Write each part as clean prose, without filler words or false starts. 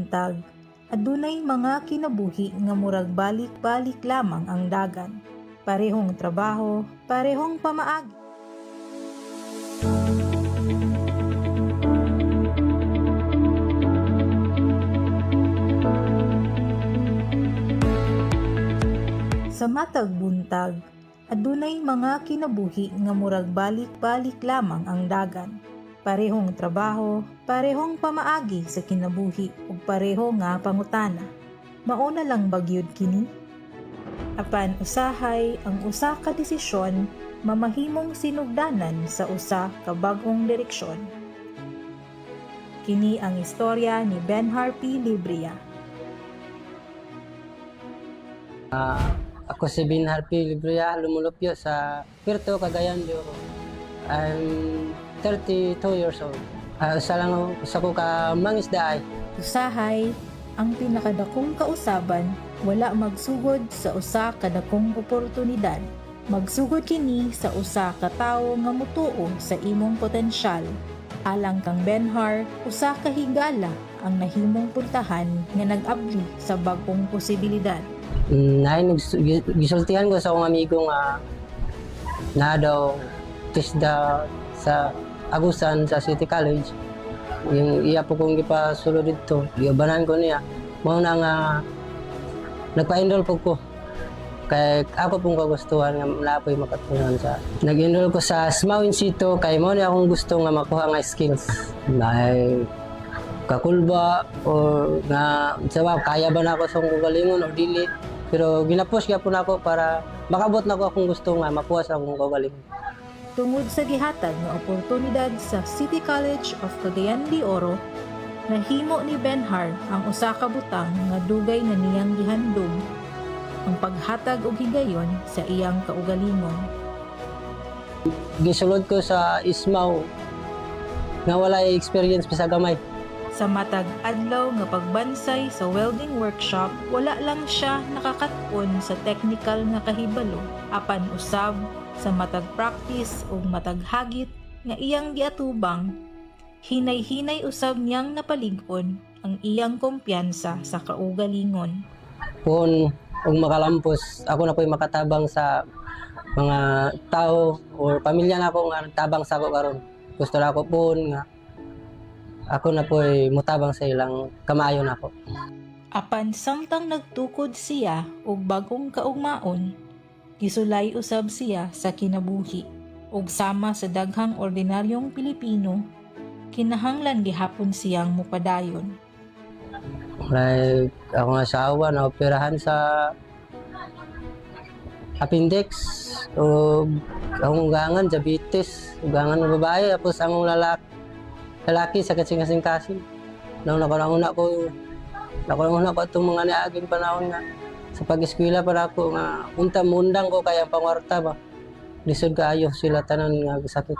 buntag, adunay mga kinabuhi nga murag balik-balik lamang ang dagan. Parehong trabaho, parehong pamaagi. Sa matag buntag, adunay mga kinabuhi nga murag balik-balik lamang ang dagan. Parehong trabaho, parehong pamaagi sa kinabuhi ug pareho nga pangutana. Mauna lang bagyod kini? Apan usahay ang usa ka desisyon mamahimong sinugdanan sa usa ka bag-ong direksyon. Kini ang istorya ni Benhar P. Libria. Ako si Benhar P. Libria, lumulupyo sa Puerto Cagayan de Oro. I'm 32 years old. Sa ko ka mangisda ay. Usahay, ang pinakadakong kausaban, wala magsugod sa usa ka dakong oportunidad. Magsugod kini sa usa ka tawo nga mutuo sa imong potensyal. Alang kang Benhar, usa ka higala ang nahimong puntahan nga nag-abli sa bag-ong posibilidad. Gisultihan ko sa akong amigo nga na daw tisda sa Agusan sa City College. Yung iya po kong ipasulo dito, giubanan ko niya. Mao na nga nagpa-enroll po ko. Kay ako pong kagustuhan nga napoy makatunan sa. Nag-enroll ko sa SMAW in situ kay mao na akong gusto nga makuha nga skills. May kakulba o nga sawa kaya ba na ako sa kagalingon o dili. Pero ginapush gyapon ako para makabot na ko akong gusto nga makuha sa akong kagalingon. Tungod sa gihatag nga oportunidad sa City College of Cagayan de Oro, nahimo ni Benhar ang usa ka butang nga dugay na niyang gihandom, ang paghatag og higayon sa iyang kaugalingon. Gisulod ko sa SMAW nga wala experience pa sa gamay. Sa matag adlaw nga pagbansay sa welding workshop, wala lang siya nakakatpon sa technical nga kahibalo, apan usab sa matag practice o matag hagit nga iyang giatubang, hinay-hinay usab niyang napalig-on ang iyang kumpiyansa sa kaugalingon. Kung makalampos, ako na po'y makatabang sa mga tao o pamilya na ako nga tabang sa ako karon. Gusto na ako po nga ako na po'y mutabang sa ilang kamayo na ako. Apan samtang nagtukod siya og bagong kaugmaon, gisulay usab siya sa kinabuhi ug sama sa daghang ordinaryong Pilipino, kinahanglan gihapon siyang mupadayon. Like ako nga asawa na operahan sa appendix o akong ugangan, diabetes, ugangan ng babae, tapos ang lalaki sa kasing-kasing. Nauna ko itong mga niaging panahon nga sa pag-eskwela para ako nga unta-mundang ko kaya pangwarta ba. Lisod kaayo sila tanan nga sakit.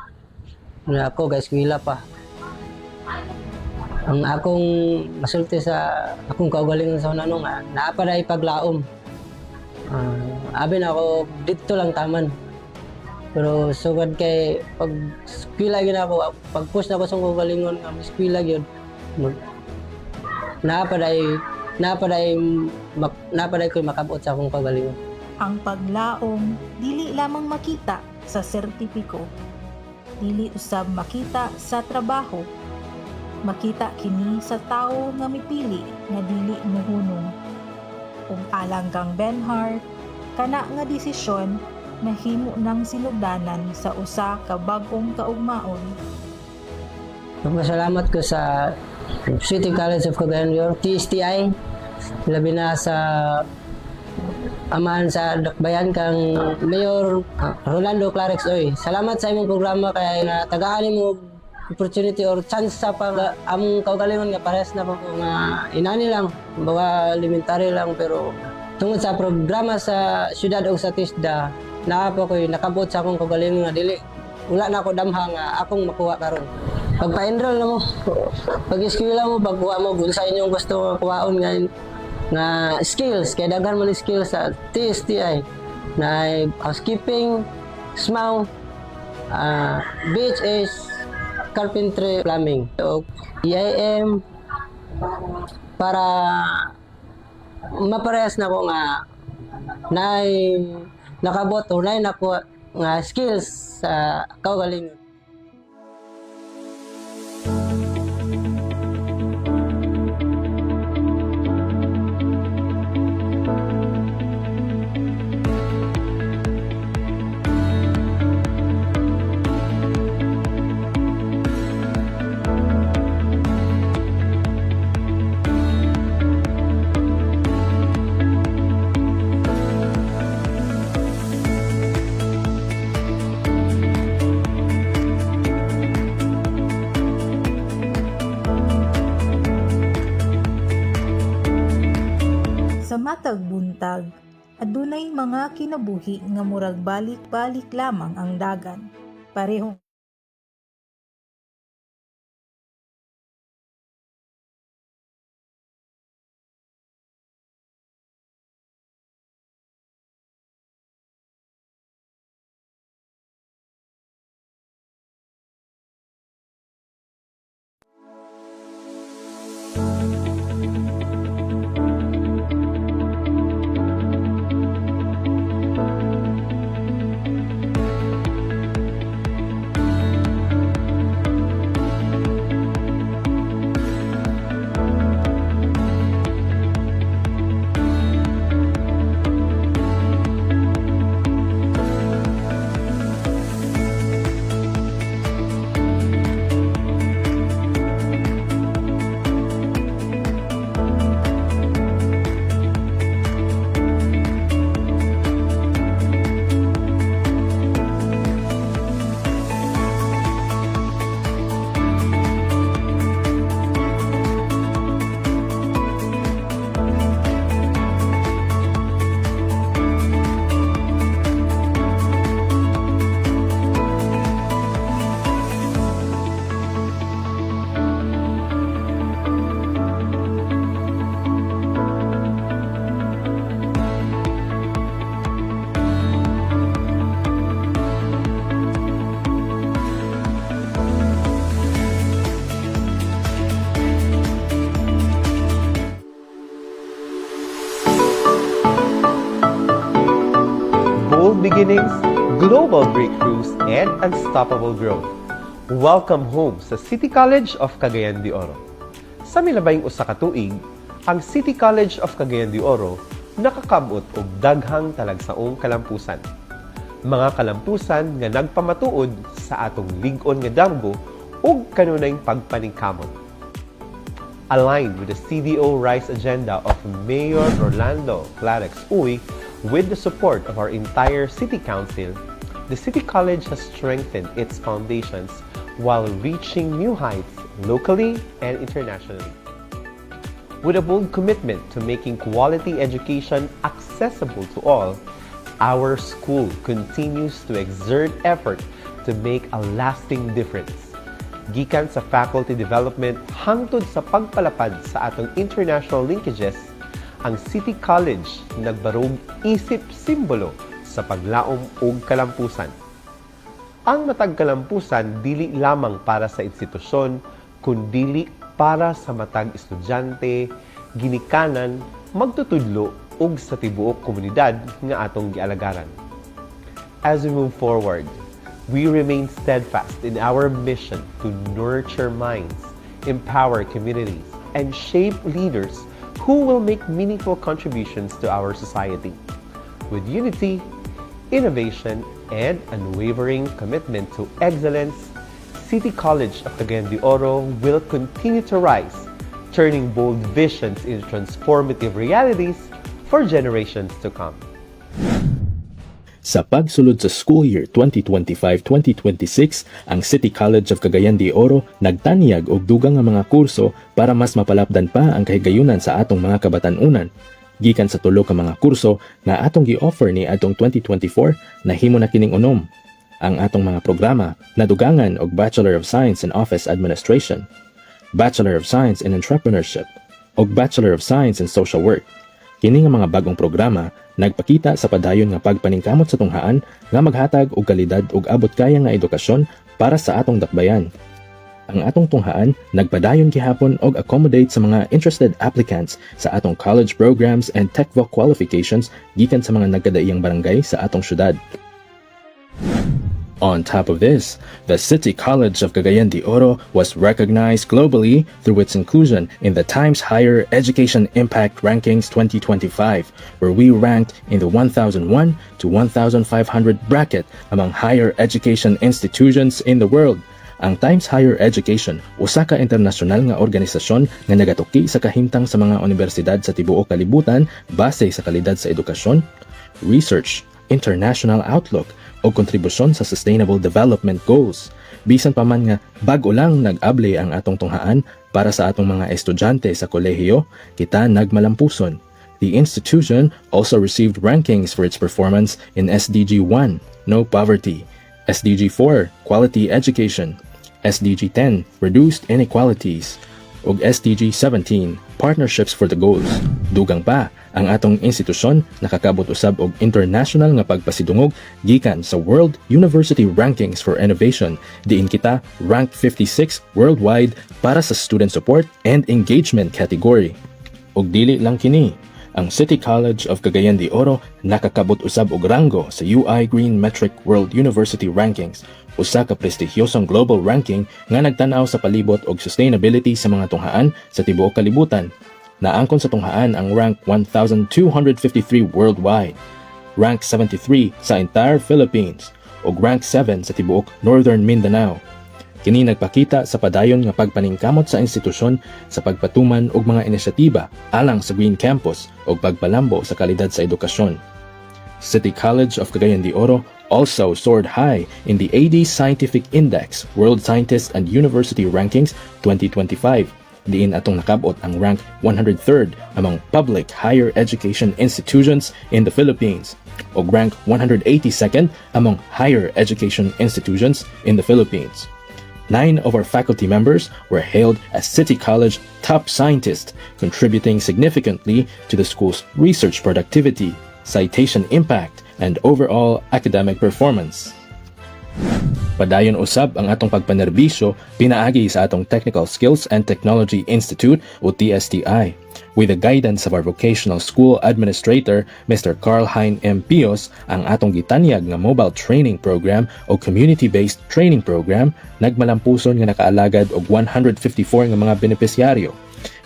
Na ako ga-eskwela pa. Ang akong masulti sa akong kaugalingon sa unano nga naa pa na ipaglaom. Abi na ako dito lang taman. Pero sugad kay pag eskwela gyud ako, pag push na ko sa kaugalingon nga eskwela gyud. Napaday ko makabot sa akong kaugalingon. Ang paglaom dili lamang makita sa sertipiko, dili usab makita sa trabaho. Makita kini sa tawo nga mipili nga dili mohunong. Ug alang kang Benhar, kana nga desisyon nahimo nang sinugdanan sa usa ka bag-ong kaugmaon. Salamat ko sa City College of Cagayan de Oro, TSTI, labi na sa amahan sa Dakbayan kang Mayor Rolando Clarex Oy. Salamat sa imong programa kay tagaan mo opportunity or chance sa among kaugalingon nga parehas na po nga inani lang, baga elementary lang, pero tungod sa programa sa syudad o sa TISDA, nakabot sa akong kaugalingon nga dili wala na ako damha nga akong makuha karon. Pagpa-enroll na mo, pag-eskwela mo, pagkuha mo kung sa inyong gusto kuhaon nga skills, kaya daghan mo ni skills sa TSTI na housekeeping, SMAW, BHS, carpentry, plumbing, o EIM, para maparehas na ko nga nakabot o nako nga skills sa kaugalingon. Sa matag buntag, adunay mga kinabuhi nga murag balik-balik lamang ang dagan. Parehong bold beginnings, global breakthroughs, and unstoppable growth. Welcome home sa City College of Cagayan de Oro. Sa milabayng usa ka tuig, ang City College of Cagayan de Oro nakakabot og daghang talagsaong kalampusan. Mga kalampusan nga nagpamatuod sa atong lig-on nga damgo ug kanunayng pagpaningkamot. Aligned with the CDO RISE agenda of Mayor Rolando Clarex Uy, with the support of our entire City Council, the City College has strengthened its foundations while reaching new heights locally and internationally. With a bold commitment to making quality education accessible to all, our school continues to exert effort to make a lasting difference. Gikan sa faculty development hangtod sa pagpalapad sa atong international linkages, ang City College nagbarog isip simbolo sa paglaom og kalampusan. Ang matag kalampusan dili lamang para sa institusyon, kundi para sa matag estudyante, ginikanan, magtutudlo ug sa tibuok komunidad nga atong gialagaran. As we move forward, we remain steadfast in our mission to nurture minds, empower communities, and shape leaders who will make meaningful contributions to our society. With unity, innovation, and unwavering commitment to excellence, City College of Cagayan de Oro will continue to rise, turning bold visions into transformative realities for generations to come. Sa pagsulod sa school year 2025-2026, ang City College of Cagayan de Oro nagtanyag og dugang nga mga kurso para mas mapalapdan pa ang kahigayunan sa atong mga kabatan-unan. Gikan sa tulo ka mga kurso nga atong gi-offer ni atong 2024 nahimo na kining unom. Ang atong mga programa nadugangan og Bachelor of Science in Office Administration, Bachelor of Science in Entrepreneurship, ug Bachelor of Science in Social Work. Kini nga mga bagong programa nagpakita sa padayon nga pagpaningkamot sa tunghaan nga maghatag og kalidad ug abot kaya nga edukasyon para sa atong dakbayan. Ang atong tunghaan nagpadayon gihapon og accommodate sa mga interested applicants sa atong college programs and TechVoc qualifications gikan sa mga nagkadaiyang barangay sa atong syudad. On top of this, the City College of Cagayan de Oro was recognized globally through its inclusion in the Times Higher Education Impact Rankings 2025, where we ranked in the 1001 to 1500 bracket among higher education institutions in the world. Ang Times Higher Education, usa ka internasyonal nga organisasyon nga nagatuki sa kahimtang sa mga universidad sa tibuok kalibutan base sa kalidad sa edukasyon, research, international outlook, o kontribusyon sa Sustainable Development Goals. Bisan pa man nga bag-o lang nag-able ang atong tunghaan para sa atong mga estudyante sa kolehiyo, kita nagmalampuson. The institution also received rankings for its performance in SDG 1, No Poverty, SDG 4, Quality Education, SDG 10, Reduced Inequalities, ug SDG 17, Partnerships for the Goals. Dugang pa, ang atong institusyon nakakabot usab og international nga pagpasidungog gikan sa World University Rankings for Innovation, diin kita rank 56 worldwide para sa student support and engagement category. Ug dili lang kini, ang City College of Cagayan de Oro nakakabot usab og ranggo sa UI Green Metric World University Rankings, usa ka prestigyosong global ranking nga nagtan-aw sa palibot og sustainability sa mga tunghaan sa tibuok kalibutan. Naangkon sa tunghaan ang rank 1,253 worldwide, rank 73 sa entire Philippines, ug rank 7 sa tibuok Northern Mindanao. Kini nagpakita sa padayon nga pagpaningkamot sa institusyon sa pagpatuman og mga inisyatiba alang sa Green Campus ug pagpalambo sa kalidad sa edukasyon. City College of Cagayan de Oro also soared high in the AD Scientific Index World Scientist and University Rankings 2025. Diin atong nakabot ang rank 103rd among public higher education institutions in the Philippines, o rank 182nd among higher education institutions in the Philippines. 9 of our faculty members were hailed as City College top scientists, contributing significantly to the school's research productivity, citation impact, and overall academic performance. Padayon usab ang atong pagpanerbisyo pinaagi sa atong Technical Skills and Technology Institute o TSTI. With the guidance of our vocational school administrator, Mr. Carl-Hein M. Pios, ang atong gitanyag nga mobile training program o community-based training program, nagmalampuson nga nakaalagad og 154 nga mga benepisyaryo.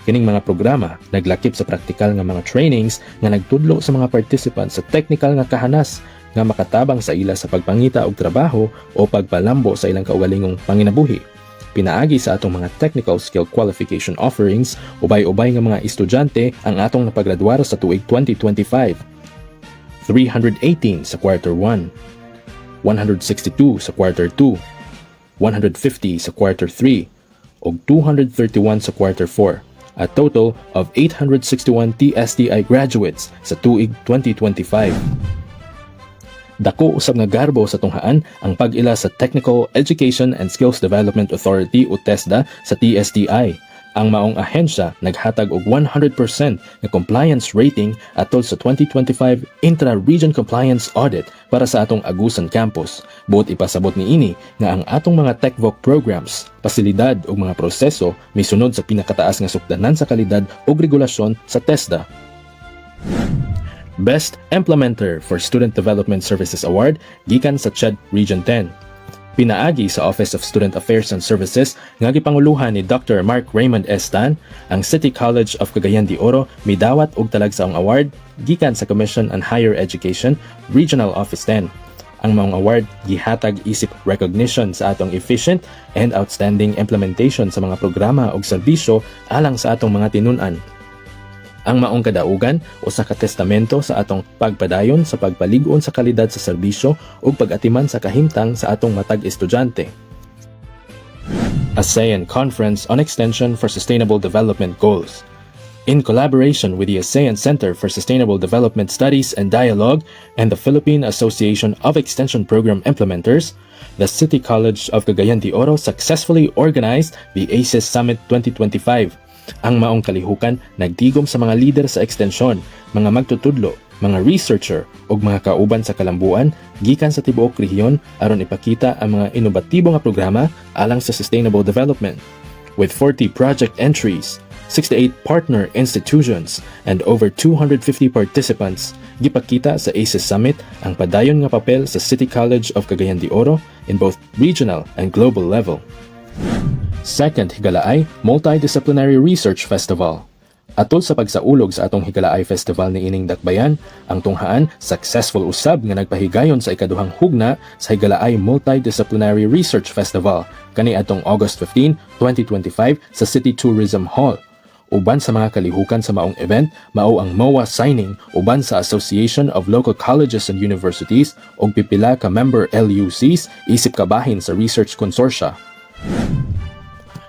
Kining mga programa naglakip sa praktikal nga mga trainings nga nagtudlo sa mga participants sa technical nga kahanas nga makatabang sa ila sa pagpangita og trabaho o pagpalambo sa ilang kaugalingong panginabuhi. Pinaagi sa atong mga technical skill qualification offerings, ubay-ubay nga mga estudyante ang atong napagraduara sa tuig 2025. 318 sa quarter 1, 162 sa quarter 2, 150 sa quarter 3, ug 231 sa quarter 4. A total of 861 TSTI graduates sa tuig 2025. Dako usab nga garbo sa tunghaan ang pag-ila sa Technical Education and Skills Development Authority o TESDA sa TSTI. Ang maong ahensya naghatag og 100% nga compliance rating atol sa 2025 Intra-Region Compliance Audit para sa atong Agusan Campus. Buot ipasabot ni ini nga ang atong mga TechVoc programs, pasilidad ug mga proseso misunod sa pinakataas nga sukdanan sa kalidad ug regulasyon sa TESDA. Best Implementer for Student Development Services Award gikan sa CHED Region 10. Pinaagi sa Office of Student Affairs and Services nga gipanguluhan ni Dr. Mark Raymond S. Tan, ang City College of Cagayan de Oro midawat og talagsaong award gikan sa Commission on Higher Education Regional Office 10. Ang maong award gihatag isip recognition sa atong efficient and outstanding implementation sa mga programa ug serbisyo alang sa atong mga tinun-an. Ang maong kadaugan usa ka testamento sa atong pagpadayon sa pagpalig-on sa kalidad sa serbisyo ug pag-atiman sa kahimtang sa atong matag estudyante. ASEAN Conference on Extension for Sustainable Development Goals. In collaboration with the ASEAN Center for Sustainable Development Studies and Dialogue and the Philippine Association of Extension Program Implementers, the City College of Cagayan de Oro successfully organized the ACES Summit 2025. Ang maong kalihukan nagtigom sa mga leader sa ekstensyon, mga magtutudlo, mga researcher ug mga kauban sa kalambuan gikan sa tibuok rehiyon aron ipakita ang mga inobatibo nga programa alang sa sustainable development. With 40 project entries, 68 partner institutions, and over 250 participants, gipakita sa ACES Summit ang padayon nga papel sa City College of Cagayan de Oro in both regional and global level. Second Higalaay Multidisciplinary Research Festival. Atol sa pagsaulog sa atong Higalaay Festival ni ining dakbayan, ang tunghaan successful usab nga nagpahigayon sa ikaduhang hugna sa Higalaay Multidisciplinary Research Festival kani atong August 15, 2025 sa City Tourism Hall. Uban sa mga kalihukan sa maong event, mao ang MOA signing uban sa Association of Local Colleges and Universities ug pipila ka member LUCs isip kabahin sa research consortia.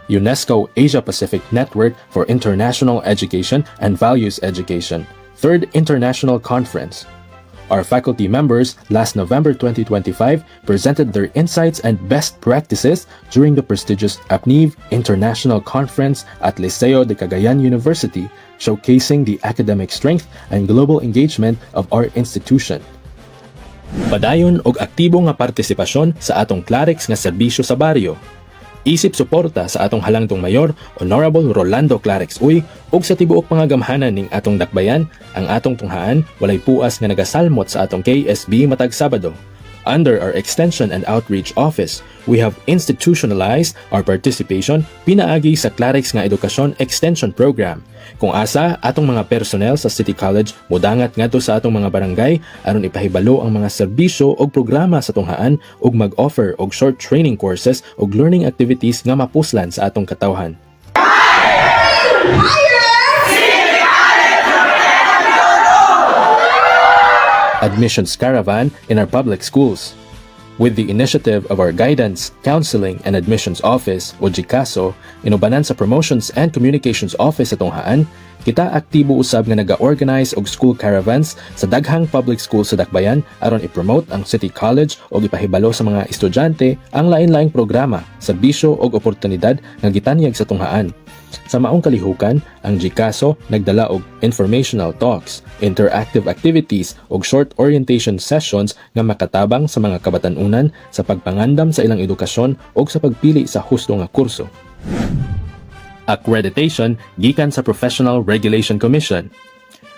UNESCO Asia-Pacific Network for International Education and Values Education, 3rd International Conference. Our faculty members last November 2025 presented their insights and best practices during the prestigious APNIV International Conference at Liceo de Cagayan University, showcasing the academic strength and global engagement of our institution. Padayon og aktibo nga partisipasyon sa atong Clarex nga serbisyo sa baryo. Isip suporta sa atong halangtong mayor, Honorable Rolando Clarex Uy, ug sa tibuok mga gamhanan ning atong dakbayan, ang atong tunghaan walay puas nga nagasalmot sa atong KSB matag Sabado. Under our Extension and Outreach Office, we have institutionalized our participation pinaagi sa Clarex nga Edukasyon Extension Program. Kung asa atong mga personnel sa City College mudangat ngadto sa atong mga barangay aron ipahibalo ang mga serbisyo o programa sa tunghaan ug mag-offer og short training courses ug learning activities nga mapuslan sa atong katawhan. Admissions caravan in our public schools. With the initiative of our Guidance, Counseling, and Admissions Office o GCASO, inubanan sa Promotions and Communications Office sa tunghaan, kita aktibo usab nga naga-organize og school caravans sa daghang public school sa Dakbayan aron i-promote ang City College o ipahibalo sa mga estudyante ang lain-laing programa, serbisyo o oportunidad nga gitanyag sa tunghaan. Sa maong kalihukan, ang GCASO nagdala og informational talks, interactive activities ug short orientation sessions nga makatabang sa mga kabatanunan sa pagpangandam sa ilang edukasyon ug sa pagpili sa husto nga kurso. Accreditation gikan sa Professional Regulation Commission.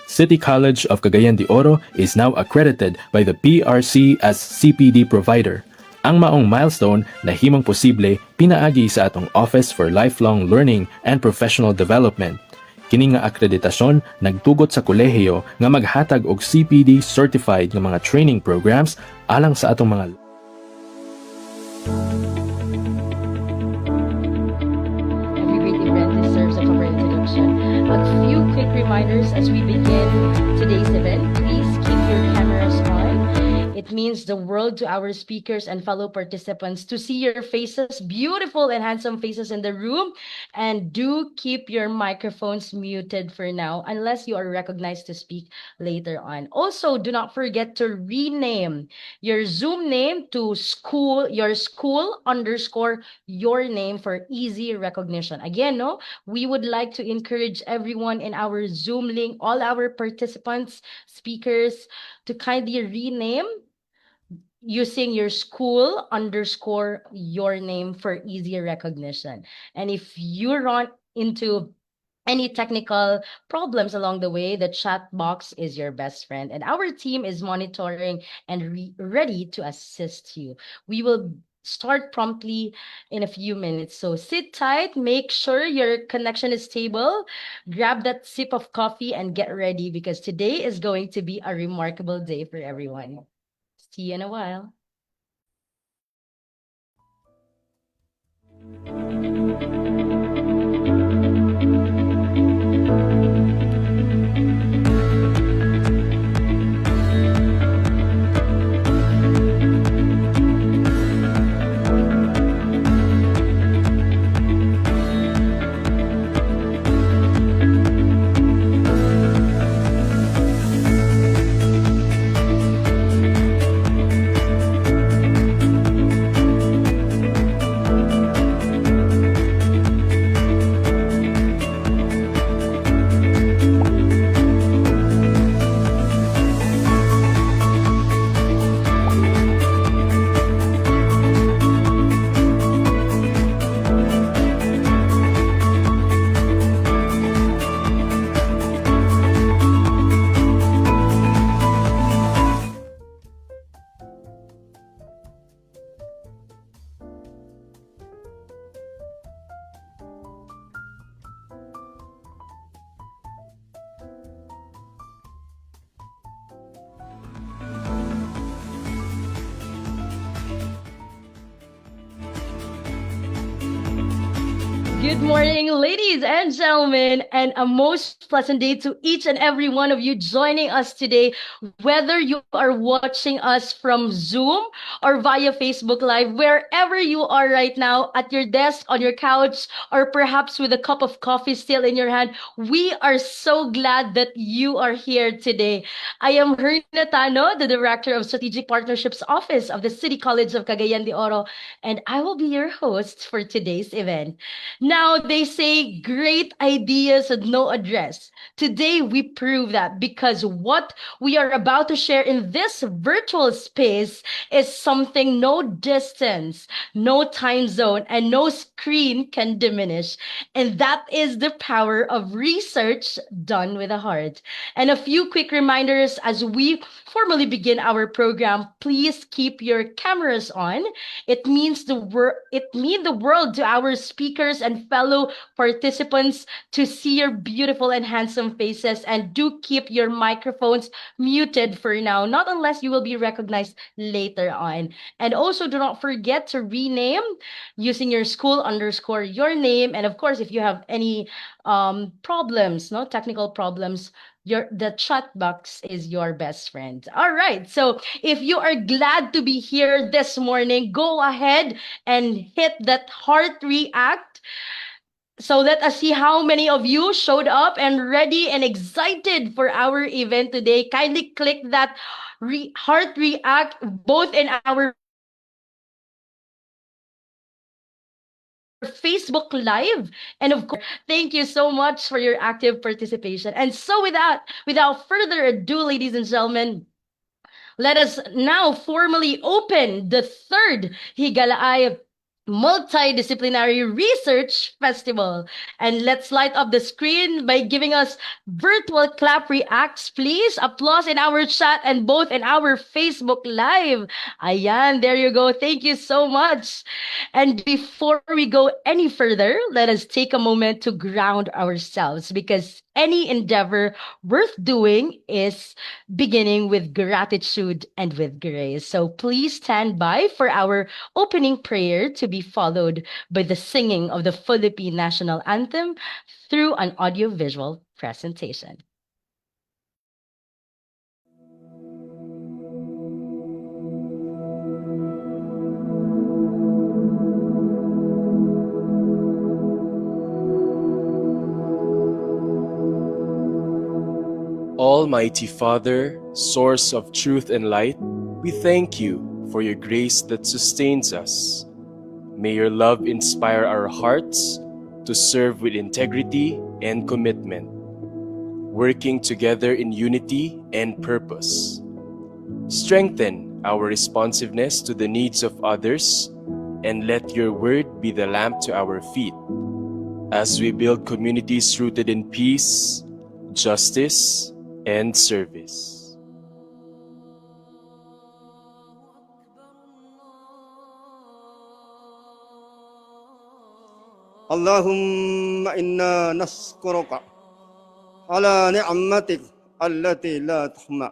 City College of Cagayan de Oro is now accredited by the PRC as CPD provider. Ang maong milestone na himong posible pinaagi sa atong Office for Lifelong Learning and Professional Development. Kini nga akreditasyon nagtugot sa kolehiyo nga maghatag og CPD certified nga mga training programs alang sa atong mga Every great event deserves a proper introduction. A few quick reminders as we begin today's event. Please keep your cameras on. It means the world to our speakers and fellow participants to see your faces, beautiful and handsome faces in the room. And do keep your microphones muted for now, unless you are recognized to speak later on. Also, do not forget to rename your Zoom name to your school underscore your name for easy recognition. Again, we would like to encourage everyone in our Zoom link, all our participants, speakers, to kindly rename using your school underscore your name for easy recognition. And if you run into any technical problems along the way, the chat box is your best friend. And our team is monitoring and ready to assist you. We will start promptly in a few minutes. So sit tight, make sure your connection is stable, grab that sip of coffee and get ready because today is going to be a remarkable day for everyone. See you in a while. Good morning, ladies and gentlemen, and a most pleasant day to each and every one of you joining us today, whether you are watching us from Zoom or via Facebook Live, wherever you are right now, at your desk, on your couch, or perhaps with a cup of coffee still in your hand. We are so glad that you are here today. I am Herna Tano, the Director of Strategic Partnerships Office of the City College of Cagayan de Oro, and I will be your host for today's event. Now, they say great ideas and no address. Today, we prove that because what we are about to share in this virtual space is something no distance, no time zone, and no screen can diminish. And that is the power of research done with a heart. And a few quick reminders as we formally begin our program. Please keep your cameras on. It means the world to our speakers and fellow participants to see your beautiful and handsome faces, and do keep your microphones muted for now, not unless you will be recognized later on. And also do not forget to rename using your school underscore your name. And of course, if you have any problems, no technical problems, the chat box is your best friend. All right. So if you are glad to be here this morning, go ahead and hit that heart react. So let us see how many of you showed up and ready and excited for our event today. Kindly click that heart react both in our Facebook Live. And of course, thank you so much for your active participation. And so without further ado, ladies and gentlemen, let us now formally open the third Higalaay Multidisciplinary Research Festival. And let's light up the screen by giving us virtual clap reacts, please. Applause in our chat and both in our Facebook Live. Ayan, there you go. Thank you so much. And before we go any further, let us take a moment to ground ourselves, because any endeavor worth doing is beginning with gratitude and with grace. So please stand by for our opening prayer, to be followed by the singing of the Philippine National Anthem through an audiovisual presentation. Almighty Father, source of truth and light, we thank you for your grace that sustains us. May your love inspire our hearts to serve with integrity and commitment, working together in unity and purpose. Strengthen our responsiveness to the needs of others, and let your word be the lamp to our feet as we build communities rooted in peace, justice, and service. اللهم إنا نشكرك على نعمتك التي لا تحمى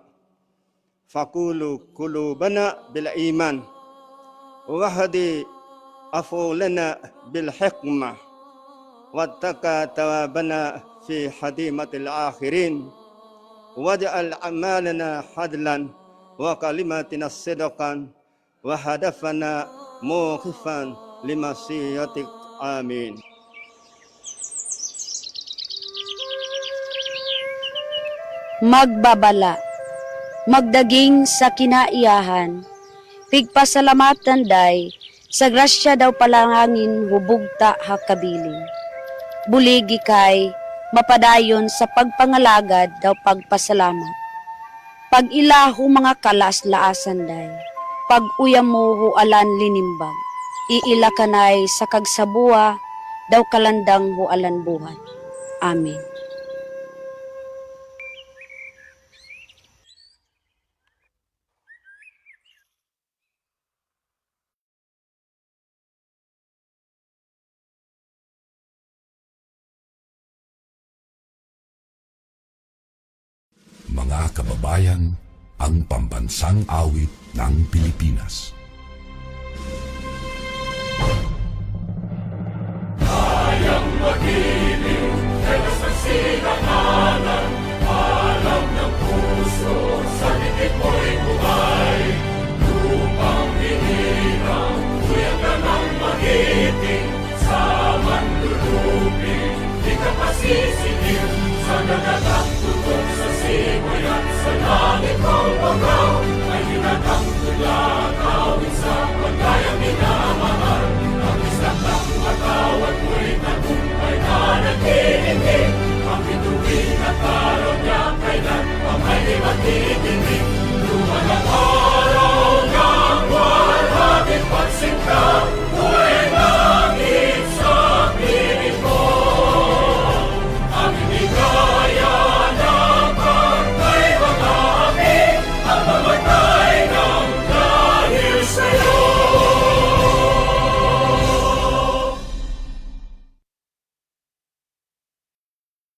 فقولوا قلوبنا بالإيمان وهدي أفعالنا بالحكمة واتقى ثوابنا في حديمة الآخرين واجعل أعمالنا عدلا وكلماتنا صدقا وهدفنا موقفا لمشيئتك آمين. Magbabala, magdaging sa kinaiyahan, pigpasalamatan day, sa grasya daw palangangin hubugta hakabilin. Buligi kay, mapadayon sa pagpangalagad daw pagpasalamat. Pag ilahu mga kalas laasan day, pag uyam mo hualan linimbag, iila kanay sa kagsabuwa, daw kalandang hualan buhat. Amen. Mga kababayan, ang pambansang awit ng Pilipinas. Hayang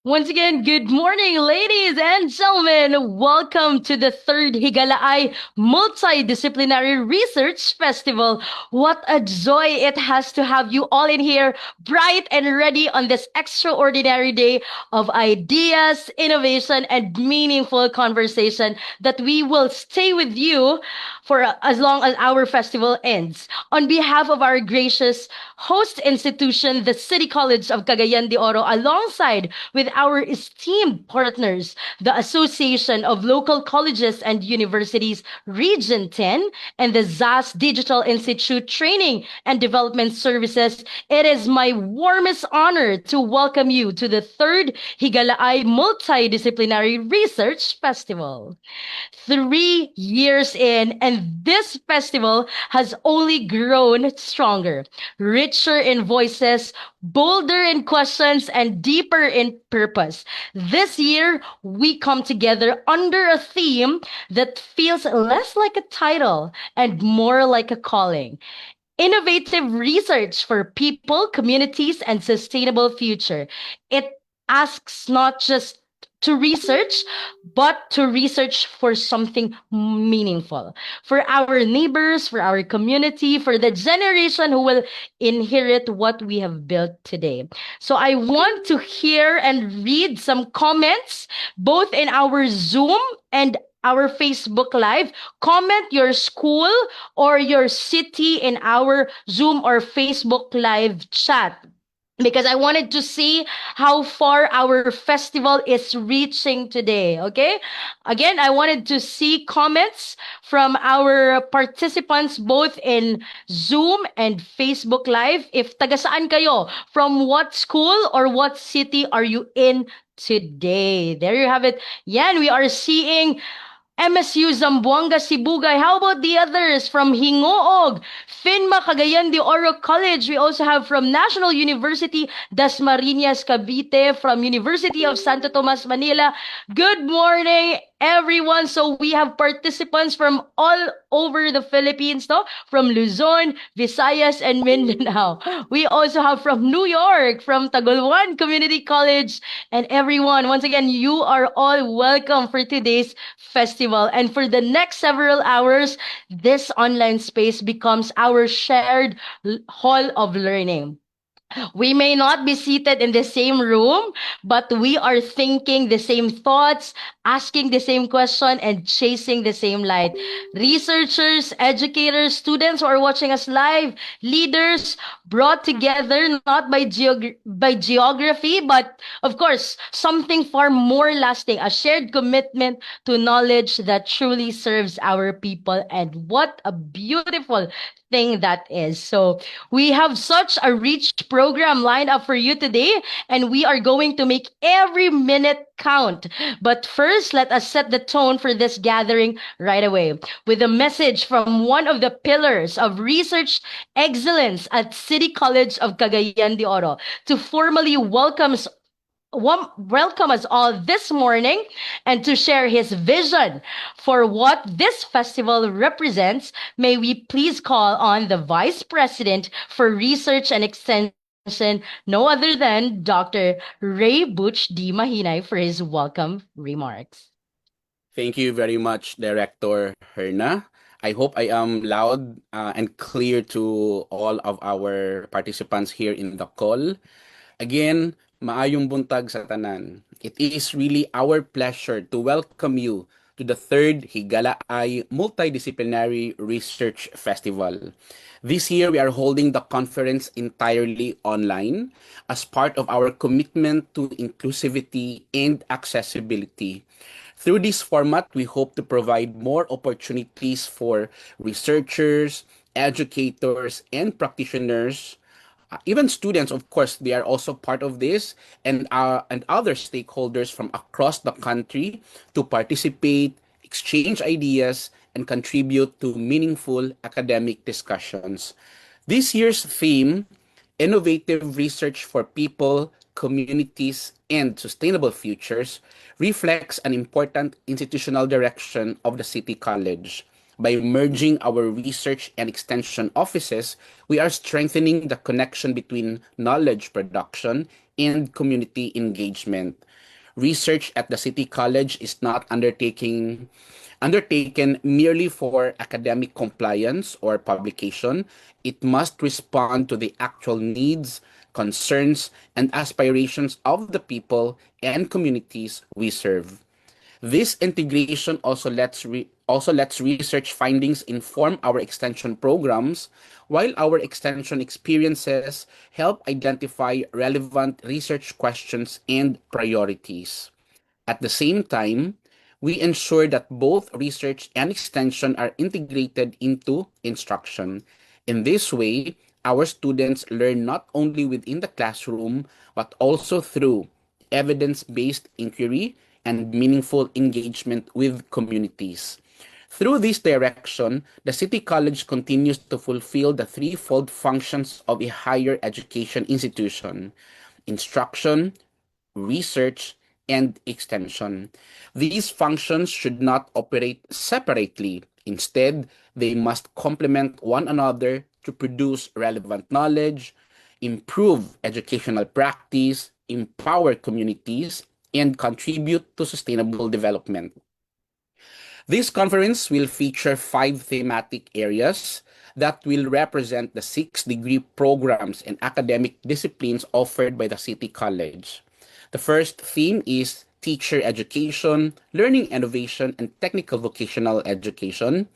Once again, good morning, ladies and gentlemen. Welcome to the third Higalaay Multidisciplinary Research Festival. What a joy it has to have you all in here, bright and ready on this extraordinary day of ideas, innovation, and meaningful conversation that we will stay with you for as long as our festival ends. On behalf of our gracious host institution, the City College of Cagayan de Oro, alongside with our esteemed partners, the Association of Local Colleges and Universities, Region 10, and the ZAS Digital Institute Training and Development Services, it is my warmest honor to welcome you to the third Higalaay Multidisciplinary Research Festival. 3 years in, and this festival has only grown stronger, richer in voices, bolder in questions, and deeper in purpose. This year, we come together under a theme that feels less like a title and more like a calling. Innovative research for people, communities, and sustainable future. It asks not just to research, but to research for something meaningful, for our neighbors, for our community, for the generation who will inherit what we have built today. So I want to hear and read some comments, both in our Zoom and our Facebook Live. Comment your school or your city in our Zoom or Facebook Live chat, because I wanted to see how far our festival is reaching today. Okay? Again, I wanted to see comments from our participants both in Zoom and Facebook Live. If taga saan kayo, from what school or what city are you in today? There you have it. Yan, we are seeing MSU Zamboanga Sibugay. How about the others from Hingoog, Finma Cagayan de Oro College? We also have from National University Dasmariñas Cavite, from University of Santo Tomas Manila. Good morning, everyone. So we have participants from all over the Philippines, no? From Luzon, Visayas, and Mindanao. We also have from New York, from Tagoloan Community College, and everyone. Once again, you are all welcome for today's festival. And for the next several hours, this online space becomes our shared hall of learning. We may not be seated in the same room, but we are thinking the same thoughts, asking the same question, and chasing the same light. Researchers, educators, students who are watching us live, leaders brought together not by geography, but of course, something far more lasting, a shared commitment to knowledge that truly serves our people. And what a beautiful thing that is. So we have such a rich program lined up for you today, and we are going to make every minute count. But first, let us set the tone for this gathering right away with a message from one of the pillars of research excellence at City College of Cagayan de Oro to formally welcome us all this morning and to share his vision for what this festival represents. May we please call on the Vice President for Research and Extension, no other than Dr. Ray Butch D. Mahinay, for his welcome remarks. Thank you very much, Director Herna. I hope I am loud and clear to all of our participants here in the call. Again, maayong buntag sa tanan. It is really our pleasure to welcome you to to the third Higalaay Multidisciplinary Research Festival. This year, we are holding the conference entirely online as part of our commitment to inclusivity and accessibility. Through this format, we hope to provide more opportunities for researchers, educators, and practitioners, even students, of course, they are also part of this, and other stakeholders from across the country to participate, exchange ideas, and contribute to meaningful academic discussions. This year's theme, Innovative Research for People, Communities, and Sustainable Futures, reflects an important institutional direction of the City College. By merging our research and extension offices, we are strengthening the connection between knowledge production and community engagement. Research at the City College is not undertaken merely for academic compliance or publication. It must respond to the actual needs, concerns, and aspirations of the people and communities we serve. This integration also lets research findings inform our extension programs, while our extension experiences help identify relevant research questions and priorities. At the same time, we ensure that both research and extension are integrated into instruction. In this way, our students learn not only within the classroom, but also through evidence-based inquiry and meaningful engagement with communities. Through this direction, the City College continues to fulfill the threefold functions of a higher education institution: instruction, research, and extension. These functions should not operate separately. Instead, they must complement one another to produce relevant knowledge, improve educational practice, empower communities, and contribute to sustainable development. This conference will feature 5 thematic areas that will represent the 6 degree programs and academic disciplines offered by the City College. The first theme is teacher education, learning innovation, and technical vocational education.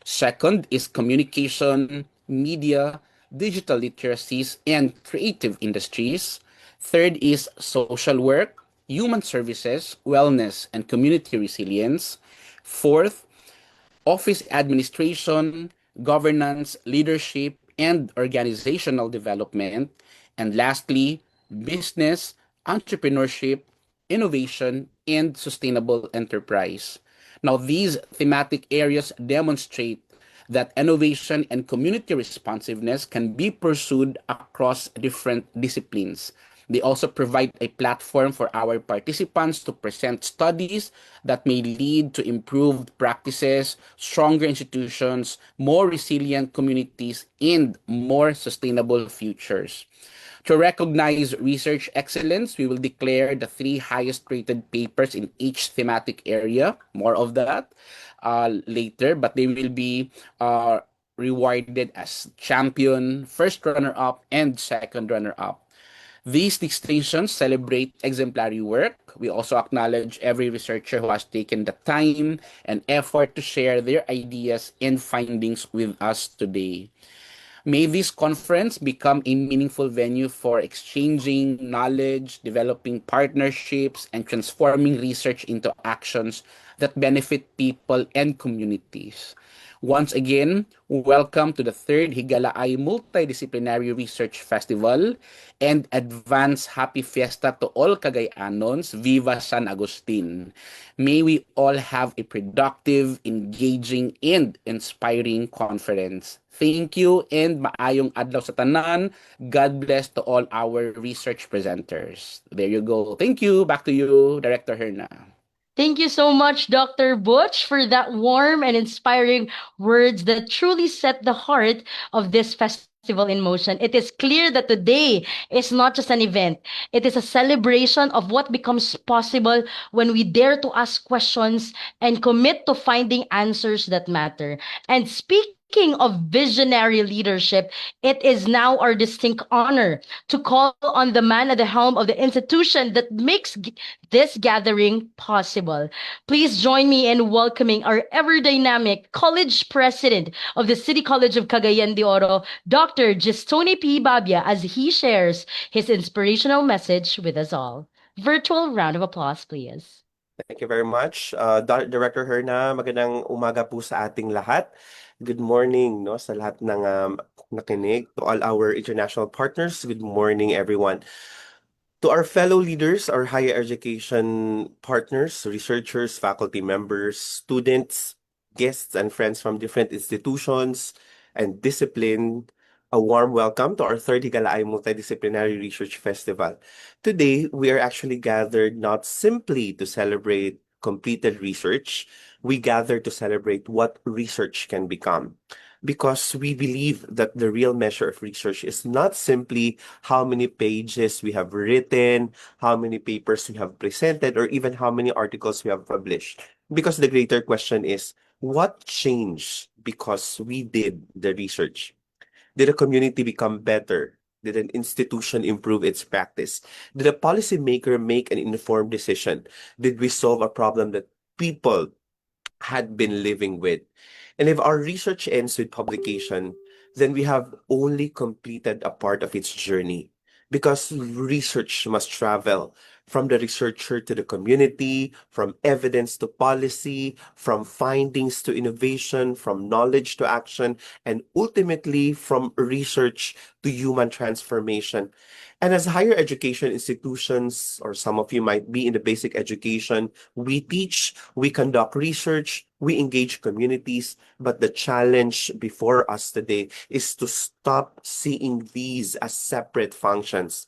Second is communication, media, digital literacies, and creative industries. Third is social work, human services, wellness, and community resilience. Fourth, office administration, governance, leadership, and organizational development. And lastly, business, entrepreneurship, innovation, and sustainable enterprise. Now, these thematic areas demonstrate that innovation and community responsiveness can be pursued across different disciplines. They also provide a platform for our participants to present studies that may lead to improved practices, stronger institutions, more resilient communities, and more sustainable futures. To recognize research excellence, we will declare the 3 highest rated papers in each thematic area. More of that later, but they will be rewarded as champion, first runner-up, and second runner-up. These distinctions celebrate exemplary work. We also acknowledge every researcher who has taken the time and effort to share their ideas and findings with us today. May this conference become a meaningful venue for exchanging knowledge, developing partnerships, and transforming research into actions that benefit people and communities. Once again, welcome to the third Higalaay Multidisciplinary Research Festival, and advance happy fiesta to all Cagayanons. Viva San Agustin! May we all have a productive, engaging, and inspiring conference. Thank you and maayong adlaw sa tanan. God bless to all our research presenters. There you go. Thank you. Back to you, Director Herna. Thank you so much, Dr. Butch, for that warm and inspiring words that truly set the heart of this festival in motion. It is clear that today is not just an event, it is a celebration of what becomes possible when we dare to ask questions and commit to finding answers that matter. And speaking Speaking of visionary leadership, it is now our distinct honor to call on the man at the helm of the institution that makes this gathering possible. Please join me in welcoming our ever dynamic college president of the City College of Cagayan de Oro, Dr. Gistoni P. Babia, as he shares his inspirational message with us all. Virtual round of applause, please. Thank you very much. Director Herna, magandang umaga po sa ating lahat. Good morning, no, sa lahat ng nakinig. To all our international partners, good morning, everyone. To our fellow leaders, our higher education partners, researchers, faculty members, students, guests, and friends from different institutions and discipline, a warm welcome to our third Higalaay Multidisciplinary Research Festival. Today, we are actually gathered not simply to celebrate completed research, we gather to celebrate what research can become. Because we believe that the real measure of research is not simply how many pages we have written, how many papers we have presented, or even how many articles we have published. Because the greater question is, what changed because we did the research? Did a community become better? Did an institution improve its practice? Did a policymaker make an informed decision? Did we solve a problem that people had been living with? And if our research ends with publication, then we have only completed a part of its journey. Because research must travel from the researcher to the community, from evidence to policy, from findings to innovation, from knowledge to action, and ultimately from research to human transformation. And as higher education institutions, or some of you might be in the basic education, we teach, we conduct research, we engage communities, but the challenge before us today is to stop seeing these as separate functions.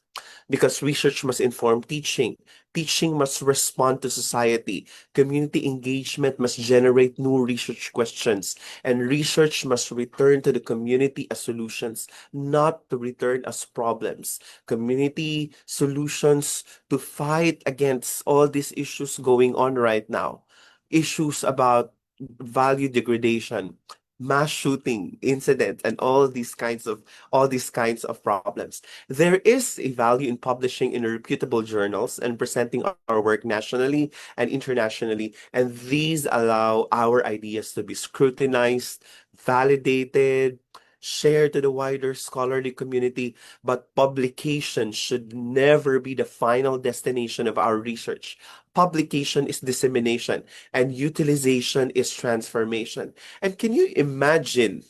Because research must inform teaching. Teaching must respond to society. Community engagement must generate new research questions. And research must return to the community as solutions, not to return as problems. Community solutions to fight against all these issues going on right now. Issues about value degradation, mass shooting incidents, and all these kinds of problems. There is a value in publishing in reputable journals and presenting our work nationally and internationally, and these allow our ideas to be scrutinized, validated, shared to the wider scholarly community, but publication should never be the final destination of our research. Publication is dissemination, and utilization is transformation. And can you imagine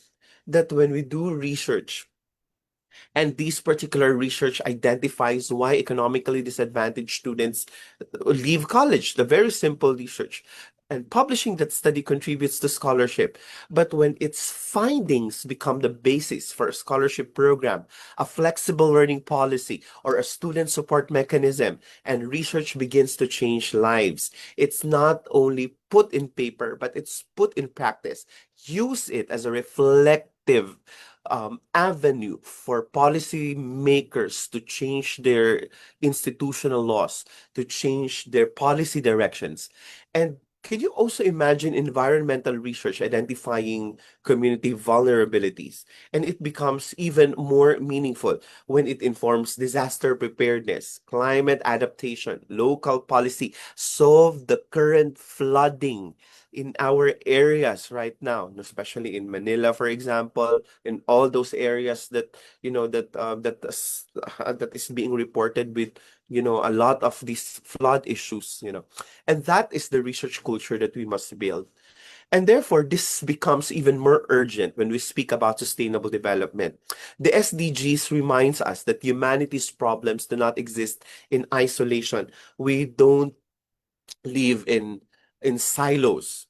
that when we do research, and this particular research identifies why economically disadvantaged students leave college, the very simple research. And publishing that study contributes to scholarship. But when its findings become the basis for a scholarship program, a flexible learning policy, or a student support mechanism, and research begins to change lives, it's not only put in paper, but it's put in practice. Use it as a reflective avenue for policy makers to change their institutional laws, to change their policy directions. And can you also imagine environmental research identifying community vulnerabilities? And it becomes even more meaningful when it informs disaster preparedness, climate adaptation, local policy, solve the current flooding in our areas right now, especially in Manila, for example, in all those areas that that is being reported with a lot of these flood issues. And that is the research culture that we must build. And therefore, this becomes even more urgent when we speak about sustainable development. The SDGs reminds us that humanity's problems do not exist in isolation. We don't live in silos.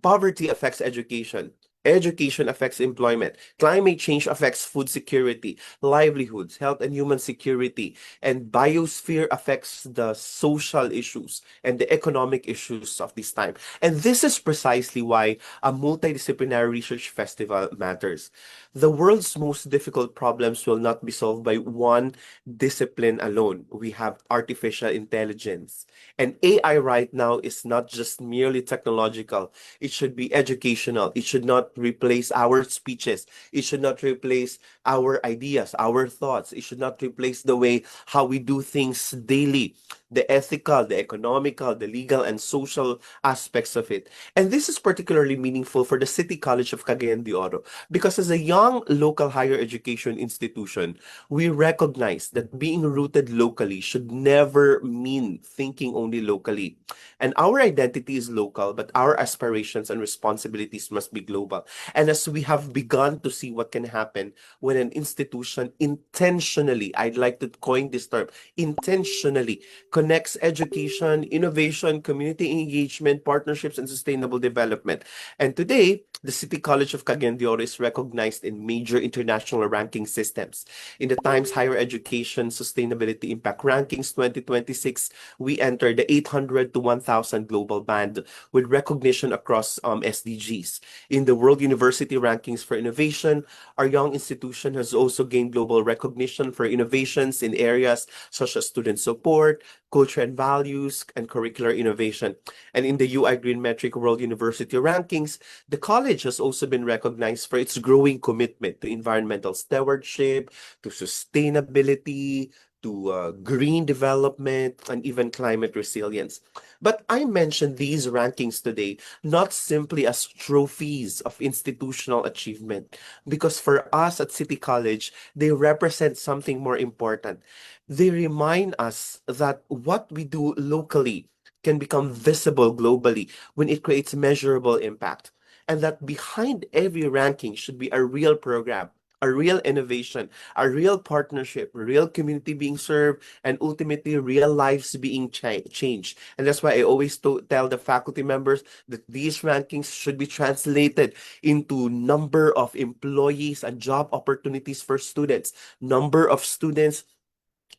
Poverty affects education. Education affects employment. Climate change affects food security, livelihoods, health and human security, and biosphere affects the social issues and the economic issues of this time. And this is precisely why a multidisciplinary research festival matters. The world's most difficult problems will not be solved by one discipline alone. We have artificial intelligence. And AI right now is not just merely technological. It should be educational. It should not replace our speeches. It should not replace our ideas, our thoughts. It should not replace the way how we do things daily, the ethical, the economical, the legal, and social aspects of it. And this is particularly meaningful for the City College of Cagayan de Oro because as a young local higher education institution, we recognize that being rooted locally should never mean thinking only locally. And our identity is local, but our aspirations and responsibilities must be global. And as we have begun to see what can happen when an institution intentionally, I'd like to coin this term, intentionally connects education, innovation, community engagement, partnerships, and sustainable development. And today, the City College of Cagayan de Oro is recognized in major international ranking systems. In the Times Higher Education Sustainability Impact Rankings 2026, we entered the 800 to 1,000 global band with recognition across SDGs. In the World University Rankings for Innovation, our young institution has also gained global recognition for innovations in areas such as student support, culture and values, and curricular innovation. And in the UI Green Metric World University Rankings, the college has also been recognized for its growing commitment to environmental stewardship, to sustainability, to green development, and even climate resilience. But I mentioned these rankings today not simply as trophies of institutional achievement, because for us at City College, they represent something more important. They remind us that what we do locally can become visible globally when it creates measurable impact. And that behind every ranking should be a real program, a real innovation, a real partnership, real community being served, and ultimately real lives being changed. And that's why I always tell the faculty members that these rankings should be translated into number of employees and job opportunities for students, number of students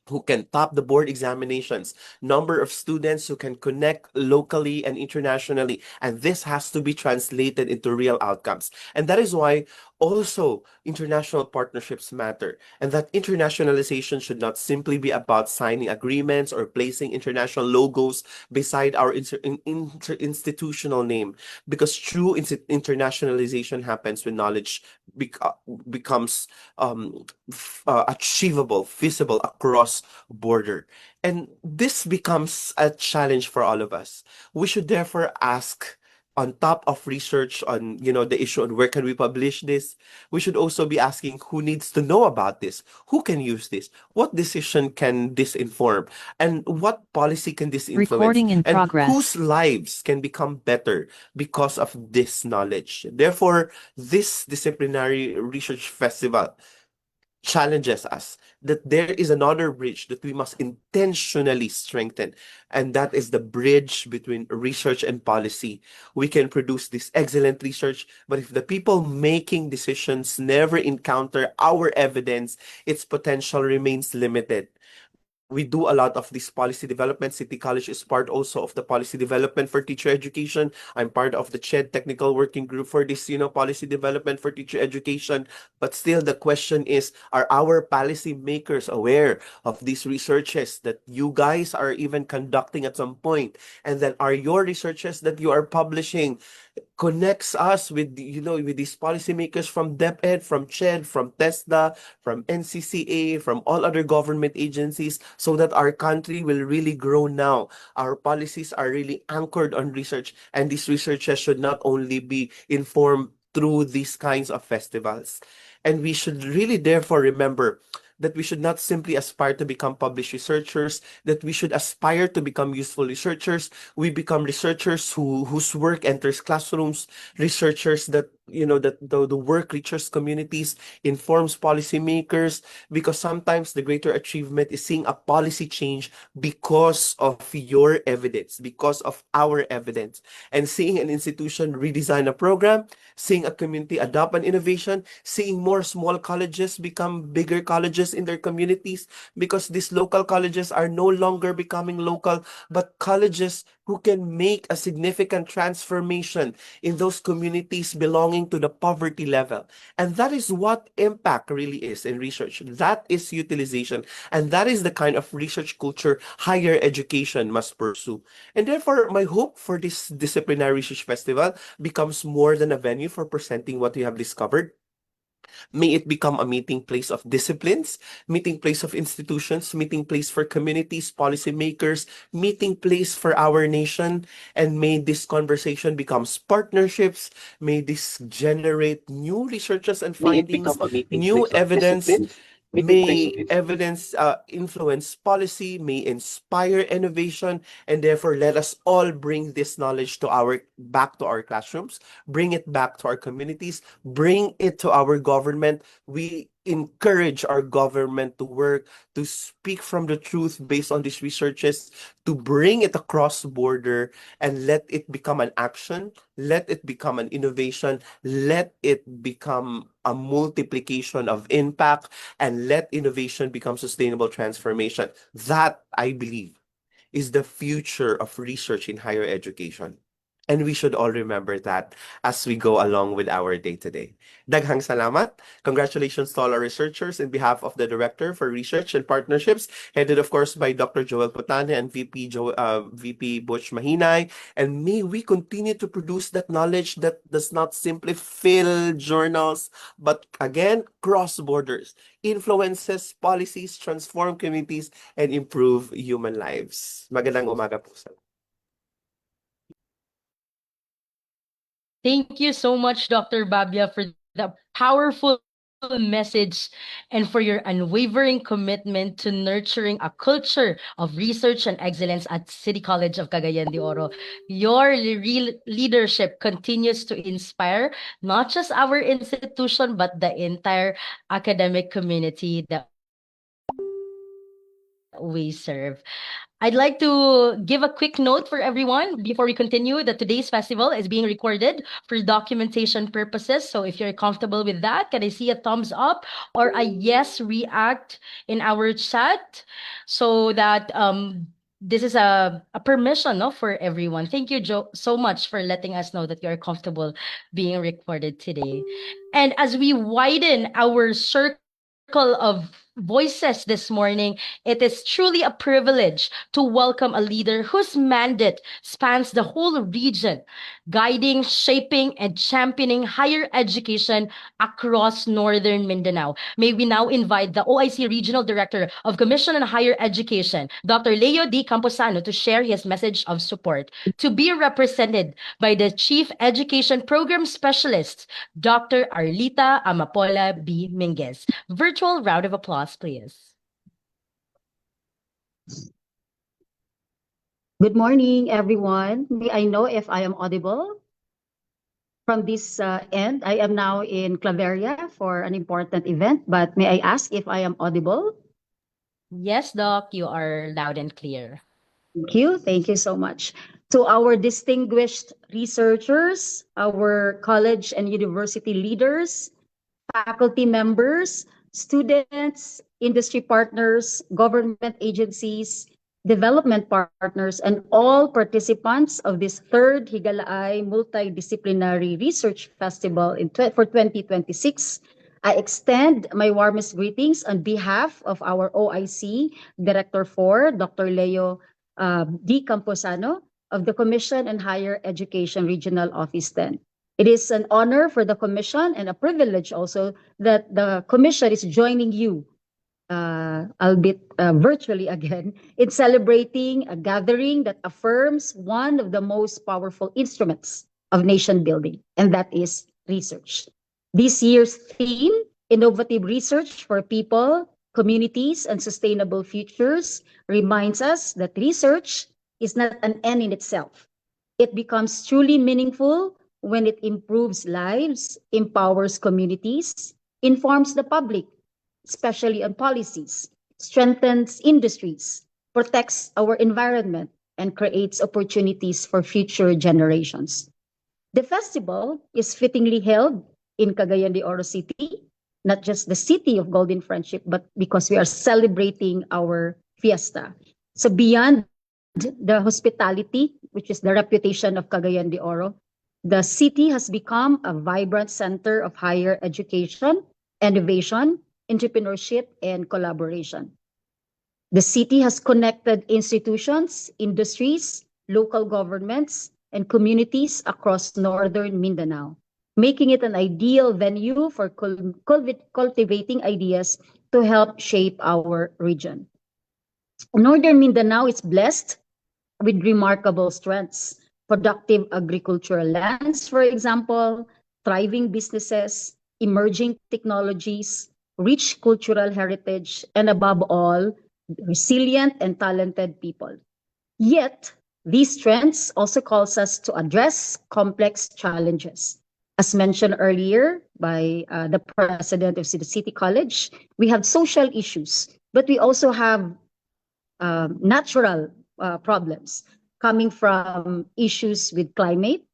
who can top the board examinations, number of students who can connect locally and internationally. And this has to be translated into real outcomes. And that is why also international partnerships matter. And that internationalization should not simply be about signing agreements or placing international logos beside our institutional name, because true internationalization happens when knowledge becomes achievable, feasible across border. And this becomes a challenge for all of us. We should therefore ask, on top of research on the issue on where can we publish this, we should also be asking who needs to know about this, who can use this, what decision can this inform, and what policy can this influence, Recording in and progress. whose lives can become better because of this knowledge. Therefore, this disciplinary research festival challenges us that there is another bridge that we must intentionally strengthen, and that is the bridge between research and policy. We can produce this excellent research, but if the people making decisions never encounter our evidence, its potential remains limited. We do a lot of this policy development. City College is part also of the policy development for teacher education. I'm part of the CHED technical working group for this, policy development for teacher education. But still, the question is, are our policy makers aware of these researches that you guys are even conducting at some point? And then are your researches that you are publishing connects us with with these policymakers from DepEd, from CHED, from TESDA, from NCCA, from all other government agencies, so that our country will really grow now. Our policies are really anchored on research, and these researches should not only be informed through these kinds of festivals. And we should really therefore remember that we should not simply aspire to become published researchers, that we should aspire to become useful researchers. We become researchers whose work enters classrooms, researchers that that the work reaches communities, informs policymakers, because sometimes the greater achievement is seeing a policy change because of your evidence, because of our evidence, and seeing an institution redesign a program, seeing a community adopt an innovation, seeing more small colleges become bigger colleges in their communities, because these local colleges are no longer becoming local, but colleges who can make a significant transformation in those communities belonging belonging to the poverty level. And that is what impact really is in research. That is utilization. And that is the kind of research culture higher education must pursue. And therefore, my hope for this disciplinary research festival becomes more than a venue for presenting what we have discovered. May it become a meeting place of disciplines, meeting place of institutions, meeting place for communities, policymakers, meeting place for our nation. And may this conversation becomes partnerships. May this generate new researches and findings, new evidence. May evidence influence policy, may inspire innovation, and therefore let us all bring this knowledge to our back to our classrooms, bring it back to our communities, bring it to our government. We encourage our government to work to speak from the truth based on these researches, to bring it across border and let it become an action, let it become an innovation, let it become a multiplication of impact, and let innovation become sustainable transformation. That, I believe, is the future of research in higher education. And we should all remember that as we go along with our day-to-day. Daghang salamat. Congratulations to all our researchers in behalf of the Director for Research and Partnerships, headed of course by Dr. Joel Putane and VP Butch Mahinay. And may we continue to produce that knowledge that does not simply fill journals, but again, cross borders, influences policies, transform communities, and improve human lives. Magandang umaga po sa Thank you so much, Dr. Babia, for the powerful message and for your unwavering commitment to nurturing a culture of research and excellence at City College of Cagayan de Oro. Your leadership continues to inspire not just our institution, but the entire academic community that we serve. I'd like to give a quick note for everyone before we continue that today's festival is being recorded for documentation purposes. So if you're comfortable with that, can I see a thumbs up or a yes react in our chat so that this is a permission, no, for everyone. Thank you, Joe, so much for letting us know that you're comfortable being recorded today. And as we widen our circle of voices this morning, it is truly a privilege to welcome a leader whose mandate spans the whole region, guiding, shaping, and championing higher education across Northern Mindanao. May we now invite the OIC Regional Director of Commission on Higher Education, Dr. Leo D. Camposano, to share his message of support, to be represented by the Chief Education Program Specialist, Dr. Arlita Amapola B. Minguez. Virtual round of applause, please. Good morning, everyone. May I know if I am audible? From this end, I am now in Claveria for an important event, but may I ask if I am audible? Yes, Doc, you are loud and clear. Thank you. Thank you so much. To our distinguished researchers, our college and university leaders, faculty members, students, industry partners, government agencies, development partners, and all participants of this third Higalaay Multidisciplinary Research Festival for 2026. I extend my warmest greetings on behalf of our OIC Director 4, Dr. Leo D. Camposano of the Commission on Higher Education Regional Office 10. It is an honor for the Commission and a privilege also that the Commission is joining you, albeit virtually again, in celebrating a gathering that affirms one of the most powerful instruments of nation building, and that is research. This year's theme, Innovative Research for People, Communities, and Sustainable Futures, reminds us that research is not an end in itself. It becomes truly meaningful when it improves lives, empowers communities, informs the public, especially on policies, strengthens industries, protects our environment, and creates opportunities for future generations. The festival is fittingly held in Cagayan de Oro City, not just the city of Golden Friendship, but because we are celebrating our fiesta. So beyond the hospitality, which is the reputation of Cagayan de Oro, The city has become a vibrant center of higher education, innovation, entrepreneurship, and collaboration. The city has connected institutions, industries, local governments, and communities across northern Mindanao, making it an ideal venue for cultivating ideas to help shape our region. Northern Mindanao is blessed with remarkable strengths: productive agricultural lands, for example, thriving businesses, emerging technologies, rich cultural heritage, and above all, resilient and talented people. Yet, these trends also calls us to address complex challenges. As mentioned earlier by the president of the City College, we have social issues, but we also have natural problems coming from issues with climate,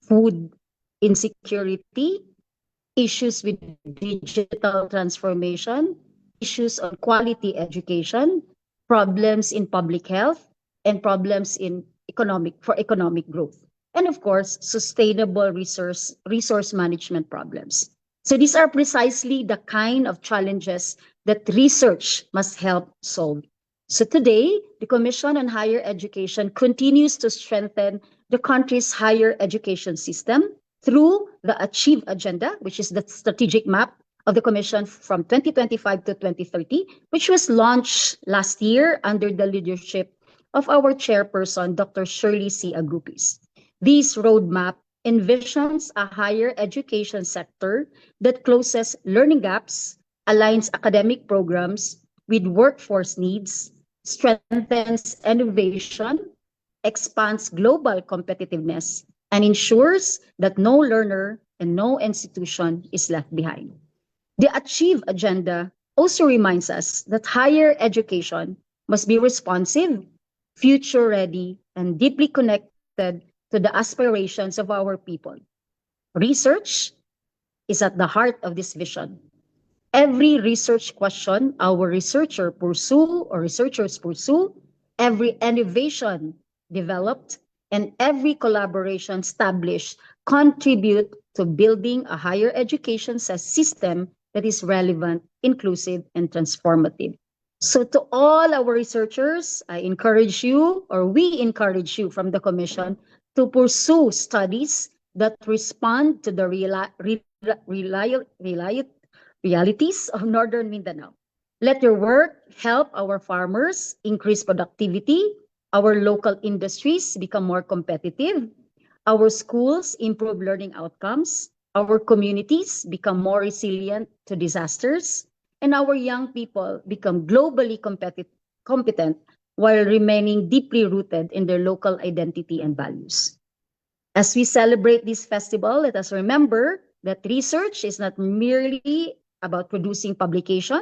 food insecurity, issues with digital transformation, issues on quality education, problems in public health, and problems in economic growth. And of course, sustainable resource management problems. So these are precisely the kind of challenges that research must help solve. So today, the Commission on Higher Education continues to strengthen the country's higher education system through the Achieve Agenda, which is the strategic map of the Commission from 2025 to 2030, which was launched last year under the leadership of our chairperson, Dr. Shirley C. Agrupis. This roadmap envisions a higher education sector that closes learning gaps, aligns academic programs with workforce needs, strengthens innovation, expands global competitiveness, and ensures that no learner and no institution is left behind. The Achieve Agenda also reminds us that higher education must be responsive, future ready, and deeply connected to the aspirations of our people. Research is at the heart of this vision. Every research question our researchers pursue, every innovation developed, and every collaboration established contribute to building a higher education system that is relevant, inclusive, and transformative. So to all our researchers, I encourage you, or we encourage you from the Commission, to pursue studies that respond to the realities of Northern Mindanao. Let your work help our farmers increase productivity, our local industries become more competitive, our schools improve learning outcomes, our communities become more resilient to disasters, and our young people become globally competent while remaining deeply rooted in their local identity and values. As we celebrate this festival, let us remember that research is not merely about producing publication,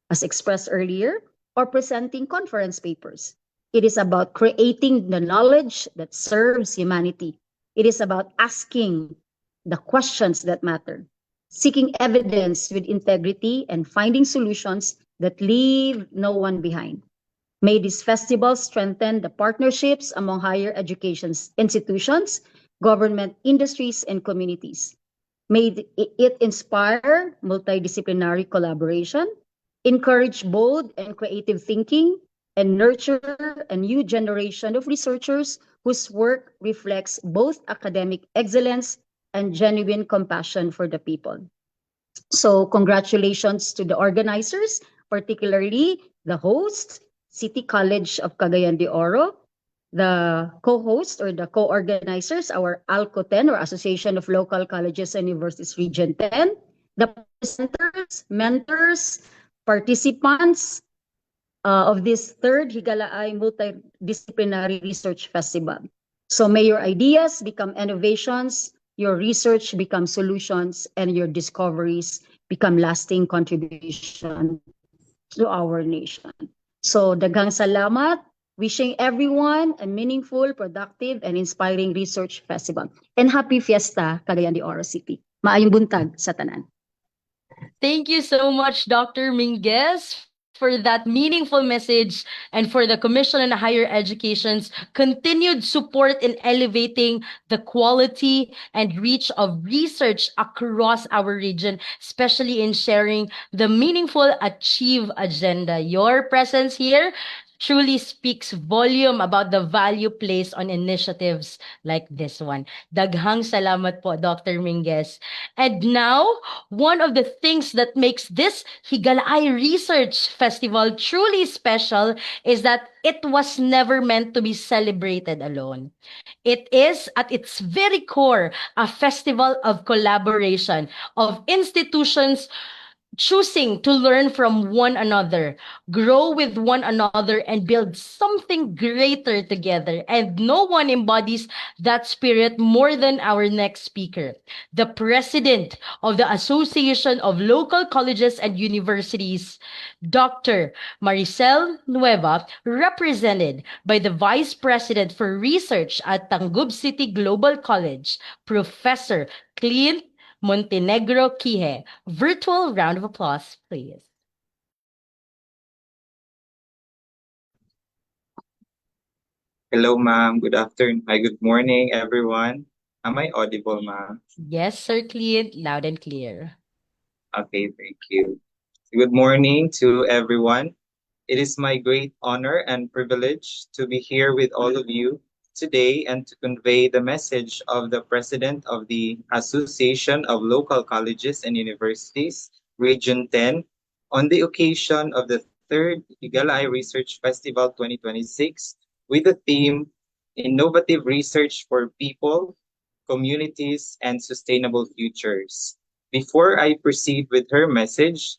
as expressed earlier, or presenting conference papers. It is about creating the knowledge that serves humanity. It is about asking the questions that matter, seeking evidence with integrity, and finding solutions that leave no one behind. May this festival strengthen the partnerships among higher education institutions, government, industries, and communities. May it inspire multidisciplinary collaboration, encourage bold and creative thinking, and nurture a new generation of researchers whose work reflects both academic excellence and genuine compassion for the people. So congratulations to the organizers, particularly the host, City College of Cagayan de Oro, the co-host or the co-organizers, our ALCO 10 or Association of Local Colleges and Universities Region 10, the presenters, mentors, participants of this third Higalaay Multidisciplinary Research Festival. So may your ideas become innovations, your research become solutions, and your discoveries become lasting contribution to our nation. So daghang salamat. Wishing everyone a meaningful, productive, and inspiring research festival. And happy fiesta, Cagayan de Oro City. Maayong buntag sa tanan. Thank you so much, Dr. Minguez, for that meaningful message and for the Commission on Higher Education's continued support in elevating the quality and reach of research across our region, especially in sharing the meaningful Achieve agenda. Your presence here truly speaks volume about the value placed on initiatives like this one. Daghang salamat po, Dr. Minguez. And now, one of the things that makes this Higalaay Research Festival truly special is that it was never meant to be celebrated alone. It is, at its very core, a festival of collaboration, of institutions choosing to learn from one another, grow with one another, and build something greater together. And no one embodies that spirit more than our next speaker, the president of the Association of Local Colleges and Universities, Dr. Maricel Nueva, represented by the Vice President for Research at Tangub City Global College, Professor Clint Montenegro Quihe. Virtual round of applause, please. Hello, ma'am. Good afternoon. Hi, good morning, everyone. Am I audible, ma'am? Yes, Sir Clint, loud and clear. Okay, thank you. Good morning to everyone. It is my great honor and privilege to be here with all of you today and to convey the message of the President of the Association of Local Colleges and Universities, Region 10, on the occasion of the third Higalaay Research Festival 2026 with the theme Innovative Research for People, Communities, and Sustainable Futures. Before I proceed with her message,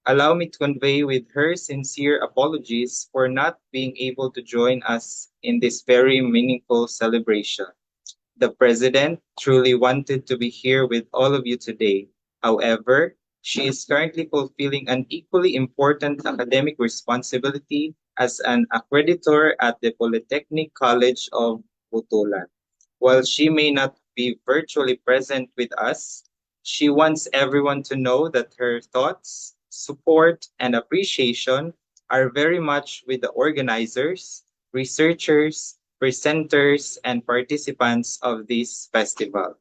allow me to convey with her sincere apologies for not being able to join us in this very meaningful celebration. The President truly wanted to be here with all of you today. However, she is currently fulfilling an equally important academic responsibility as an accreditor at the Polytechnic College of Butulan. While she may not be virtually present with us, she wants everyone to know that her thoughts, support, and appreciation are very much with the organizers, researchers, presenters, and participants of this festival.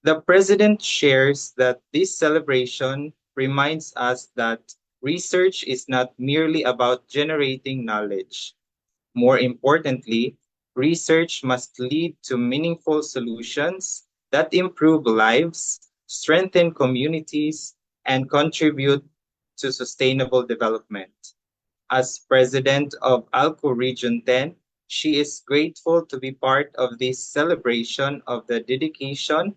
The President shares that this celebration reminds us that research is not merely about generating knowledge. More importantly, research must lead to meaningful solutions that improve lives, strengthen communities, and contribute to sustainable development. As president of ALCO Region 10, she is grateful to be part of this celebration of the dedication,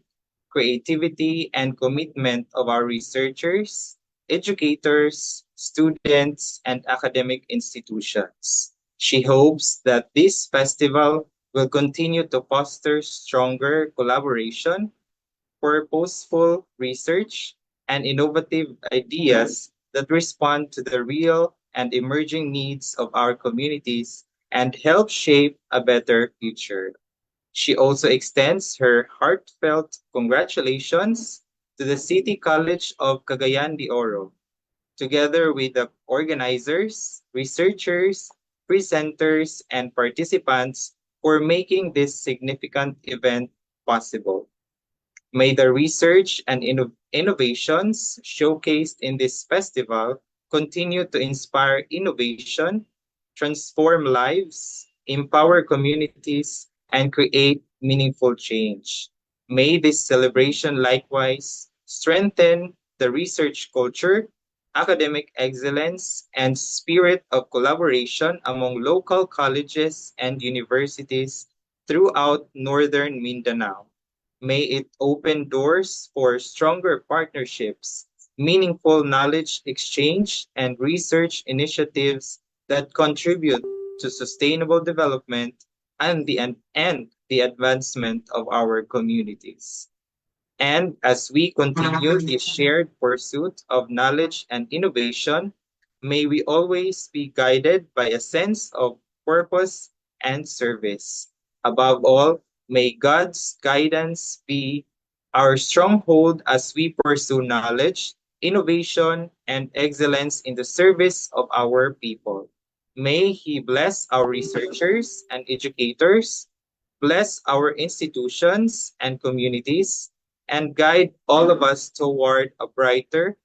creativity, and commitment of our researchers, educators, students, and academic institutions. She hopes that this festival will continue to foster stronger collaboration, purposeful research, and innovative ideas that respond to the real and emerging needs of our communities and help shape a better future. She also extends her heartfelt congratulations to the City College of Cagayan de Oro, together with the organizers, researchers, presenters, and participants for making this significant event possible. May the research and innovations showcased in this festival continue to inspire innovation, transform lives, empower communities, and create meaningful change. May this celebration likewise strengthen the research culture, academic excellence, and spirit of collaboration among local colleges and universities throughout northern Mindanao. May it open doors for stronger partnerships, meaningful knowledge exchange, and research initiatives that contribute to sustainable development and the advancement of our communities. And as we continue this shared pursuit of knowledge and innovation, may we always be guided by a sense of purpose and service. Above all, may God's guidance be our stronghold as we pursue knowledge, innovation, and excellence in the service of our people. May He bless our researchers and educators, bless our institutions and communities, and guide all of us toward a brighter,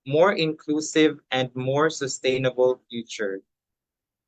more inclusive, and more sustainable future.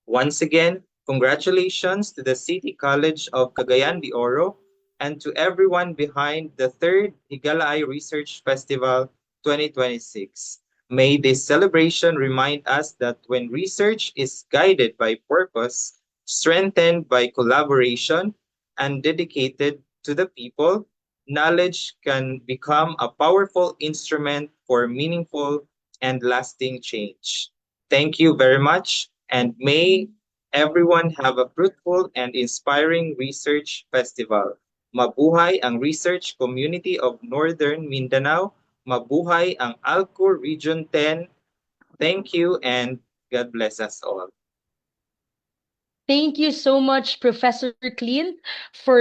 Once again, congratulations to the City College of Cagayan de Oro and to everyone behind the third Higalaay Research Festival 2026. May this celebration remind us that when research is guided by purpose, strengthened by collaboration, and dedicated to the people, knowledge can become a powerful instrument for meaningful and lasting change. Thank you very much, and may everyone have a fruitful and inspiring research festival. Mabuhay ang research community of Northern Mindanao. Mabuhay ang Alcor Region 10. Thank you and God bless us all. Thank you so much, Professor Clean, for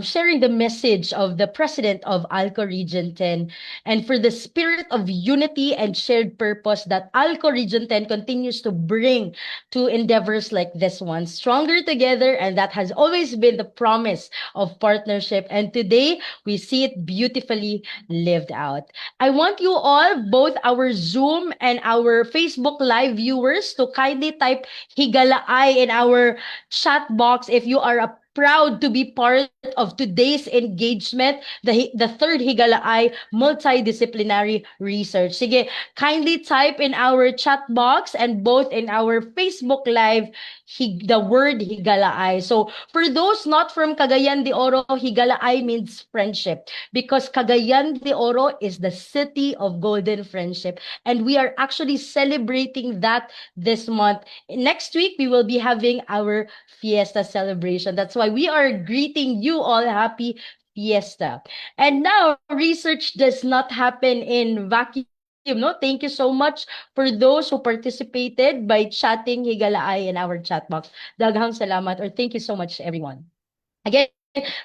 sharing the message of the president of ALCO Region 10 and for the spirit of unity and shared purpose that ALCO Region 10 continues to bring to endeavors like this one. Stronger together, and that has always been the promise of partnership. And today, we see it beautifully lived out. I want you all, both our Zoom and our Facebook Live viewers, to kindly type Higalaay in our chat box if you are proud to be part of today's engagement, the third Higalaay multidisciplinary research. Sige, kindly type in our chat box and both in our Facebook Live the word Higalaay. So for those not from Cagayan de Oro, Higalaay means friendship because Cagayan de Oro is the city of golden friendship, and we are actually celebrating that this month. Next week, we will be having our fiesta celebration. That's why we are greeting you all happy fiesta. And now, research does not happen in vacuum. No, thank you so much for those who participated by chatting Higalaay in our chat box. Daghang salamat, or thank you so much, everyone. Again,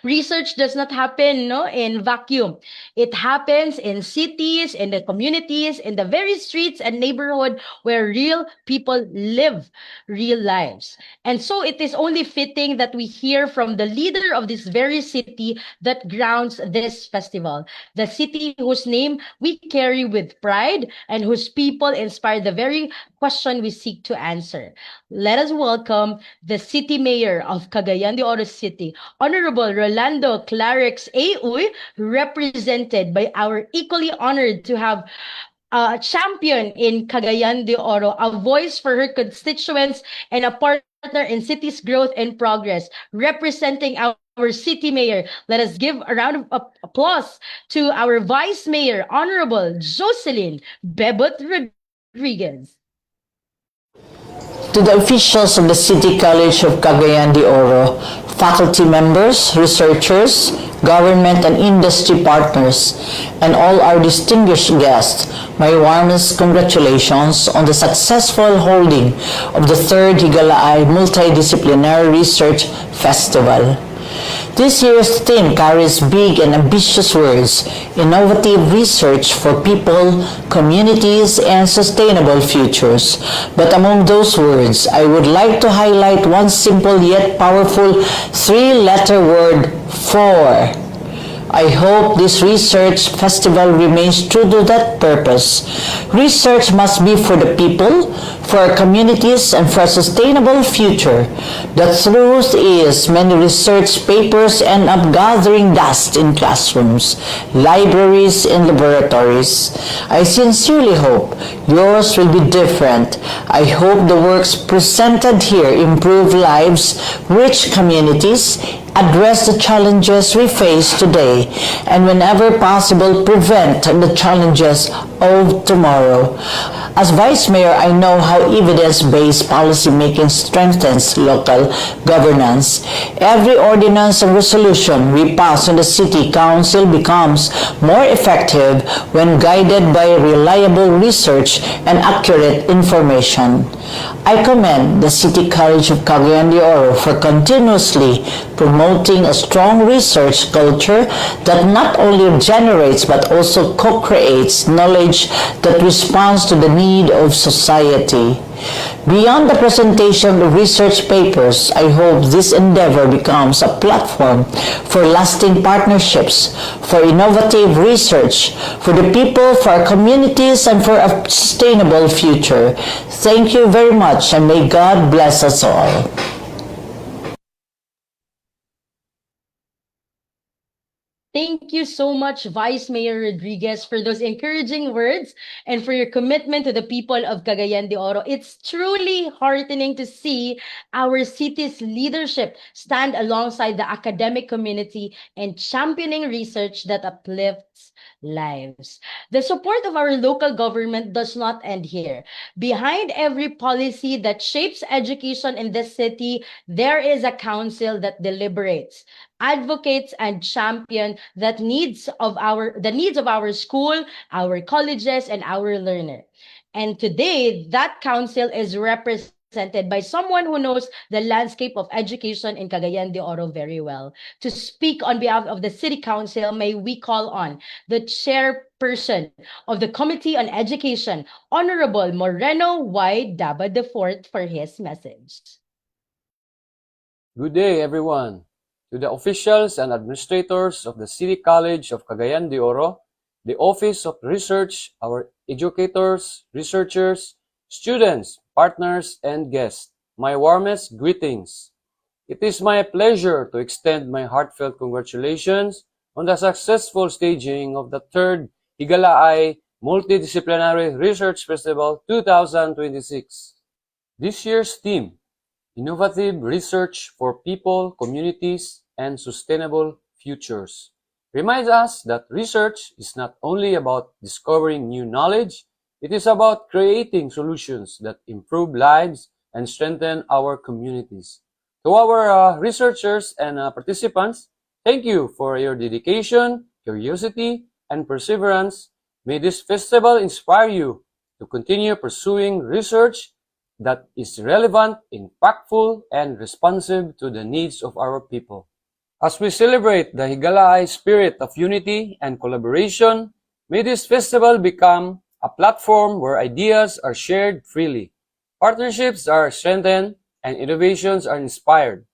research does not happen in vacuum. It happens in cities, in the communities, in the very streets and neighborhood where real people live real lives. And so it is only fitting that we hear from the leader of this very city that grounds this festival, the city whose name we carry with pride and whose people inspire the very question we seek to answer. Let us welcome the city mayor of Cagayan de Oro City, Honorable Rolando Clarix A. represented by our equally honored to have a champion in Cagayan de Oro, a voice for her constituents and a partner in city's growth and progress, representing our city mayor. Let us give a round of applause to our vice mayor, Honorable Jocelyn Bebot Rodriguez. To the officials of the City College of Cagayan de Oro, faculty members, researchers, government and industry partners, and all our distinguished guests, my warmest congratulations on the successful holding of the third Higalaay Multidisciplinary Research Festival. This year's theme carries big and ambitious words: innovative research for people, communities, and sustainable futures. But among those words, I would like to highlight one simple yet powerful three-letter word: for. I hope this research festival remains true to that purpose. Research must be for the people, for our communities, and for a sustainable future. The truth is, many research papers end up gathering dust in classrooms, libraries, and laboratories. I sincerely hope yours will be different. I hope the works presented here improve lives, reach communities, address the challenges we face today, and whenever possible, prevent the challenges of tomorrow. As Vice Mayor, I know how evidence-based policymaking strengthens local governance. Every ordinance and resolution we pass in the City Council becomes more effective when guided by reliable research and accurate information. I commend the City College of Cagayan de Oro for continuously promoting a strong research culture that not only generates but also co-creates knowledge that responds to the need of society. Beyond the presentation of research papers, I hope this endeavor becomes a platform for lasting partnerships, for innovative research, for the people, for our communities, and for a sustainable future. Thank you very much, and may God bless us all. Thank you so much, Vice Mayor Rodriguez, for those encouraging words and for your commitment to the people of Cagayan de Oro. It's truly heartening to see our city's leadership stand alongside the academic community and championing research that uplifts lives. The support of our local government does not end here. Behind every policy that shapes education in this city, there is a council that deliberates, advocates, and champion the needs of our school, our colleges, and our learner. And today, that council is represented by someone who knows the landscape of education in Cagayan de Oro very well. To speak on behalf of the City Council, may we call on the chairperson of the Committee on Education, Honorable Moreno Y. Daba IV, for his message. Good day, everyone. To the officials and administrators of the City College of Cagayan de Oro, the Office of Research, our educators, researchers, students, partners, and guests, my warmest greetings. It is my pleasure to extend my heartfelt congratulations on the successful staging of the third Higalaay Multidisciplinary Research Festival 2026. This year's theme, Innovative Research for People, Communities, and Sustainable Futures, reminds us that research is not only about discovering new knowledge, it is about creating solutions that improve lives and strengthen our communities. To our researchers and participants, thank you for your dedication, curiosity, and perseverance. May this festival inspire you to continue pursuing research that is relevant, impactful, and responsive to the needs of our people. As we celebrate the Higalaay spirit of unity and collaboration, may this festival become a platform where ideas are shared freely, partnerships are strengthened, and innovations are inspired.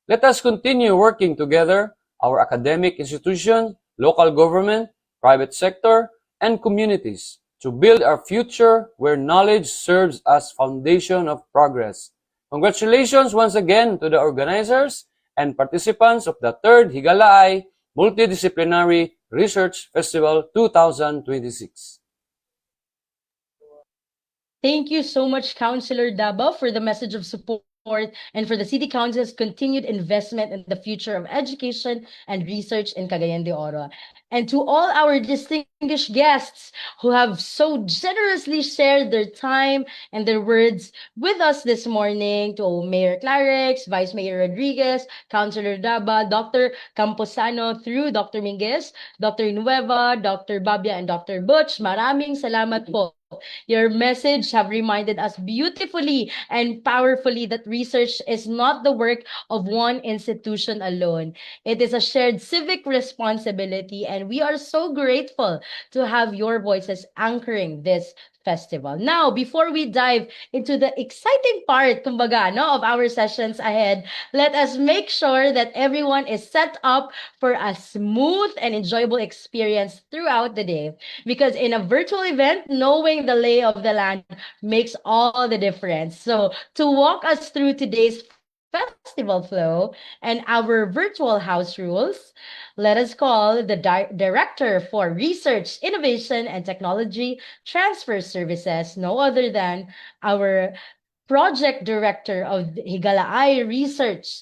Let us continue working together, our academic institutions, local government, private sector, and communities, to build our future where knowledge serves as foundation of progress. Congratulations once again to the organizers and participants of the third Higalaay Multidisciplinary Research Festival 2026. Thank you so much, Councilor Daba, for the message of support and for the City Council's continued investment in the future of education and research in Cagayan de Oro. And to all our distinguished guests who have so generously shared their time and their words with us this morning, to Mayor Clarix, Vice Mayor Rodriguez, Councilor Daba, Dr. Camposano, through Dr. Minguez, Dr. Nueva, Dr. Babia, and Dr. Butch, maraming salamat po. Your message have reminded us beautifully and powerfully that research is not the work of one institution alone. It is a shared civic responsibility, and we are so grateful to have your voices anchoring this festival. Now, before we dive into the exciting part, kumbaga, no, of our sessions ahead, let us make sure that everyone is set up for a smooth and enjoyable experience throughout the day. Because in a virtual event, knowing the lay of the land makes all the difference. So, to walk us through today's festival flow and our virtual house rules, let us call the Director for Research, Innovation, and Technology Transfer Services, no other than our Project Director of the Higalaay Research,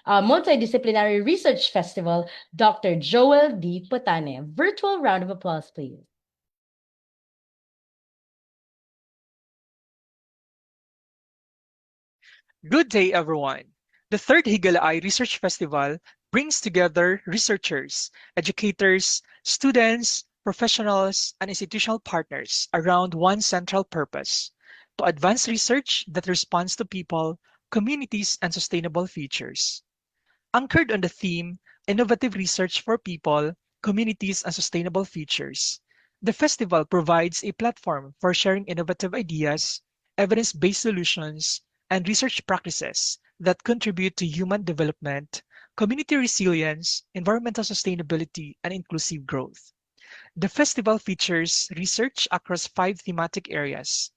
Multidisciplinary Research Festival, Dr. Joel D. Potane. Virtual round of applause, please. Good day, everyone. The third Higalaay Research Festival brings together researchers, educators, students, professionals, and institutional partners around one central purpose: to advance research that responds to people, communities, and sustainable futures. Anchored on the theme Innovative Research for People, Communities, and Sustainable Futures, the festival provides a platform for sharing innovative ideas, evidence based solutions, and research practices that contribute to human development, community resilience, environmental sustainability, and inclusive growth. The festival features research across five thematic areas: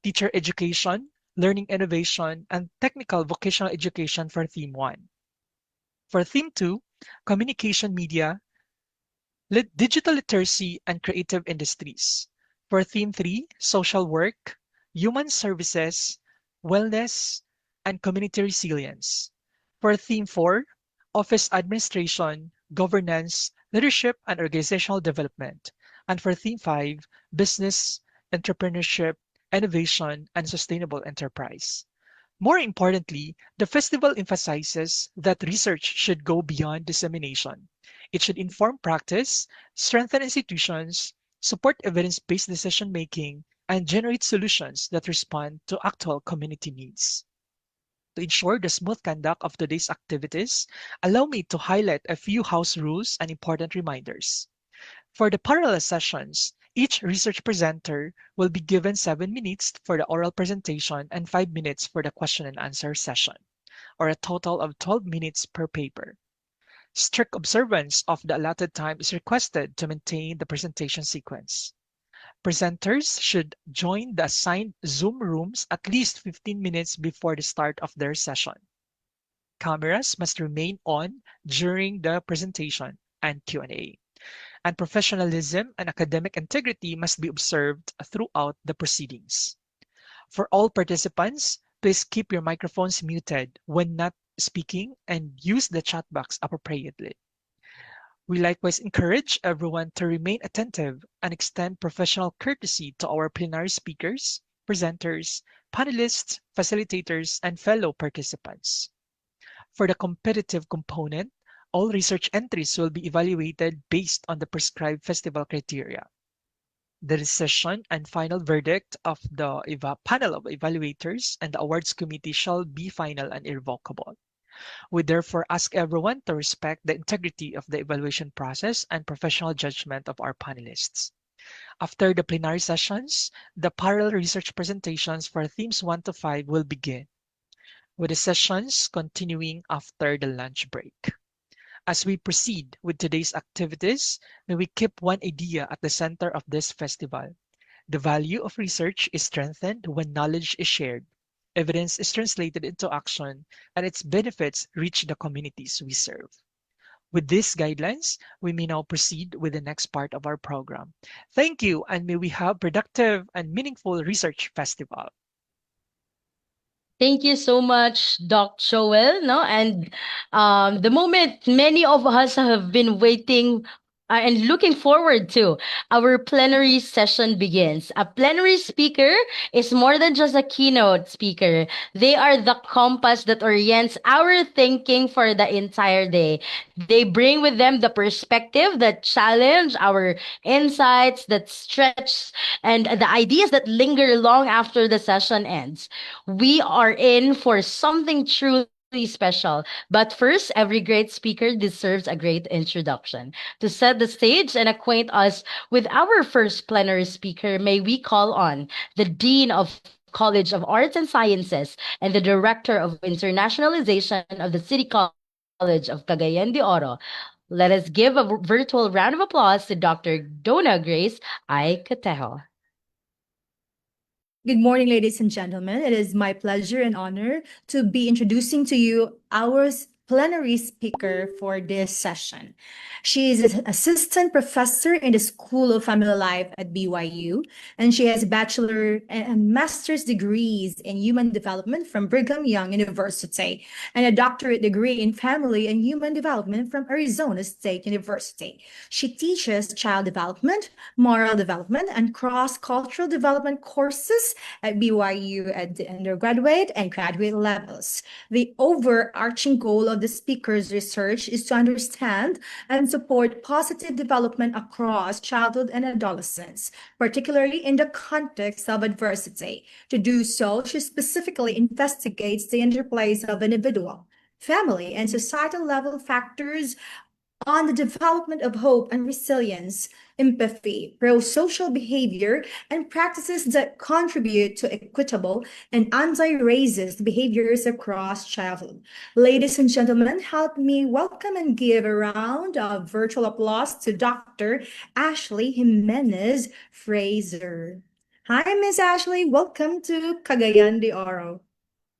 teacher education, learning innovation, and technical vocational education for Theme 1. For Theme 2, communication media, digital literacy, and creative industries. For Theme 3, social work, human services, wellness, and community resilience. For Theme 4, office administration, governance, leadership, and organizational development. And for Theme 5, business, entrepreneurship, innovation, and sustainable enterprise. More importantly, the festival emphasizes that research should go beyond dissemination. It should inform practice, strengthen institutions, support evidence based decision making, and generate solutions that respond to actual community needs. To ensure the smooth conduct of today's activities, allow me to highlight a few house rules and important reminders. For the parallel sessions, each research presenter will be given 7 minutes for the oral presentation and 5 minutes for the question and answer session, or a total of 12 minutes per paper. Strict observance of the allotted time is requested to maintain the presentation sequence. Presenters should join the assigned Zoom rooms at least 15 minutes before the start of their session. Cameras must remain on during the presentation and Q&A, and professionalism and academic integrity must be observed throughout the proceedings. For all participants, please keep your microphones muted when not speaking and use the chat box appropriately. We likewise encourage everyone to remain attentive and extend professional courtesy to our plenary speakers, presenters, panelists, facilitators, and fellow participants. For the competitive component, all research entries will be evaluated based on the prescribed festival criteria. The decision and final verdict of the panel of evaluators and the awards committee shall be final and irrevocable. We therefore ask everyone to respect the integrity of the evaluation process and professional judgment of our panelists. After the plenary sessions, the parallel research presentations for themes 1 to 5 will begin, with the sessions continuing after the lunch break. As we proceed with today's activities, may we keep one idea at the center of this festival. The value of research is strengthened when knowledge is shared, evidence is translated into action, and its benefits reach the communities we serve. With these guidelines, we may now proceed with the next part of our program. Thank you, and may we have productive and meaningful research festival. Thank you so much, Doc Joel. No, and the moment many of us have been waiting and looking forward to, our plenary session begins. A plenary speaker is more than just a keynote speaker. They are the compass that orients our thinking for the entire day. They bring with them the perspective that challenge our insights, that stretch, and the ideas that linger long after the session ends. We are in for something truly special. But first, every great speaker deserves a great introduction. To set the stage and acquaint us with our first plenary speaker, may we call on the Dean of College of Arts and Sciences and the Director of Internationalization of the City College of Cagayan de Oro. Let us give a virtual round of applause to Dr. Dona Grace I. Catejo. Good morning, ladies and gentlemen. It is my pleasure and honor to be introducing to you our plenary speaker for this session. She is an assistant professor in the School of Family Life at BYU, and she has bachelor and master's degrees in human development from Brigham Young University and a doctorate degree in family and human development from Arizona State University. She teaches child development, moral development, and cross-cultural development courses at BYU at the undergraduate and graduate levels. The overarching goal of the speaker's research is to understand and support positive development across childhood and adolescence, particularly in the context of adversity. To do so, she specifically investigates the interplays of individual, family, and societal level factors on the development of hope and resilience, empathy, pro-social behavior, and practices that contribute to equitable and anti-racist behaviors across childhood. Ladies and gentlemen, help me welcome and give a round of virtual applause to Dr. Ashley Jimenez Fraser. Hi, Miss Ashley. Welcome to Cagayan de Oro.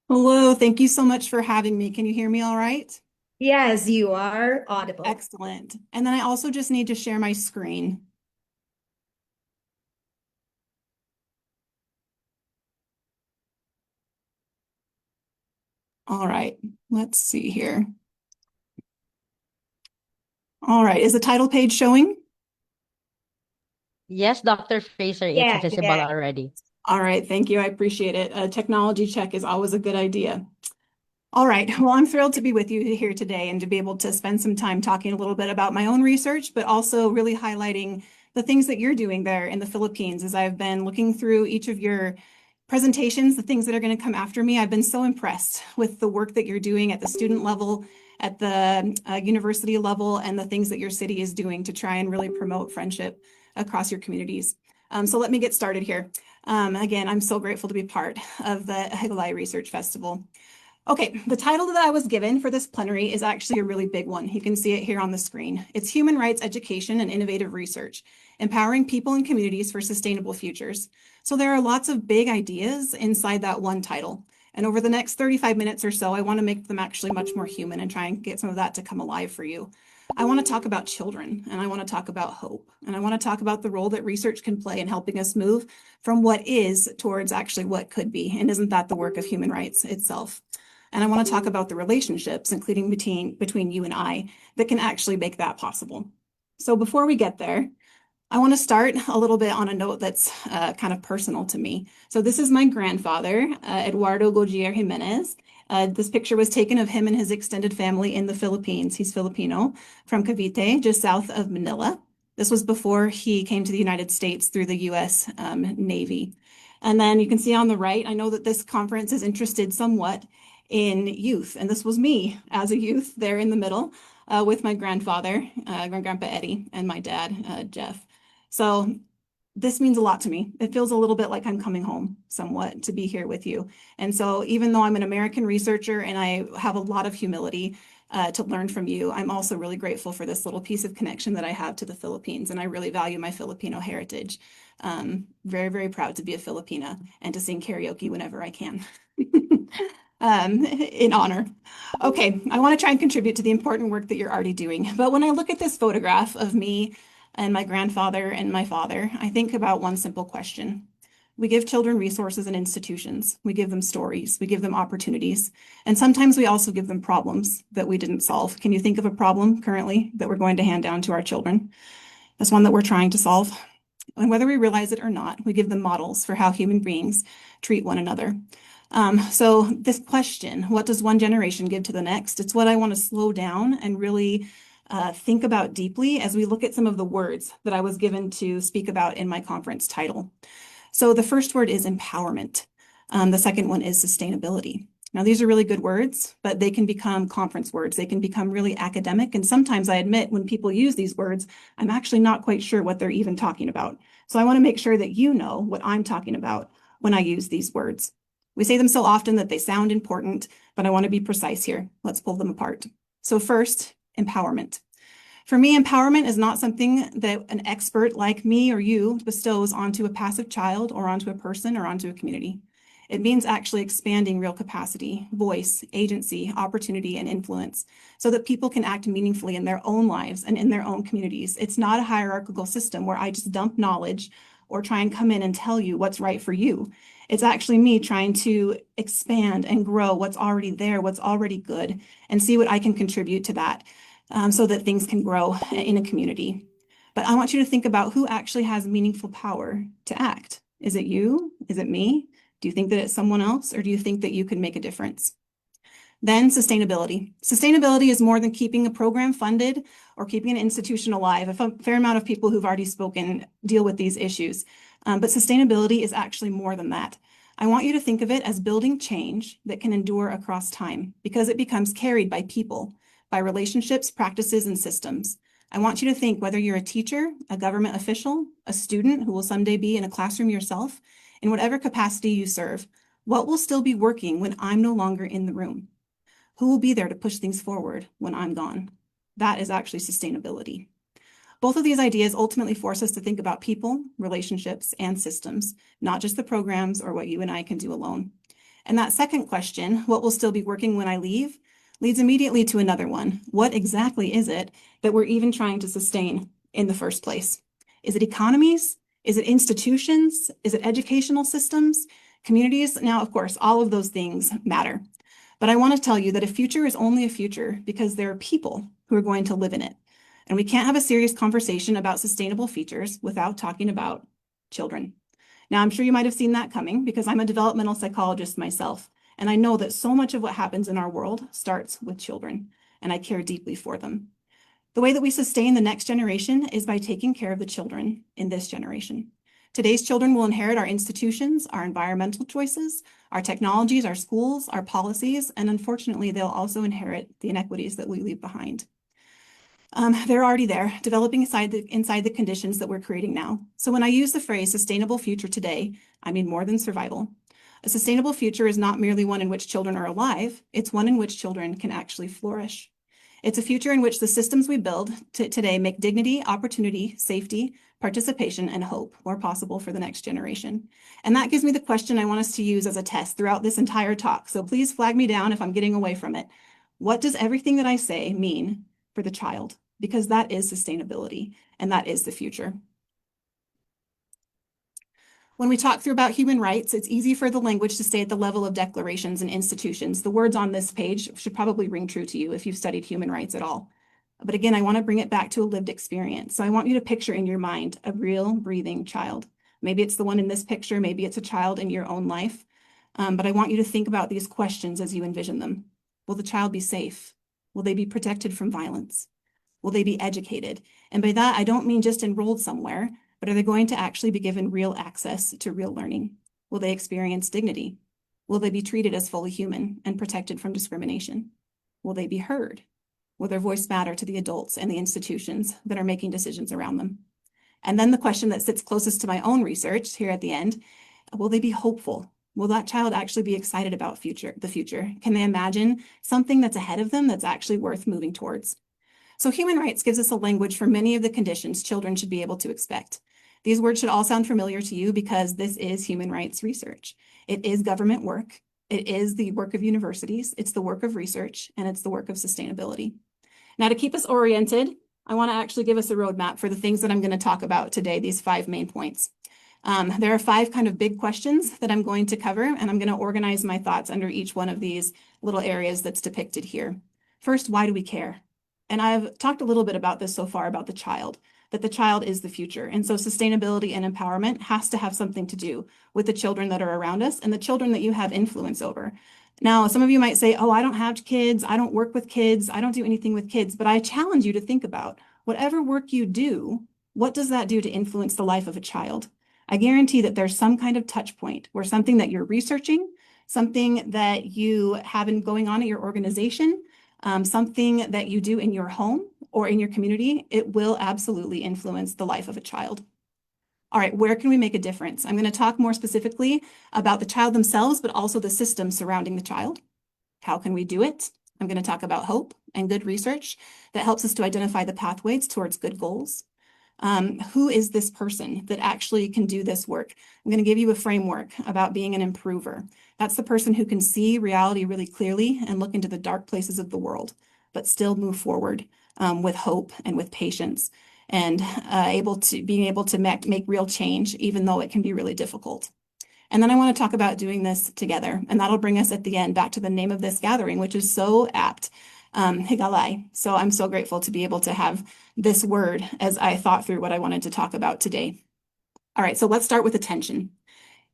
Hello, thank you so much for having me. Can you hear me all right? Yes, you are audible. Excellent. And then I also just need to share my screen. All right, let's see here. All right, is the title page showing? Yes, Dr. Fraser, it's visible already. All right, thank you. I appreciate it. A technology check is always a good idea. All right, well, I'm thrilled to be with you here today and to be able to spend some time talking a little bit about my own research, but also really highlighting the things that you're doing there in the Philippines. As I've been looking through each of your presentations, the things that are going to come after me, I've been so impressed with the work that you're doing at the student level, at the university level, and the things that your city is doing to try and really promote friendship across your communities. So let me get started here. Again, I'm so grateful to be part of the Higalaay Research Festival. Okay, the title that I was given for this plenary is actually a really big one. You can see it here on the screen. It's Human Rights Education and Innovative Research, Empowering People and Communities for Sustainable Futures. So there are lots of big ideas inside that one title. And over the next 35 minutes or so, I want to make them actually much more human and try and get some of that to come alive for you. I want to talk about children, and I want to talk about hope, and I want to talk about the role that research can play in helping us move from what is towards actually what could be. And isn't that the work of human rights itself? And I want to talk about the relationships, including between you and I, that can actually make that possible. So before we get there, I want to start a little bit on a note that's kind of personal to me. So this is my grandfather, Eduardo Gogier Jimenez. This picture was taken of him and his extended family in the Philippines. He's Filipino from Cavite, just south of Manila. This was before he came to the United States through the U.S. Navy. And then you can see on the right, I know that this conference is interested somewhat in youth. And this was me as a youth there in the middle with my grandfather, Grandpa Eddie, and my dad, Jeff. So this means a lot to me. It feels a little bit like I'm coming home somewhat to be here with you. And so even though I'm an American researcher and I have a lot of humility to learn from you, I'm also really grateful for this little piece of connection that I have to the Philippines. And I really value my Filipino heritage. Very, very proud to be a Filipina and to sing karaoke whenever I can. In honor. Okay, I want to try and contribute to the important work that you're already doing. But when I look at this photograph of me and my grandfather and my father, I think about one simple question. We give children resources and institutions. We give them stories. We give them opportunities. And sometimes we also give them problems that we didn't solve. Can you think of a problem currently that we're going to hand down to our children? That's one that we're trying to solve. And whether we realize it or not, we give them models for how human beings treat one another. So this question, what does one generation give to the next? It's what I want to slow down and really think about deeply as we look at some of the words that I was given to speak about in my conference title. So the first word is empowerment. The second one is sustainability. Now, these are really good words, but they can become conference words. They can become really academic. And sometimes I admit when people use these words, I'm actually not quite sure what they're even talking about. So I want to make sure that you know what I'm talking about when I use these words. We say them so often that they sound important, but I want to be precise here. Let's pull them apart. So first, empowerment. For me, empowerment is not something that an expert like me or you bestows onto a passive child or onto a person or onto a community. It means actually expanding real capacity, voice, agency, opportunity, and influence so that people can act meaningfully in their own lives and in their own communities. It's not a hierarchical system where I just dump knowledge or try and come in and tell you what's right for you. It's actually me trying to expand and grow what's already there, what's already good, and see what I can contribute to that so that things can grow in a community. But I want you to think about who actually has meaningful power to act. Is it you? Is it me? Do you think that it's someone else, or do you think that you can make a difference? Then sustainability. Sustainability is more than keeping a program funded or keeping an institution alive. A fair amount of people who've already spoken deal with these issues. But sustainability is actually more than that. I want you to think of it as building change that can endure across time because it becomes carried by people, by relationships, practices, and systems. I want you to think whether you're a teacher, a government official, a student who will someday be in a classroom yourself, in whatever capacity you serve, what will still be working when I'm no longer in the room? Who will be there to push things forward when I'm gone? That is actually sustainability. Both of these ideas ultimately force us to think about people, relationships, and systems, not just the programs or what you and I can do alone. And that second question, what will still be working when I leave, leads immediately to another one. What exactly is it that we're even trying to sustain in the first place? Is it economies? Is it institutions? Is it educational systems? Communities? Now, of course, all of those things matter. But I want to tell you that a future is only a future because there are people who are going to live in it. And we can't have a serious conversation about sustainable features without talking about children. Now, I'm sure you might have seen that coming because I'm a developmental psychologist myself. And I know that so much of what happens in our world starts with children, and I care deeply for them. The way that we sustain the next generation is by taking care of the children in this generation. Today's children will inherit our institutions, our environmental choices, our technologies, our schools, our policies, and unfortunately, they'll also inherit the inequities that we leave behind. They're already there, developing inside the conditions that we're creating now. So when I use the phrase sustainable future today, I mean more than survival. A sustainable future is not merely one in which children are alive, it's one in which children can actually flourish. It's a future in which the systems we build today make dignity, opportunity, safety, participation, and hope more possible for the next generation. And that gives me the question I want us to use as a test throughout this entire talk. So please flag me down if I'm getting away from it. What does everything that I say mean for the child? Because that is sustainability, and that is the future. When we talk through about human rights, it's easy for the language to stay at the level of declarations and institutions. The words on this page should probably ring true to you if you've studied human rights at all. But again, I want to bring it back to a lived experience. So I want you to picture in your mind a real breathing child. Maybe it's the one in this picture, maybe it's a child in your own life. But I want you to think about these questions as you envision them. Will the child be safe? Will they be protected from violence? Will they be educated? And by that, I don't mean just enrolled somewhere, but are they going to actually be given real access to real learning? Will they experience dignity? Will they be treated as fully human and protected from discrimination? Will they be heard? Will their voice matter to the adults and the institutions that are making decisions around them? And then the question that sits closest to my own research here at the end, will they be hopeful? Will that child actually be excited about the future? Can they imagine something that's ahead of them that's actually worth moving towards? So human rights gives us a language for many of the conditions children should be able to expect. These words should all sound familiar to you because this is human rights research. It is government work. It is the work of universities. It's the work of research, and it's the work of sustainability. Now, to keep us oriented, I want to actually give us a roadmap for the things that I'm going to talk about today, these 5 main points. There are 5 kind of big questions that I'm going to cover, and I'm going to organize my thoughts under each one of these little areas that's depicted here. First, why do we care? And I've talked a little bit about this so far, about the child, that the child is the future. And so sustainability and empowerment has to have something to do with the children that are around us and the children that you have influence over. Now, some of you might say, oh, I don't have kids, I don't work with kids, I don't do anything with kids, but I challenge you to think about whatever work you do, what does that do to influence the life of a child? I guarantee that there's some kind of touch point where something that you're researching, something that you have been going on at your organization, something that you do in your home or in your community, it will absolutely influence the life of a child. All right, where can we make a difference? I'm going to talk more specifically about the child themselves, but also the system surrounding the child. How can we do it? I'm going to talk about hope and good research that helps us to identify the pathways towards good goals. Who is this person that actually can do this work? I'm going to give you a framework about being an improver. That's the person who can see reality really clearly and look into the dark places of the world, but still move forward with hope and with patience, and being able to make real change, even though it can be really difficult. And then I want to talk about doing this together, and that'll bring us at the end back to the name of this gathering, which is so apt, Higalaay. So I'm so grateful to be able to have this word as I thought through what I wanted to talk about today. All right, so let's start with attention.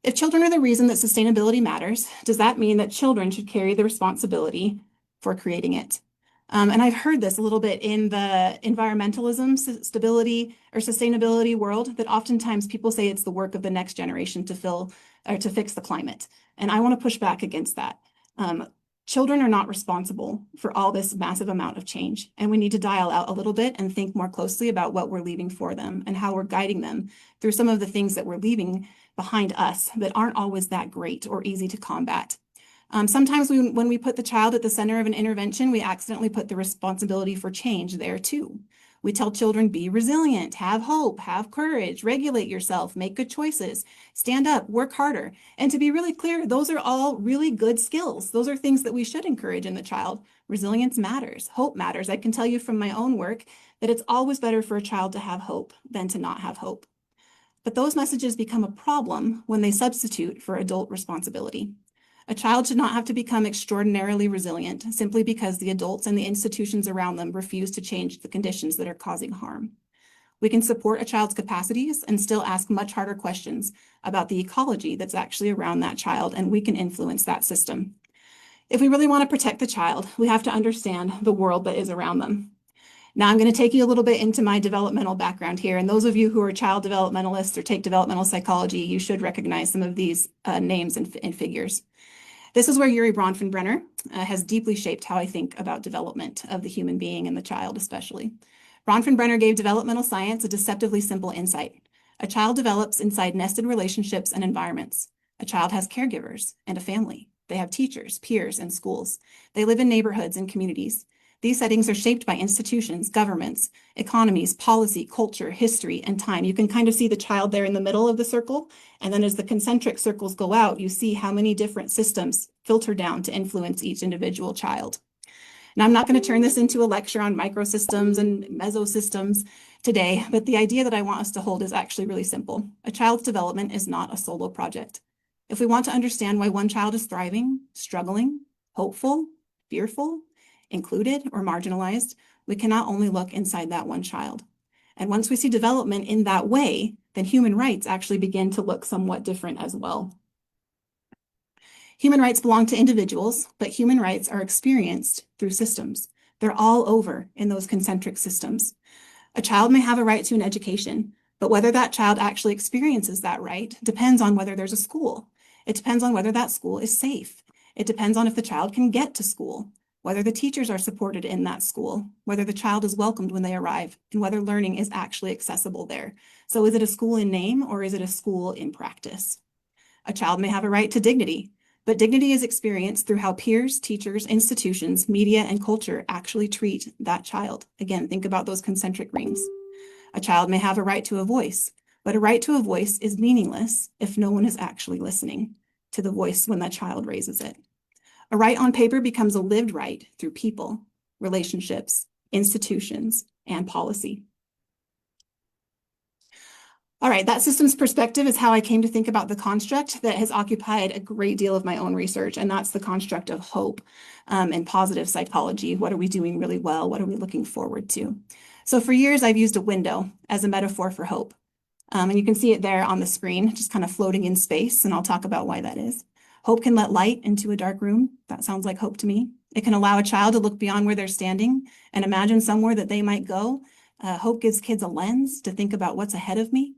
If children are the reason that sustainability matters, does that mean that children should carry the responsibility for creating it? And I've heard this a little bit in the environmentalism, stability, or sustainability world, that oftentimes people say it's the work of the next generation to fix the climate. And I want to push back against that. Children are not responsible for all this massive amount of change, and we need to dial out a little bit and think more closely about what we're leaving for them and how we're guiding them through some of the things that we're leaving behind us that aren't always that great or easy to combat. Sometimes when we put the child at the center of an intervention, we accidentally put the responsibility for change there too. We tell children, be resilient, have hope, have courage, regulate yourself, make good choices, stand up, work harder. And to be really clear, those are all really good skills. Those are things that we should encourage in the child. Resilience matters, hope matters. I can tell you from my own work that it's always better for a child to have hope than to not have hope. But those messages become a problem when they substitute for adult responsibility. A child should not have to become extraordinarily resilient simply because the adults and the institutions around them refuse to change the conditions that are causing harm. We can support a child's capacities and still ask much harder questions about the ecology that's actually around that child, and we can influence that system. If we really want to protect the child, we have to understand the world that is around them. Now I'm going to take you a little bit into my developmental background here, and those of you who are child developmentalists or take developmental psychology, you should recognize some of these names and figures. This is where Yuri Bronfenbrenner has deeply shaped how I think about development of the human being and the child especially. Bronfenbrenner gave developmental science a deceptively simple insight. A child develops inside nested relationships and environments. A child has caregivers and a family. They have teachers, peers, and schools. They live in neighborhoods and communities. These settings are shaped by institutions, governments, economies, policy, culture, history, and time. You can kind of see the child there in the middle of the circle. And then as the concentric circles go out, you see how many different systems filter down to influence each individual child. Now, I'm not going to turn this into a lecture on microsystems and mesosystems today, but the idea that I want us to hold is actually really simple. A child's development is not a solo project. If we want to understand why one child is thriving, struggling, hopeful, fearful, included, or marginalized, we cannot only look inside that one child. And once we see development in that way, then human rights actually begin to look somewhat different as well. Human rights belong to individuals, but human rights are experienced through systems. They're all over in those concentric systems. A child may have a right to an education, but whether that child actually experiences that right depends on whether there's a school. It depends on whether that school is safe. It depends on if the child can get to school, whether the teachers are supported in that school, whether the child is welcomed when they arrive, and whether learning is actually accessible there. So is it a school in name or is it a school in practice? A child may have a right to dignity, but dignity is experienced through how peers, teachers, institutions, media, and culture actually treat that child. Again, think about those concentric rings. A child may have a right to a voice, but a right to a voice is meaningless if no one is actually listening to the voice when that child raises it. A right on paper becomes a lived right through people, relationships, institutions, and policy. All right, that systems perspective is how I came to think about the construct that has occupied a great deal of my own research, and that's the construct of hope and positive psychology. What are we doing really well? What are we looking forward to? So for years, I've used a window as a metaphor for hope. And you can see it there on the screen, just kind of floating in space, and I'll talk about why that is. Hope can let light into a dark room. That sounds like hope to me. It can allow a child to look beyond where they're standing and imagine somewhere that they might go. Hope gives kids a lens to think about what's ahead of me.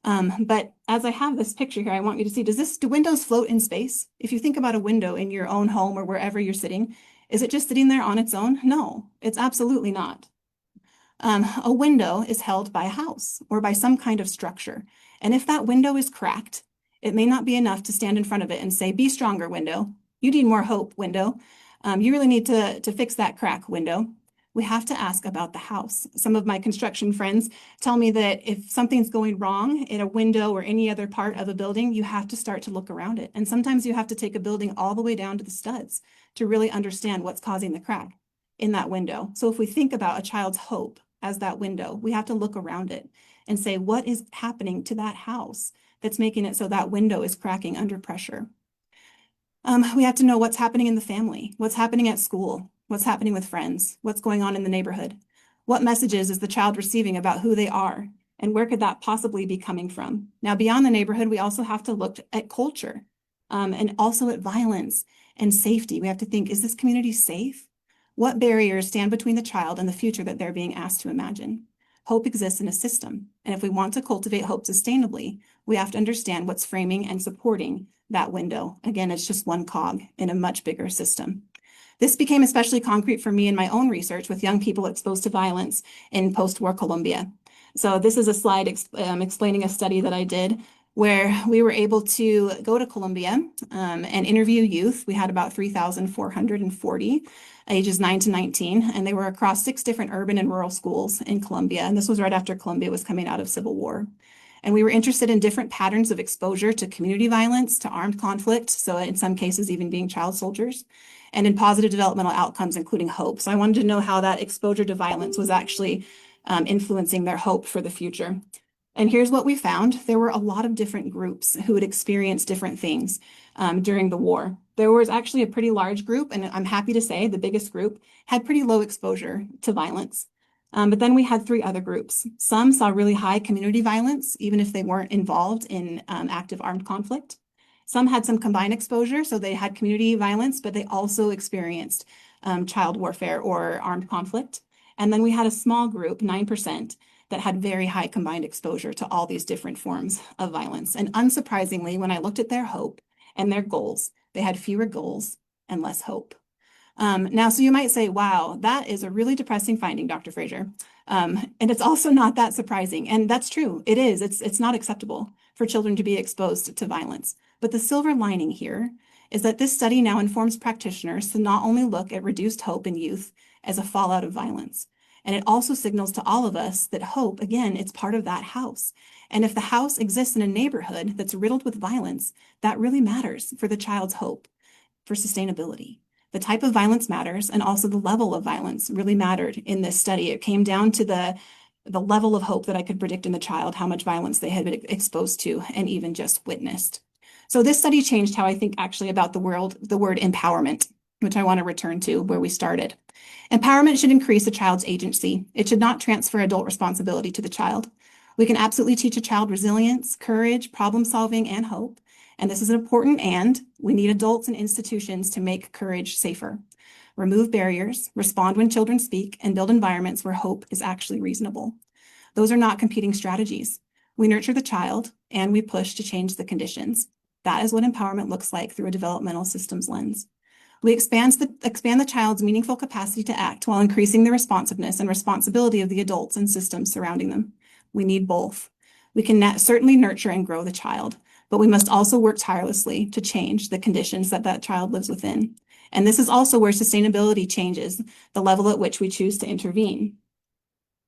But as I have this picture here, I want you to see, do windows float in space? If you think about a window in your own home or wherever you're sitting, is it just sitting there on its own? No, it's absolutely not. A window is held by a house or by some kind of structure. And if that window is cracked, it may not be enough to stand in front of it and say, be stronger, window. You need more hope, window. You really need to fix that crack, window. we have to ask about the house. Some of my construction friends tell me that if something's going wrong in a window or any other part of a building, you have to start to look around it. And sometimes you have to take a building all the way down to the studs to really understand what's causing the crack in that window. So if we think about a child's hope as that window, we have to look around it and say, what is happening to that house that's making it so that window is cracking under pressure? We have to know what's happening in the family, what's happening at school, what's happening with friends, what's going on in the neighborhood. What messages is the child receiving about who they are, and where could that possibly be coming from? Now, beyond the neighborhood, we also have to look at culture, and also at violence and safety. We have to think, is this community safe? What barriers stand between the child and the future that they're being asked to imagine? Hope exists in a system, and if we want to cultivate hope sustainably, we have to understand what's framing and supporting that window. Again, it's just one cog in a much bigger system. This became especially concrete for me in my own research with young people exposed to violence in post-war Colombia. So this is a slide explaining a study that I did where we were able to go to Colombia and interview youth. We had about 3,440 ages 9 to 19, and they were across 6 different urban and rural schools in Colombia. And this was right after Colombia was coming out of civil war. And we were interested in different patterns of exposure to community violence, to armed conflict, so in some cases even being child soldiers, and in positive developmental outcomes, including hope. So I wanted to know how that exposure to violence was actually influencing their hope for the future. And here's what we found. There were a lot of different groups who had experienced different things during the war. There was actually a pretty large group, and I'm happy to say the biggest group had pretty low exposure to violence. But then we had 3 other groups. Some saw really high community violence, even if they weren't involved in active armed conflict. Some had some combined exposure, so they had community violence, but they also experienced child warfare or armed conflict. And then we had a small group, 9%, that had very high combined exposure to all these different forms of violence. And unsurprisingly, when I looked at their hope and their goals, they had fewer goals and less hope. Now, so you might say, wow, that is a really depressing finding, Dr. Fraser. And it's also not that surprising. And that's true. It is. It's not acceptable for children to be exposed to violence. But the silver lining here is that this study now informs practitioners to not only look at reduced hope in youth as a fallout of violence, and it also signals to all of us that hope, again, it's part of that house. And if the house exists in a neighborhood that's riddled with violence, that really matters for the child's hope, for sustainability. The type of violence matters, and also the level of violence really mattered in this study. It came down to the level of hope that I could predict in the child, how much violence they had been exposed to and even just witnessed. So this study changed how I think actually about the word empowerment, which I want to return to where we started. Empowerment should increase a child's agency. It should not transfer adult responsibility to the child. We can absolutely teach a child resilience, courage, problem solving, and hope. And this is an important and we need adults and institutions to make courage safer. Remove barriers, respond when children speak, and build environments where hope is actually reasonable. Those are not competing strategies. We nurture the child and we push to change the conditions. That is what empowerment looks like through a developmental systems lens. We expand the child's meaningful capacity to act while increasing the responsiveness and responsibility of the adults and systems surrounding them. We need both. We can certainly nurture and grow the child, but we must also work tirelessly to change the conditions that that child lives within. And this is also where sustainability changes the level at which we choose to intervene.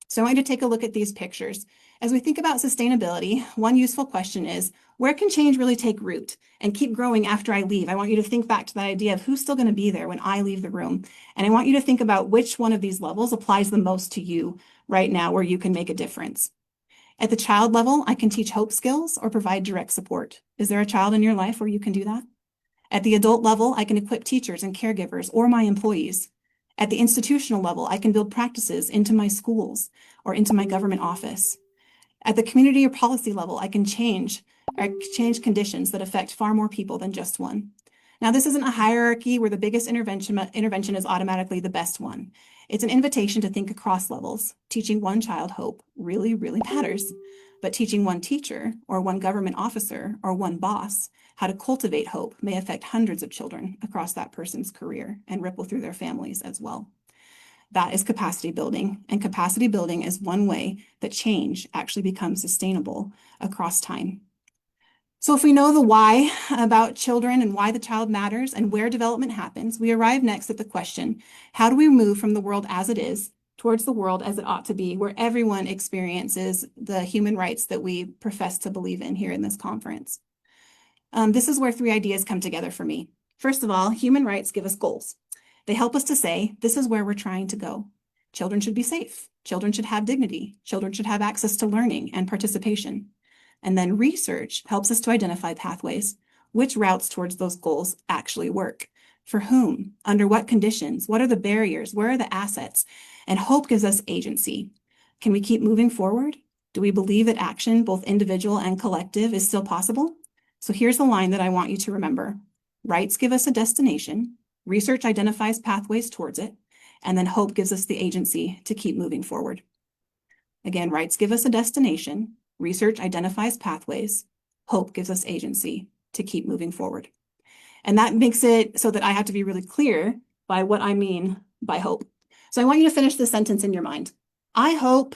So I want you to take a look at these pictures. As we think about sustainability, one useful question is, where can change really take root and keep growing after I leave? I want you to think back to that idea of who's still going to be there when I leave the room. And I want you to think about which one of these levels applies the most to you right now where you can make a difference. At the child level, I can teach hope skills or provide direct support. Is there a child in your life where you can do that? At the adult level, I can equip teachers and caregivers or my employees. At the institutional level, I can build practices into my schools or into my government office. At the community or policy level, I can change conditions that affect far more people than just one. Now, this isn't a hierarchy where the biggest intervention is automatically the best one. It's an invitation to think across levels. Teaching one child hope really, really matters. But teaching one teacher or one government officer or one boss how to cultivate hope may affect hundreds of children across that person's career and ripple through their families as well. That is capacity building, and capacity building is one way that change actually becomes sustainable across time. So if we know the why about children and why the child matters and where development happens, we arrive next at the question, how do we move from the world as it is towards the world as it ought to be, where everyone experiences the human rights that we profess to believe in here in this conference? This is where three ideas come together for me. First of all, human rights give us goals. They help us to say, this is where we're trying to go. Children should be safe. Children should have dignity. Children should have access to learning and participation. And then research helps us to identify pathways, which routes towards those goals actually work. For whom? Under what conditions? What are the barriers? Where are the assets? And hope gives us agency. Can we keep moving forward? Do we believe that action, both individual and collective, is still possible? So here's the line that I want you to remember. Rights give us a destination. Research identifies pathways towards it. And then hope gives us the agency to keep moving forward. Again, rights give us a destination. Research identifies pathways. Hope gives us agency to keep moving forward. And that makes it so that I have to be really clear by what I mean by hope. So I want you to finish this sentence in your mind. I hope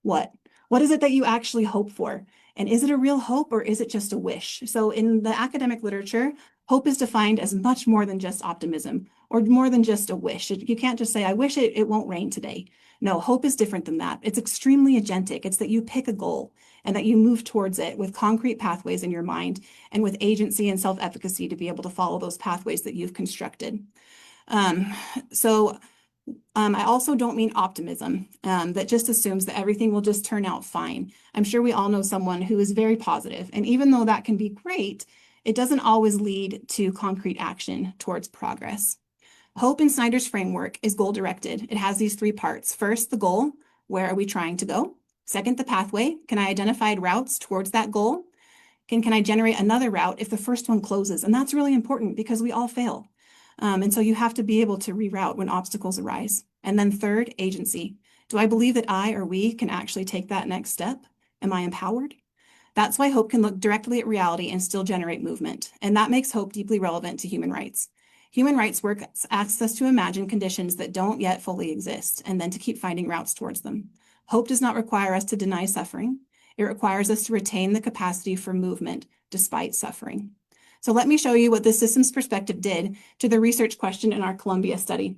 what? What is it that you actually hope for? And is it a real hope or is it just a wish? So in the academic literature, hope is defined as much more than just optimism or more than just a wish. You can't just say, I wish it won't rain today. No, hope is different than that. It's extremely agentic. It's that you pick a goal and that you move towards it with concrete pathways in your mind and with agency and self-efficacy to be able to follow those pathways that you've constructed. I also don't mean optimism that just assumes that everything will just turn out fine. I'm sure we all know someone who is very positive, and even though that can be great, it doesn't always lead to concrete action towards progress. Hope in Snyder's framework is goal-directed. It has these three parts. First, the goal. Where are we trying to go? Second, the pathway. Can I identify routes towards that goal? Can I generate another route if the first one closes? And that's really important because we all fail. And so you have to be able to reroute when obstacles arise. And then third, agency. Do I believe that I or we can actually take that next step? Am I empowered? That's why hope can look directly at reality and still generate movement. And that makes hope deeply relevant to human rights. Human rights work asks us to imagine conditions that don't yet fully exist and then to keep finding routes towards them. Hope does not require us to deny suffering. It requires us to retain the capacity for movement despite suffering. So let me show you what this systems perspective did to the research question in our Columbia study.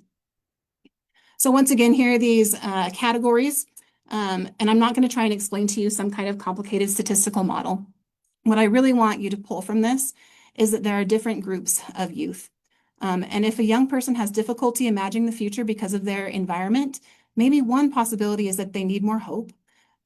So once again, here are these categories, and I'm not going to try and explain to you some kind of complicated statistical model. What I really want you to pull from this is that there are different groups of youth. And if a young person has difficulty imagining the future because of their environment, maybe one possibility is that they need more hope,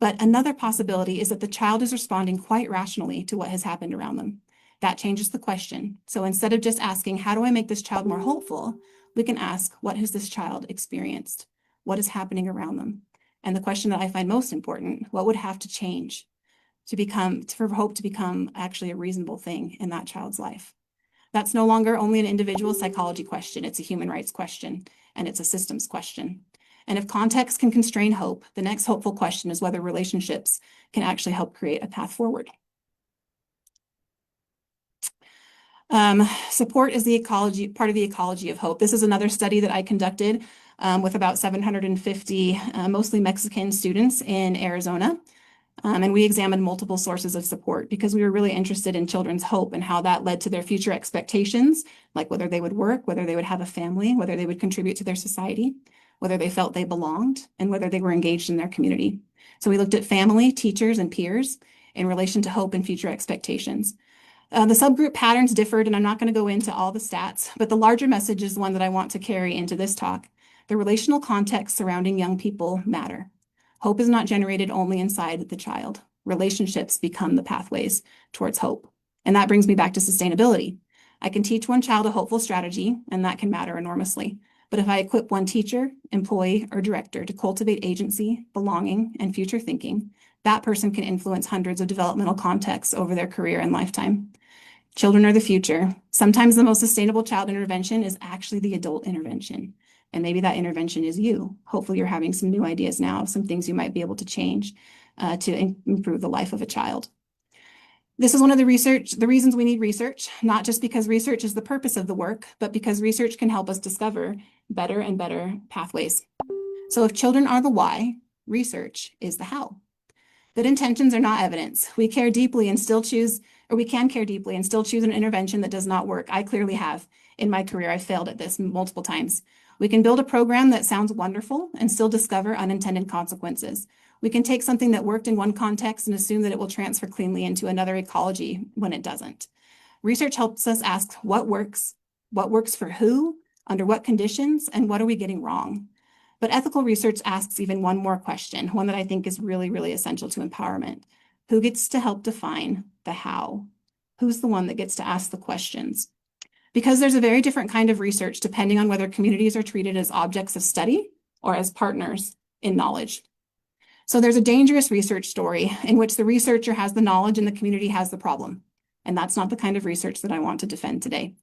but another possibility is that the child is responding quite rationally to what has happened around them. That changes the question. So instead of just asking, how do I make this child more hopeful? We can ask, what has this child experienced? What is happening around them? And the question that I find most important, what would have to change for hope to become actually a reasonable thing in that child's life? That's no longer only an individual psychology question, it's a human rights question, and it's a systems question. And if context can constrain hope, the next hopeful question is whether relationships can actually help create a path forward. Support is part of the ecology of hope. This is another study that I conducted with about 750 mostly Mexican students in Arizona. And we examined multiple sources of support because we were really interested in children's hope and how that led to their future expectations, like whether they would work, whether they would have a family, whether they would contribute to their society, whether they felt they belonged, and whether they were engaged in their community. So we looked at family, teachers, and peers in relation to hope and future expectations. The subgroup patterns differed, and I'm not going to go into all the stats, but the larger message is one that I want to carry into this talk. The relational context surrounding young people matter. Hope is not generated only inside the child. Relationships become the pathways towards hope. And that brings me back to sustainability. I can teach one child a hopeful strategy, and that can matter enormously. But if I equip one teacher, employee, or director to cultivate agency, belonging, and future thinking, that person can influence hundreds of developmental contexts over their career and lifetime. Children are the future. Sometimes the most sustainable child intervention is actually the adult intervention. And maybe that intervention is you. Hopefully you're having some new ideas now, some things you might be able to change to improve the life of a child. This is one of the reasons we need research, not just because research is the purpose of the work, but because research can help us discover better and better pathways. So if children are the why, research is the how. Good intentions are not evidence. We care deeply and still choose, or we can care deeply and still choose an intervention that does not work. I clearly have in my career. I've failed at this multiple times. We can build a program that sounds wonderful and still discover unintended consequences. We can take something that worked in one context and assume that it will transfer cleanly into another ecology when it doesn't. Research helps us ask what works for who, under what conditions, and what are we getting wrong? But ethical research asks even one more question, one that I think is really, really essential to empowerment. Who gets to help define the how? Who's the one that gets to ask the questions? Because there's a very different kind of research depending on whether communities are treated as objects of study or as partners in knowledge. So there's a dangerous research story in which the researcher has the knowledge and the community has the problem. And that's not the kind of research that I want to defend today.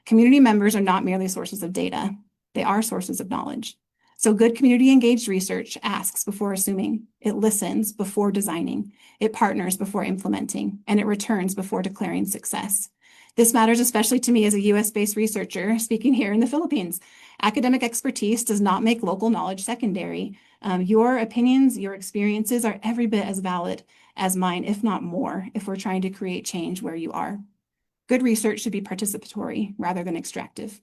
Community members are not merely sources of data. They are sources of knowledge. So good community engaged research asks before assuming, it listens before designing, it partners before implementing, and it returns before declaring success. This matters especially to me as a US-based researcher speaking here in the Philippines. Academic expertise does not make local knowledge secondary. Your opinions, your experiences are every bit as valid as mine, if not more, if we're trying to create change where you are. Good research should be participatory rather than extractive.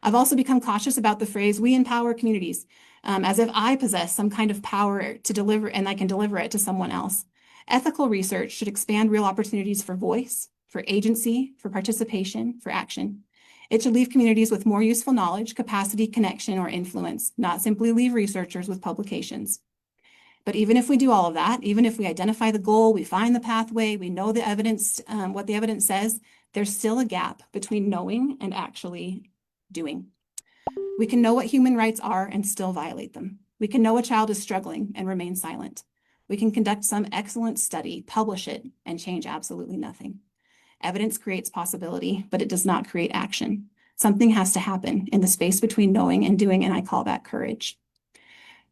I've also become cautious about the phrase, we empower communities, as if I possess some kind of power to deliver and I can deliver it to someone else. Ethical research should expand real opportunities for voice, for agency, for participation, for action. It should leave communities with more useful knowledge, capacity, connection, or influence, not simply leave researchers with publications. But even if we do all of that, even if we identify the goal, we find the pathway, we know the evidence, what the evidence says, there's still a gap between knowing and actually doing. We can know what human rights are and still violate them. We can know a child is struggling and remain silent. We can conduct some excellent study, publish it, and change absolutely nothing. Evidence creates possibility, but it does not create action. Something has to happen in the space between knowing and doing, and I call that courage.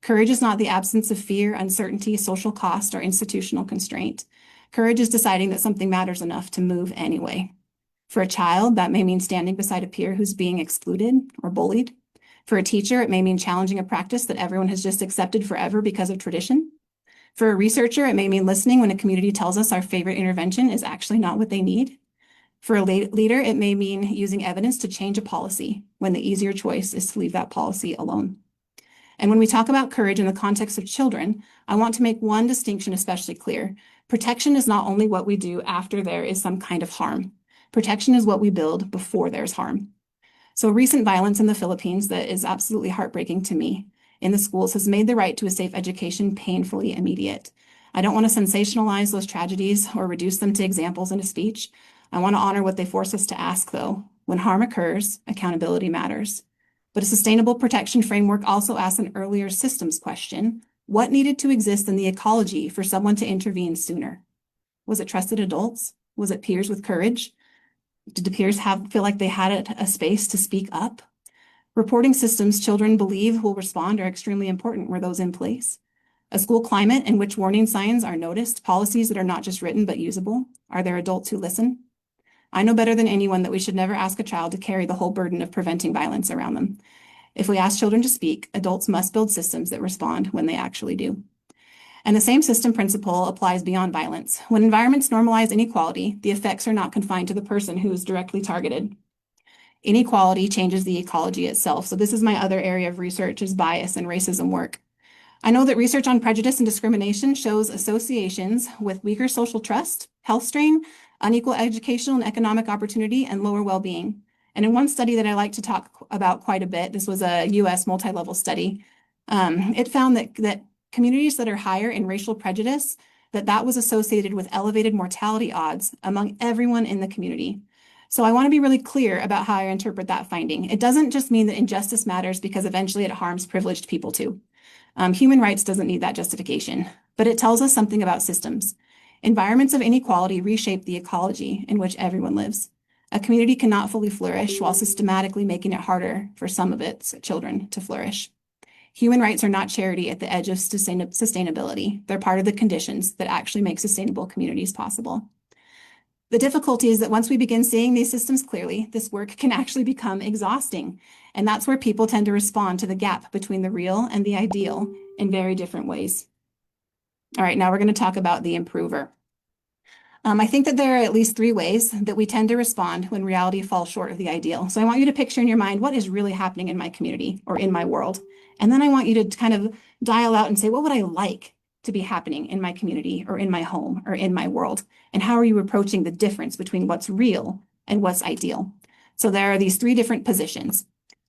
Courage is not the absence of fear, uncertainty, social cost, or institutional constraint. Courage is deciding that something matters enough to move anyway. For a child, that may mean standing beside a peer who's being excluded or bullied. For a teacher, it may mean challenging a practice that everyone has just accepted forever because of tradition. For a researcher, it may mean listening when a community tells us our favorite intervention is actually not what they need. For a leader, it may mean using evidence to change a policy when the easier choice is to leave that policy alone. And when we talk about courage in the context of children, I want to make one distinction especially clear. Protection is not only what we do after there is some kind of harm. Protection is what we build before there's harm. So recent violence in the Philippines that is absolutely heartbreaking to me in the schools has made the right to a safe education painfully immediate. I don't want to sensationalize those tragedies or reduce them to examples in a speech. I want to honor what they force us to ask, though. When harm occurs, accountability matters. But a sustainable protection framework also asks an earlier systems question. What needed to exist in the ecology for someone to intervene sooner? Was it trusted adults? Was it peers with courage? Did the peers feel like they had a space to speak up? Reporting systems children believe will respond are extremely important. Were those in place? A school climate in which warning signs are noticed, policies that are not just written but usable. Are there adults who listen? I know better than anyone that we should never ask a child to carry the whole burden of preventing violence around them. If we ask children to speak, adults must build systems that respond when they actually do. And the same system principle applies beyond violence. When environments normalize inequality, the effects are not confined to the person who is directly targeted. Inequality changes the ecology itself. So this is my other area of research is bias and racism work. I know that research on prejudice and discrimination shows associations with weaker social trust, health strain, unequal educational and economic opportunity, and lower well-being. And in one study that I like to talk about quite a bit, this was a US multi-level study, it found that communities that are higher in racial prejudice, that was associated with elevated mortality odds among everyone in the community. So I want to be really clear about how I interpret that finding. It doesn't just mean that injustice matters because eventually it harms privileged people too. Human rights doesn't need that justification, but it tells us something about systems. Environments of inequality reshape the ecology in which everyone lives. A community cannot fully flourish while systematically making it harder for some of its children to flourish. Human rights are not charity at the edge of sustainability. They're part of the conditions that actually make sustainable communities possible. The difficulty is that once we begin seeing these systems clearly, this work can actually become exhausting. And that's where people tend to respond to the gap between the real and the ideal in very different ways. All right, now we're going to talk about the improver. I think that there are at least 3 ways that we tend to respond when reality falls short of the ideal. So I want you to picture in your mind what is really happening in my community or in my world. And then I want you to kind of dial out and say, what would I like to be happening in my community or in my home or in my world? And how are you approaching the difference between what's real and what's ideal? So there are these 3 different positions.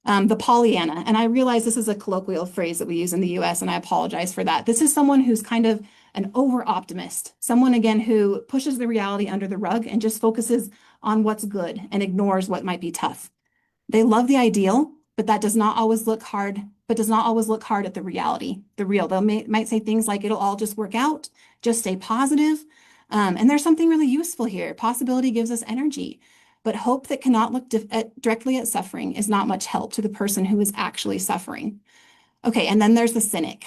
The Pollyanna, and I realize this is a colloquial phrase that we use in the US, and I apologize for that. This is someone who's kind of an over-optimist, someone again who pushes the reality under the rug and just focuses on what's good and ignores what might be tough. They love the ideal, but that does not always look hard, at the reality, the real. They might say things like, it'll all just work out, just stay positive. And there's something really useful here. Possibility gives us energy. But hope that cannot look directly at suffering is not much help to the person who is actually suffering. Okay, and then there's the cynic.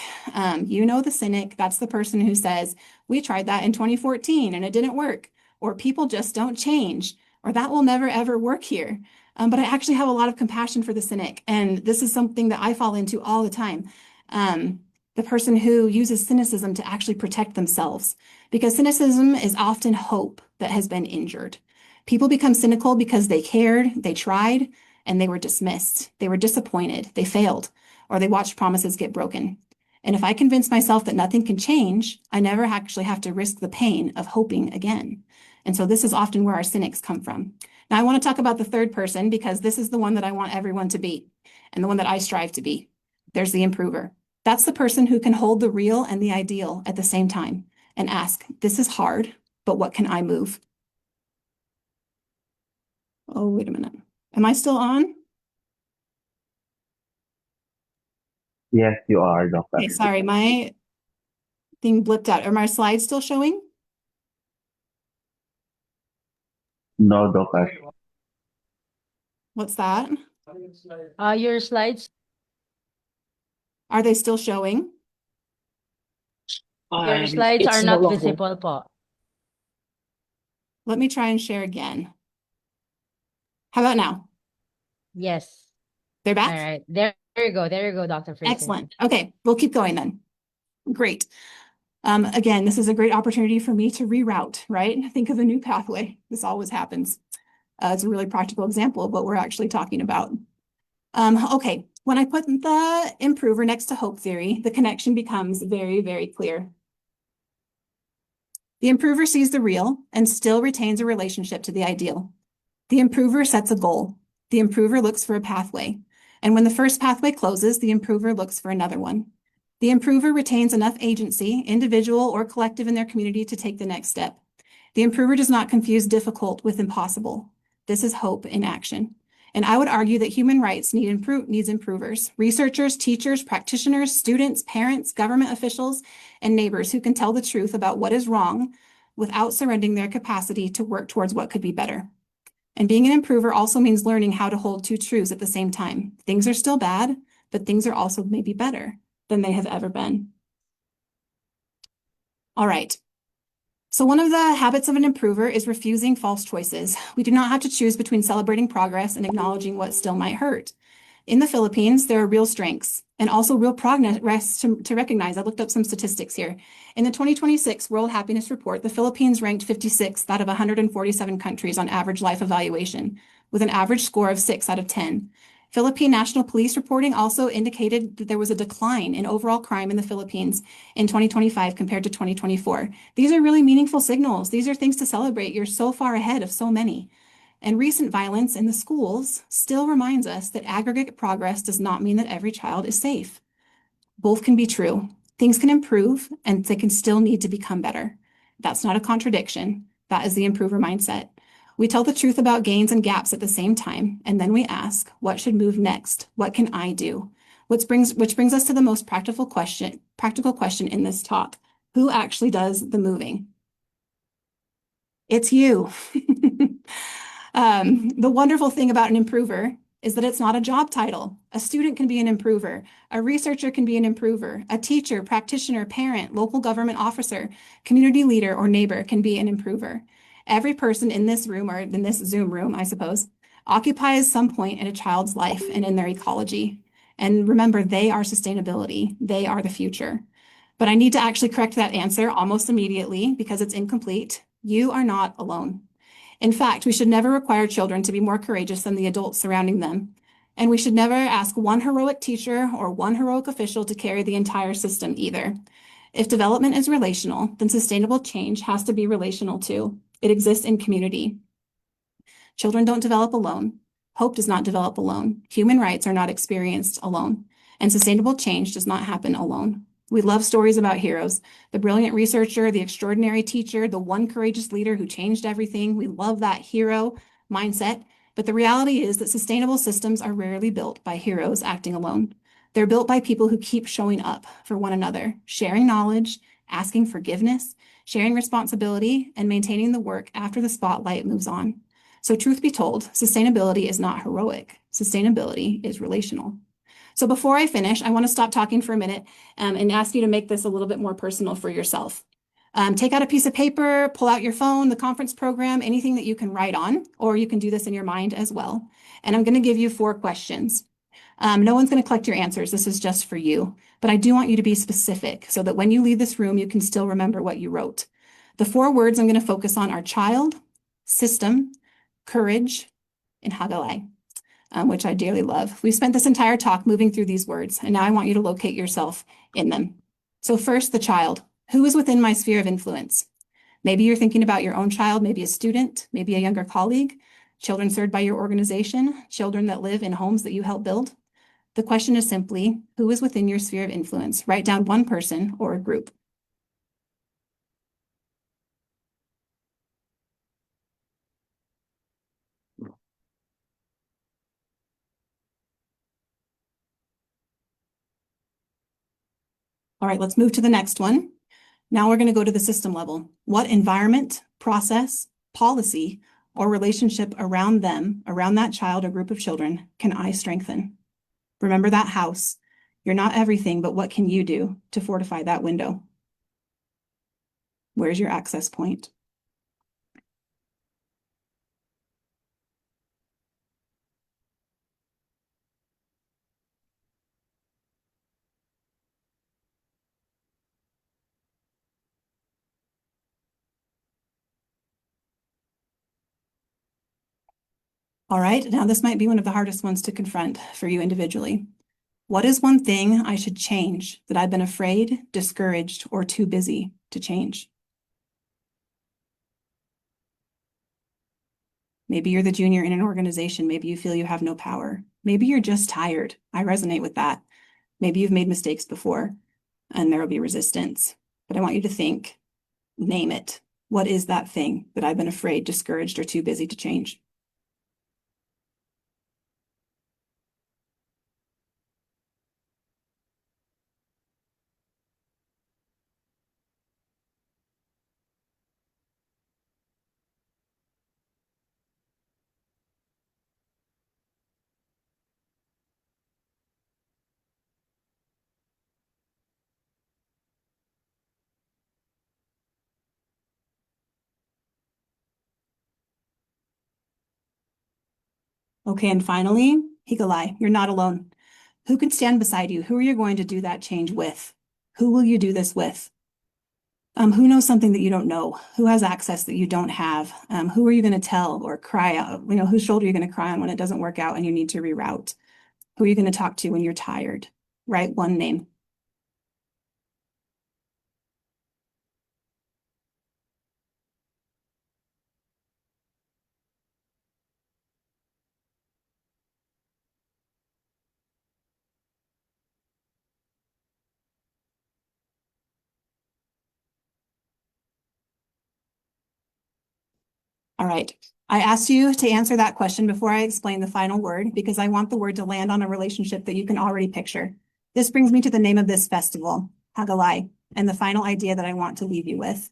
You know the cynic, that's the person who says, we tried that in 2014 and it didn't work, or people just don't change, or that will never ever work here. But I actually have a lot of compassion for the cynic, and this is something that I fall into all the time. The person who uses cynicism to actually protect themselves, because cynicism is often hope that has been injured. People become cynical because they cared, they tried, and they were dismissed. They were disappointed, they failed, or they watched promises get broken. And if I convince myself that nothing can change, I never actually have to risk the pain of hoping again. And so this is often where our cynics come from. Now I want to talk about the third person because this is the one that I want everyone to be and the one that I strive to be. There's the improver. That's the person who can hold the real and the ideal at the same time and ask, this is hard, but what can I move? Oh, wait a minute. Am I still on? Yes, you are, Doctor. Okay, sorry, my thing blipped out. Are my slides still showing? No, Doctor. What's that? Your slides. Are they still showing? Your slides are not visible po. Let me try and share again. How about now? Yes. They're back? All right. There you go. There you go, Dr. Fraser. Excellent. Okay, we'll keep going then. Great. Again, this is a great opportunity for me to reroute, right? Think of a new pathway. This always happens. It's a really practical example of what we're actually talking about. Okay, when I put the improver next to hope theory, the connection becomes very, very clear. The improver sees the real and still retains a relationship to the ideal. The improver sets a goal. The improver looks for a pathway. And when the first pathway closes, the improver looks for another one. The improver retains enough agency, individual or collective in their community, to take the next step. The improver does not confuse difficult with impossible. This is hope in action. And I would argue that human rights needs improvers, researchers, teachers, practitioners, students, parents, government officials, and neighbors who can tell the truth about what is wrong without surrendering their capacity to work towards what could be better. And being an improver also means learning how to hold 2 truths at the same time. Things are still bad, but things are also maybe better than they have ever been. All right. So one of the habits of an improver is refusing false choices. We do not have to choose between celebrating progress and acknowledging what still might hurt. In the Philippines, there are real strengths and also real progress to recognize. I looked up some statistics here. In the 2026 World Happiness Report, the Philippines ranked 56th out of 147 countries on average life evaluation, with an average score of 6 out of 10. Philippine National Police reporting also indicated that there was a decline in overall crime in the Philippines in 2025 compared to 2024. These are really meaningful signals. These are things to celebrate. You're so far ahead of so many. And recent violence in the schools still reminds us that aggregate progress does not mean that every child is safe. Both can be true. Things can improve and they can still need to become better. That's not a contradiction. That is the improver mindset. We tell the truth about gains and gaps at the same time, and then we ask, what should move next? What can I do? Which brings us to the most practical question in this talk. Who actually does the moving? It's you. The wonderful thing about an improver is that it's not a job title. A student can be an improver. A researcher can be an improver. A teacher, practitioner, parent, local government officer, community leader, or neighbor can be an improver. Every person in this room, or in this Zoom room, I suppose, occupies some point in a child's life and in their ecology. And remember, they are sustainability. They are the future. But I need to actually correct that answer almost immediately because it's incomplete. You are not alone. In fact, we should never require children to be more courageous than the adults surrounding them. And we should never ask one heroic teacher or one heroic official to carry the entire system either. If development is relational, then sustainable change has to be relational too. It exists in community. Children don't develop alone. Hope does not develop alone. Human rights are not experienced alone. And sustainable change does not happen alone. We love stories about heroes, the brilliant researcher, the extraordinary teacher, the one courageous leader who changed everything. We love that hero mindset. But the reality is that sustainable systems are rarely built by heroes acting alone. They're built by people who keep showing up for one another, sharing knowledge, asking forgiveness, sharing responsibility, and maintaining the work after the spotlight moves on. So truth be told, sustainability is not heroic. Sustainability is relational. So before I finish, I want to stop talking for a minute and ask you to make this a little bit more personal for yourself. Take out a piece of paper, pull out your phone, the conference program, anything that you can write on, or you can do this in your mind as well. And I'm going to give you 4 questions. No one's going to collect your answers. This is just for you. But I do want you to be specific so that when you leave this room, you can still remember what you wrote. The 4 words I'm going to focus on are child, system, courage, and Higalaay. Which I dearly love. We've spent this entire talk moving through these words, and now I want you to locate yourself in them. So first, the child. Who is within my sphere of influence? Maybe you're thinking about your own child, maybe a student, maybe a younger colleague, children served by your organization, children that live in homes that you help build. The question is simply, who is within your sphere of influence? Write down one person or a group. All right, let's move to the next one. Now we're going to go to the system level. What environment, process, policy, or relationship around them, around that child or group of children, can I strengthen? Remember that house. You're not everything, but what can you do to fortify that window? Where's your access point? All right, now this might be one of the hardest ones to confront for you individually. What is one thing I should change that I've been afraid, discouraged, or too busy to change? Maybe you're the junior in an organization. Maybe you feel you have no power. Maybe you're just tired. I resonate with that. Maybe you've made mistakes before and there will be resistance. But I want you to think, name it. What is that thing that I've been afraid, discouraged, or too busy to change? Okay, and finally, Higalaay, you're not alone. Who can stand beside you? Who are you going to do that change with? Who will you do this with? Who knows something that you don't know? Who has access that you don't have? Who are you going to tell or cry out? Whose shoulder are you going to cry on when it doesn't work out and you need to reroute? Who are you going to talk to when you're tired? Write one name. All right. I asked you to answer that question before I explain the final word because I want the word to land on a relationship that you can already picture. This brings me to the name of this festival, Higalaay, and the final idea that I want to leave you with.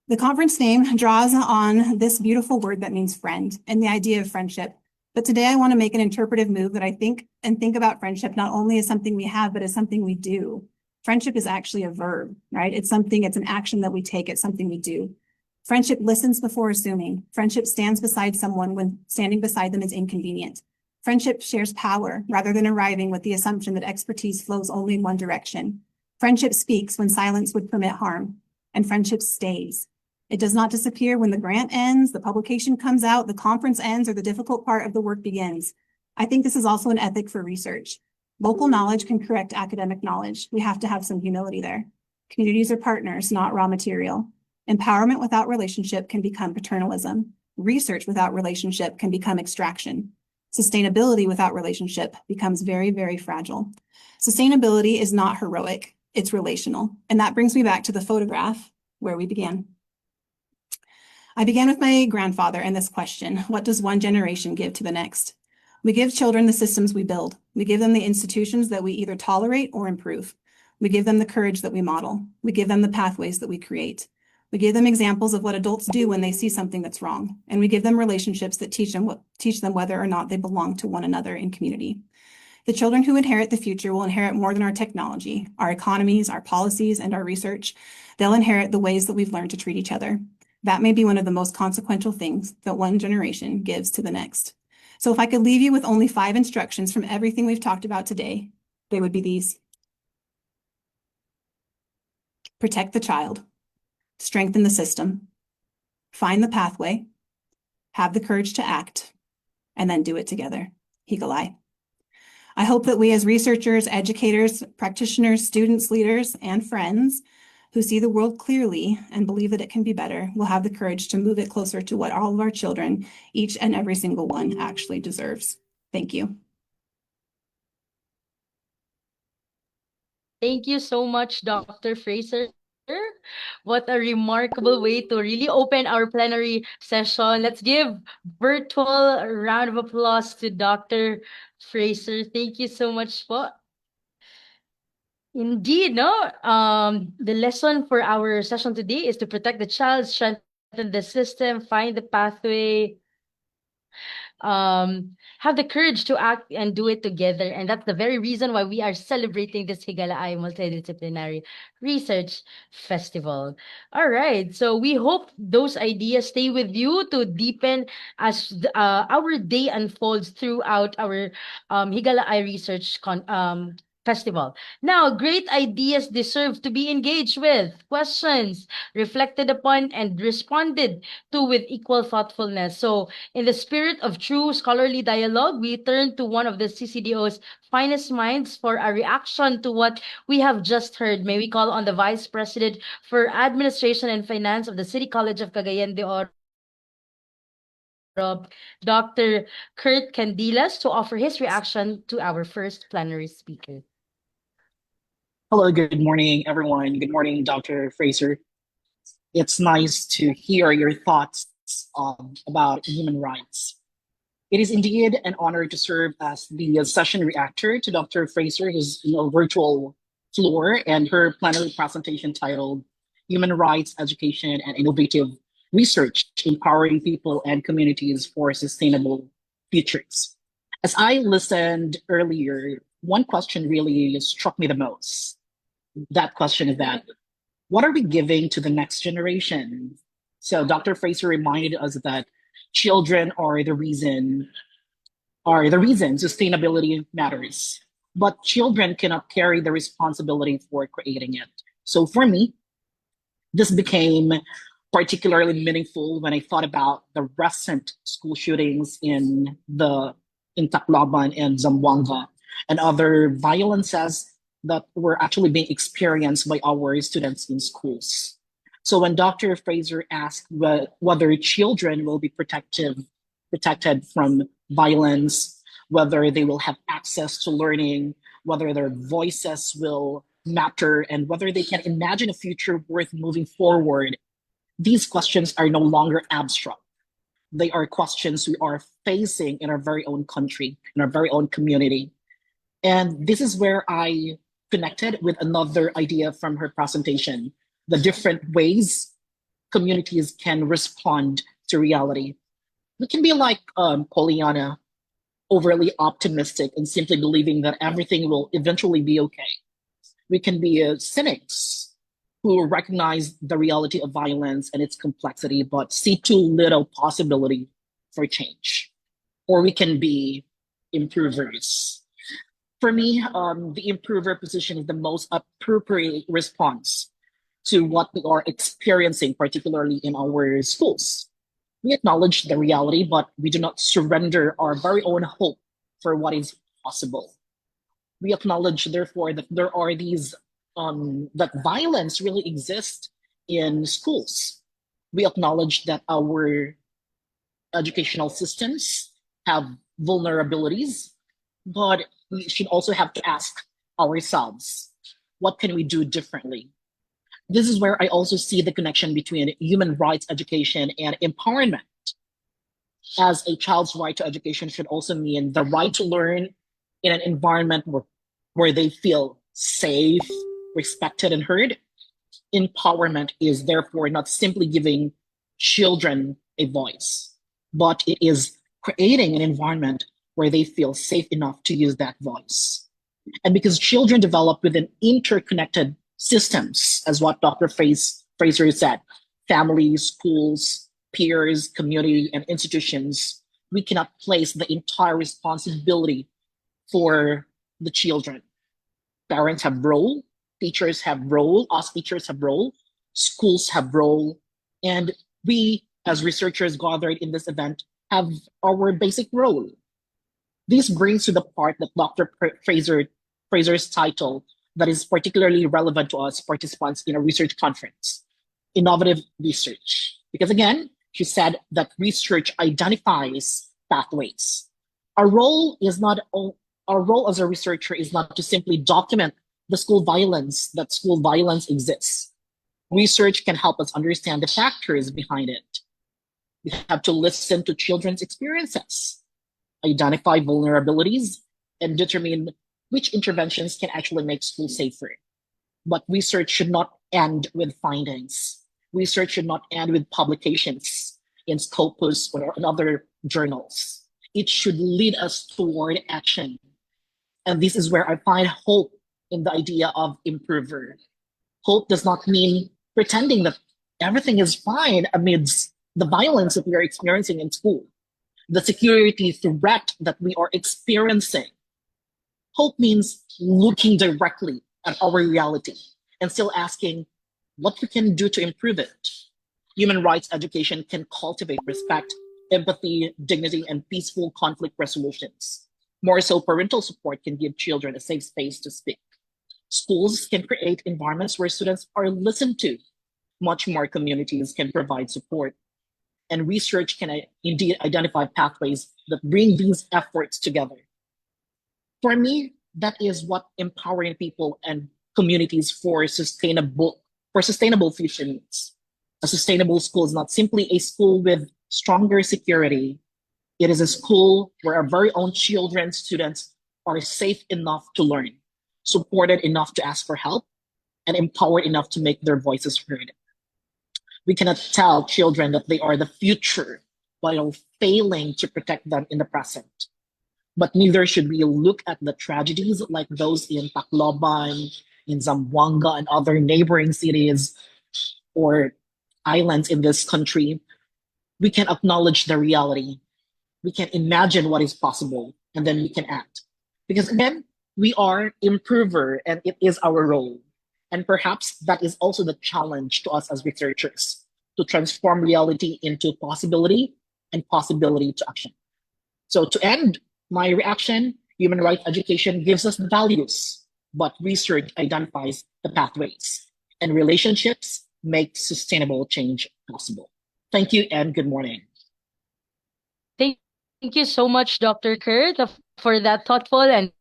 The conference name draws on this beautiful word that means friend and the idea of friendship. But today I want to make an interpretive move that I think about friendship not only as something we have, but as something we do. Friendship is actually a verb, right? It's an action that we take. It's something we do. Friendship listens before assuming. Friendship stands beside someone when standing beside them is inconvenient. Friendship shares power rather than arriving with the assumption that expertise flows only in one direction. Friendship speaks when silence would permit harm, and friendship stays. It does not disappear when the grant ends, the publication comes out, the conference ends, or the difficult part of the work begins. I think this is also an ethic for research. Local knowledge can correct academic knowledge. We have to have some humility there. Communities are partners, not raw material. Empowerment without relationship can become paternalism. Research without relationship can become extraction. Sustainability without relationship becomes very, very fragile. Sustainability is not heroic, it's relational. And that brings me back to the photograph where we began. I began with my grandfather and this question: what does one generation give to the next? We give children the systems we build. We give them the institutions that we either tolerate or improve. We give them the courage that we model. We give them the pathways that we create. We give them examples of what adults do when they see something that's wrong. And we give them relationships that teach them whether or not they belong to one another in community. The children who inherit the future will inherit more than our technology, our economies, our policies, and our research. They'll inherit the ways that we've learned to treat each other. That may be one of the most consequential things that one generation gives to the next. So if I could leave you with only 5 instructions from everything we've talked about today, they would be these. Protect the child, strengthen the system, find the pathway, have the courage to act, and then do it together. Higalaay. I hope that we as researchers, educators, practitioners, students, leaders, and friends who see the world clearly and believe that it can be better will have the courage to move it closer to what all of our children, each and every single one, actually deserves. Thank you. Thank you so much, Dr. Fraser. What a remarkable way to really open our plenary session. Let's give virtual round of applause to Dr. Fraser. Thank you so much po. Indeed, no? The lesson for our session today is to protect the child, strengthen the system, find the pathway, have the courage to act and do it together. And that's the very reason why we are celebrating this Higalaay Multidisciplinary Research Festival. All right. So we hope those ideas stay with you to deepen as our day unfolds throughout our Higalaay Research Festival. Now, great ideas deserve to be engaged with, questions reflected upon, and responded to with equal thoughtfulness. So, in the spirit of true scholarly dialogue, we turn to one of the CCDO's finest minds for a reaction to what we have just heard. May we call on the Vice President for Administration and Finance of the City College of Cagayan de Oro, Dr. Kurt Candilas, to offer his reaction to our first plenary speaker. Hello, good morning, everyone. Good morning, Dr. Fraser. It's nice to hear your thoughts about human rights. It is indeed an honor to serve as the session reactor to Dr. Fraser, who's in a virtual floor, and her plenary presentation titled Human Rights, Education, and Innovative Research, Empowering People and Communities for Sustainable Futures. As I listened earlier, one question really struck me the most. That question is that, what are we giving to the next generation? So Dr. Fraser reminded us that children are the reason sustainability matters. But children cannot carry the responsibility for creating it. So for me, this became particularly meaningful when I thought about the recent school shootings in Tacloban and Zamboanga and other violences that were actually being experienced by our students in schools. So when Dr. Fraser asked whether children will be protected from violence, whether they will have access to learning, whether their voices will matter, and whether they can imagine a future worth moving forward, these questions are no longer abstract. They are questions we are facing in our very own country, in our very own community. And this is where I connected with another idea from her presentation, the different ways communities can respond to reality. We can be like Pollyanna, overly optimistic and simply believing that everything will eventually be okay. We can be cynics who recognize the reality of violence and its complexity, but see too little possibility for change. Or we can be improvers, For me, the improver position is the most appropriate response to what we are experiencing, particularly in our schools. We acknowledge the reality, but we do not surrender our very own hope for what is possible. We acknowledge, therefore, that there are these that violence really exists in schools. We acknowledge that our educational systems have vulnerabilities, but we should also have to ask ourselves, what can we do differently? This is where I also see the connection between human rights education and empowerment. As a child's right to education should also mean the right to learn in an environment where they feel safe, respected, and heard. Empowerment is therefore not simply giving children a voice, but it is creating an environment where they feel safe enough to use that voice. And because children develop within interconnected systems, as what Dr. Fraser said, families, schools, peers, community, and institutions, we cannot place the entire responsibility for the children. Parents have role, teachers have role, us teachers have role, schools have role, and we as researchers gathered in this event have our basic role. This brings to the part that Fraser's title that is particularly relevant to us participants in a research conference, innovative research. Because again, she said that research identifies pathways. Our role as a researcher is not to simply document the school violence, that school violence exists. Research can help us understand the factors behind it. We have to listen to children's experiences, identify vulnerabilities, and determine which interventions can actually make school safer. But research should not end with findings. Research should not end with publications in Scopus or in other journals. It should lead us toward action. And this is where I find hope in the idea of improver. Hope does not mean pretending that everything is fine amidst the violence that we are experiencing in school, the security threat that we are experiencing. Hope means looking directly at our reality and still asking what we can do to improve it. Human rights education can cultivate respect, empathy, dignity, and peaceful conflict resolutions. More so, parental support can give children a safe space to speak. Schools can create environments where students are listened to. Much more communities can provide support. And research can indeed identify pathways that bring these efforts together. For me, that is what empowering people and communities for sustainable future means. A sustainable school is not simply a school with stronger security. It is a school where our very own children, students are safe enough to learn, supported enough to ask for help, and empowered enough to make their voices heard. We cannot tell children that they are the future while failing to protect them in the present. But neither should we look at the tragedies like those in Tacloban, in Zamboanga, and other neighboring cities or islands in this country. We can acknowledge the reality. We can imagine what is possible, and then we can act. Because again, we are improver, and it is our role. And perhaps that is also the challenge to us as researchers, to transform reality into possibility and possibility to action. So to end my reaction, human rights education gives us the values, but research identifies the pathways, and relationships make sustainable change possible. Thank you and good morning. Thank you so much, Dr. Kurt, for that thoughtful and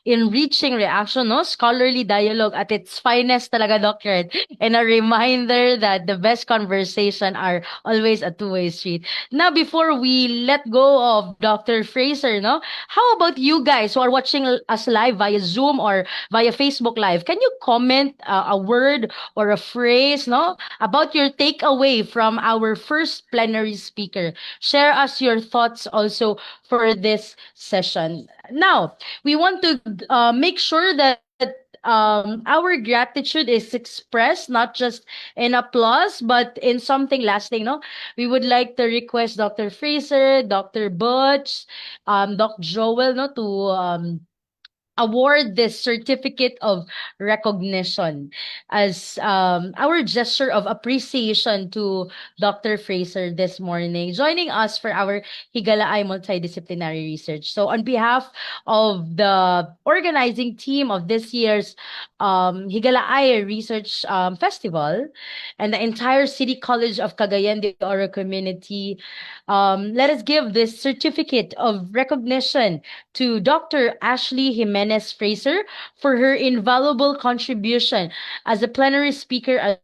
enriching reaction, no? Scholarly dialogue at its finest talaga, Doctor. And a reminder that the best conversation are always a two-way street. Now, before we let go of Dr. Fraser, no? How about you guys who are watching us live via Zoom or via Facebook Live? Can you comment a word or a phrase, no? About your takeaway from our first plenary speaker. Share us your thoughts also for this session. Now, we want to make sure that our gratitude is expressed not just in applause but in something lasting. No, we would like to request Dr. Fraser, Dr. Butch, Doc Joel, no, to award this certificate of recognition as our gesture of appreciation to Dr. Fraser this morning, joining us for our Higalaay Multidisciplinary Research. So, on behalf of the organizing team of this year's Higalaay Research Festival and the entire City College of Cagayan de Oro community, let us give this certificate of recognition to Dr. Ashley Jimenez Fraser for her invaluable contribution as a plenary speaker at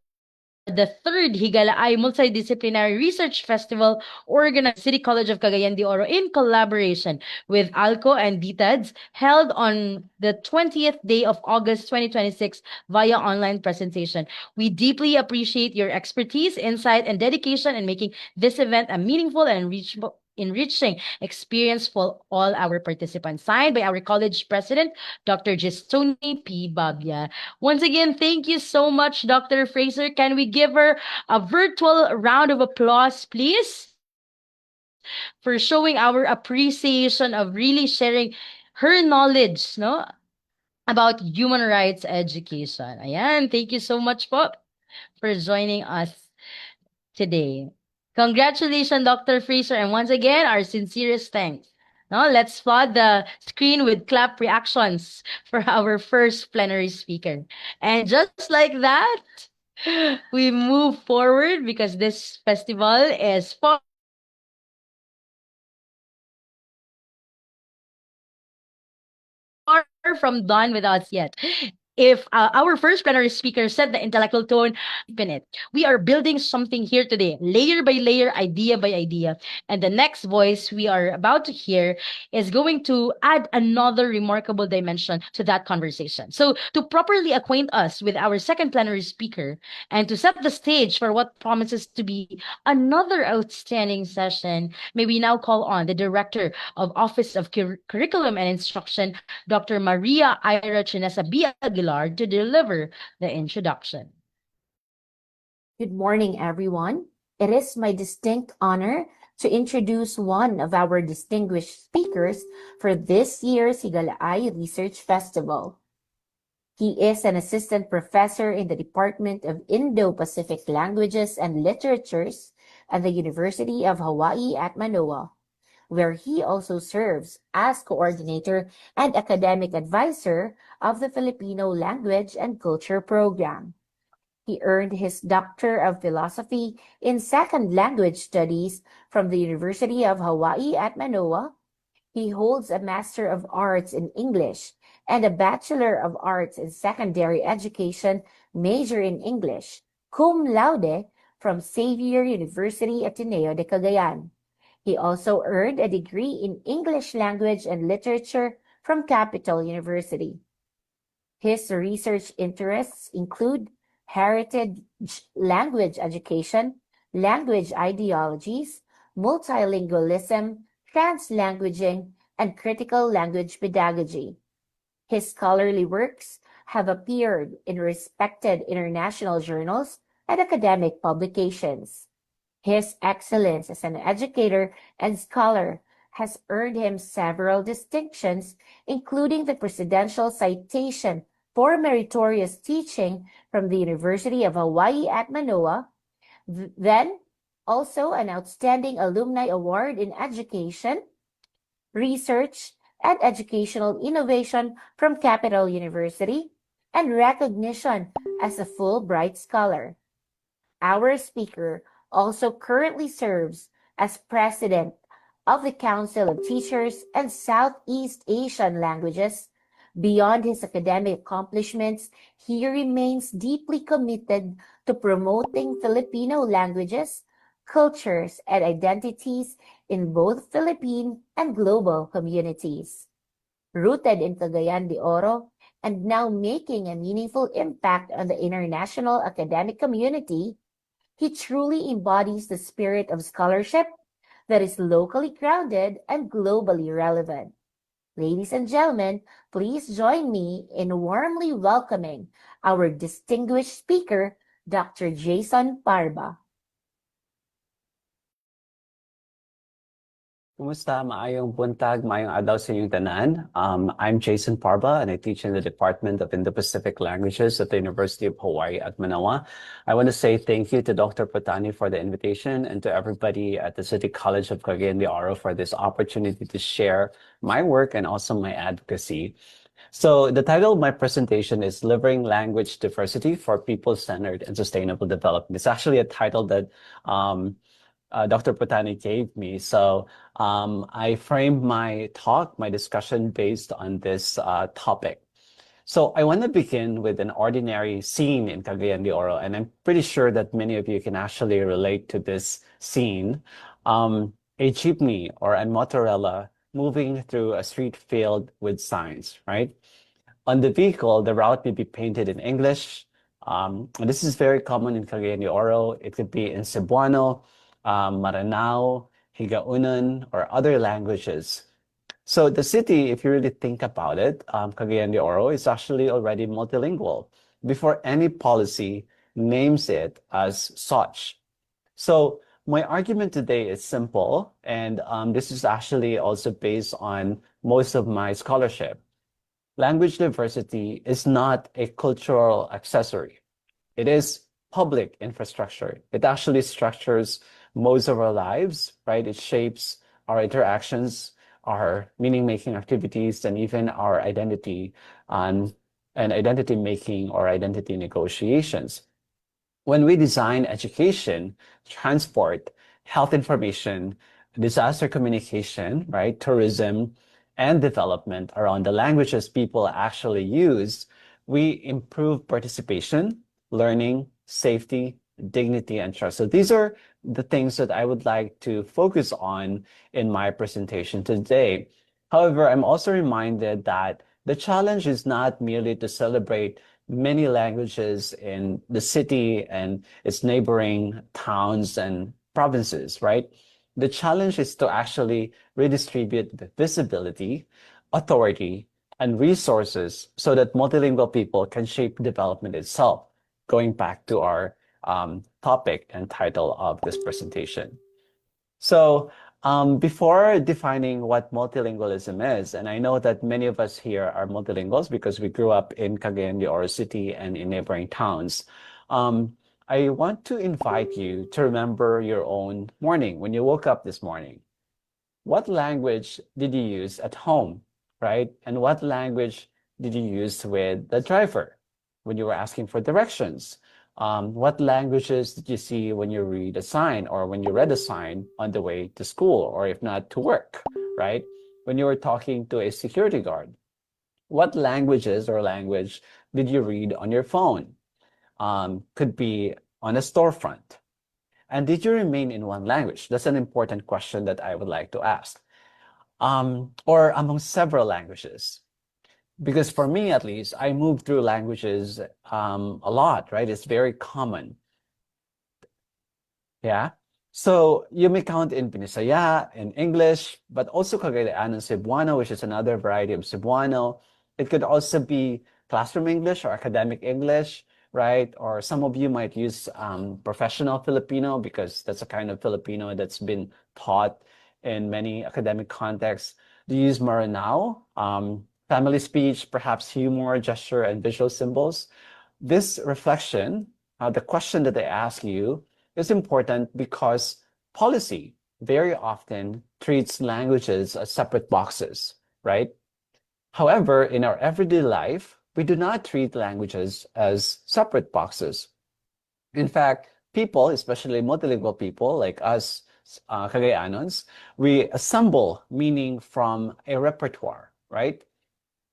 the third Higalaay Multidisciplinary Research Festival organized City College of Cagayan de Oro in collaboration with ALCO and DTEDS, held on the 20th day of August 2026 via online presentation. We deeply appreciate your expertise, insight, and dedication in making this event a meaningful and enriching experience for all our participants. Signed by our college president, Dr. Gistoni P. Babia. Once again, thank you so much, Dr. Fraser. Can we give her a virtual round of applause, please, for showing our appreciation of really sharing her knowledge, no, about human rights education. Ayan, thank you so much po for joining us today. Congratulations, Dr. Fraser, and once again, our sincerest thanks. Now, let's flood the screen with clap reactions for our first plenary speaker. And just like that, we move forward because this festival is far from done with us yet. If our first plenary speaker set the intellectual tone, deepen it. We are building something here today, layer by layer, idea by idea. And the next voice we are about to hear is going to add another remarkable dimension to that conversation. So, to properly acquaint us with our second plenary speaker and to set the stage for what promises to be another outstanding session, may we now call on the Director of Office of Curriculum and Instruction, Dr. Maria Ira Chinesa B. Aguilar, to deliver the introduction. Good morning, everyone. It is my distinct honor to introduce one of our distinguished speakers for this year's Higalaay Research Festival. He is an assistant professor in the Department of Indo-Pacific Languages and Literatures at the University of Hawaii at Manoa, where he also serves as coordinator and academic advisor of the Filipino Language and Culture Program. He earned his Doctor of Philosophy in Second Language Studies from the University of Hawaii at Manoa. He holds a Master of Arts in English and a Bachelor of Arts in Secondary Education, major in English, cum laude, from Xavier University Ateneo de Cagayan. He also earned a degree in English Language and Literature from Capital University. His research interests include heritage language education, language ideologies, multilingualism, translanguaging, and critical language pedagogy. His scholarly works have appeared in respected international journals and academic publications. His excellence as an educator and scholar has earned him several distinctions, including the Presidential Citation for Meritorious Teaching from the University of Hawaii at Manoa, then also an Outstanding Alumni Award in Education, Research, and Educational Innovation from Capital University, and recognition as a Fulbright Scholar. Our speaker also currently serves as president of the Council of Teachers and Southeast Asian Languages. Beyond his academic accomplishments, he remains deeply committed to promoting Filipino languages, cultures, and identities in both Philippine and global communities. Rooted in Cagayan de Oro and now making a meaningful impact on the international academic community, he truly embodies the spirit of scholarship that is locally grounded and globally relevant. Ladies and gentlemen, please join me in warmly welcoming our distinguished speaker, Dr. Jason Parba. Kumusta? Maayong buntag, maayong adlaw sa inyong tanan. I'm Jason Parba and I teach in the Department of Indo-Pacific Languages at the University of Hawaii at Manoa. I want to say thank you to Dr. Patani for the invitation and to everybody at the City College of Cagayan de Oro for this opportunity to share my work and also my advocacy. So the title of my presentation is Delivering Language Diversity for People-Centered and Sustainable Development. It's actually a title that Dr. Patani gave me. So I framed my talk, my discussion based on this topic. So I want to begin with an ordinary scene in Cagayan de Oro, and I'm pretty sure that many of you can actually relate to this scene. A jeepney or a motorella moving through a street filled with signs, right? On the vehicle, the route may be painted in English. And this is very common in Cagayan de Oro. It could be in Cebuano, Maranao, Higaunon, or other languages. So the city, if you really think about it, Cagayan de Oro is actually already multilingual before any policy names it as such. So my argument today is simple, and this is actually also based on most of my scholarship. Language diversity is not a cultural accessory. It is public infrastructure. It actually structures most of our lives, right? It shapes our interactions, our meaning-making activities, and even our identity and identity making or identity negotiations. When we design education, transport, health information, disaster communication, right, tourism, and development around the languages people actually use, we improve participation, learning, safety, dignity, and trust. So these are the things that I would like to focus on in my presentation today. However, I'm also reminded that the challenge is not merely to celebrate many languages in the city and its neighboring towns and provinces, right? The challenge is to actually redistribute the visibility, authority, and resources so that multilingual people can shape development itself, going back to our topic and title of this presentation. So before defining what multilingualism is, and I know that many of us here are multilinguals because we grew up in Cagayan de Oro City and in neighboring towns, I want to invite you to remember your own morning when you woke up this morning. What language did you use at home, right? And what language did you use with the driver when you were asking for directions? What languages did you see when you read a sign or when you read a sign on the way to school or if not to work, right? When you were talking to a security guard, what languages or language did you read on your phone? Could be on a storefront. And did you remain in one language? That's an important question that I would like to ask. Or among several languages. Because for me, at least, I move through languages a lot, right? It's very common. Yeah. So you may count in Binisaya, in English, but also Cagayan and Cebuano, which is another variety of Cebuano. It could also be classroom English or academic English, right? Or some of you might use professional Filipino because that's a kind of Filipino that's been taught in many academic contexts. Do you use Maranao? Family speech, perhaps humor, gesture, and visual symbols. This reflection, the question that I ask you, is important because policy very often treats languages as separate boxes, right? However, in our everyday life, we do not treat languages as separate boxes. In fact, people, especially multilingual people like us, Cagayanons, we assemble meaning from a repertoire, right?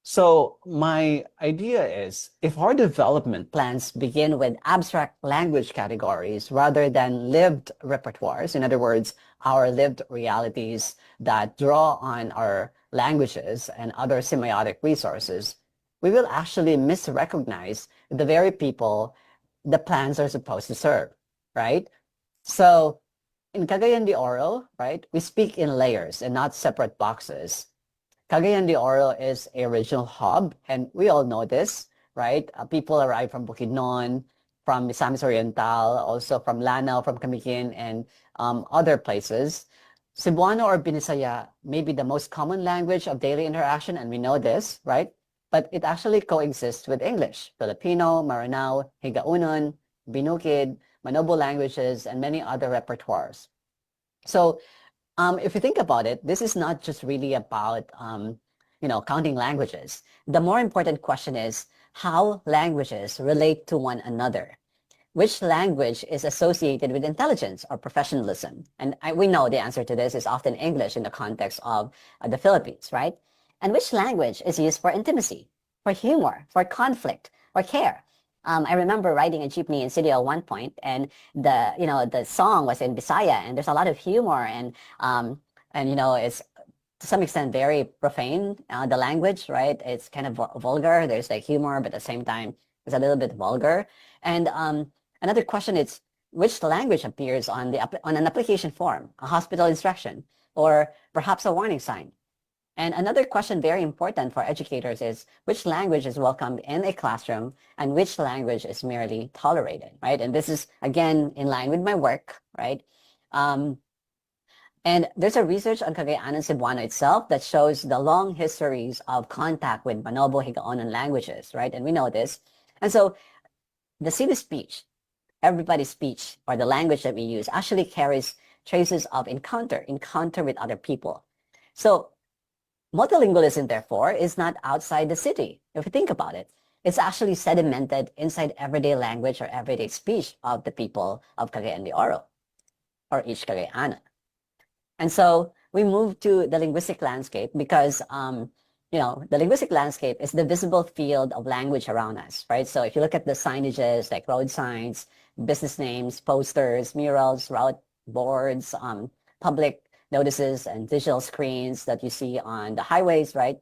So my idea is if our development Plans begin with abstract language categories rather than lived repertoires. In other words, our lived realities that draw on our languages and other semiotic resources, we will actually misrecognize the very people the plans are supposed to serve, right? So in Cagayan de Oro, right, we speak in layers and not separate boxes. Cagayan de Oro is a regional hub, and we all know this, right? People arrive from Bukidnon, from Misamis Oriental, also from Lanao, from Camiguin, and other places. Cebuano or Binisaya may be the most common language of daily interaction, and we know this, right? But it actually coexists with English, Filipino, Maranao, Higaunon, Binukid, Manobo languages, and many other repertoires. So if you think about it, this is not just really about, counting languages. The more important question is how languages relate to one another. Which language is associated with intelligence or professionalism? And we know the answer to this is often English in the context of the Philippines, right? And which language is used for intimacy, for humor, for conflict, or care? I remember riding a jeepney in City at one point, and the song was in Bisaya, and there's a lot of humor, and it's to some extent very profane, the language, right? It's kind of vulgar. There's like humor, but at the same time, it's a little bit vulgar. And another question is, which language appears on an application form, a hospital instruction, or perhaps a warning sign? And another question very important for educators is which language is welcomed in a classroom and which language is merely tolerated, right? And this is, again, in line with my work, right? And there's a research on Cagayan and Cebuano itself that shows the long histories of contact with Manobo, Higaonon languages, right? And we know this. And so the city speech, everybody's speech, or the language that we use actually carries traces of encounter with other people. So multilingualism, therefore, is not outside the city. If you think about it, it's actually sedimented inside everyday language or everyday speech of the people of Cagayan de Oro, or each Cagayanan. And so we move to the linguistic landscape because, the linguistic landscape is the visible field of language around us, right? So if you look at the signages like road signs, business names, posters, murals, route boards, public notices, and digital screens that you see on the highways, right?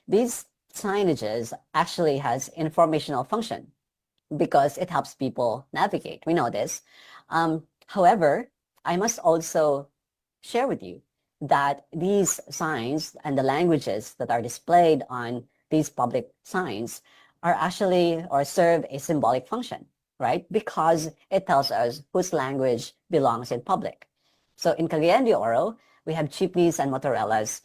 These signages actually has informational function because it helps people navigate. We know this. However, I must also share with you that these signs and the languages that are displayed on these public signs are actually or serve a symbolic function, right? Because it tells us whose language belongs in public. So in Cagayan de Oro, we have jeepneys and motorellas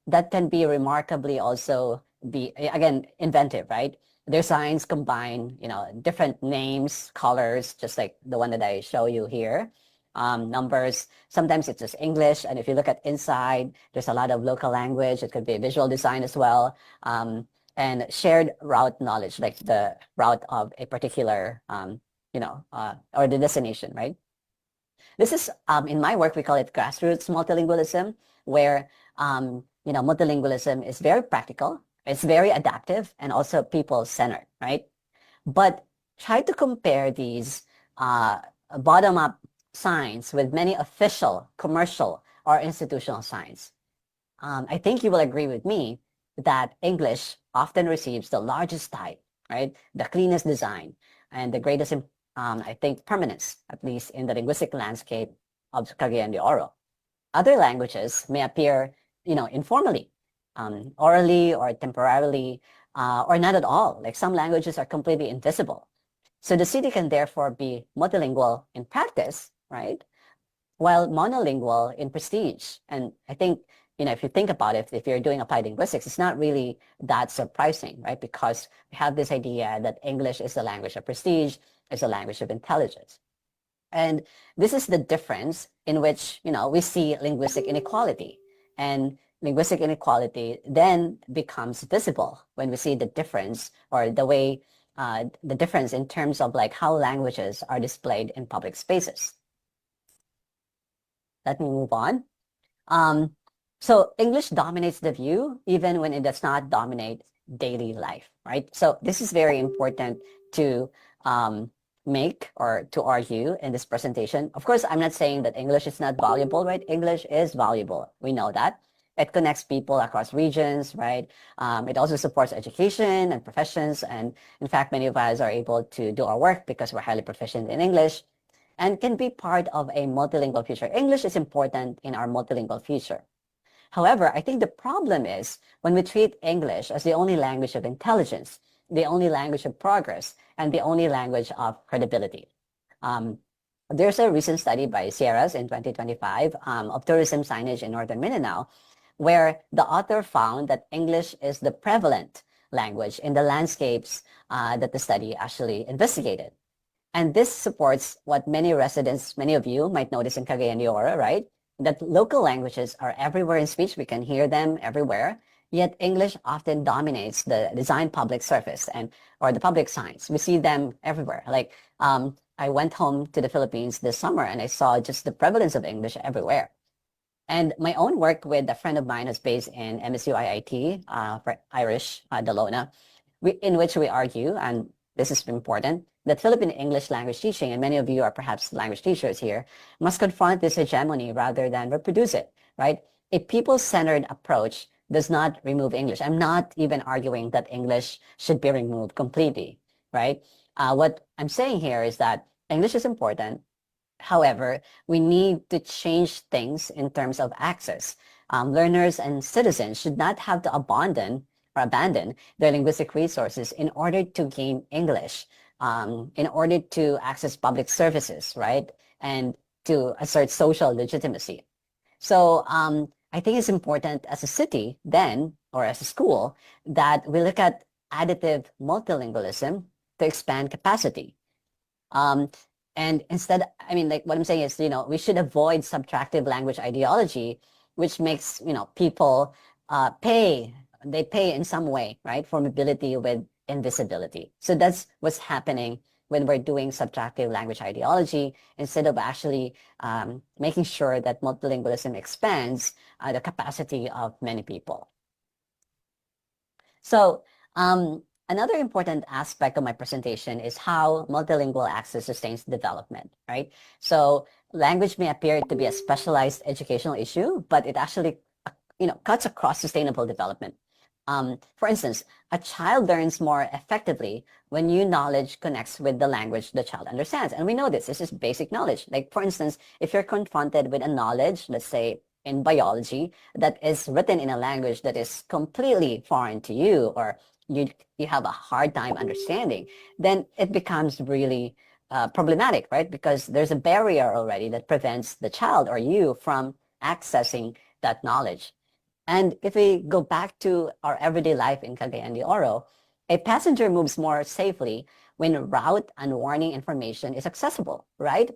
that can be remarkably also be, again, inventive, right? Their signs combine, different names, colors, just like the one that I show you here. Numbers, sometimes it's just English. And if you look at inside, there's a lot of local language. It could be visual design as well. And shared route knowledge, like the route of a particular, or the destination, right? This is, in my work, we call it grassroots multilingualism, where, multilingualism is very practical, it's very adaptive, and also people-centered, right? But try to compare these bottom-up signs with many official, commercial, or institutional signs. I think you will agree with me that English often receives the largest type, right? The cleanest design, and the greatest, I think, permanence, at least in the linguistic landscape of Cagayan de Oro. Other languages may appear, informally, orally or temporarily, or not at all. Like some languages are completely invisible. So the city can therefore be multilingual in practice, right? While monolingual in prestige. And I think, if you think about it, if you're doing applied linguistics, it's not really that surprising, right? Because we have this idea that English is the language of prestige, is the language of intelligence. And this is the difference in which, we see linguistic inequality. And linguistic inequality then becomes visible when we see the difference or the way, the difference in terms of like how languages are displayed in public spaces. Let me move on. So English dominates the view even when it does not dominate daily life, right? So this is very important to make or to argue in this presentation. Of course, I'm not saying that English is not valuable, right? English is valuable. We know that. It connects people across regions, right? It also supports education and professions. And in fact, many of us are able to do our work because we're highly proficient in English and can be part of a multilingual future. English is important in our multilingual future. However, I think the problem is when we treat English as the only language of intelligence, the only language of progress, and the only language of credibility. There's a recent study by Sierras in 2025 of tourism signage in northern Mindanao, where the author found that English is the prevalent language in the landscapes that the study actually investigated. And this supports what many residents, many of you might notice in Cagayan de Oro, right? That local languages are everywhere in speech. We can hear them everywhere. Yet English often dominates the design public surface or the public signs. We see them everywhere. Like I went home to the Philippines this summer and I saw just the prevalence of English everywhere. And my own work with a friend of mine who's based in MSU IIT for Irish, Dalona, in which we argue, and this is important, that Philippine English language teaching, and many of you are perhaps language teachers here, must confront this hegemony rather than reproduce it, right? A people-centered approach does not remove English. I'm not even arguing that English should be removed completely, right? What I'm saying here is that English is important. However, we need to change things in terms of access. Learners and citizens should not have to abandon their linguistic resources in order to gain English, in order to access public services, right? And to assert social legitimacy. So I think it's important as a city then, or as a school, that we look at additive multilingualism to expand capacity. And instead, I mean, like what I'm saying is, we should avoid subtractive language ideology, which makes, people they pay in some way, right, for mobility with invisibility. So that's what's happening when we're doing subtractive language ideology, instead of actually making sure that multilingualism expands the capacity of many people. So another important aspect of my presentation is how multilingual access sustains development, right? So language may appear to be a specialized educational issue, but it actually, cuts across sustainable development. For instance, a child learns more effectively when new knowledge connects with the language the child understands. And we know this is basic knowledge. Like, for instance, if you're confronted with a knowledge, let's say in biology, that is written in a language that is completely foreign to you, or you have a hard time understanding, then it becomes really problematic, right? Because there's a barrier already that prevents the child or you from accessing that knowledge. And if we go back to our everyday life in Cagayan de Oro, a passenger moves more safely when route and warning information is accessible, right?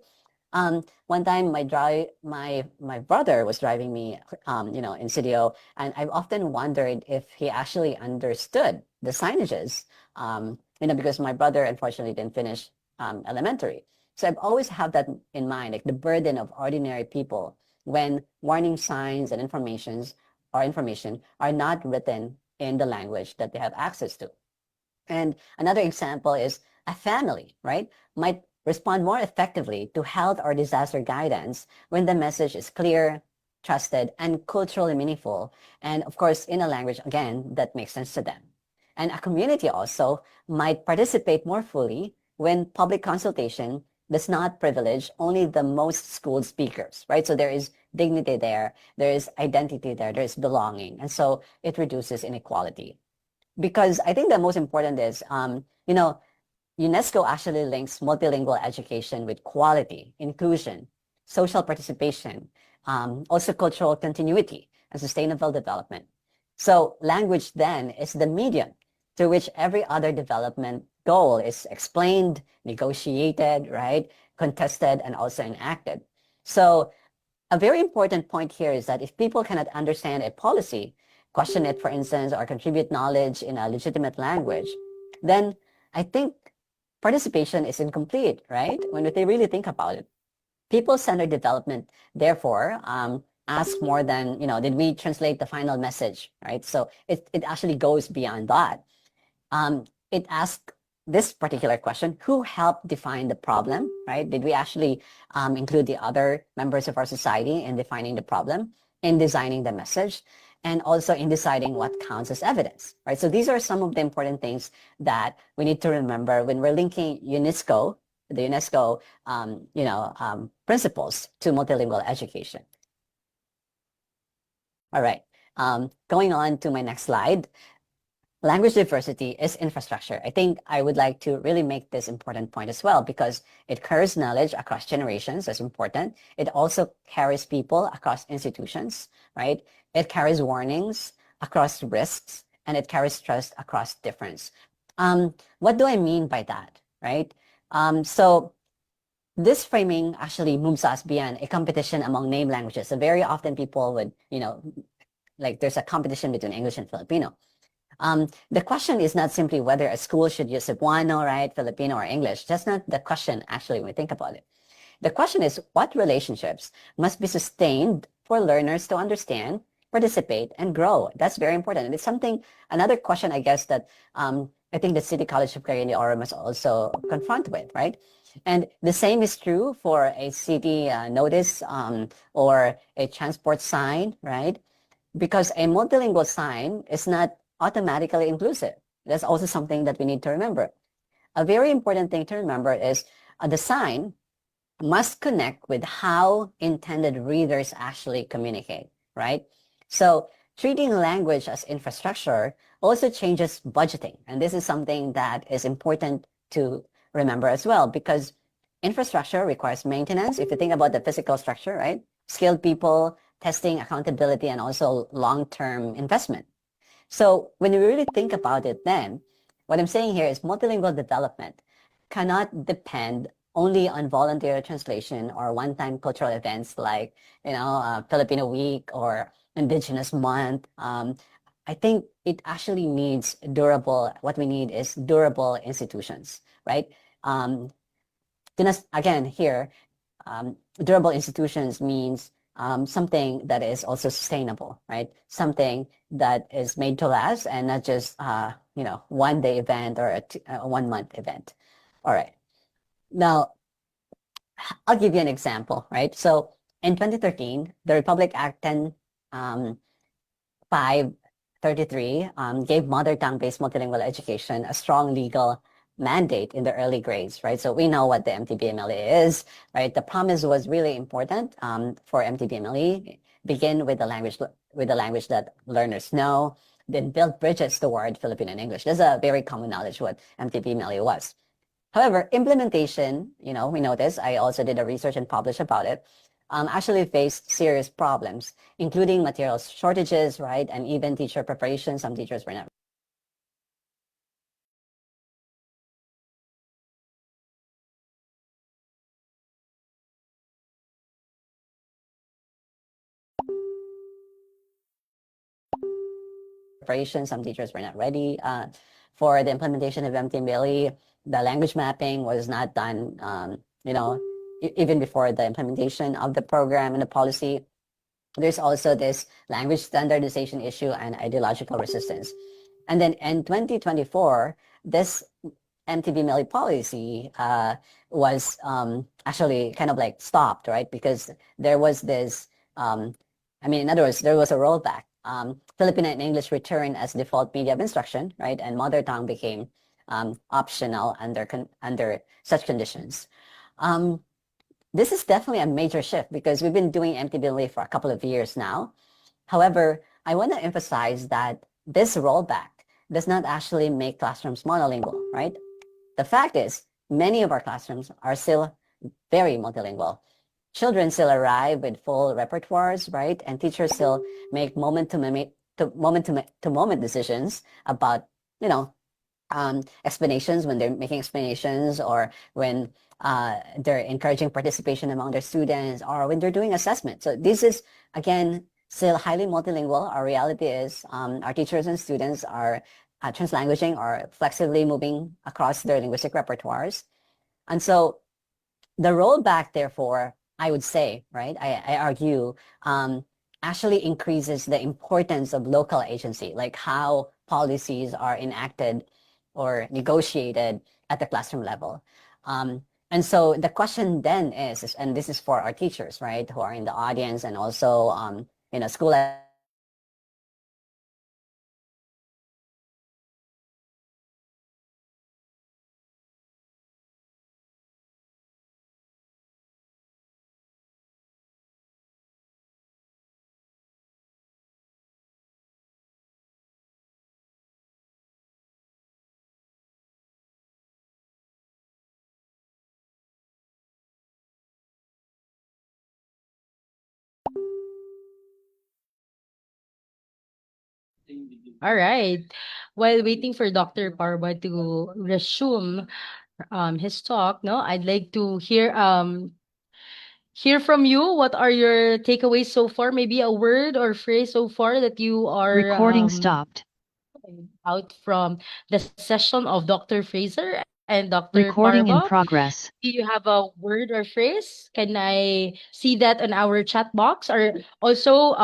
One time my brother was driving me, in CDO, and I've often wondered if he actually understood the signages, because my brother unfortunately didn't finish elementary. So I've always had that in mind, like the burden of ordinary people when warning signs and information are not written in the language that they have access to. And another example is a family, right, might respond more effectively to health or disaster guidance when the message is clear, trusted, and culturally meaningful. And of course, in a language, again, that makes sense to them. And a community also might participate more fully when public consultation does not privilege only the most schooled speakers, right? So there is dignity there is identity there is belonging. And so it reduces inequality. Because I think the most important is, UNESCO actually links multilingual education with quality, inclusion, social participation, also cultural continuity and sustainable development. So language then is the medium through which every other development goal is explained, negotiated, right, contested, and also enacted. So a very important point here is that if people cannot understand a policy, question it, for instance, or contribute knowledge in a legitimate language, then I think participation is incomplete, right? When they really think about it. People-centered development, therefore, asks more than, did we translate the final message, right? So it actually goes beyond that. It asks this particular question: who helped define the problem, right? Did we actually include the other members of our society in defining the problem, in designing the message, and also in deciding what counts as evidence, right? So these are some of the important things that we need to remember when we're linking the UNESCO principles to multilingual education. All right, going on to my next slide. language diversity is infrastructure. I think I would like to really make this important point as well because it carries knowledge across generations. That's important. It also carries people across institutions, right? It carries warnings across risks, and it carries trust across difference. What do I mean by that, right? So this framing actually moves us beyond a competition among name languages. So very often people would, like there's a competition between English and Filipino. The question is not simply whether a school should use Cebuano, right, Filipino, or English. That's not the question, actually, when we think about it. The question is what relationships must be sustained for learners to understand, participate, and grow. That's very important. And it's something, another question, I guess, that I think the City College of Cagayan de Oro must also confront with, right? And the same is true for a city notice or a transport sign, right? Because a multilingual sign is not automatically inclusive. That's also something that we need to remember. A very important thing to remember is the sign must connect with how intended readers actually communicate, right? So treating language as infrastructure also changes budgeting. And this is something that is important to remember as well, because infrastructure requires maintenance. If you think about the physical structure, right? Skilled people, testing, accountability, and also long-term investment. So when you really think about it then, what I'm saying here is multilingual development cannot depend only on voluntary translation or one-time cultural events like, Filipino Week or Indigenous Month. I think it actually needs what we need is durable institutions, right? Again, here, durable institutions means something that is also sustainable, right? Something that is made to last and not just, one day event or a 1 month event. All right. Now, I'll give you an example, right? So in 2013, the Republic Act 533 gave mother tongue-based multilingual education a strong legal mandate in the early grades, right? So we know what the MTBMLE is, right? The promise was really important for MTBMLE. Begin with the language that learners know, then build bridges toward Filipino and English. That's a very common knowledge what MTBMLE was. However, implementation, we noticed, I also did a research and published about it, actually faced serious problems, including material shortages, right? And even teacher preparation. Some teachers were not some teachers were not ready for the implementation of MTMLE. The language mapping was not done, even before the implementation of the program and the policy. There's also this language standardization issue and ideological resistance. And then in 2024, this MTB-MELE policy was actually kind of like stopped, right? Because there was this, in other words, there was a rollback. Filipino and English returned as default media of instruction, right? And mother tongue became optional under such conditions. This is definitely a major shift because we've been doing MTB-MELE for a couple of years now. However, I want to emphasize that this rollback does not actually make classrooms monolingual, right? The fact is, many of our classrooms are still very multilingual. Children still arrive with full repertoires, right? And teachers still make moment-to-moment decisions about, explanations when they're making explanations or when they're encouraging participation among their students or when they're doing assessment. So this is, again, still highly multilingual. Our reality is our teachers and students are translanguaging or flexibly moving across their linguistic repertoires. And so the rollback, therefore, I would say, right, I argue, actually increases the importance of local agency, like how policies are enacted or negotiated at the classroom level. And so the question then is, and this is for our teachers, right, who are in the audience and also, school All right. While waiting for Dr. Parba to resume his talk, no, I'd like to hear from you. What are your takeaways so far? Maybe a word or phrase so far that you are Recording stopped. out from the session of Dr. Fraser and Dr. Recording in Parba. progress. Do you have a word or phrase? Can I see that on our chat box? Or also,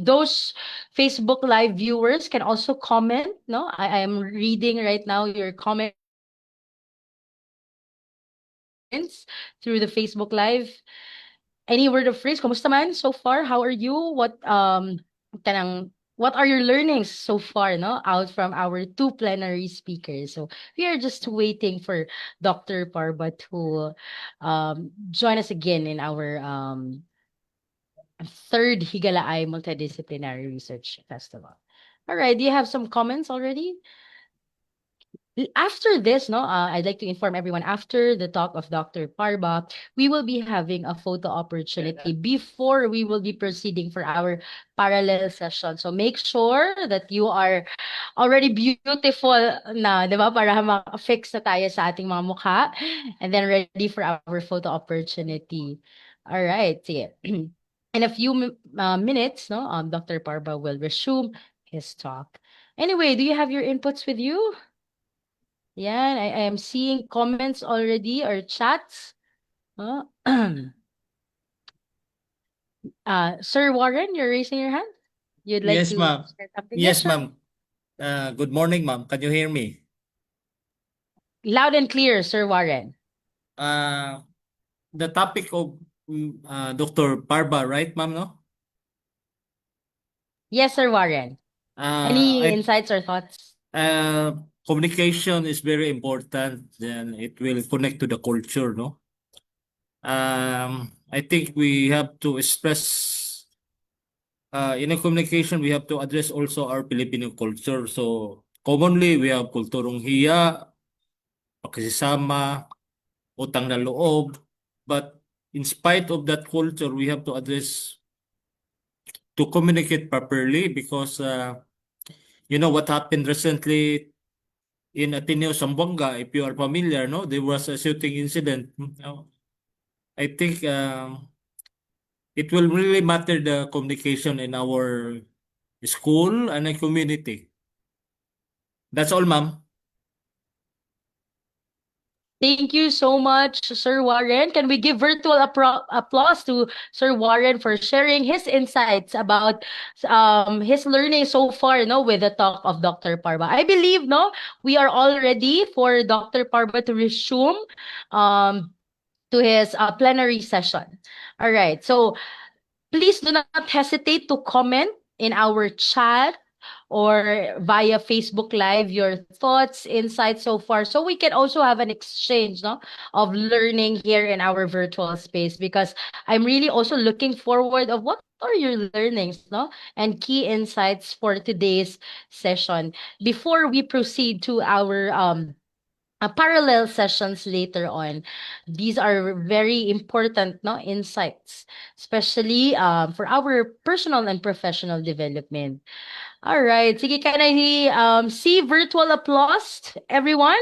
those Facebook Live viewers can also comment. No, I am reading right now your comments through the Facebook Live. Any word of phrase? Kumusta man so far? How are you? What are your learnings so far, no? Out from our two plenary speakers. So we are just waiting for Dr. Parba to join us again in our third Higalaay Multidisciplinary Research Festival. All right, do you have some comments already? After this, no, I'd like to inform everyone, after the talk of Dr. Parba, we will be having a photo opportunity before we will be proceeding for our parallel session. So make sure that you are already beautiful na, di ba? Para ma-fix na tayo sa ating mga mukha and then ready for our photo opportunity. All right, sige. In a few minutes, no, Dr. Parba will resume his talk. Anyway, do you have your inputs with you? Yan, I am seeing comments already or chats. Oh. Sir Warren, you're raising your hand? You'd like Yes, to ma'am. share something? Yes, sure. ma'am. Good morning, ma'am. Can you hear me? Loud and clear, Sir Warren. The topic of Dr. Parba, right, ma'am, no? Yes, Sir Warren. Any I insights or thoughts? communication is very important. Then it will connect to the culture, no? I think we have to express in a communication we have to address also our Filipino culture. So commonly we have kulturong hiya, pakisama, utang na loob. But in spite of that culture, we have to address to communicate properly because you know what happened recently in Ateneo Zamboanga, if you are familiar, no, there was a shooting incident. I think it will really matter the communication in our school and a community. That's all, ma'am. Thank you so much, Sir Warren. Can we give virtual applause to Sir Warren for sharing his insights about his learning so far, no, with the talk of Dr. Parba? I believe, no, we are all ready for Dr. Parba to resume to his plenary session. All right. So please do not hesitate to comment in our chat or via Facebook Live your thoughts, insights so far, so we can also have an exchange, no, of learning here in our virtual space. Because I'm really also looking forward of what are your learnings, no, and key insights for today's session. Before we proceed to our parallel sessions later on. These are very important, no, insights, especially for our personal and professional development. All right. Sige, can I see virtual applause, everyone?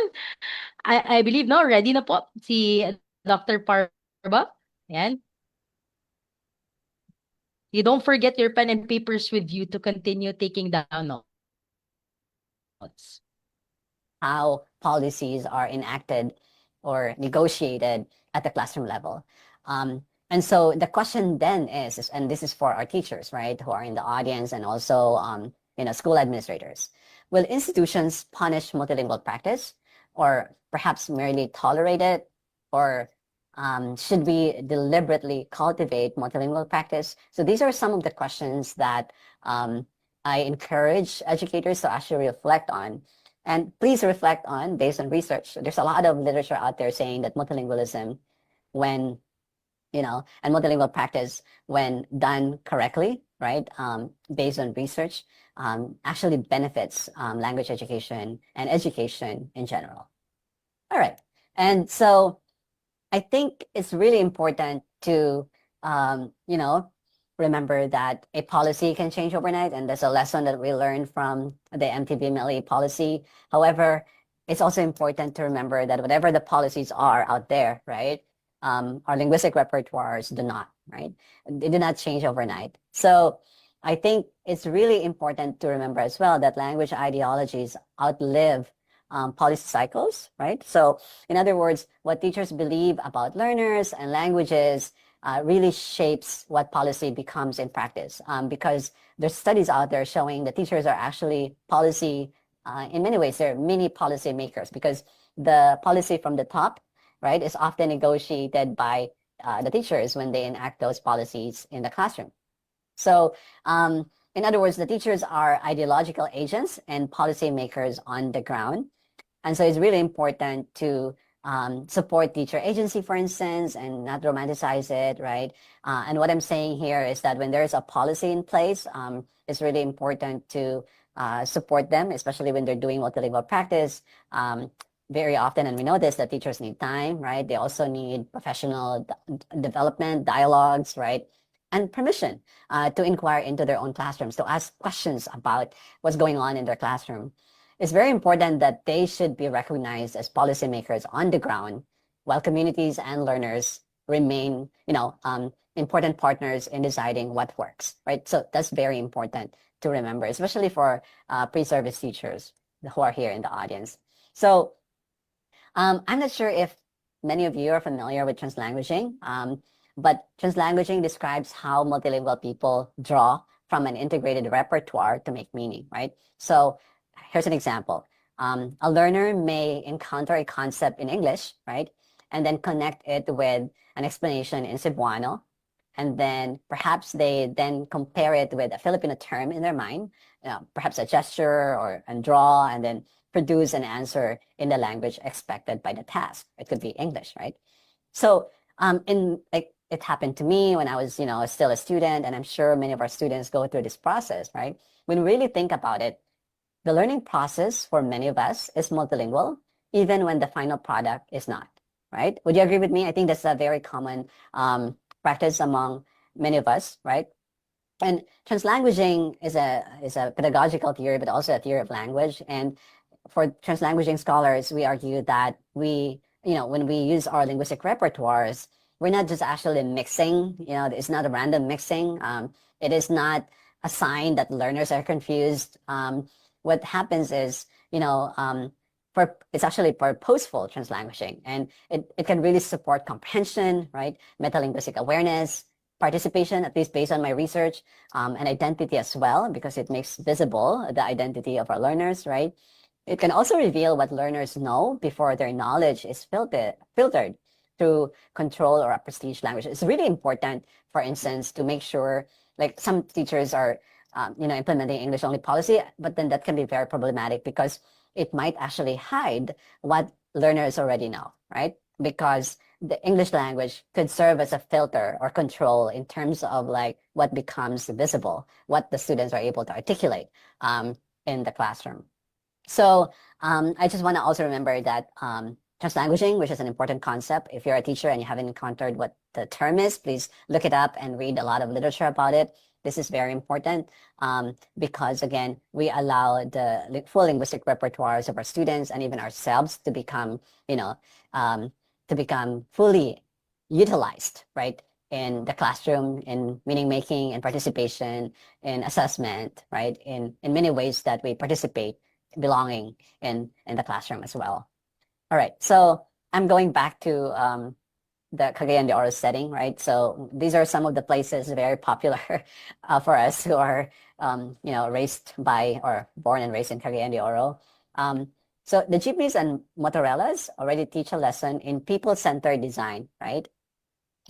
I believe, no, ready na po si Dr. Parba. Yan. You don't forget your pen and papers with you to continue taking down notes. How policies are enacted or negotiated at the classroom level. And so the question then is, and this is for our teachers, right, who are in the audience and also, school administrators. Will institutions punish multilingual practice or perhaps merely tolerate it? Or should we deliberately cultivate multilingual practice? So these are some of the questions that I encourage educators to actually reflect on. And please reflect on based on research. There's a lot of literature out there saying that multilingualism, when, and multilingual practice, when done correctly, right, based on research, actually benefits language education and education in general. All right. And so I think it's really important to, remember that a policy can change overnight, and that's a lesson that we learned from the MTBMLE policy. However, it's also important to remember that whatever the policies are out there, right, our linguistic repertoires do not, right? They do not change overnight. So I think it's really important to remember as well that language ideologies outlive policy cycles, right? So in other words, what teachers believe about learners and languages really shapes what policy becomes in practice, because there's studies out there showing that teachers are actually policy, in many ways, they're mini policy makers, because the policy from the top, right, is often negotiated by the teachers when they enact those policies in the classroom. So in other words, the teachers are ideological agents and policy makers on the ground. And so it's really important to support teacher agency, for instance, and not romanticize it, right? And what I'm saying here is that when there's a policy in place, it's really important to support them, especially when they're doing multilingual practice. Very often, and we know this, that teachers need time, right? They also need professional development, dialogues, right? And permission to inquire into their own classrooms, to ask questions about what's going on in their classroom. It's very important that they should be recognized as policymakers on the ground, while communities and learners remain, important partners in deciding what works, right? So that's very important to remember, especially for pre-service teachers who are here in the audience. So I'm not sure if many of you are familiar with translanguaging, but translanguaging describes how multilingual people draw from an integrated repertoire to make meaning, right? So here's an example. A learner may encounter a concept in English, right? And then connect it with an explanation in Cebuano. And then perhaps they then compare it with a Filipino term in their mind, perhaps a gesture or a draw, and then produce an answer in the language expected by the task. It could be English, right? So it happened to me when I was, still a student, and I'm sure many of our students go through this process, right? When we really think about it, the learning process for many of us is multilingual, even when the final product is not, right? Would you agree with me? I think that's a very common practice among many of us, right? And translanguaging is a pedagogical theory, but also a theory of language. And for translanguaging scholars, we argue that when we use our linguistic repertoires, we're not just actually mixing, it's not a random mixing. It is not a sign that learners are confused. What happens is, it's actually purposeful translanguaging, and it can really support comprehension, right? Metalinguistic awareness, participation, at least based on my research, and identity as well, because it makes visible the identity of our learners, right? It can also reveal what learners know before their knowledge is filtered through control or a prestige language. It's really important, for instance, to make sure, like some teachers are, implementing English-only policy, but then that can be very problematic because it might actually hide what learners already know, right? Because the English language could serve as a filter or control in terms of like what becomes visible, what the students are able to articulate in the classroom. So I just want to also remember that translanguaging, which is an important concept, if you're a teacher and you haven't encountered what the term is, please look it up and read a lot of literature about it. This is very important because, again, we allow the full linguistic repertoires of our students and even ourselves to become, fully utilized, right, in the classroom, in meaning making and participation, in assessment, right, in many ways that we participate, belonging in the classroom as well. All right, so I'm going back to the Cagayan de Oro setting, right? So these are some of the places very popular for us who are, raised by or born and raised in Cagayan de Oro. So the jeepneys and motorellas already teach a lesson in people-centered design, right?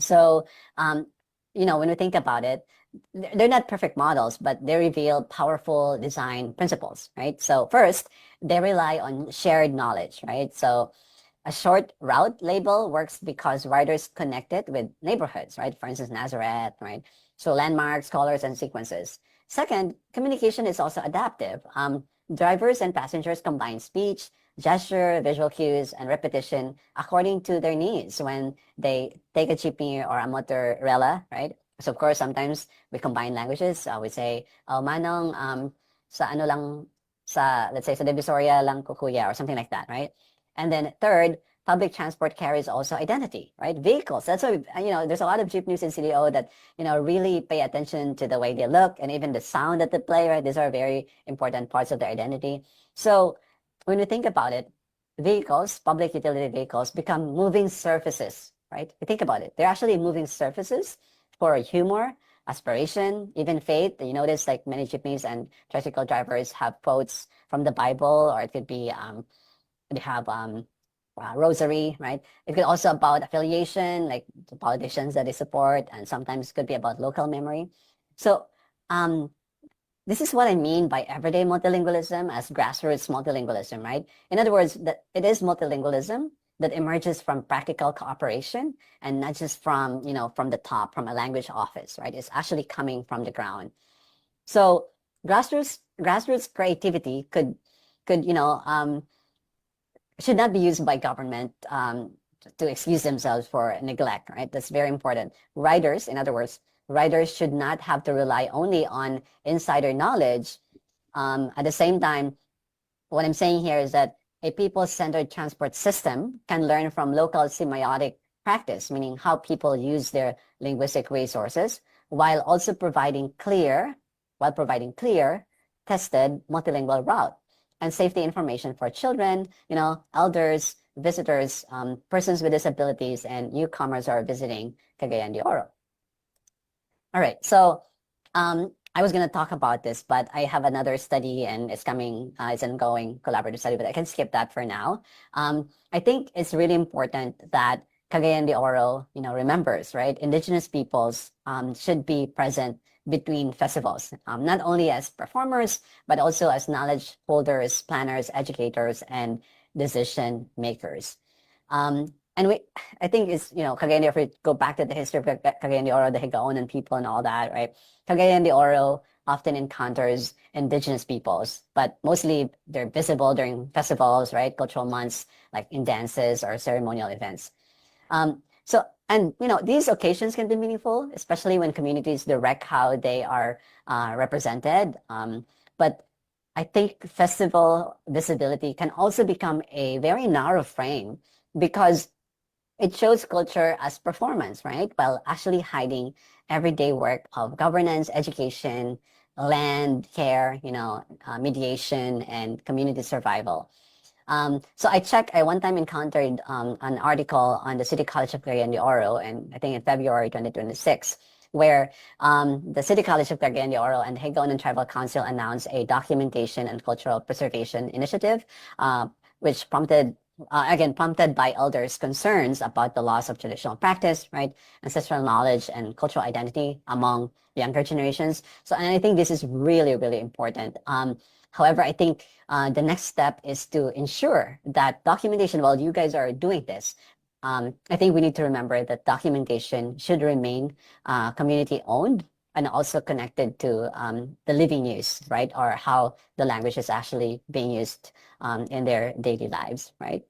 So, when we think about it, they're not perfect models, but they reveal powerful design principles, right? So first, they rely on shared knowledge, right? So a short route label works because riders connect it with neighborhoods, right? For instance, Nazareth, right? So landmarks, colors, and sequences. Second, communication is also adaptive. Drivers and passengers combine speech, gesture, visual cues, and repetition according to their needs when they take a jeepney or a motorella, right? So of course, sometimes we combine languages. We say, oh, Manong, sa ano lang, let's say sa Divisoria lang ko kuya, or something like that, right? And then third, public transport carries also identity, right? Vehicles. That's why, there's a lot of jeepneys in CDO that, really pay attention to the way they look and even the sound that they play, right? These are very important parts of their identity. So when we think about it, vehicles, public utility vehicles, become moving surfaces, right? You think about it. They're actually moving surfaces for humor, aspiration, even faith. You notice like many jeepneys and tricycle drivers have quotes from the Bible, or it could be, they have rosary, right? It could also about affiliation, like the politicians that they support, and sometimes it could be about local memory. So this is what I mean by everyday multilingualism as grassroots multilingualism, right? In other words, that it is multilingualism that emerges from practical cooperation and not just from, from the top, from a language office, right? It's actually coming from the ground. So grassroots creativity could, should not be used by government to excuse themselves for neglect, right? That's very important. Writers, in other words, writers should not have to rely only on insider knowledge. At the same time, what I'm saying here is that a people-centered transport system can learn from local semiotic practice, meaning how people use their linguistic resources, while also providing clear, tested multilingual route and safety information for children, elders, visitors, persons with disabilities, and newcomers who are visiting Cagayan de Oro. All right, so I was going to talk about this, but I have another study and it's coming, it's an ongoing collaborative study, but I can skip that for now. I think it's really important that Cagayan de Oro, remembers, right? Indigenous peoples should be present between festivals, not only as performers, but also as knowledge holders, planners, educators, and decision makers. And I think it's, Cagayan de Oro, if we go back to the history of Cagayan de Oro, the Higaonan people and all that, right? Cagayan de Oro often encounters indigenous peoples, but mostly they're visible during festivals, right? Cultural months, like in dances or ceremonial events. And these occasions can be meaningful, especially when communities direct how they are represented. But I think festival visibility can also become a very narrow frame because it shows culture as performance, right? While actually hiding everyday work of governance, education, land care, mediation, and community survival. So I one time encountered an article on the City College of Cagayan de Oro, and I think in February 2026, where the City College of Cagayan de Oro and Higaonan Tribal Council announced a documentation and cultural preservation initiative, which prompted by elders' concerns about the loss of traditional practice, right, ancestral knowledge and cultural identity among younger generations. So, and I think this is really, really important. However, I think the next step is to ensure that documentation, while you guys are doing this, I think we need to remember that documentation should remain community-owned and also connected to the living use, right, or how the language is actually being used in their daily lives, right?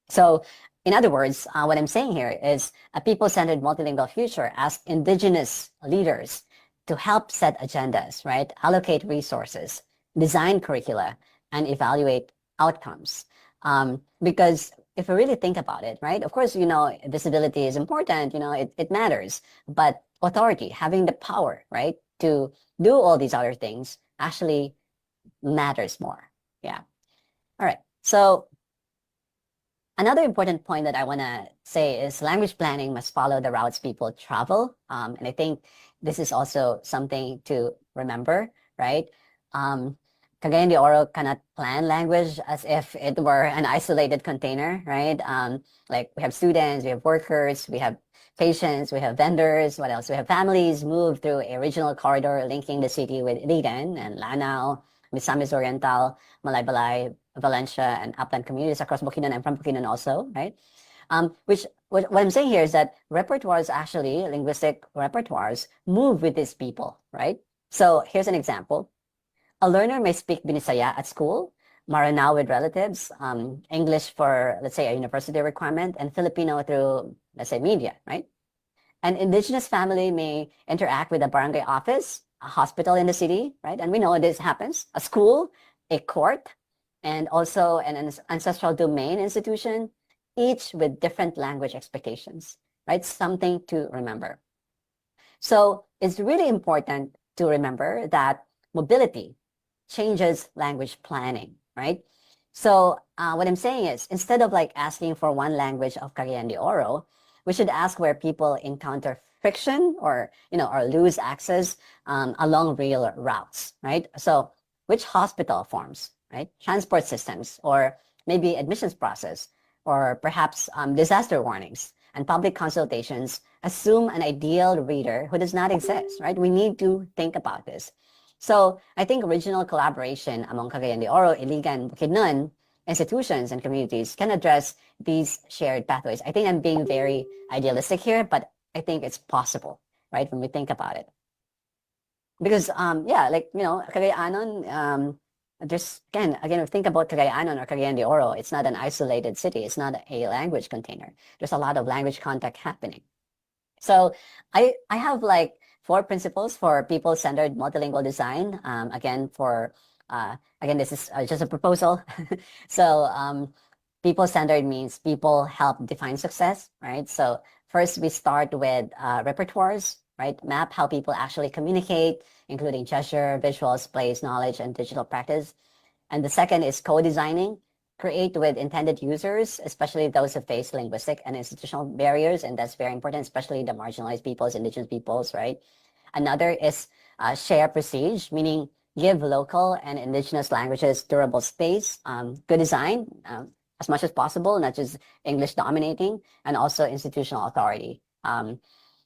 So, in other words, what I'm saying here is a people-centered multilingual future asks indigenous leaders to help set agendas, right, allocate resources, design curricula, and evaluate outcomes. Because if we really think about it, right, of course, visibility is important, it matters, but authority, having the power, right, to do all these other things actually matters more. Yeah. All right. So another important point that I want to say is language planning must follow the routes people travel. And I think this is also something to remember, right? Cagayan de Oro cannot plan language as if it were an isolated container, right? Like we have students, we have workers, we have patients, we have vendors, what else? We have families move through a regional corridor linking the city with Iligan and Lanao, Misamis Oriental, Malaybalay, Valencia, and upland communities across Bukidnon and from Bukidnon also, right? What I'm saying here is that repertoires actually, linguistic repertoires, move with these people, right? So here's an example. A learner may speak Binisaya at school, Maranao with relatives, English for, let's say, a university requirement, and Filipino through, let's say, media, right? An indigenous family may interact with a barangay office, a hospital in the city, right? And we know this happens, a school, a court, and also an ancestral domain institution, each with different language expectations, right? Something to remember. So it's really important to remember that mobility changes language planning, right? So what I'm saying is, instead of like asking for one language of Cagayan de Oro, we should ask where people encounter friction or, or lose access along rail routes, right? So which hospital forms, right? Transport systems, or maybe admissions process, or perhaps disaster warnings and public consultations assume an ideal reader who does not exist, right? We need to think about this. So I think regional collaboration among Cagayan de Oro, Iligan, Bukidnon institutions and communities can address these shared pathways. I think I'm being very idealistic here, but I think it's possible, right, when we think about it. Because, Cagayanon, just again, if you think about Cagayanon or Cagayan de Oro, it's not an isolated city. It's not a language container. There's a lot of language contact happening. So I have like 4 principles for people-centered multilingual design. Again, this is just a proposal. So people-centered means people help define success, right? So first we start with repertoires, right? Map how people actually communicate, including gesture, visuals, plays, knowledge, and digital practice. And the second is co-designing. Create with intended users, especially those who face linguistic and institutional barriers, and that's very important, especially the marginalized peoples, indigenous peoples, right? Another is share prestige, meaning give local and indigenous languages durable space, good design, as much as possible, not just English dominating, and also institutional authority. And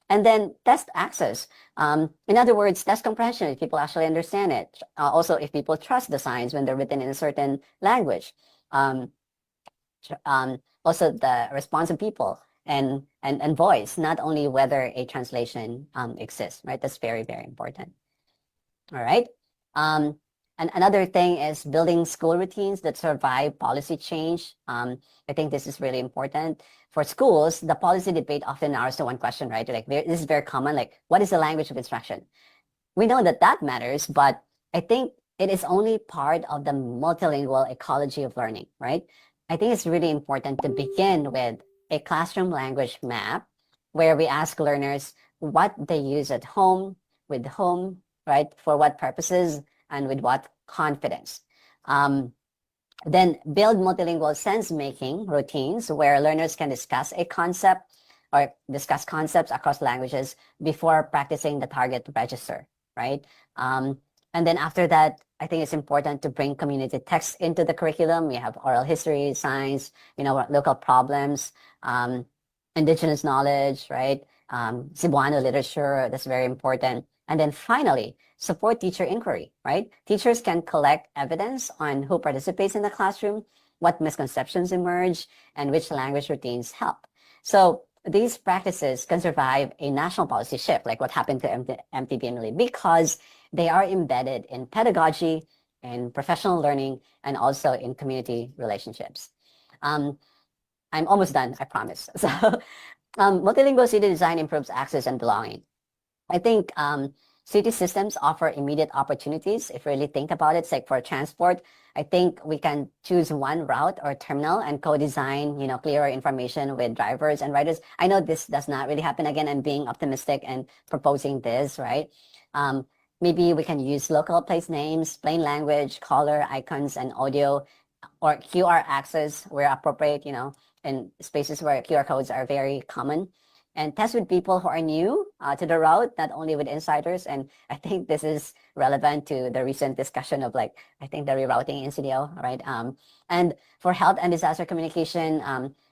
then test access. In other words, test comprehension, if people actually understand it. Also, if people trust the signs when they're written in a certain language. Also the response of people and voice, not only whether a translation exists, right? That's very, very important. All right. And another thing is building school routines that survive policy change. I think this is really important. For schools, the policy debate often narrows to one question, right? Like this is very common, like what is the language of instruction? We know that matters, but I think it is only part of the multilingual ecology of learning, right? I think it's really important to begin with a classroom language map where we ask learners what they use at home, with whom, right? For what purposes and with what confidence. Then build multilingual sense-making routines where learners can discuss a concept or discuss concepts across languages before practicing the target register, right? And then after that, I think it's important to bring community texts into the curriculum. We have oral history, science, local problems, indigenous knowledge, right? Cebuano literature, that's very important. And then finally, support teacher inquiry, right? Teachers can collect evidence on who participates in the classroom, what misconceptions emerge, and which language routines help. So these practices can survive a national policy shift, like what happened to MTBMLE, because they are embedded in pedagogy, in professional learning, and also in community relationships. I'm almost done, I promise. So multilingual city design improves access and belonging. I think city systems offer immediate opportunities. If you really think about it, it's like for transport, I think we can choose one route or terminal and co-design, clearer information with drivers and riders. I know this does not really happen. Again, I'm being optimistic and proposing this, right? Maybe we can use local place names, plain language, color, icons, and audio, or QR access where appropriate, in spaces where QR codes are very common. And test with people who are new to the route, not only with insiders. And I think this is relevant to the recent discussion of the rerouting in CDO, right? And for health and disaster communication,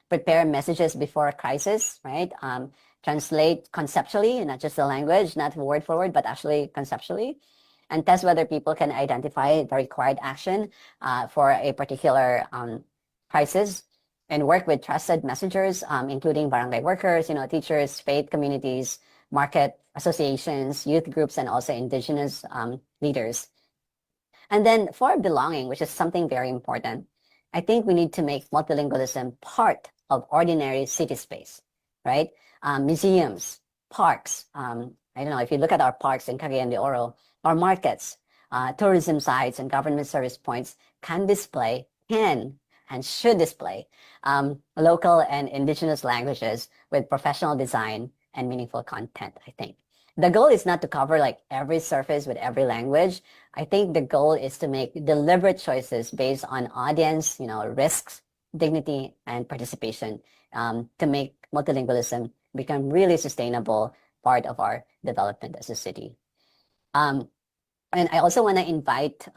prepare messages before a crisis, right? Translate conceptually, not just the language, not word for word, but actually conceptually. And test whether people can identify the required action for a particular crisis. And work with trusted messengers, including barangay workers, teachers, faith communities, market associations, youth groups, and also indigenous leaders. And then for belonging, which is something very important, I think we need to make multilingualism part of ordinary city space, right? Museums, parks. I don't know, if you look at our parks in Cagayan de Oro, our markets, tourism sites, and government service points can and should display local and indigenous languages with professional design and meaningful content, I think. The goal is not to cover like every surface with every language. I think the goal is to make deliberate choices based on audience, risks, dignity, and participation to make multilingualism become really sustainable part of our development as a city. And I also want to invite,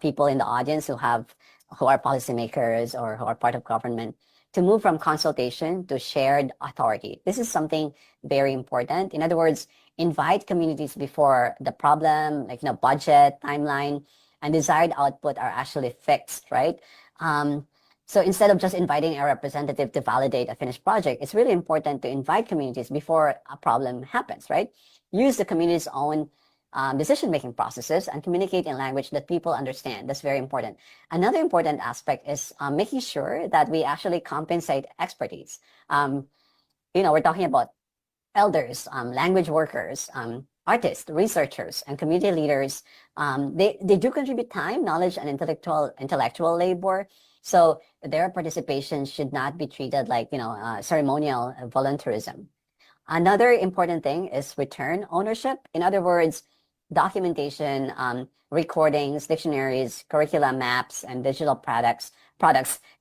people in the audience who are policymakers or who are part of government to move from consultation to shared authority. This is something very important. In other words, invite communities before the problem, like, budget, timeline, and desired output are actually fixed, right? So instead of just inviting a representative to validate a finished project, it's really important to invite communities before a problem happens, right? Use the community's own decision-making processes and communicate in language that people understand. That's very important. Another important aspect is making sure that we actually compensate expertise. We're talking about elders, language workers, artists, researchers, and community leaders. They do contribute time, knowledge, and intellectual labor. So their participation should not be treated like, ceremonial volunteerism. Another important thing is return ownership. In other words, documentation, recordings, dictionaries, curriculum maps, and digital products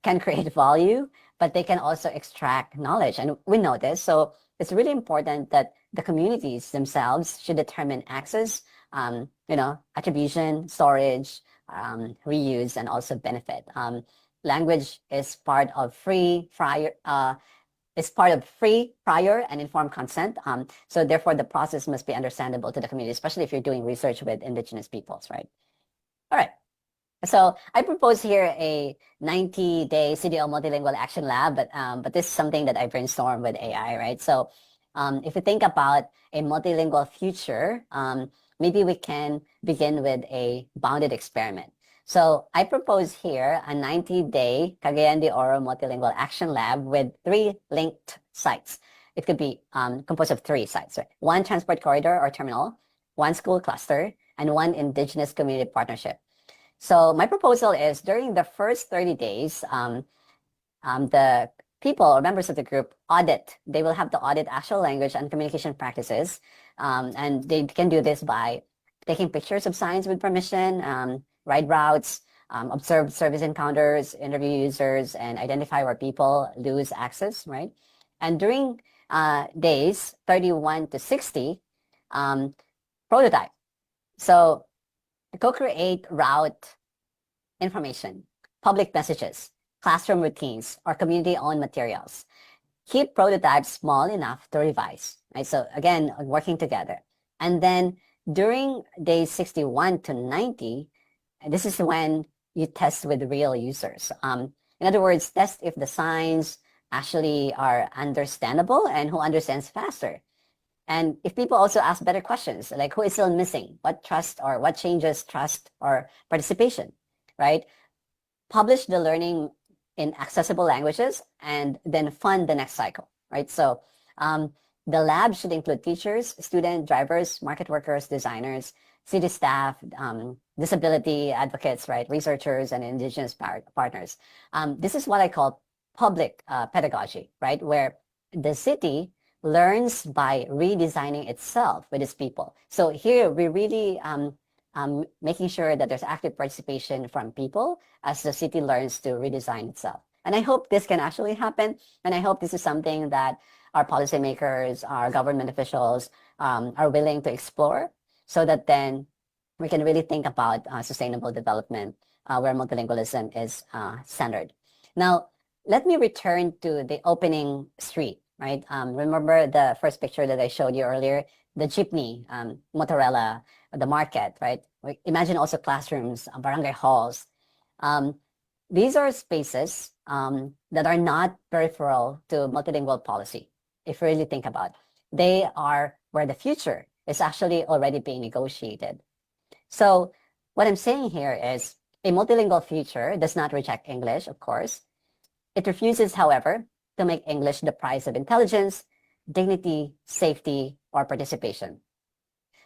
can create value, but they can also extract knowledge. And we know this. So it's really important that the communities themselves should determine access, attribution, storage, reuse, and also benefit. Language is part of free, prior, and informed consent. So therefore, the process must be understandable to the community, especially if you're doing research with indigenous peoples, right? All right. So I propose here a 90-day CDO Multilingual Action Lab, but this is something that I brainstormed with AI, right? So if you think about a multilingual future, maybe we can begin with a bounded experiment. So I propose here a 90-day Cagayan de Oro Multilingual Action Lab with 3 linked sites. It could be composed of 3 sites, right? 1 transport corridor or terminal, 1 school cluster, and 1 indigenous community partnership. So my proposal is during the first 30 days, the people or members of the group they will have to audit actual language and communication practices. And they can do this by taking pictures of signs with permission, ride routes, observe service encounters, interview users, and identify where people lose access, right? And during days 31 to 60, prototype. So co-create route information, public messages, classroom routines, or community-owned materials. Keep prototypes small enough to revise, right? So again, working together. And then during days 61 to 90, this is when you test with real users. In other words, test if the signs actually are understandable and who understands faster. And if people also ask better questions, like who is still missing, what trust or what changes trust or participation, right? Publish the learning in accessible languages and then fund the next cycle, right? So the lab should include teachers, student drivers, market workers, designers, city staff, disability advocates, right? Researchers and indigenous partners. This is what I call public pedagogy, right? Where the city learns by redesigning itself with its people. So here we're really making sure that there's active participation from people as the city learns to redesign itself. And I hope this can actually happen. And I hope this is something that our policymakers, our government officials are willing to explore so that then we can really think about sustainable development where multilingualism is centered. Now, let me return to the opening street, right? Remember the first picture that I showed you earlier, the jeepney, mozzarella, the market, right? Imagine also classrooms, barangay halls. These are spaces that are not peripheral to multilingual policy, if you really think about it. They are where the future is actually already being negotiated. So what I'm saying here is a multilingual future does not reject English, of course. It refuses, however, to make English the price of intelligence, dignity, safety, or participation.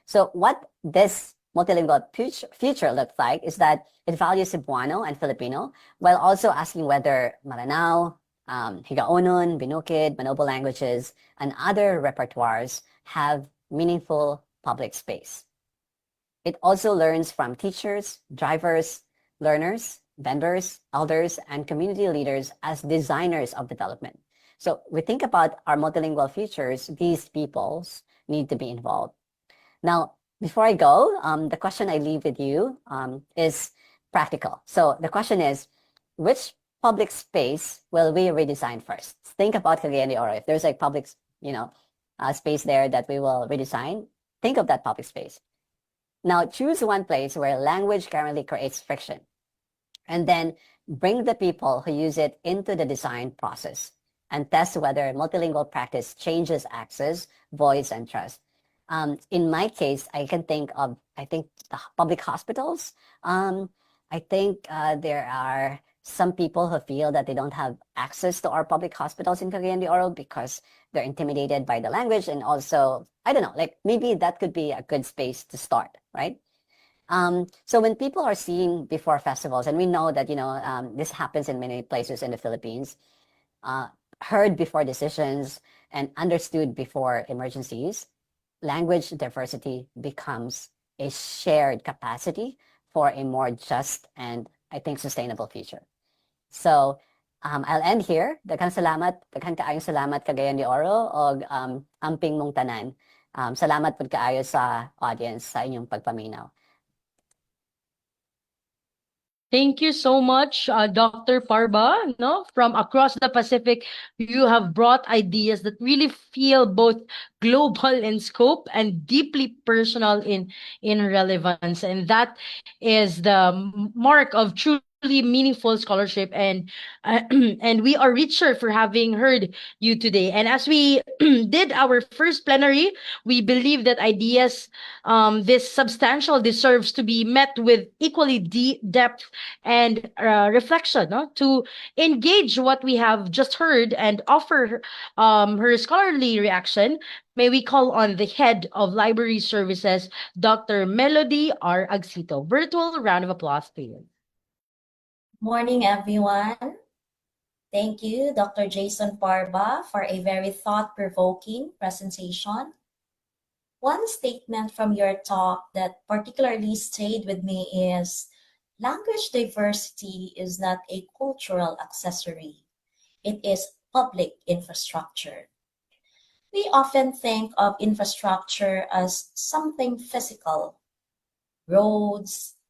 So what this multilingual future looks like is that it values Cebuano and Filipino while also asking whether Maranao, Higaonon, Binukid, Manobo languages, and other repertoires have meaningful public space. It also learns from teachers, drivers, learners, vendors, elders, and community leaders as designers of development. So we think about our multilingual futures, these peoples need to be involved. Now, before I go, the question I leave with you is practical. So the question is, which public space will we redesign first? Think about Cagayan de Oro. If there's a public, space there that we will redesign, think of that public space. Now, choose one place where language currently creates friction, and then bring the people who use it into the design process and test whether multilingual practice changes access, voice, and trust. In my case, I can think of, the public hospitals. I think there are some people who feel that they don't have access to our public hospitals in Cagayan de Oro because they're intimidated by the language, and also, I don't know, like maybe that could be a good space to start, right? So when people are seeing before festivals, and we know that, this happens in many places in the Philippines, heard before decisions and understood before emergencies, language diversity becomes a shared capacity for a more just and, I think, sustainable future. So I'll end here. Daghang kaayong salamat Cagayan de Oro og amping mong tanan. Salamat pud kaayo sa audience sa inyong pagpaminaw. Thank you so much, Dr. Parba. No, from across the Pacific, you have brought ideas that really feel both global in scope and deeply personal in relevance, and that is the mark of truly meaningful scholarship. And and we are richer for having heard you today. And as we did our first plenary, we believe that ideas this substantial deserves to be met with equally deep depth and reflection, no? To engage what we have just heard and offer her scholarly reaction, may we call on the head of library services, Dr. Melody R. Agsito. Virtual round of applause, please. Morning, everyone. Thank you, Dr. Jason Parba, for a very thought-provoking presentation. One statement from your talk that particularly stayed with me is, language diversity is not a cultural accessory. It is public infrastructure. We often think of infrastructure as something physical: roads,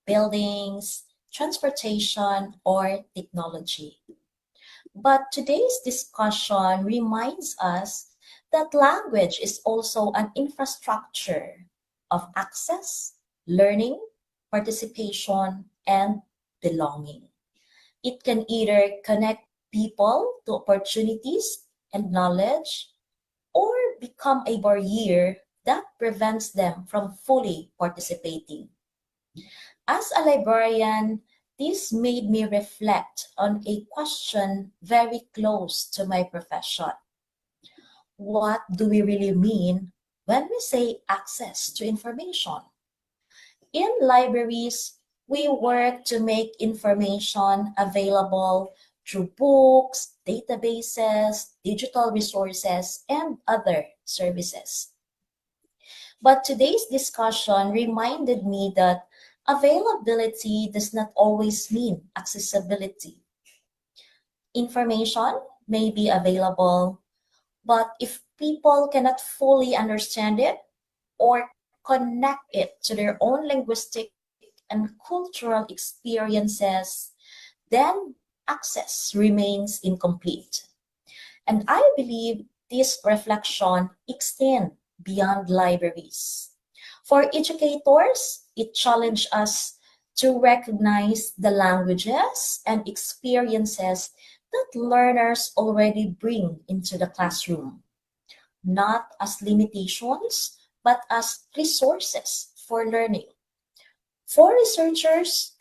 buildings, transportation, or technology. But today's discussion reminds us that language is also an infrastructure of access, learning, participation, and belonging. It can either connect people to opportunities and knowledge, or become a barrier that prevents them from fully participating. As a librarian, this made me reflect on a question very close to my profession. What do we really mean when we say access to information? In libraries, we work to make information available through books, databases, digital resources, and other services. But today's discussion reminded me that availability does not always mean accessibility. Information may be available, but if people cannot fully understand it or connect it to their own linguistic and cultural experiences, then access remains incomplete. And I believe this reflection extends beyond libraries. For educators, it challenged us to recognize the languages and experiences that learners already bring into the classroom, not as limitations, but as resources for learning. For researchers,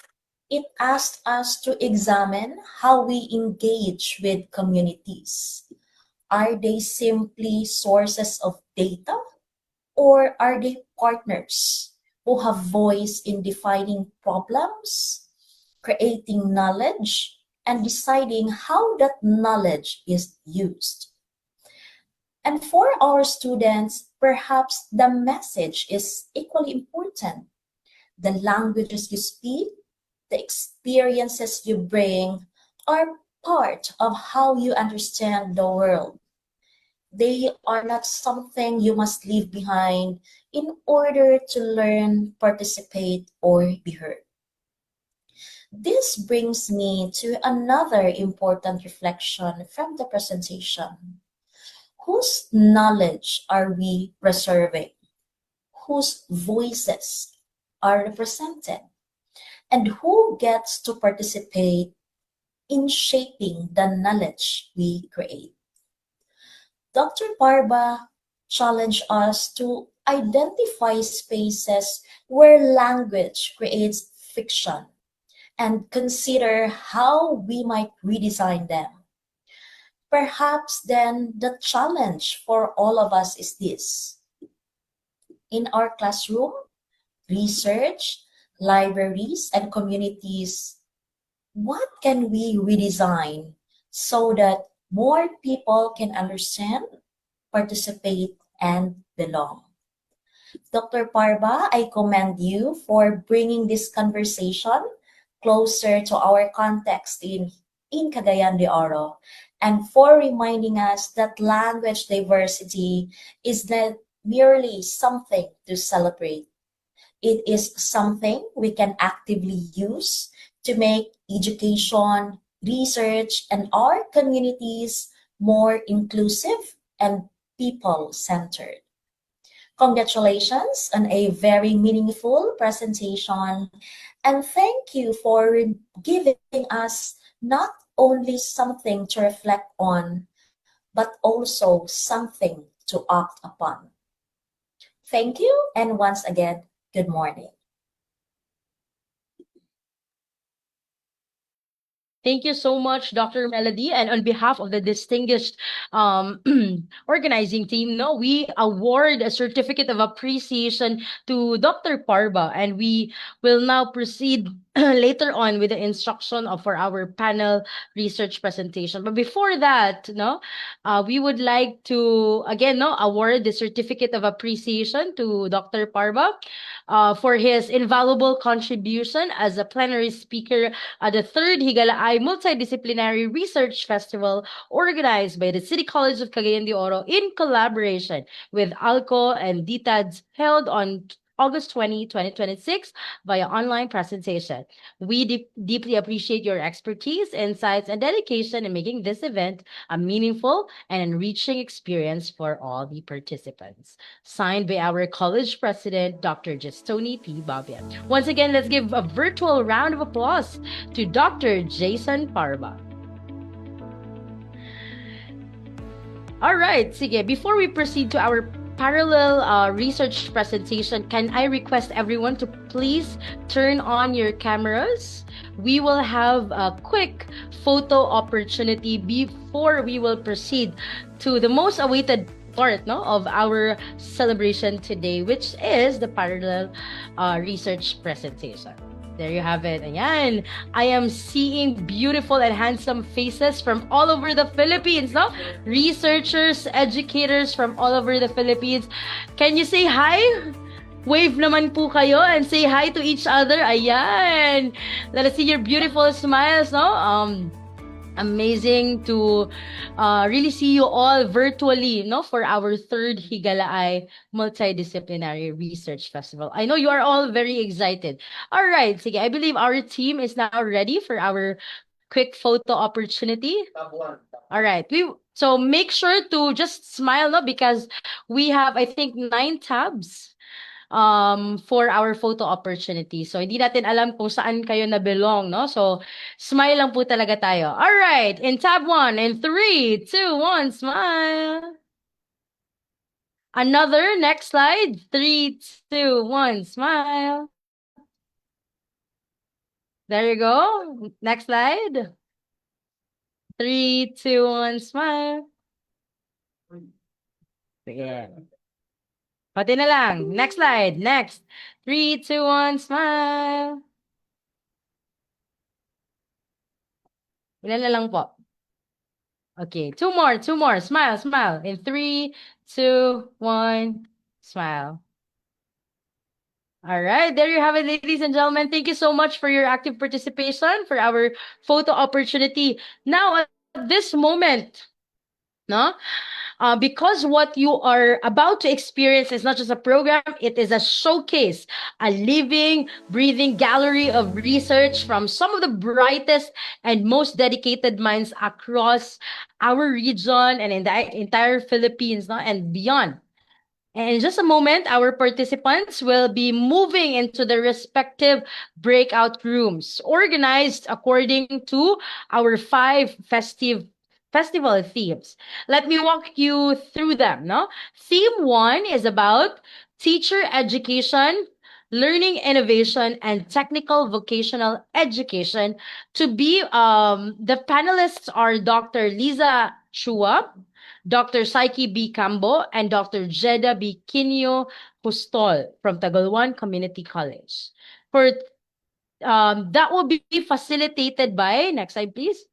it asked us to examine how we engage with communities. Are they simply sources of data, or are they partners who have voice in defining problems, creating knowledge, and deciding how that knowledge is used? And for our students, perhaps the message is equally important. The languages you speak, the experiences you bring are part of how you understand the world. They are not something you must leave behind in order to learn, participate, or be heard. This brings me to another important reflection from the presentation. Whose knowledge are we preserving? Whose voices are represented? And who gets to participate in shaping the knowledge we create? Dr. Parba challenged us to identify spaces where language creates fiction and consider how we might redesign them. Perhaps then the challenge for all of us is this. In our classroom, research, libraries, and communities, what can we redesign so that more people can understand, participate, and belong? Dr. Parba, I commend you for bringing this conversation closer to our context in Cagayan de Oro, and for reminding us that language diversity is not merely something to celebrate. It is something we can actively use to make education, research, and our communities more inclusive and people-centered. Congratulations on a very meaningful presentation, and thank you for giving us not only something to reflect on, but also something to act upon. Thank you, and once again, good morning. Thank you so much, Dr. Melody. And on behalf of the distinguished organizing team, no, we award a certificate of appreciation to Dr. Parba. And we will now proceed later on with the instruction of for our panel research presentation. But before that, no, we would like to again no award the certificate of appreciation to Dr. Parba for his invaluable contribution as a plenary speaker at the third Higalaay Multidisciplinary Research Festival organized by the City College of Cagayan de Oro in collaboration with ALCO and DTADS held on August 20, 2026 via online presentation. We deeply appreciate your expertise, insights, and dedication in making this event a meaningful and enriching experience for all the participants. Signed by our college president, Dr. Justoni P. Babian. Once again, let's give a virtual round of applause to Dr. Jason Parba. All right, sige. Before we proceed to our parallel research presentation, can I request everyone to please turn on your cameras? We will have a quick photo opportunity before we will proceed to the most awaited part of our celebration today, which is the parallel research presentation. There you have it. Ayan. I am seeing beautiful and handsome faces from all over the Philippines, no? Researchers, educators from all over the Philippines. Can you say hi? Wave naman po kayo and say hi to each other. Ayan. Let us see your beautiful smiles, no? Amazing to really see you all virtually for our third Higalaay Multidisciplinary Research Festival. I know you are all very excited. All right, sige, I believe our team is now ready for our quick photo opportunity. All right, so make sure to just smile, because we have, I think, 9 tabs for our photo opportunity. So, hindi natin alam kung saan kayo na belong, no? So, smile lang po talaga tayo. All right, in tab 1, in 3, 2, 1, smile. Another, next slide. 3, 2, 1, smile. There you go. Next slide. 3, 2, 1, smile. Sige. Pati na lang. Next slide. Next. 3, 2, 1, smile. Ilan na lang po? Okay, two more. Smile, smile. In 3, 2, 1, smile. All right, there you have it, ladies and gentlemen. Thank you so much for your active participation for our photo opportunity. Now, at this moment, no? Because what you are about to experience is not just a program, it is a showcase, a living, breathing gallery of research from some of the brightest and most dedicated minds across our region and in the entire Philippines, no? And beyond. And in just a moment, our participants will be moving into the respective breakout rooms, organized according to our 5 festival themes. Let me walk you through them. No, theme 1 is about teacher education, learning innovation, and technical vocational education. To be the panelists are Dr. Liza Chua, Dr. Psyche B. Cambo, and Dr. Jeda B. Quinio Pustol from Tagalwan Community College. For that will be facilitated by, next slide please.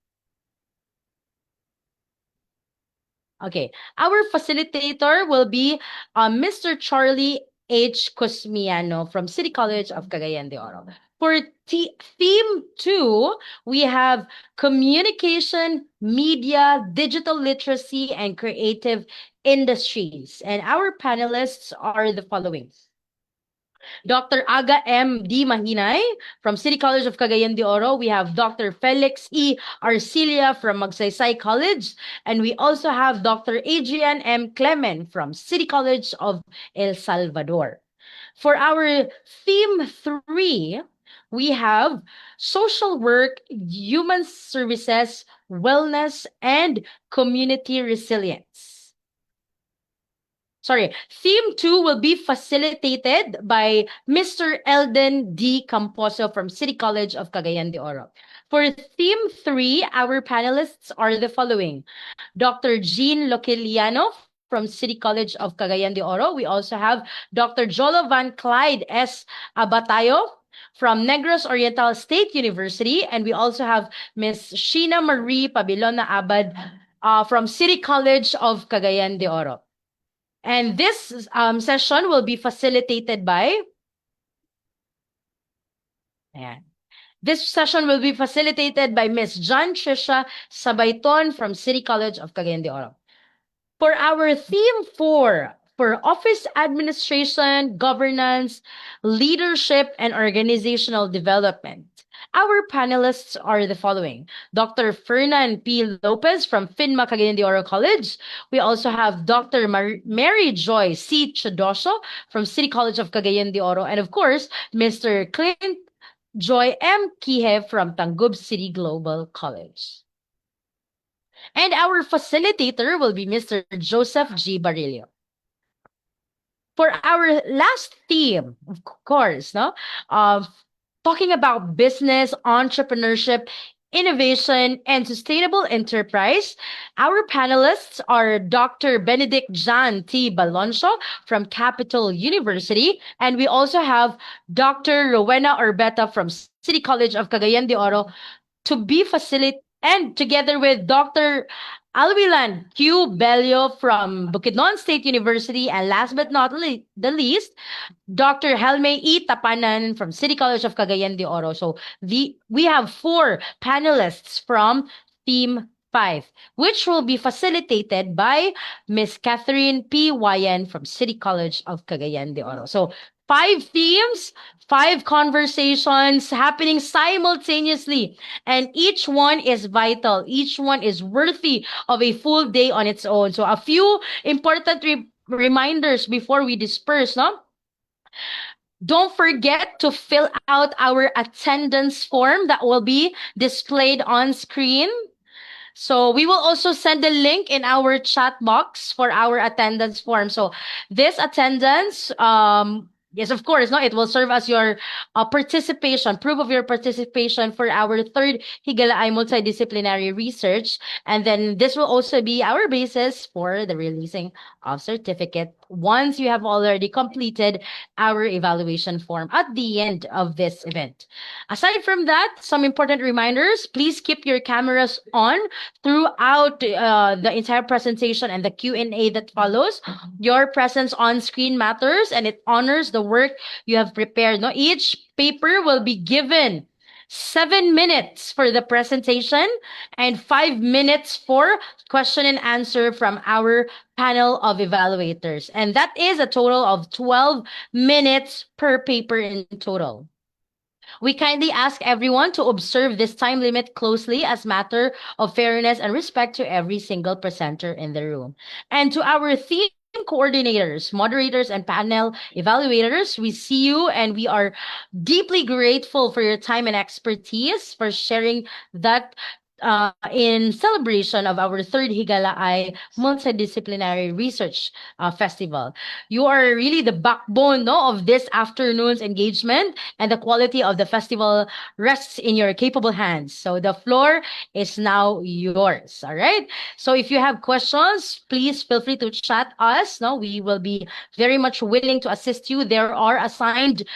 Okay, our facilitator will be Mr. Charlie H. Cosmiano from City College of Cagayan de Oro. For theme 2, we have communication, media, digital literacy, and creative industries. And our panelists are the following. Dr. Aga M. D. Mahinay from City College of Cagayan de Oro. We have Dr. Felix E. Arcilia from Magsaysay College. And we also have Dr. Adrian M. Clemen from City College of El Salvador. For our theme 3, we have social work, human services, wellness, and community resilience. Sorry, theme 2 will be facilitated by Mr. Elden D. Camposo from City College of Cagayan de Oro. For theme 3, our panelists are the following. Dr. Jean Loquiliano from City College of Cagayan de Oro. We also have Dr. Jolo Van Clyde S. Abatayo from Negros Oriental State University. And we also have Miss Sheena Marie Pabilona Abad from City College of Cagayan de Oro. And this session will be facilitated by, this session will be facilitated by Miss John Trisha Sabayton from City College of Cagayan de Oro. For our theme 4, for office administration, governance, leadership, and organizational development, our panelists are the following. Dr. Fernan P. Lopez from FINMA Cagayan de Oro College. We also have Dr. Mary Joy C. Chodoso from City College of Cagayan de Oro. And of course, Mr. Clint Joy M. Kihe from Tangub City Global College. And our facilitator will be Mr. Joseph G. Barillo. For our last theme, of course, no, talking about business, entrepreneurship, innovation, and sustainable enterprise, our panelists are Dr. Benedict John T. Balonso from Capital University, and we also have Dr. Rowena Orbeta from City College of Cagayan de Oro to be facilitated, and together with Dr. Alwilan Q. Bello from Bukidnon State University, and last but not the least, Dr. Helme E. Tapanan from City College of Cagayan de Oro. So we have 4 panelists from Theme 5, which will be facilitated by Miss Catherine P. Wayan from City College of Cagayan de Oro. So 5 themes, 5 conversations happening simultaneously, and each one is vital. Each one is worthy of a full day on its own. So a few important reminders before we disperse, no? Don't forget to fill out our attendance form that will be displayed on screen. So we will also send the link in our chat box for our attendance form. So this attendance Yes, of course. No, it will serve as your participation, proof of your participation for our third Higalaay multidisciplinary research. And then this will also be our basis for the releasing of certificate once you have already completed our evaluation form at the end of this event. Aside from that, some important reminders. Please keep your cameras on throughout the entire presentation and the Q&A that follows. Your presence on screen matters and it honors the work you have prepared. No, each paper will be given 7 minutes for the presentation and 5 minutes for question and answer from our panel of evaluators. And that is a total of 12 minutes per paper in total. We kindly ask everyone to observe this time limit closely as matter of fairness and respect to every single presenter in the room. And to our theme coordinators, moderators, and panel evaluators, we see you and we are deeply grateful for your time and expertise for sharing that in celebration of our third Higalaay Multidisciplinary Research Festival. You are really the backbone, no, of this afternoon's engagement, and the quality of the festival rests in your capable hands. So the floor is now yours. All right. So if you have questions, please feel free to chat us. No, we will be very much willing to assist you. There are assigned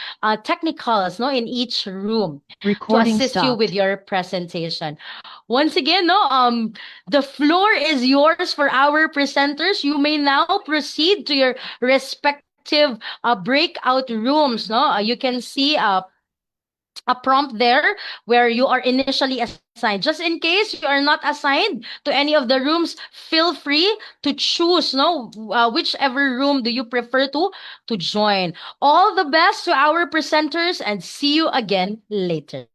technicals, no, in each room Recording to assist you stopped. with your presentation. Once again, no, the floor is yours for our presenters. You may now proceed to your respective breakout rooms. No, you can see a prompt there where you are initially assigned. Just in case you are not assigned to any of the rooms, feel free to choose, no, whichever room do you prefer to join. All the best to our presenters and see you again later.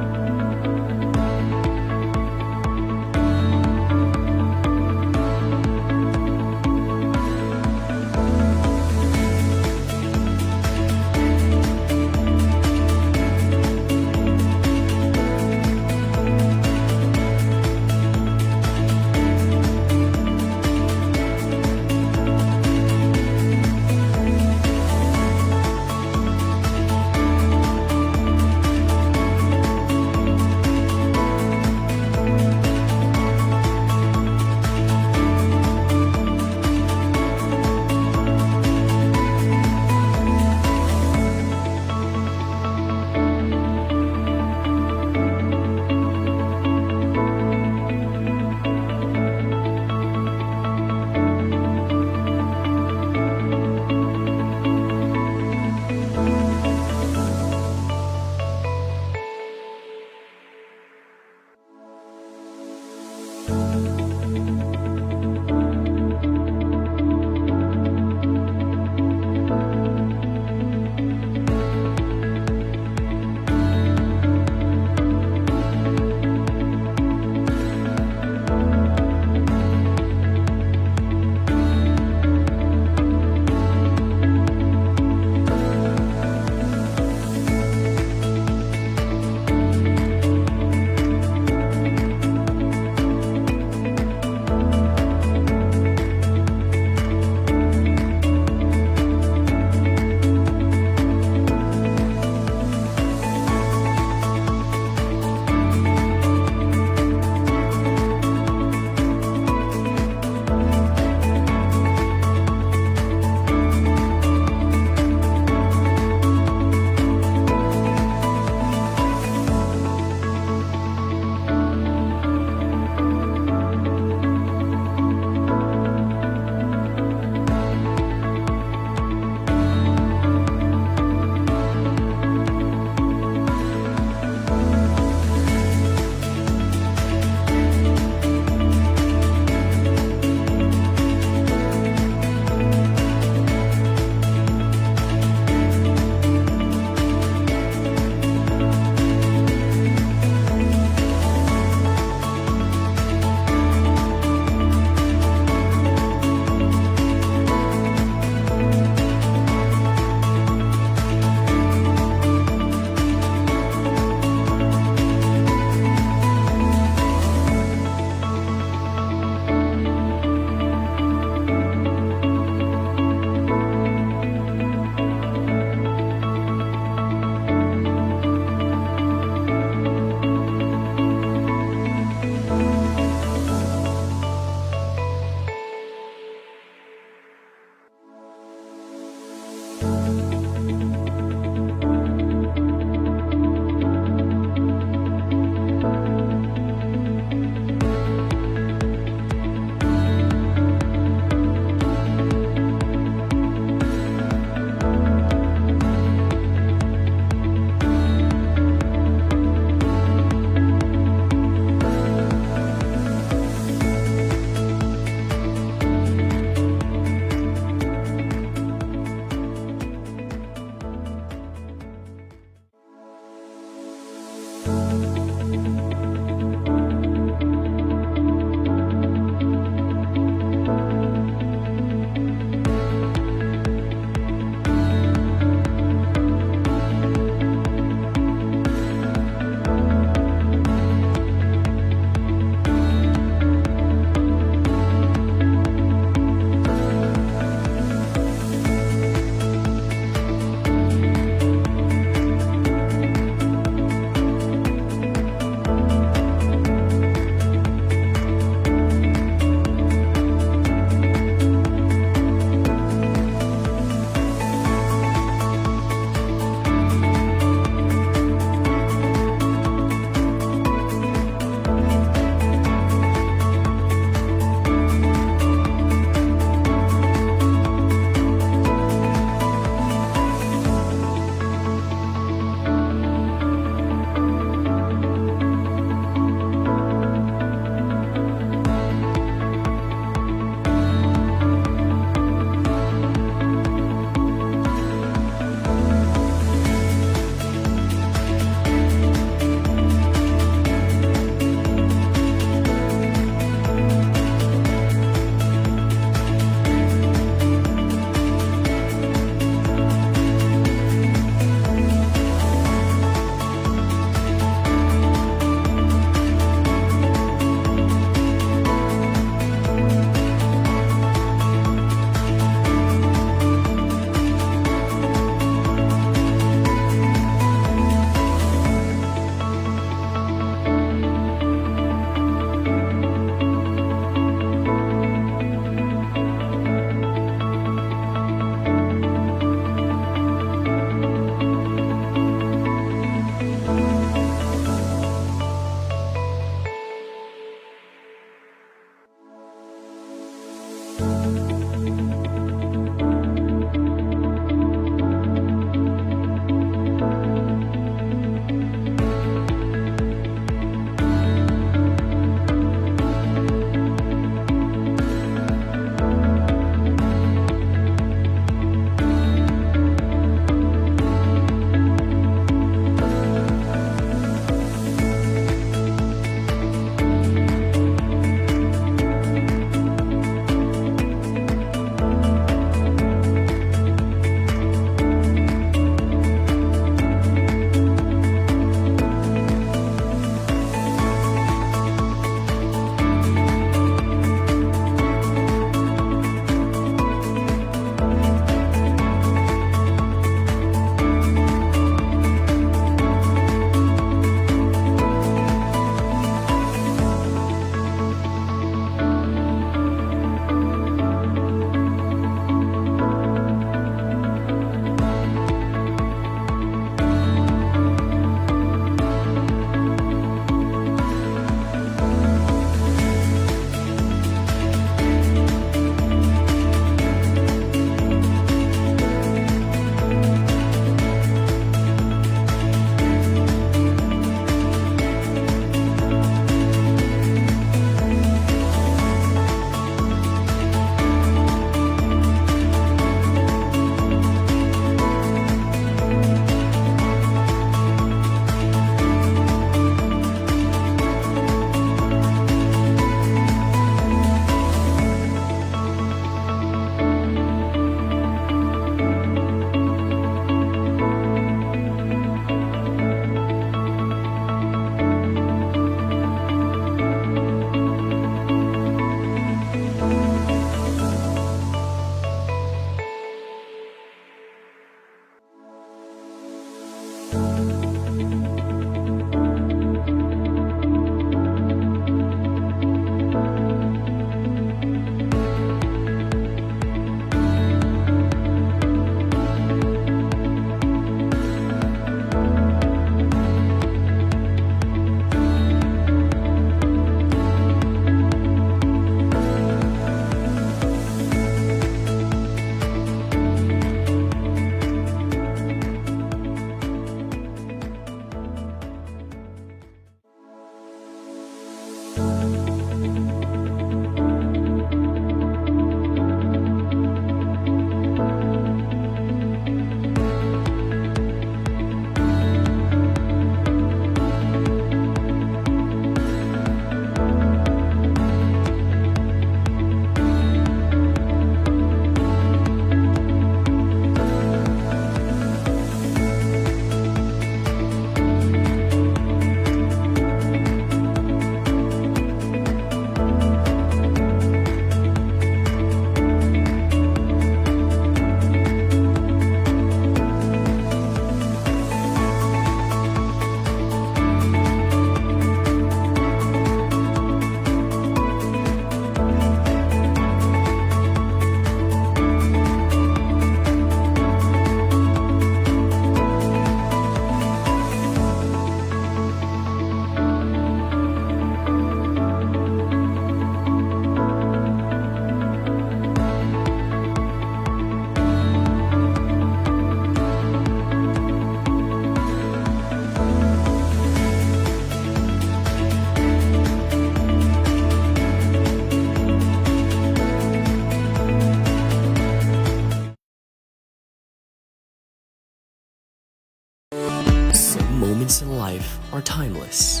moments in life are timeless,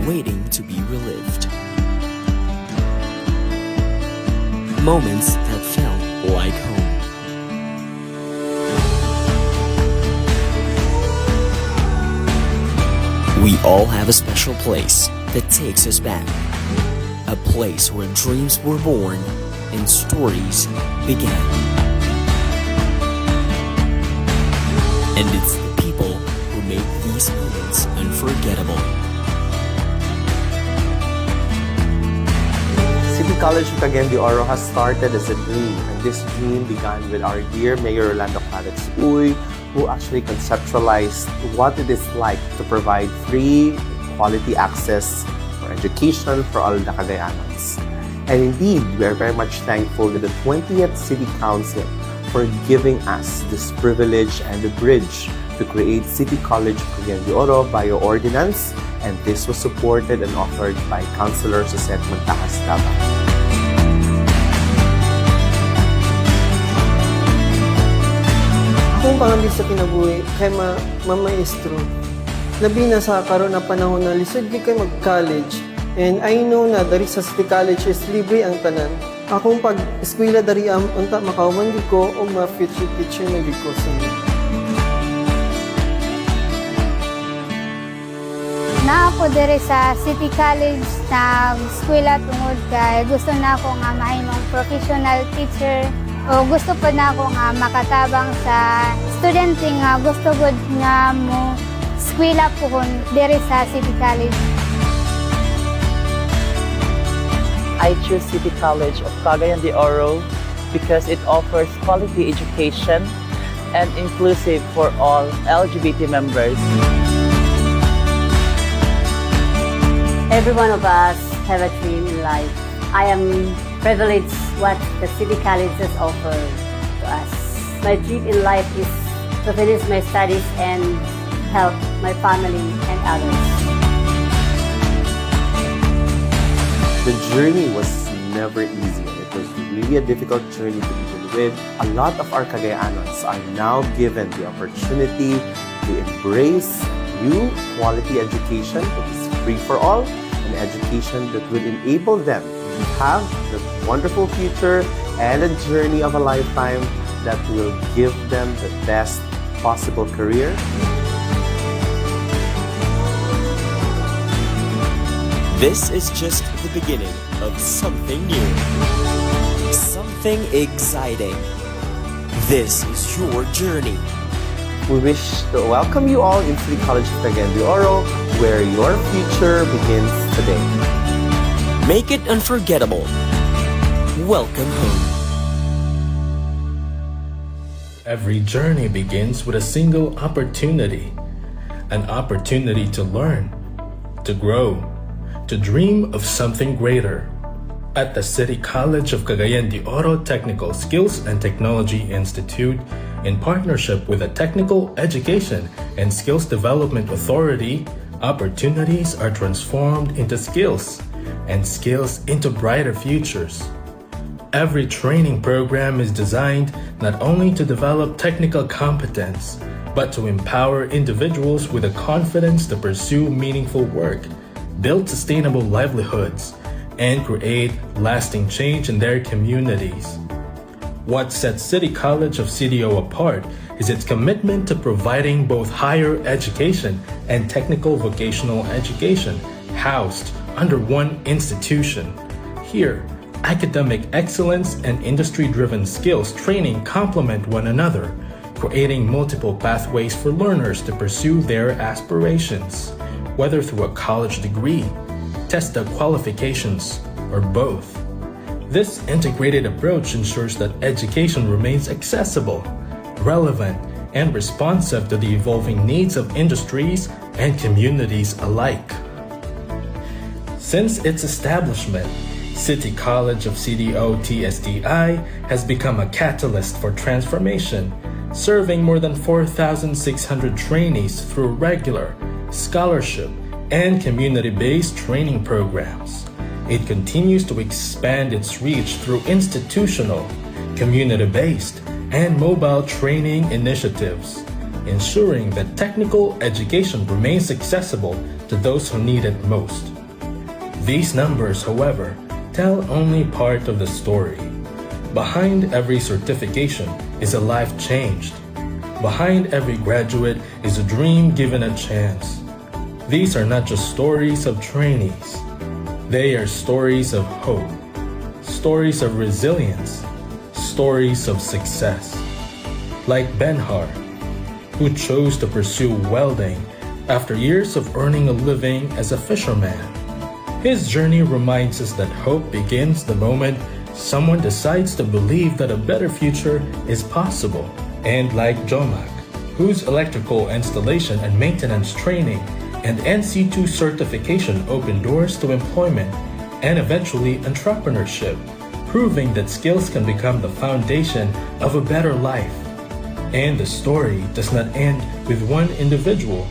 waiting to be relived. Moments that felt like home. We all have a special place that takes us back. A place where dreams were born and stories began. And it's the people who make these moments unforgettable. City College of Cagayan de Oro has started as a dream, and this dream began with our dear Mayor Orlando Uy, who actually conceptualized what it is like to provide free, quality access for education for all the Cagayanons. And indeed, we are very much thankful to the 20th City Council for giving us this privilege and the bridge to create City College of Cagayan de Oro bio ordinance, and this was supported and offered by Councilor Josette Montajas Davao. Akong pangamit sa kinabuhi kay mamaestro. Labi na sa karon na panahon na lisod kay mag-college. And I know na dari sa City College is libre ang tanan. Akong pag-eskwela dari unta makauman di ko o ma-future teacher na di ko sa Na ako diri sa City College na eskwela tungod kay gusto na ako nga mahimong professional teacher o gusto pa na ako nga makatabang sa estudyante nga gusto gud nga mo eskwela pohon diri sa City College. I choose City College of Cagayan de Oro because it offers quality education and inclusive for all LGBT members. Every one of us have a dream in life. I am privileged what the City College has offered to us. My dream in life is to finish my studies and help my family and others. The journey was never easy, and it was really a difficult journey to begin with. A lot of our Cagayanons are now given the opportunity to embrace new quality education that is free for all, an education that will enable them to have the wonderful future and a journey of a lifetime that will give them the best possible career. This is just the beginning of something new, something exciting. This is your journey. We wish to welcome you all in City College of Cagayan de Oro, where your future begins today. Make it unforgettable. Welcome home. Every journey begins with a single opportunity. An opportunity to learn, to grow, to dream of something greater. At the City College of Cagayan de Oro Technical Skills and Technology Institute, in partnership with the Technical Education and Skills Development Authority, opportunities are transformed into skills, and skills into brighter futures. Every training program is designed not only to develop technical competence, but to empower individuals with the confidence to pursue meaningful work, build sustainable livelihoods, and create lasting change in their communities. What sets City College of CDO apart is its commitment to providing both higher education and technical vocational education housed under one institution. Here, academic excellence and industry-driven skills training complement one another, creating multiple pathways for learners to pursue their aspirations, whether through a college degree, TESDA qualifications, or both. This integrated approach ensures that education remains accessible, relevant, and responsive to the evolving needs of industries and communities alike. Since its establishment, City College of CDO-TSDI has become a catalyst for transformation, serving more than 4,600 trainees through regular, scholarship, and community-based training programs. It continues to expand its reach through institutional, community-based, and mobile training initiatives, ensuring that technical education remains accessible to those who need it most. These numbers, however, tell only part of the story. Behind every certification is a life changed. Behind every graduate is a dream given a chance. These are not just stories of trainees. They are stories of hope, stories of resilience, stories of success. Like Benhar, who chose to pursue welding after years of earning a living as a fisherman. His journey reminds us that hope begins the moment someone decides to believe that a better future is possible. And like Jomak, whose electrical installation and maintenance training and NC2 certification opened doors to employment and eventually entrepreneurship, proving that skills can become the foundation of a better life. And the story does not end with one individual.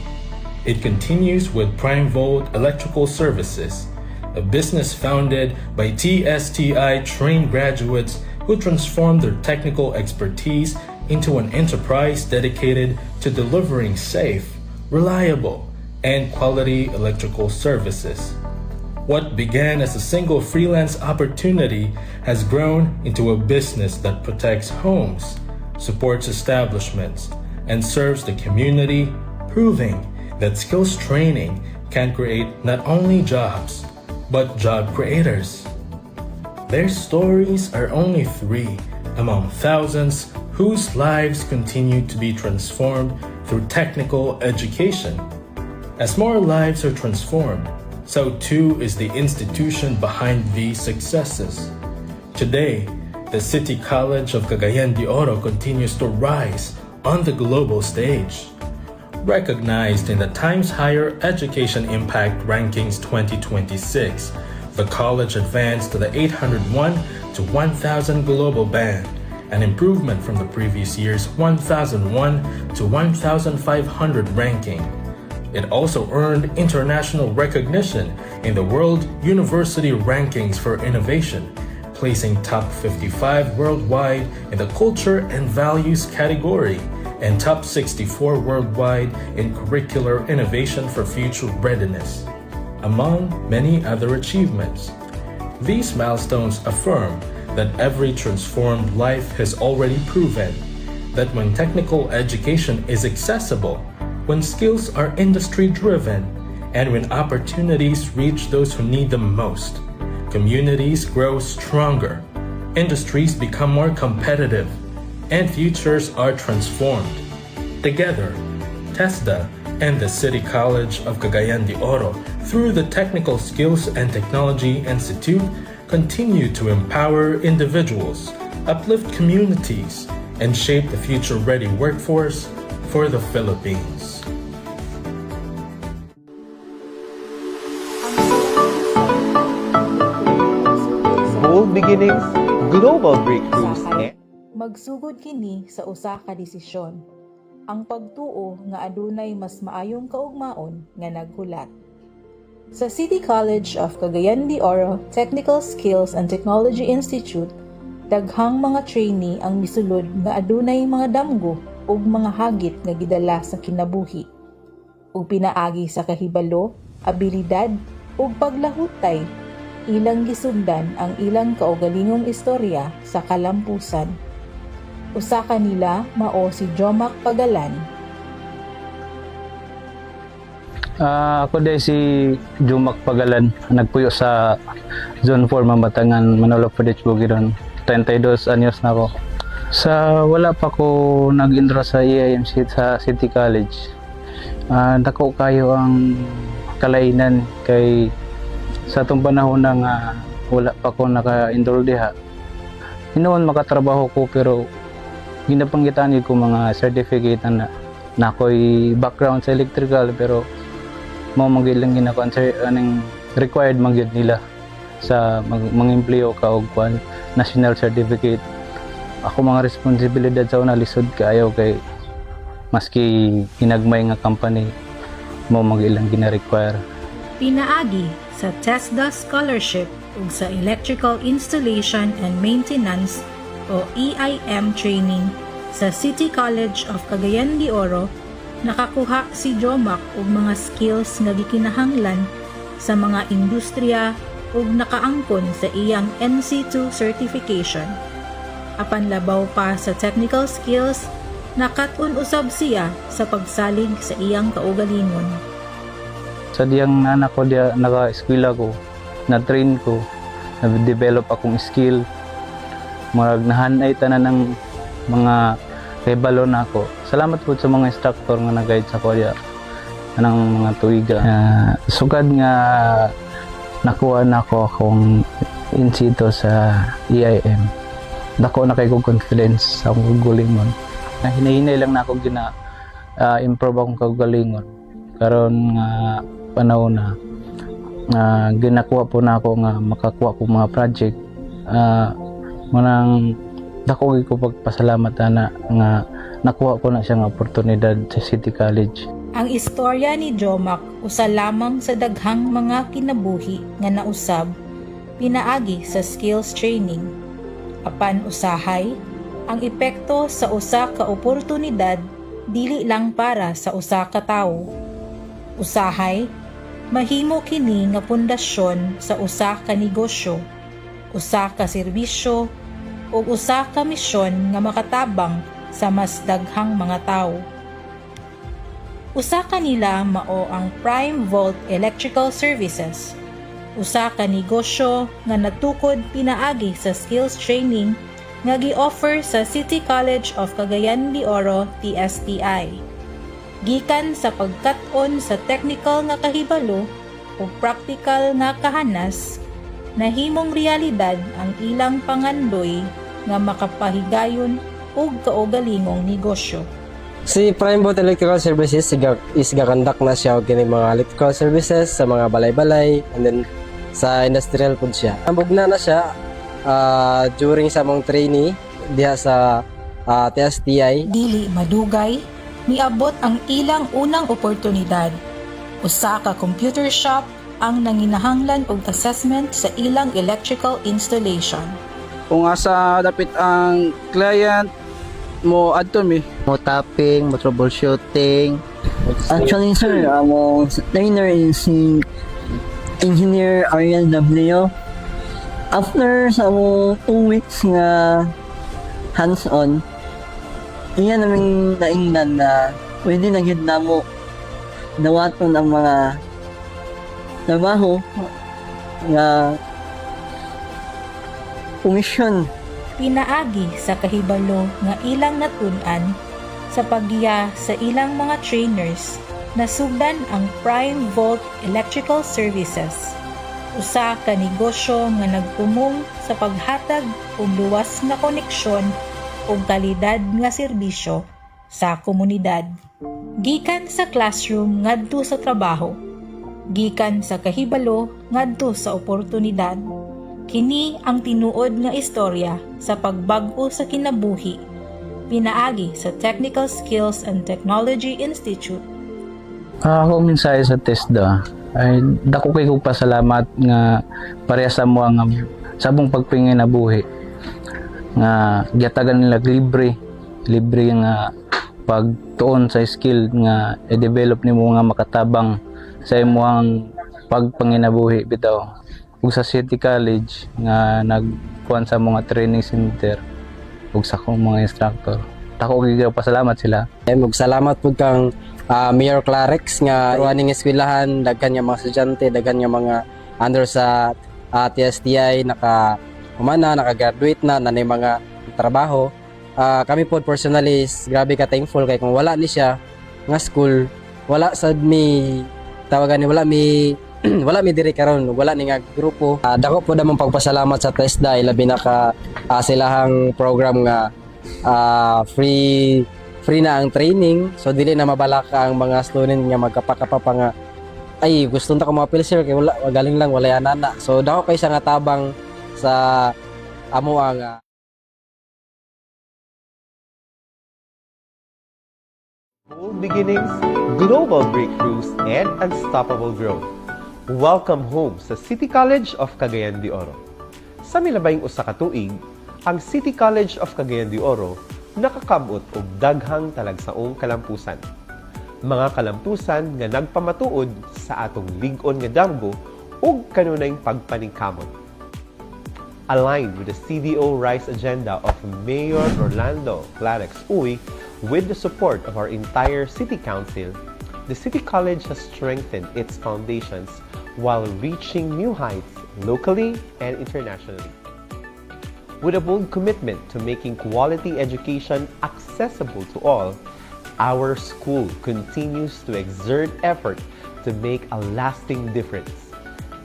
It continues with Prime Volt Electrical Services, a business founded by TSTI trained graduates who transformed their technical expertise into an enterprise dedicated to delivering safe, reliable, and quality electrical services. What began as a single freelance opportunity has grown into a business that protects homes, supports establishments, and serves the community, proving that skills training can create not only jobs, but job creators. Their stories are only 3 among thousands whose lives continue to be transformed through technical education. As more lives are transformed, so too is the institution behind these successes. Today, the City College of Cagayan de Oro continues to rise on the global stage. Recognized in the Times Higher Education Impact Rankings 2026, the college advanced to the 801 to 1000 global band, an improvement from the previous year's 1001 to 1500 ranking. It also earned international recognition in the World University Rankings for Innovation, placing top 55 worldwide in the Culture and Values category and top 64 worldwide in Curricular Innovation for Future Readiness, among many other achievements. These milestones affirm that every transformed life has already proven that when technical education is accessible, when skills are industry-driven, and when opportunities reach those who need them most, communities grow stronger, industries become more competitive, and futures are transformed. Together, TESDA and the City College of Cagayan de Oro, through the Technical Skills and Technology Institute, continue to empower individuals, uplift communities, and shape the future-ready workforce for the Philippines. Bold beginnings, global breakthroughs, and magsugod kini sa usa ka desisyon, ang pagtuo nga adunay mas maayong kaugmaon nga naghulat. Sa City College of Cagayan de Oro Technical Skills and Technology Institute, daghang mga trainee ang misulod nga adunay mga damgo ug mga hagit nga gidala sa kinabuhi, ug pinaagi sa kahibalo, abilidad ug paglahutay. Ilang gisundan ang ilang kaugalingong istorya sa kalampusan. Usa kanila mao si Jomak Pagalan. Ako day si Jomak Pagalan, nagpuyo sa Zone 4 Mambatangan, Manolo Perdich Bugidon. 32 anyos na ako. Sa wala pa ko nag-enroll sa EIMC sa City College, dako kayo ang kalainan kay sa itong panahon na nga wala pa ko naka-enroll diha. Hinoon makatrabaho ko pero ginapanggitan ko mga certificate na ako'y background sa electrical pero mo magilang ginako ang required magyud nila sa mga employee ka og national certificate. Ako mga responsibilidad sa una lisod kaayo kay maski hinagmay nga company mo magilang gina-require. Pinaagi sa TESDA Scholarship ug sa Electrical Installation and Maintenance o EIM training sa City College of Cagayan de Oro Nakakuha si Jomak og mga skills nga gikinahanglan sa mga industriya ug nakaangkon sa iyang NC2 certification. Apan labaw pa sa technical skills, nakatun usab siya sa pagsalig sa iyang kaugalingon. Sa diyang anak ko diya naka-eskwela ko, na-train ko, na-develop akong skill. Marag nahanay tanan ng mga kebalo na ako. Salamat po sa mga instructor nga nag-guide sa ko diya ng mga tuiga. Sugad nga nakuha na ko akong insito sa EIM. Dako na kay kong confidence sa akong kagalingon. Hinahinay lang na ako improve akong kagalingon. Karon nga panahon na ginakuha po na ako nga makakuha ko mga project. Manang dako ko pagpasalamat na nga nakuha ko na siyang oportunidad sa City College. Ang istorya ni Jomak usa lamang sa daghang mga kinabuhi nga nausab pinaagi sa skills training. Apan usahay, ang epekto sa usa ka oportunidad dili lang para sa usa ka tawo. Usahay, mahimo kini nga pundasyon sa usa ka negosyo, usa ka serbisyo, o usa ka misyon nga makatabang sa mas daghang mga tawo. Usa kanila mao ang Prime Volt Electrical Services, usa ka negosyo nga natukod pinaagi sa skills training nga gi-offer sa City College of Cagayan de Oro, TSTI. Gikan sa pagkat-on sa technical nga kahibalo o practical nga kahanas, nahimong realidad ang ilang pangandoy nga makapahigayon og kaugalingong negosyo. Si Prime Volt Electrical Services is gakandak na siya og kini mga electrical services sa mga balay-balay and then sa industrial food siya. Ambog na siya during sa mong trainee diha sa TSTI. Dili madugay, niabot ang ilang unang oportunidad. Usa ka computer shop ang nanginahanglan og assessment sa ilang electrical installation. Kung asa dapit ang client mo adto mi mo tapping, mo troubleshooting. Actually sir, among trainer is si Engineer Ariel W. After sa 2 weeks nga hands-on, iya namin naingnan na pwede na gyud namo dawaton ang mga trabaho nga komisyon. Pinaagi sa kahibalo nga ilang natun-an sa paggiya sa ilang mga trainers na sugdan ang Prime Volt Electrical Services, usa ka negosyo nga nagtumong sa paghatag og luwas nga koneksyon ug kalidad nga serbisyo sa komunidad. Gikan sa classroom ngadto sa trabaho, gikan sa kahibalo ngadto sa oportunidad. Kini ang tinuod nga istorya sa pagbag-o sa kinabuhi, pinaagi sa Technical Skills and Technology Institute. Ako mensahe sa TESDA ay dako kay kog pasalamat nga pareha sa mo nga sabong pagpingin na buhi nga giyatagan nila libre nga pagtuon sa skill nga i-develop nimo nga makatabang sa imong pagpanginabuhi bitaw. Ug sa City College nga nagkuhan sa mga training center ug sa akong mga instructor. Dako kay pasalamat sila. Salamat pud kang Mayor Clarex nga running eskwelahan, daghan nga mga estudyante, daghan nga mga under sa TSTI naka-graduate na nanay mga trabaho. Kami po personally grabe ka thankful kay kung wala ni siya nga school, wala sad mi tawagan ni wala mi diri karon, wala ni nga grupo. Dako po damang pagpasalamat sa TESDA ilabi na ka silahang program nga free na ang training, so dili na mabalak ang mga student nga magkapakapa nga ay gusto na ko mga sir kay wala galing lang wala yanana. So dako kay sa nga tabang sa amo ang Bold beginnings, global breakthroughs, and unstoppable growth. Welcome home sa City College of Cagayan de Oro. Sa milabayng usa ka tuig, ang City College of Cagayan de Oro nakakabot og daghang talagsaong kalampusan. Mga kalampusan nga nagpamatuod sa atong lig-on nga damgo ug kanunayng pagpaningkamot. Aligned with the CDO RISE agenda of Mayor Rolando Clarex Uy, with the support of our entire City Council, the City College has strengthened its foundations while reaching new heights locally and internationally. With a bold commitment to making quality education accessible to all, our school continues to exert effort to make a lasting difference.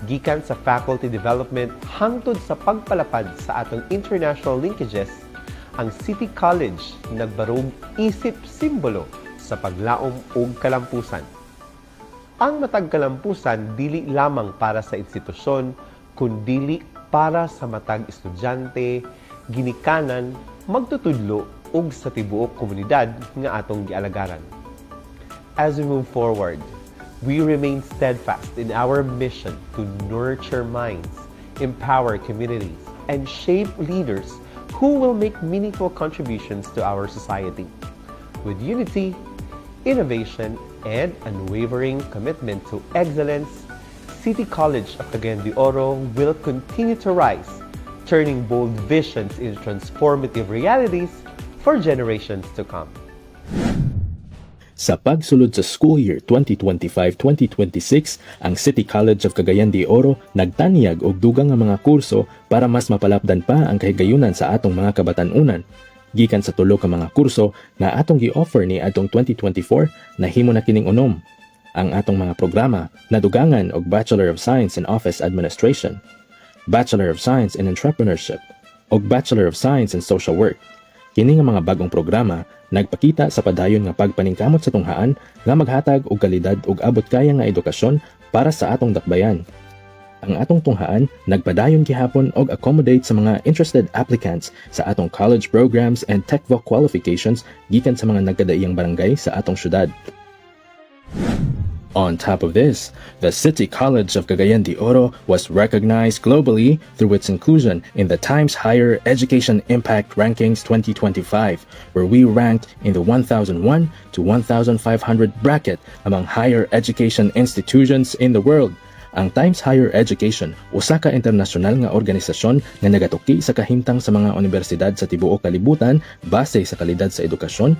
Gikan sa faculty development hangtod sa pagpalapad sa atong international linkages, ang City College nagbarog isip simbolo sa paglaom og kalampusan. Ang matag kalampusan dili lamang para sa institusyon, kundi para sa matag estudyante, ginikanan, magtutudlo ug sa tibuok komunidad nga atong gialagaran. As we move forward, we remain steadfast in our mission to nurture minds, empower communities, and shape leaders who will make meaningful contributions to our society. With unity, innovation, and unwavering commitment to excellence, City College of Cagayan de Oro will continue to rise, turning bold visions into transformative realities for generations to come. Sa pagsulod sa school year 2025-2026, ang City College of Cagayan de Oro nagtanyag og dugang nga mga kurso para mas mapalapdan pa ang kahigayunan sa atong mga kabatan-unan. Gikan sa tulo ka mga kurso na atong gi-offer ni atong 2024, nahimo na kining unom. Ang atong mga programa nadugangan og Bachelor of Science in Office Administration, Bachelor of Science in Entrepreneurship, ug Bachelor of Science in Social Work. Kini nga mga bagong programa nagpakita sa padayon nga pagpaningkamot sa tunghaan nga maghatag og kalidad ug abot kaya nga edukasyon para sa atong dakbayan. Ang atong tunghaan nagpadayon gihapon og accommodate sa mga interested applicants sa atong college programs and TechVoc qualifications gikan sa mga nagkadaiyang barangay sa atong syudad. On top of this, the City College of Cagayan de Oro was recognized globally through its inclusion in the Times Higher Education Impact Rankings 2025, where we ranked in the 1,001 to 1,500 bracket among higher education institutions in the world. Ang Times Higher Education, usa ka internasyonal nga organisasyon nga nagatuki sa kahimtang sa mga universidad sa tibuok kalibutan base sa kalidad sa edukasyon,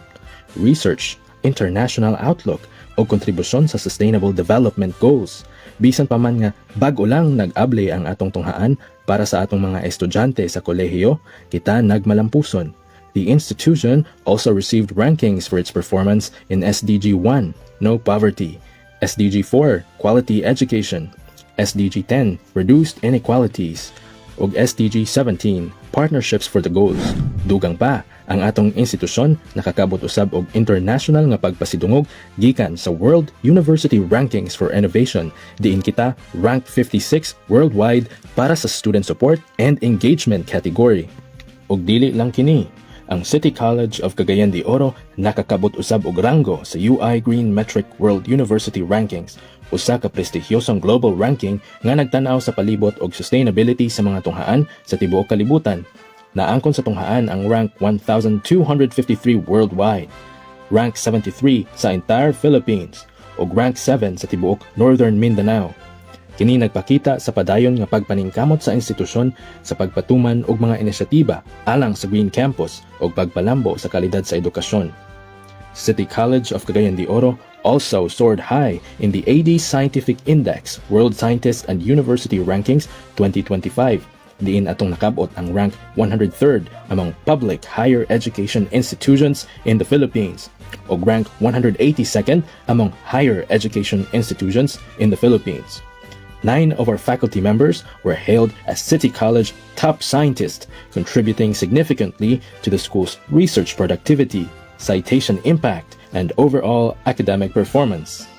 research, international outlook, o kontribusyon sa Sustainable Development Goals. Bisan pa man nga bag-o lang nag-able ang atong tunghaan para sa atong mga estudyante sa kolehiyo, kita nagmalampuson. The institution also received rankings for its performance in SDG 1, No Poverty, SDG 4, Quality Education, SDG 10, Reduced Inequalities, ug SDG 17, Partnerships for the Goals. Dugang pa, ang atong institusyon nakakabot usab og international nga pagpasidungog gikan sa World University Rankings for Innovation, diin kita ranked 56 worldwide para sa student support and engagement category. Og dili lang kini, ang City College of Cagayan de Oro nakakabot usab og ranggo sa UI Green Metric World University Rankings, usa ka prestigyosong global ranking nga nagtan-aw sa palibot og sustainability sa mga tunghaan sa tibuok kalibutan. Naangkon sa tunghaan ang rank 1,253 worldwide, rank 73 sa entire Philippines, ug rank 7 sa tibuok Northern Mindanao. Kini nagpakita sa padayon nga pagpaningkamot sa institusyon sa pagpatuman og mga inisyatiba alang sa Green Campus ug pagpalambo sa kalidad sa edukasyon. City College of Cagayan de Oro also soared high in the AD Scientific Index World Scientist and University Rankings 2025. Diin atong nakabot ang rank 103rd among public higher education institutions in the Philippines, o rank 182nd among higher education institutions in the Philippines. 9 of our faculty members were hailed as City College top scientists, contributing significantly to the school's research productivity, citation impact, and overall academic performance.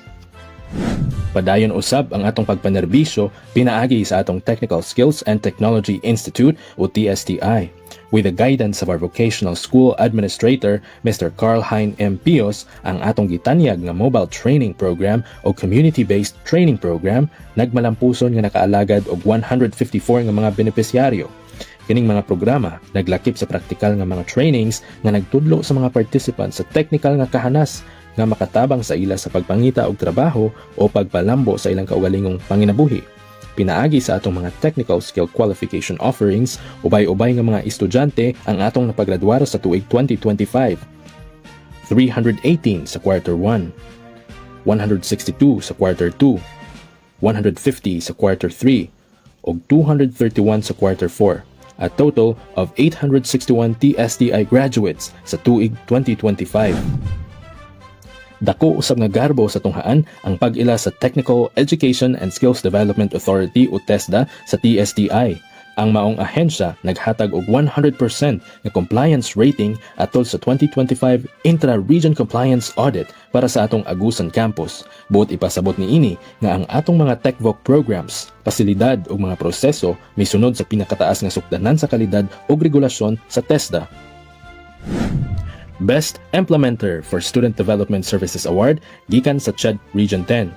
Padayon usab ang atong pagpanerbisyo pinaagi sa atong Technical Skills and Technology Institute o TSTI. With the guidance of our vocational school administrator, Mr. Carl-Hein M. Pios, ang atong gitanyag nga mobile training program o community-based training program nagmalampuson nga nakaalagad og 154 nga mga benepisyaryo. Kining mga programa naglakip sa praktikal nga mga trainings nga nagtudlo sa mga participants sa technical nga kahanas nga makatabang sa ila sa pagpangita og trabaho o pagpalambo sa ilang kaugalingong panginabuhi. Pinaagi sa atong mga technical skill qualification offerings, ubay-ubay nga mga estudyante ang atong napagradwaro sa tuig 2025. 318 sa quarter 1, 162 sa quarter 2, 150 sa quarter 3, ug 231 sa quarter 4. A total of 861 TSDI graduates sa tuig 2025. Dako usab nga garbo sa tunghaan ang pag-ila sa Technical Education and Skills Development Authority o TESDA sa TSDI. Ang maong ahensya naghatag og 100% nga compliance rating atol sa 2025 Intra-Region Compliance Audit para sa atong Agusan campus. Buot ipasabot niini nga ang atong mga TechVoc programs, pasilidad ug mga proseso misunod sa pinakataas nga sukdanan sa kalidad ug regulasyon sa TESDA. Best Implementer for Student Development Services Award gikan sa CHED Region 10.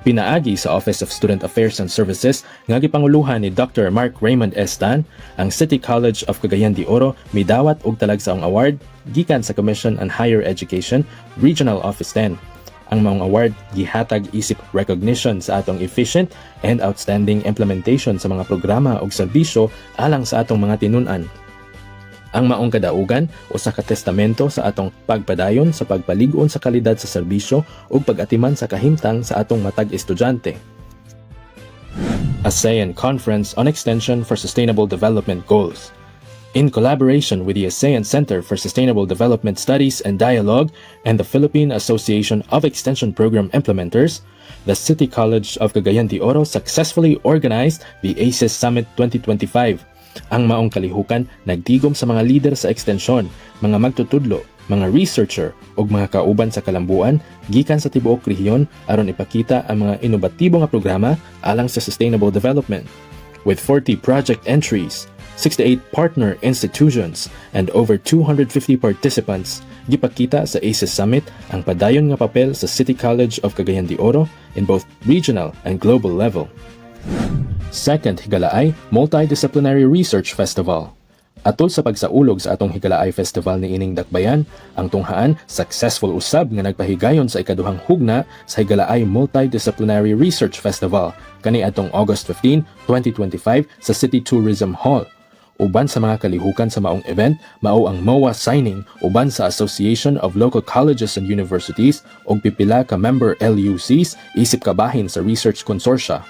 Pinaagi sa Office of Student Affairs and Services nga gipanguluhan ni Dr. Mark Raymond Estan, ang City College of Cagayan de Oro midawat og talagsaong award gikan sa Commission on Higher Education Regional Office 10. Ang maong award gihatag isip recognition sa atong efficient and outstanding implementation sa mga programa ug serbisyo alang sa atong mga tinun-an. Ang maong kadaugan usa ka testamento sa atong pagpadayon sa pagpalig-on sa kalidad sa serbisyo ug pag-atiman sa kahimtang sa atong matag estudyante. ASEAN Conference on Extension for Sustainable Development Goals. In collaboration with the ASEAN Center for Sustainable Development Studies and Dialogue and the Philippine Association of Extension Program Implementers, the City College of Cagayan de Oro successfully organized the ACES Summit 2025. Ang maong kalihukan nagtigom sa mga leader sa ekstensyon, mga magtutudlo, mga researcher ug mga kauban sa kalambuan gikan sa tibuok rehiyon aron ipakita ang mga inobatibo nga programa alang sa sustainable development. With 40 project entries, 68 partner institutions, and over 250 participants, gipakita sa ACES Summit ang padayon nga papel sa City College of Cagayan de Oro in both regional and global level. Second Higalaay Multidisciplinary Research Festival. Atol sa pagsaulog sa atong Higalaay Festival ni ining dakbayan, ang tunghaan successful usab nga nagpahigayon sa ikaduhang hugna sa Higalaay Multidisciplinary Research Festival kani atong August 15, 2025 sa City Tourism Hall. Uban sa mga kalihukan sa maong event, mao ang MOA signing uban sa Association of Local Colleges and Universities ug pipila ka member LUCs isip kabahin sa research consortia.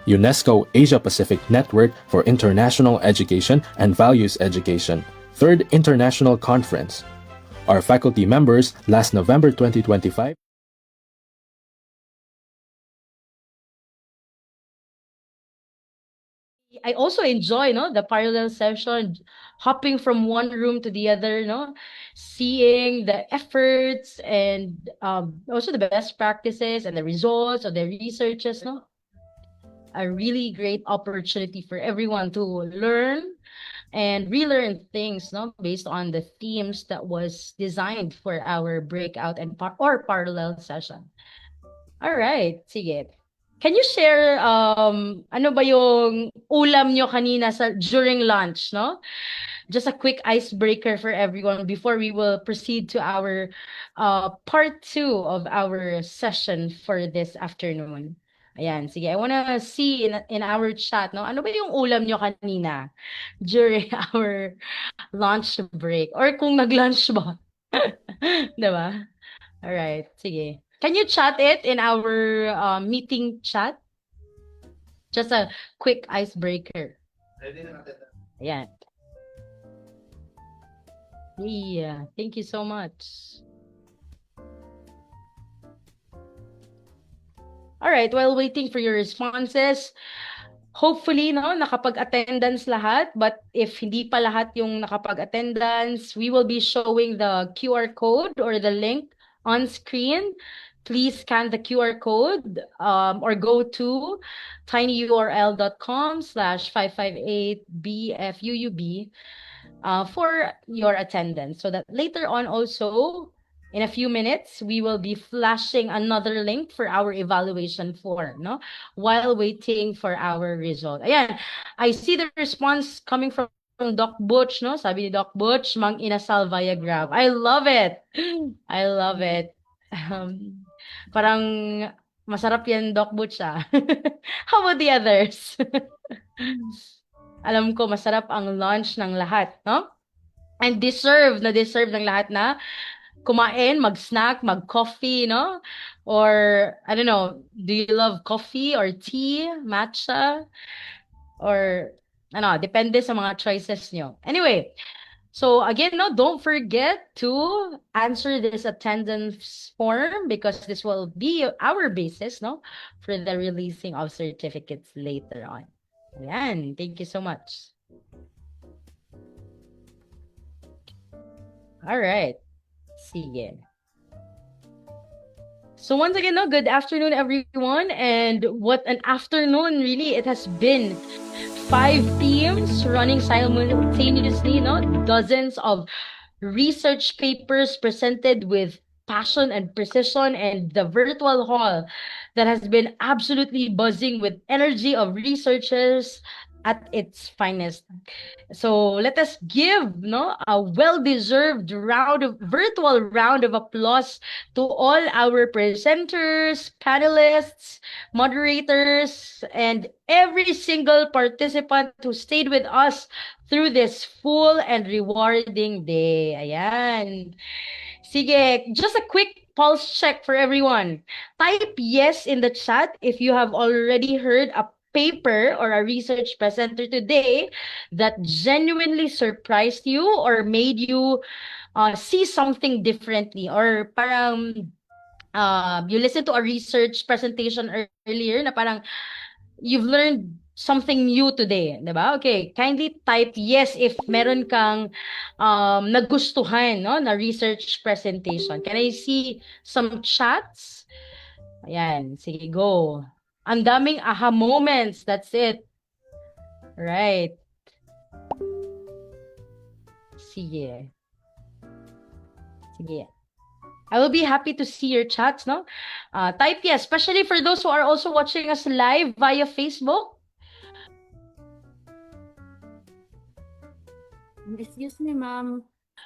UNESCO Asia-Pacific Network for International Education and Values Education, 3rd International Conference. Our faculty members last November 2025 I also enjoy, the parallel session, hopping from one room to the other, seeing the efforts and also the best practices and the results of the researches, a really great opportunity for everyone to learn and relearn things, based on the themes that was designed for our breakout and or parallel session. All right, sige. Can you share ano ba yung ulam nyo kanina during lunch, Just a quick icebreaker for everyone before we will proceed to our part 2 of our session for this afternoon. Ayan, sige. I wanna see in our chat, ano ba yung ulam nyo kanina during our lunch break? Or kung nag-lunch ba? Diba? Alright, sige. Can you chat it in our meeting chat? Just a quick icebreaker. Ayan. Yeah, thank you so much. All right, while waiting for your responses, hopefully, nakapag-attendance lahat. But if hindi pa lahat yung nakapag-attendance, we will be showing the QR code or the link on screen. Please scan the QR code or go to tinyurl.com/558BFUUB for your attendance, so that later on also, in a few minutes, we will be flashing another link for our evaluation form, while waiting for our result. Ayan, I see the response coming from Doc Butch, no? Sabi ni Doc Butch, mang inasal via Grab. I love it. I love it. Um, parang masarap yan, Doc Butch, ah. How about the others? Alam ko, masarap ang lunch ng lahat, no? And deserve ng lahat na kumain, mag-snack, mag-coffee, no? Or, I don't know, do you love coffee or tea, matcha? Or, ano, depende sa mga choices nyo. Anyway, so again, no, don't forget to answer this attendance form because this will be our basis, no, for the releasing of certificates later on. Ayan, thank you so much. All right. Sige. So once again, no, good afternoon, everyone. And what an afternoon, really. It has been 5 teams running simultaneously, no? Dozens of research papers presented with passion and precision, and the virtual hall that has been absolutely buzzing with energy of researchers at its finest. So let us give, no, a well-deserved virtual round of applause to all our presenters, panelists, moderators, and every single participant who stayed with us through this full and rewarding day. Ayan. Sige, just a quick pulse check for everyone. Type yes in the chat if you have already heard a paper or a research presenter today that genuinely surprised you or made you see something differently, or parang you listened to a research presentation earlier na parang you've learned something new today, di ba? Okay, kindly type yes if meron kang nagustuhan, no, na research presentation. Can I see some chats? Ayan, sige, go. Ang daming aha moments, that's it. Right. Sige. Sige. I will be happy to see your chats, no? Type yes, especially for those who are also watching us live via Facebook. Excuse me, ma'am.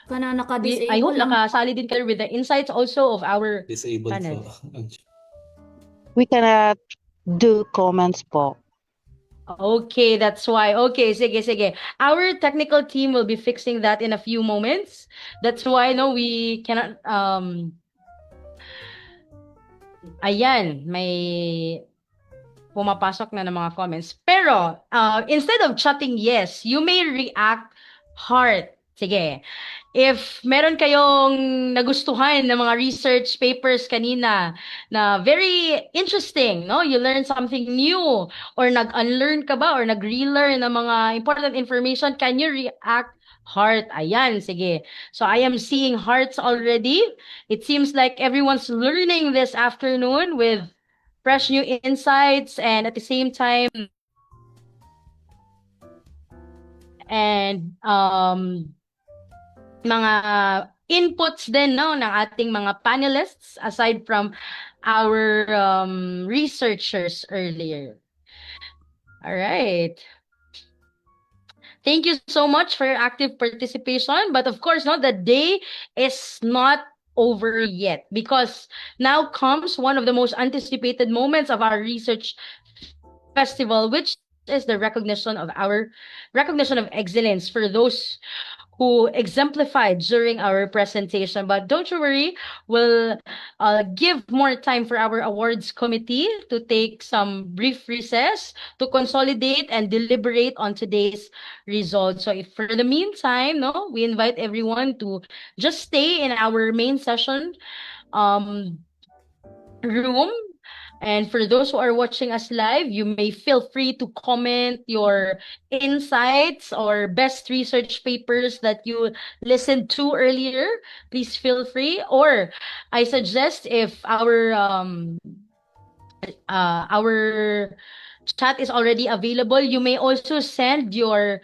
Kana naka-disable. I hope nakasali din kayo with the insights also of our Disabled panel. We cannot do comments po. Okay, that's why. Okay, sige, sige. Our technical team will be fixing that in a few moments. That's why, no, we cannot, ayan, may pumapasok na ng mga comments. Pero, instead of chatting yes, you may react heart. Sige. If meron kayong nagustuhan ng mga research papers kanina na very interesting, no? You learn something new, or nag-unlearn ka ba, or nag-relearn ng mga important information, can you react heart? Ayan, sige. So I am seeing hearts already. It seems like everyone's learning this afternoon with fresh new insights, and at the same time, and mga inputs din, no, ng ating mga panelists aside from our researchers earlier. All right. Thank you so much for your active participation. But of course, no, the day is not over yet, because now comes one of the most anticipated moments of our research festival, which is the recognition of excellence for those who exemplified during our presentation. But don't you worry, we'll give more time for our awards committee to take some brief recess to consolidate and deliberate on today's results. So if for the meantime, no, we invite everyone to just stay in our main session room. And for those who are watching us live, you may feel free to comment your insights or best research papers that you listened to earlier. Please feel free. Or I suggest, if our chat is already available, you may also send your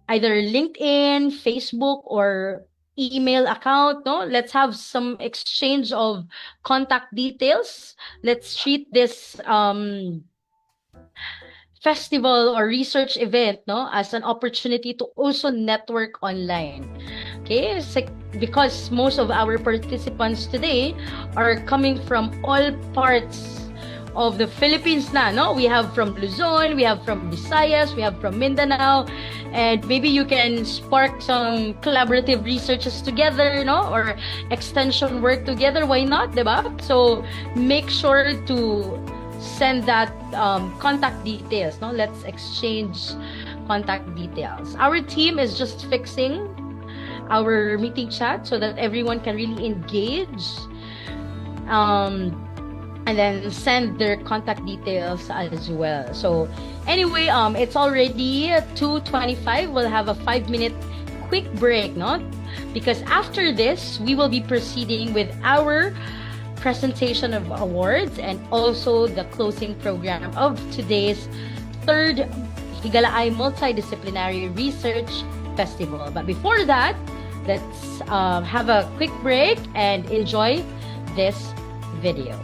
either LinkedIn, Facebook, or email account, no? Let's have some exchange of contact details. Let's treat this festival or research event, no, as an opportunity to also network online. Okay, because most of our participants today are coming from all parts of the Philippines na, no? We have from Luzon, we have from Visayas, we have from Mindanao, and maybe you can spark some collaborative researches together, no? Or extension work together, why not, diba? So make sure to send that contact details, no? Let's exchange contact details. Our team is just fixing our meeting chat so that everyone can really engage, and then send their contact details as well. So anyway, it's already 2:25. We'll have a 5-minute quick break, no? Because after this, we will be proceeding with our presentation of awards and also the closing program of today's third Higalaay Multidisciplinary Research Festival. But before that, let's have a quick break and enjoy this video.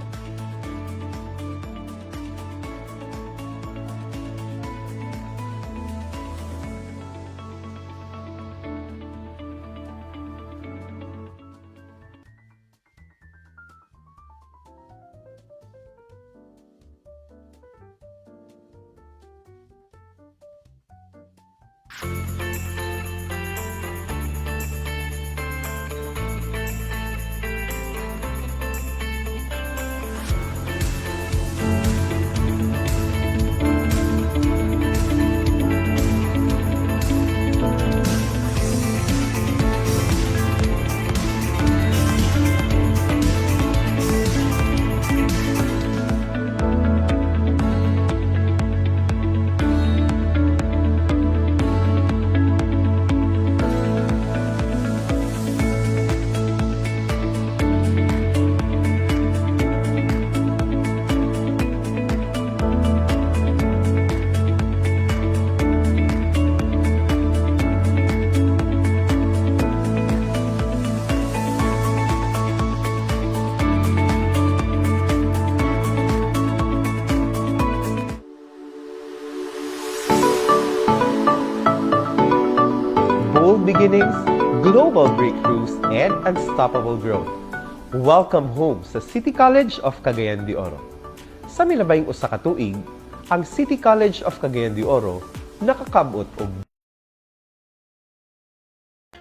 Bold beginnings, global breakthroughs, and unstoppable growth. Welcome home sa City College of Cagayan de Oro. Sa milabayng usa ka tuig, ang City College of Cagayan de Oro nakakabot og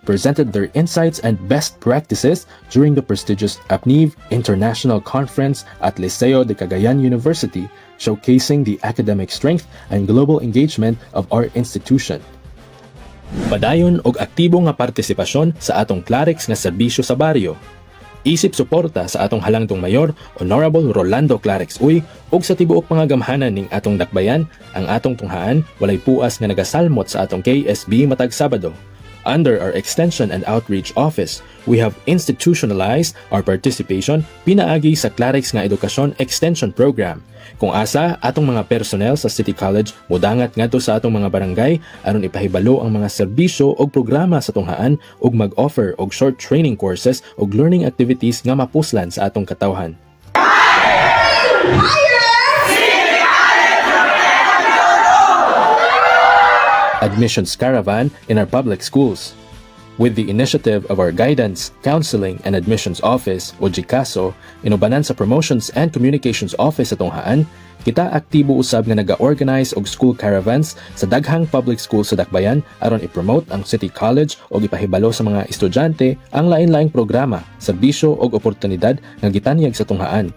presented their insights and best practices during the prestigious APNIV International Conference at Liceo de Cagayan University, showcasing the academic strength and global engagement of our institution. Padayon og aktibo nga partisipasyon sa atong Clarex nga serbisyo sa baryo. Isip suporta sa atong halangdong mayor, Honorable Rolando Clarex Uy, ug sa tibuok mga gamhanan ning atong dakbayan, ang atong tunghaan walay puas nga nagasalmot sa atong KSB matag Sabado. Under our Extension and Outreach Office, we have institutionalized our participation pinaagi sa Clarex nga Edukasyon Extension Program. Kung asa, atong mga personnel sa City College mudangat ngadto sa atong mga barangay aron ipahibalo ang mga serbisyo o programa sa tunghaan ug mag-offer og short training courses ug learning activities nga mapuslan sa atong katawhan. Admissions Caravan in our public schools. With the initiative of our Guidance, Counseling, and Admissions Office o GCASO, inubanan sa Promotions and Communications Office sa tunghaan, kita aktibo usab nga naga-organize og school caravans sa daghang public school sa Dakbayan aron i-promote ang City College o ipahibalo sa mga estudyante ang lain-laing programa, serbisyo o oportunidad nga gitanyag sa tunghaan.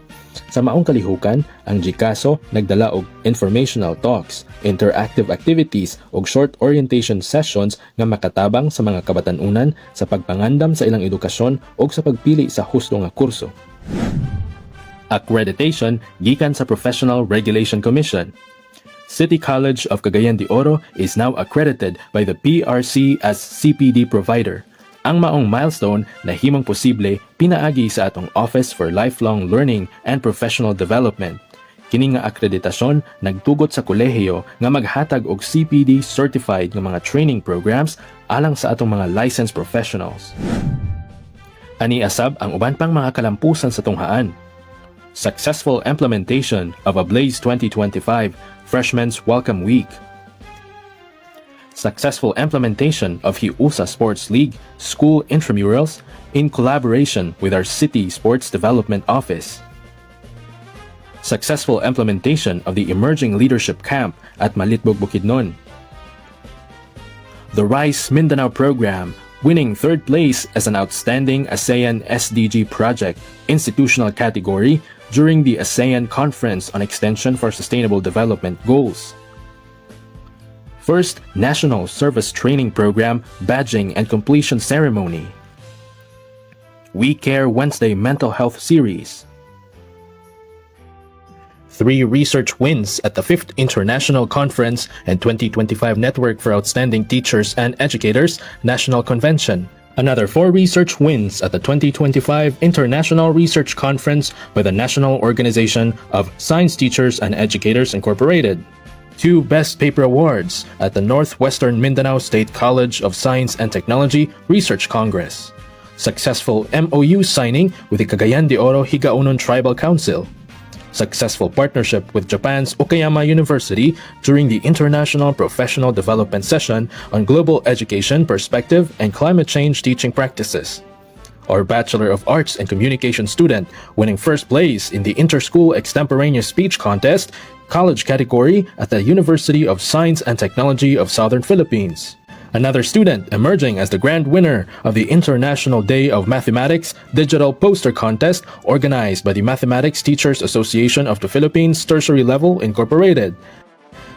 Sa maong kalihukan, ang GCASO nagdala og informational talks, interactive activities ug short orientation sessions nga makatabang sa mga kabatan-unan sa pagpangandam sa ilang edukasyon ug sa pagpili sa husto nga kurso. Accreditation gikan sa Professional Regulation Commission. City College of Cagayan de Oro is now accredited by the PRC as CPD provider. Ang maong milestone na himong posible pinaagi sa atong Office for Lifelong Learning and Professional Development. Kini nga akreditasyon nagtugot sa kolehiyo nga maghatag og CPD certified nga mga training programs alang sa atong mga licensed professionals. Ani asab ang uban pang mga kalampusan sa tunghaan. Successful implementation of Ablaze 2025 Freshmen's Welcome Week. Successful implementation of Hiusa Sports League school intramurals in collaboration with our City Sports Development Office. Successful implementation of the Emerging Leadership Camp at Malitbog Bukidnon. The Rice Mindanao Program winning third place as an outstanding ASEAN SDG project institutional category during the ASEAN Conference on Extension for Sustainable Development Goals. First National Service Training Program Badging and Completion Ceremony. We Care Wednesday Mental Health Series. 3 research wins at the 5th International Conference and 2025 Network for Outstanding Teachers and Educators National Convention. Another 4 research wins at the 2025 International Research Conference by the National Organization of Science Teachers and Educators Incorporated. 2 Best Paper Awards at the Northwestern Mindanao State College of Science and Technology Research Congress. Successful MOU signing with the Cagayan de Oro Higaunon Tribal Council. Successful partnership with Japan's Okayama University during the International Professional Development Session on Global Education Perspective and Climate Change Teaching Practices. Our Bachelor of Arts and Communication student winning first place in the Interschool Extemporaneous Speech Contest college category at the University of Science and Technology of Southern Philippines. Another student emerging as the grand winner of the International Day of Mathematics Digital Poster Contest organized by the Mathematics Teachers Association of the Philippines Tertiary Level Incorporated.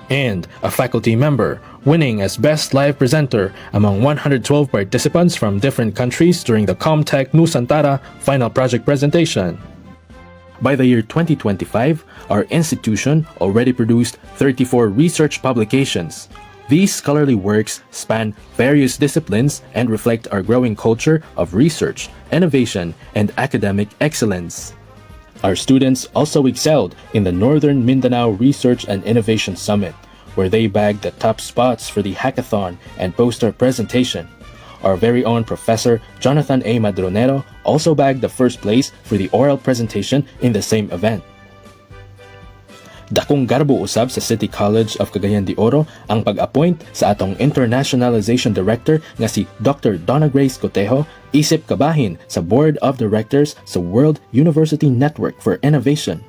And a faculty member winning as Best Live Presenter among 112 participants from different countries during the Comtech Nusantara Final Project Presentation. By the year 2025, our institution already produced 34 research publications. These scholarly works span various disciplines and reflect our growing culture of research, innovation, and academic excellence. Our students also excelled in the Northern Mindanao Research and Innovation Summit, where they bagged the top spots for the hackathon and poster presentation. Our very own Professor Jonathan A. Madronero also bagged the first place for the oral presentation in the same event. Dakong garbo usab sa City College of Cagayan de Oro ang pag-appoint sa atong Internationalization Director nga si Dr. Donna Grace Cotejo isip kabahin sa Board of Directors sa World University Network for Innovation.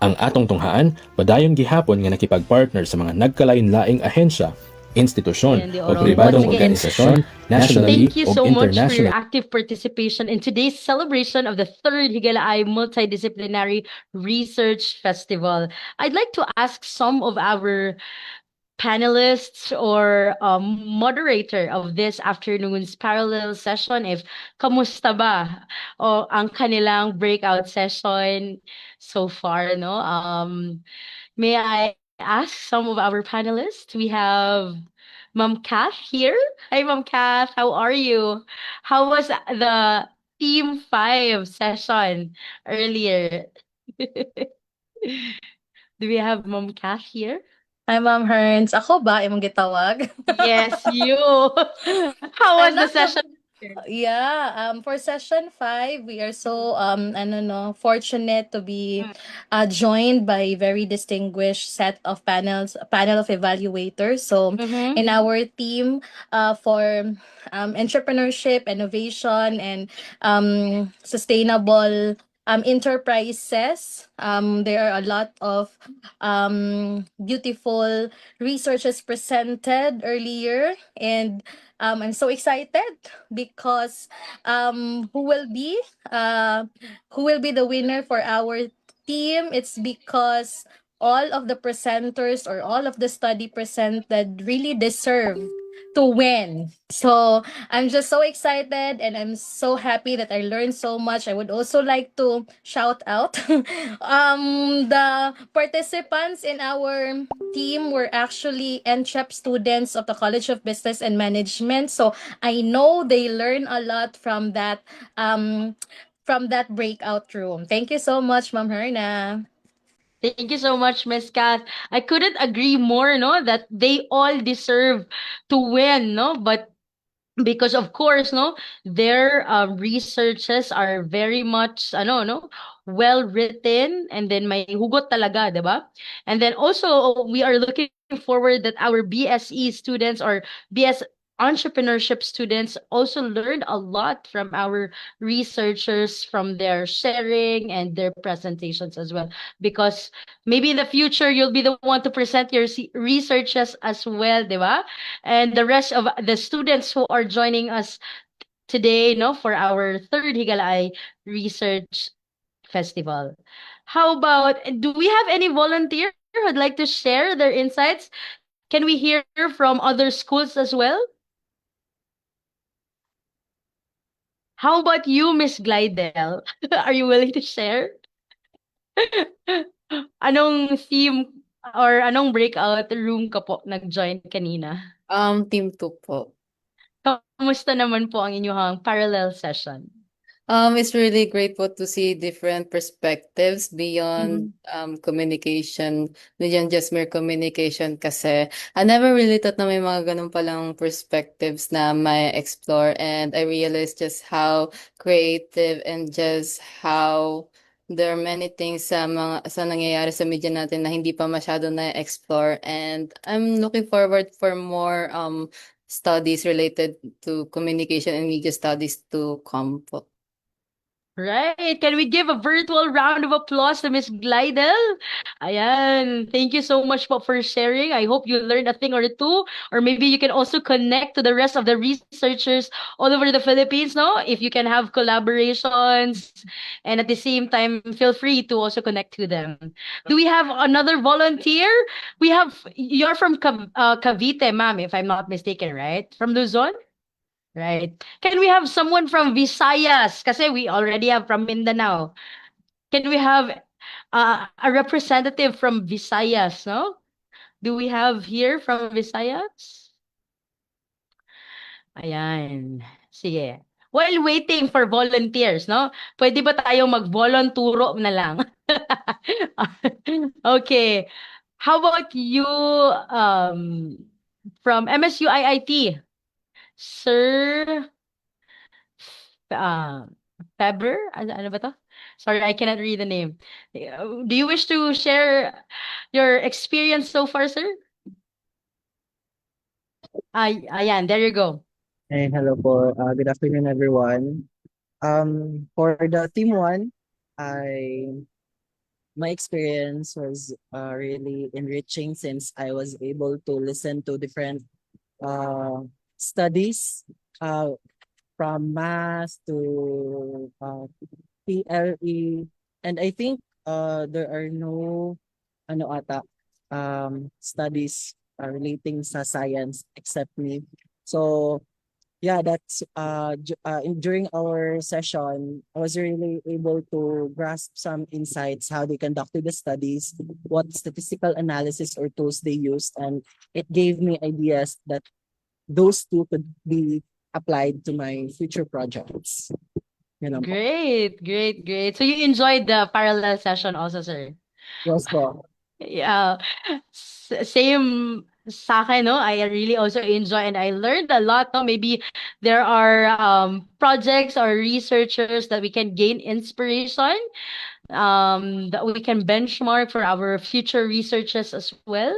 Ang atong tunghaan, padayon gihapon nga nakipag-partner sa mga nagkalain-laing ahensya, institusyon o pribadong organisasyon, nationally Thank you o so much for your international. active participation in today's celebration of the 3rd Higalaay Multidisciplinary Research Festival. I'd like to ask some of our panelists or moderator of this afternoon's parallel session if kamusta ba o ang kanilang breakout session so far, no? May I ask some of our panelists? We have Ma'am Kath here. Hi, Ma'am Kath. How are you? How was the Team 5 session earlier? Do we have Ma'am Kath here? Hi, Ma'am Hearns. Ako ba imong gitawag? Yes, you. How was the session? Yeah, for session 5, we are so fortunate to be joined by a very distinguished set of panel of evaluators. So in our team for entrepreneurship, innovation, and sustainable enterprises, there are a lot of beautiful researches presented earlier, and I'm so excited because who will be the winner for our team. It's because all of the presenters or all of the study presented really deserve to win. So I'm just so excited and I'm so happy that I learned so much. I would also like to shout out the participants in our team were actually NCHEP students of the College of Business and Management. So I know they learn a lot from that breakout room. Thank you so much, Ma'am Herna. Thank you so much, Miss Kath. I couldn't agree more, no, that they all deserve to win, no? But because of course no their researches are very much ano no well written, and then may hugot talaga, 'di ba? And then also we are looking forward that our BSE students or BS entrepreneurship students also learned a lot from our researchers, from their sharing and their presentations as well, because maybe in the future you'll be the one to present your researches as well, 'di ba? And the rest of the students who are joining us today, no, for our third Higalaay Research Festival. How about, do we have any volunteer who'd like to share their insights? Can we hear from other schools as well? How about you, Miss Glidel? Are you willing to share? Anong theme or anong breakout room ka po nag-join kanina? Team 2 po. Kamusta naman po ang inyong parallel session? It's really great po to see different perspectives beyond communication, beyond just mere communication kasi I never really thought na may mga ganun palang perspectives na may explore, and I realized just how creative and just how there are many things sa nangyayari sa media natin na hindi pa masyado na-explore, and I'm looking forward for more studies related to communication and media studies to come po. Right. Can we give a virtual round of applause to Miss Glidel? Ayan. Thank you so much po for sharing. I hope you learned a thing or two, or maybe you can also connect to the rest of the researchers all over the Philippines, no? If you can have collaborations, and at the same time, feel free to also connect to them. Do we have another volunteer? You're from Cavite, ma'am, if I'm not mistaken, right? From Luzon? Right. Can we have someone from Visayas? Kasi we already have from Mindanao. Can we have a representative from Visayas, no? Do we have here from Visayas? Ayan. Sige. While waiting for volunteers, no? Pwede ba tayong mag-volonturo na lang? Okay. How about you from MSU IIT? Sir uh, Faber? Ano ba to? Sorry, I cannot read the name. Do you wish to share your experience so far, sir? Ayan, there you go. Hey, hello po. Good afternoon, everyone. For the team one, my experience was really enriching since I was able to listen to different studies from math to PLE, and I think there are no studies relating sa science except me. So yeah, that's during our session, I was really able to grasp some insights how they conducted the studies, what statistical analysis or tools they used, and it gave me ideas that those two could be applied to my future projects. Yun lang po. Great. So you enjoyed the parallel session also, sir? Yes po. Yeah. Same sa akin, no? I really also enjoy and I learned a lot, no? Maybe there are projects or researchers that we can gain inspiration, that we can benchmark for our future researches as well.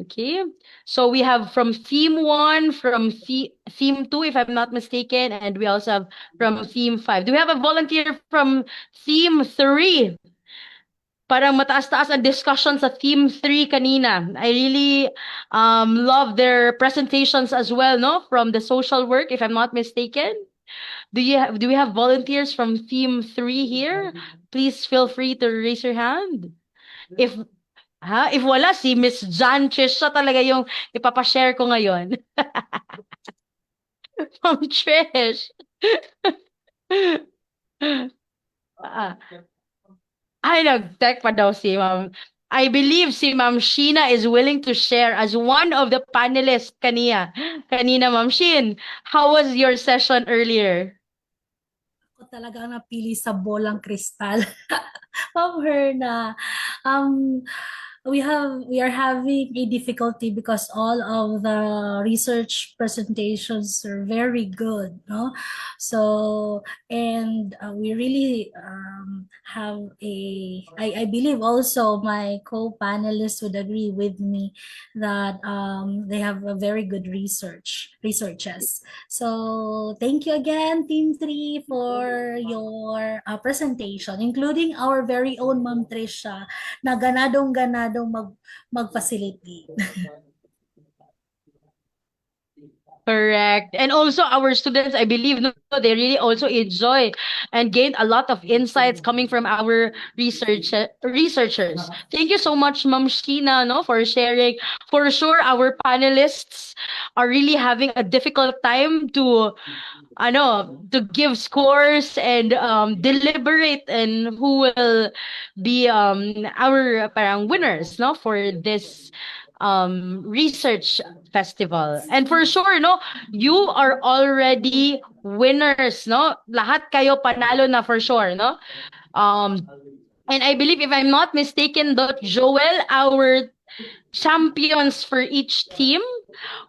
Okay. So we have from theme 1, from theme 2, if I'm not mistaken, and we also have from theme 5. Do we have a volunteer from theme 3? Parang mataas-taas ang discussion sa theme 3 kanina. I really love their presentations as well, no? From the social work, if I'm not mistaken. Do we have volunteers from theme 3 here? Please feel free to raise your hand. If wala, si Miss Jan Trish, siya talaga yung ipapashare ko ngayon. Ma'am Trish. Ay, nag-tech pa daw si Ma'am. I believe si Ma'am Sheena is willing to share as one of the panelists kanina. Kanina, Ma'am Shin, how was your session earlier? Ako talaga napili sa bolang kristal. From her na, um, we are having a difficulty because all of the research presentations are very good, no? So and we really have I believe also my co-panelists would agree with me that they have a very good researches. So thank you again, Team 3, for your presentation, including our very own Ma'am Trisha, na ganadong-ganadong mag-facilitate. Correct. And also our students, I believe, no, they really also enjoy and gained a lot of insights coming from our researchers. Thank you so much, Ma'am Sheena, no, for sharing. For sure, our panelists are really having a difficult time to to give scores and deliberate and who will be our parang winners, no, for this research festival. And for sure, no, you are already winners, no? Lahat kayo panalo na for sure, no? And I believe, if I'm not mistaken, Dot Joel, our champions for each team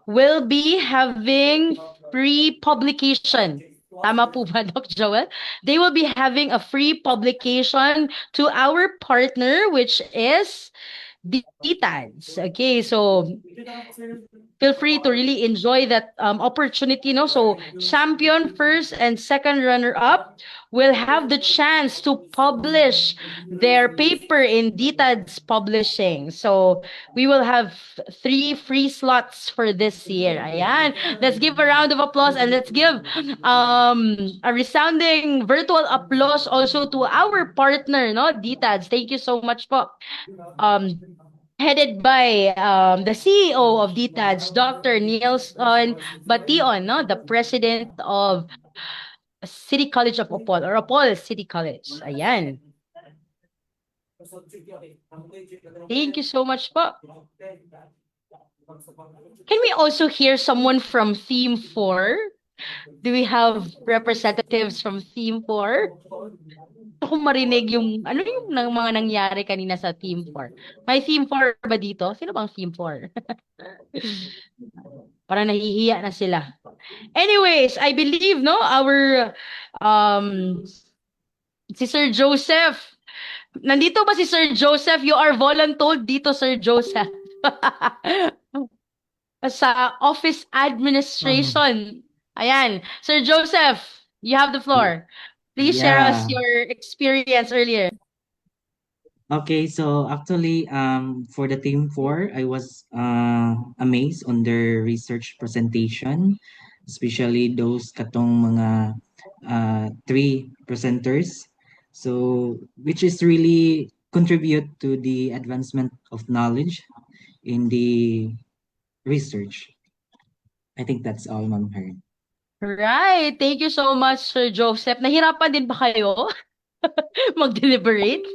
will be having free publication. Tama po ba, Doc Joel? They will be having a free publication to our partner, which is DTADS. Okay, so feel free to really enjoy that opportunity, no? So champion first and second runner up will have the chance to publish their paper in DTAD's publishing. So we will have 3 free slots for this year. Ayan. Let's give a round of applause, and let's give a resounding virtual applause also to our partner, no? DTADS. Thank you so much po. Headed by the CEO of DTADS, Dr. Nielsen Bation, no? The president of City College of Opol, or Opol City College. Ayan. Thank you so much po. Can we also hear someone from Theme 4? Do we have representatives from Theme 4? Gusto kong marinig yung, ano yung mga nangyari kanina sa Theme 4. May Theme 4 ba dito? Sino bang Theme 4? Parang nahihiya na sila. Anyways, I believe, no, our, si Sir Joseph. Nandito ba si Sir Joseph? You are voluntold dito, Sir Joseph. Sa office administration. Ayan. Sir Joseph, you have the floor. Please share us Yeah. your experience earlier. Okay, so actually, for the team 4, I was amazed on their research presentation, especially those katong mga 3 presenters. So, which is really contribute to the advancement of knowledge in the research. I think that's all, Ma'am Heard. Right. Thank you so much, Sir Joseph. Nahirapan din ba kayo mag-deliberate?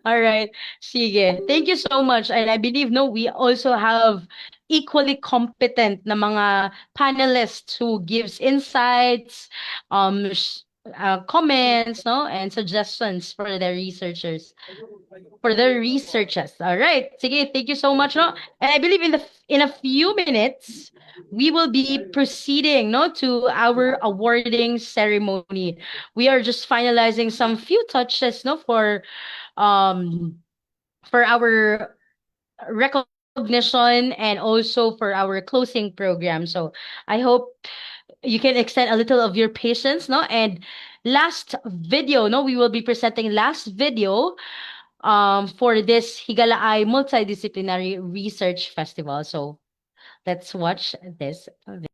All right. Sige. Thank you so much. And I believe, no, we also have equally competent na mga panelists who gives insights, comments, no, and suggestions for their researchers. For their researches. All right. Sige, thank you so much, no? And I believe in a few minutes we will be proceeding, no, to our awarding ceremony. We are just finalizing some few touches, no, for our recognition and also for our closing program. So I hope you can extend a little of your patience, no? And last video, no, we will be presenting last video for this Higalaay Multidisciplinary Research Festival. So let's watch this video.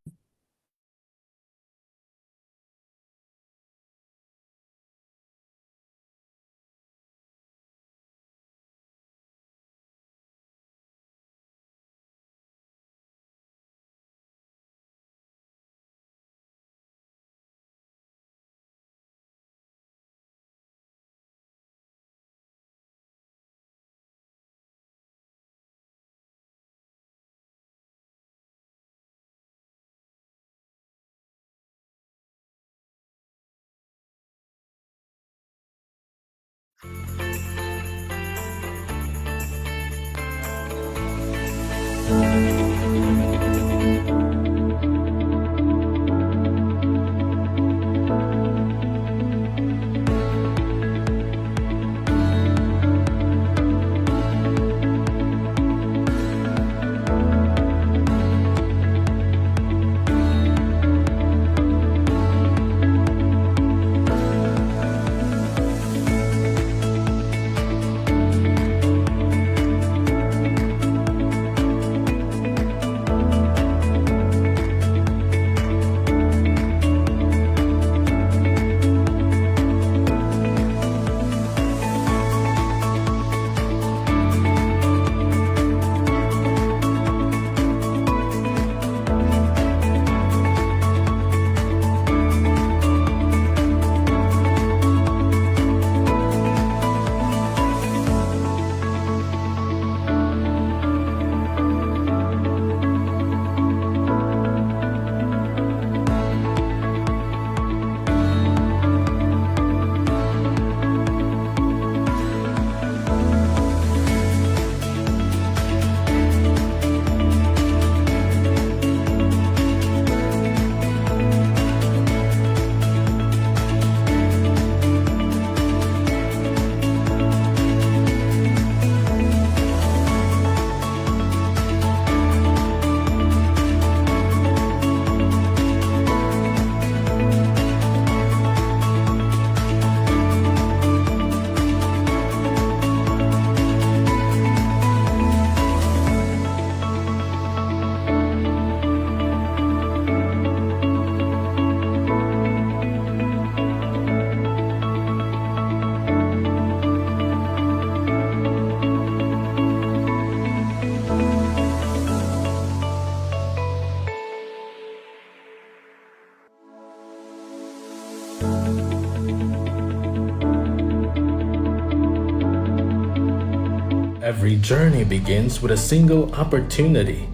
Every journey begins with a single opportunity,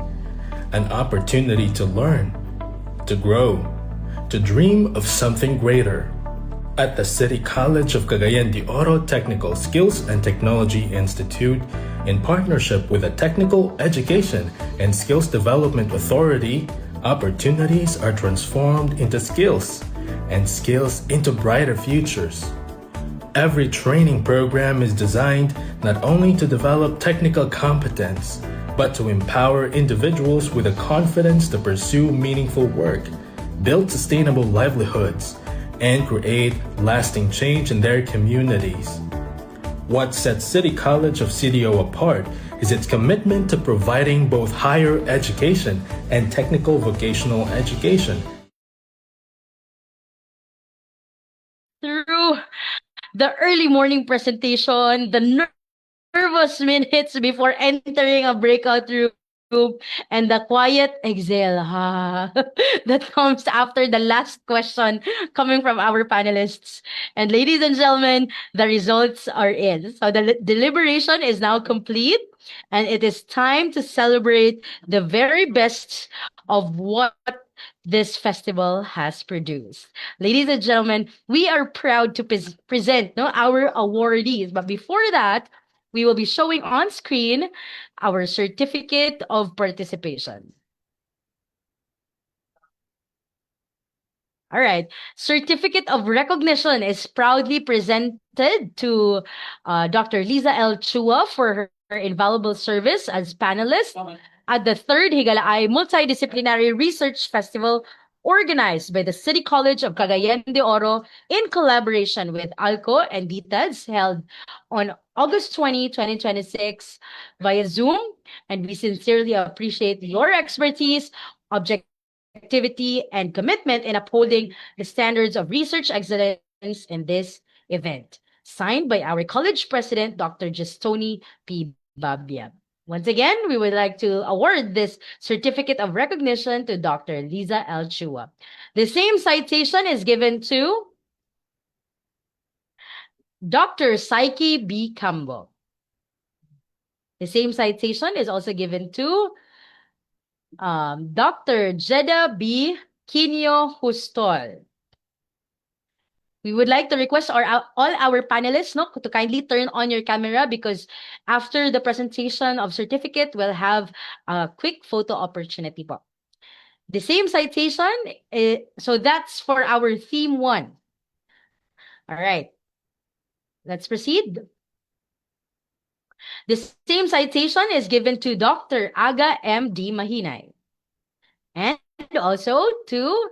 an opportunity to learn, to grow, to dream of something greater. At the City College of Cagayan de Oro Technical Skills and Technology Institute, in partnership with the Technical Education and Skills Development Authority, opportunities are transformed into skills, and skills into brighter futures. Every training program is designed not only to develop technical competence, but to empower individuals with the confidence to pursue meaningful work, build sustainable livelihoods, and create lasting change in their communities. What sets City College of CDO apart is its commitment to providing both higher education and technical vocational education. Through the early morning presentation, the nervous minutes before entering a breakout room, and the quiet exhale that comes after the last question coming from our panelists. And ladies and gentlemen, the results are in. So the deliberation is now complete, and it is time to celebrate the very best of what this festival has produced. Ladies and gentlemen, we are proud to present our awardees. But before that, we will be showing on screen our certificate of participation. All right. Certificate of recognition is proudly presented to Dr. Liza L. Chua for her invaluable service as panelist at the third Higalaay Multidisciplinary Research Festival organized by the City College of Cagayan de Oro in collaboration with ALCO and DTEDS, held on August 20, 2026 via Zoom. And we sincerely appreciate your expertise, objectivity, and commitment in upholding the standards of research excellence in this event. Signed by our college president, Dr. Justoni P. Babiab. Once again, we would like to award this certificate of recognition to Dr. Liza L. Chua. The same citation is given to Dr. Psyche B. Cambo. The same citation is also given to Dr. Jeda B. Quino Hustol. We would like to request all our panelists to kindly turn on your camera, because after the presentation of certificate, we'll have a quick photo opportunity po. The same citation, so that's for our theme 1. All right. Let's proceed. The same citation is given to Dr. Aga M. D. Mahinay. And also to,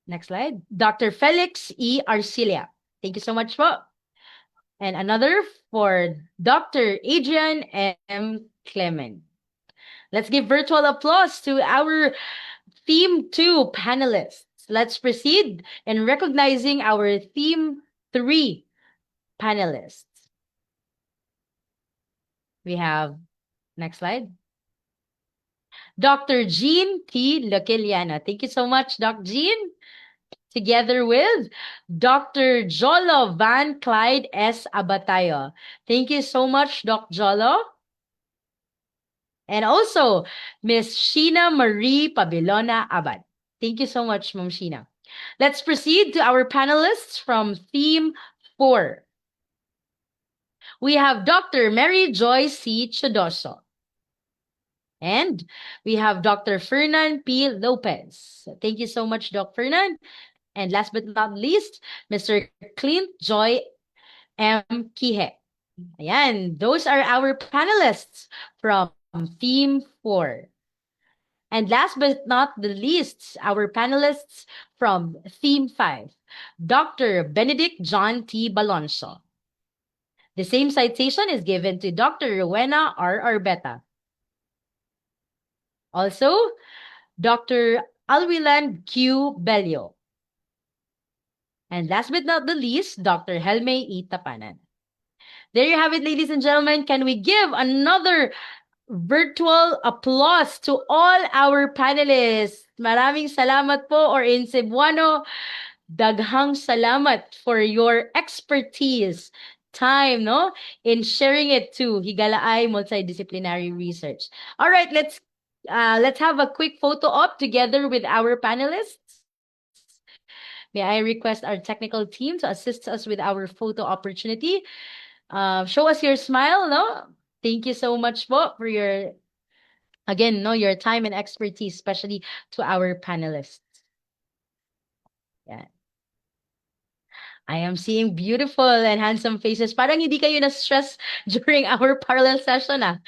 next slide, Dr. Felix E. Arcilia. Thank you so much po. And another for Dr. Adrian M. Clement. Let's give virtual applause to our Theme 2 panelists. Let's proceed in recognizing our Theme 3 panelists. We have, next slide, Dr. Jean T. Loqueliana. Thank you so much, Doc Jean. Together with Dr. Jolo Van Clyde S. Abatayo. Thank you so much, Doc Jolo. And also, Miss Sheena Marie Pabilona Abad. Thank you so much, Ma'am Sheena. Let's proceed to our panelists from Theme 4. We have Dr. Mary Joy C. Chodoso. And we have Dr. Fernan P. Lopez. Thank you so much, Doc Fernan. And last but not least, Mr. Clint Joy M. Kihe. Ayan, those are our panelists from Theme 4. And last but not the least, our panelists from Theme 5, Dr. Benedict John T. Balonso. The same citation is given to Dr. Rowena R. Arbeta. Also, Dr. Alwilan Q. Bello. And last but not the least, Dr. Helme E. Tapanan. There you have it, ladies and gentlemen. Can we give another virtual applause to all our panelists? Maraming salamat po, or in Cebuano, daghang salamat for your expertise, time, no, in sharing it to Higalaay Multidisciplinary Research. All right, let's have a quick photo op together with our panelists. May I request our technical team to assist us with our photo opportunity? Show us your smile, no? Thank you so much for your, again, no, your time and expertise, especially to our panelists. Yeah. I am seeing beautiful and handsome faces. Parang hindi kayo na-stress during our parallel session, ah.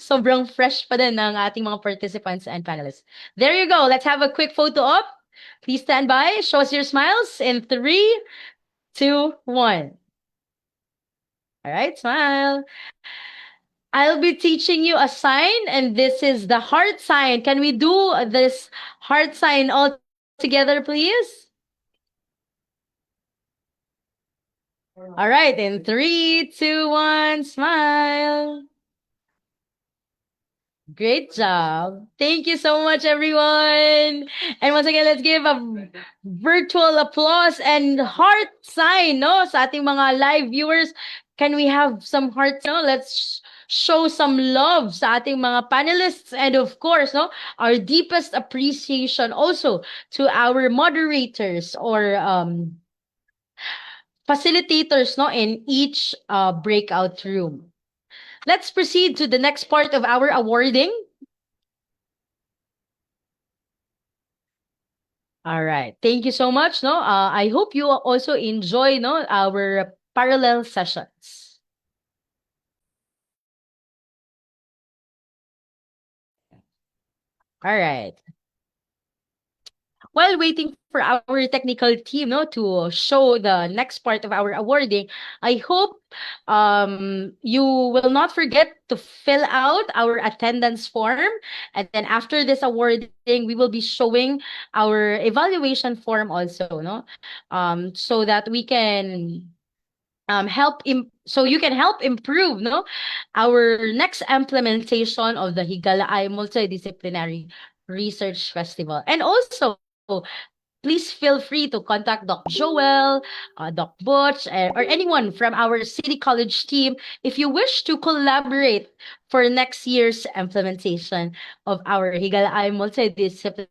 Sobrang fresh pa din ng ating mga participants and panelists. There you go. Let's have a quick photo op. Please stand by. Show us your smiles in 3, 2, 1. All right, smile. I'll be teaching you a sign, and this is the heart sign. Can we do this heart sign all together, please? All right, in 3, 2, 1, smile. Great job. Thank you so much, everyone. And once again, let's give a virtual applause and heart sign, no? Sa ating mga live viewers, can we have some hearts, no? Let's show some love sa ating mga panelists, and of course, no, our deepest appreciation also to our moderators or facilitators, no, in each breakout room. Let's proceed to the next part of our awarding. All right. Thank you so much. No, I hope you also enjoy, no, our parallel sessions. All right. While waiting for our technical team, no, to show the next part of our awarding, I hope you will not forget to fill out our attendance form. And then after this awarding, we will be showing our evaluation form also, no, so that we can so you can help improve, no, our next implementation of the Higalaay Multidisciplinary Research Festival. And also, please feel free to contact Doc Joel, Doc Butch, or anyone from our City College team if you wish to collaborate for next year's implementation of our Higalaay Multidisciplinary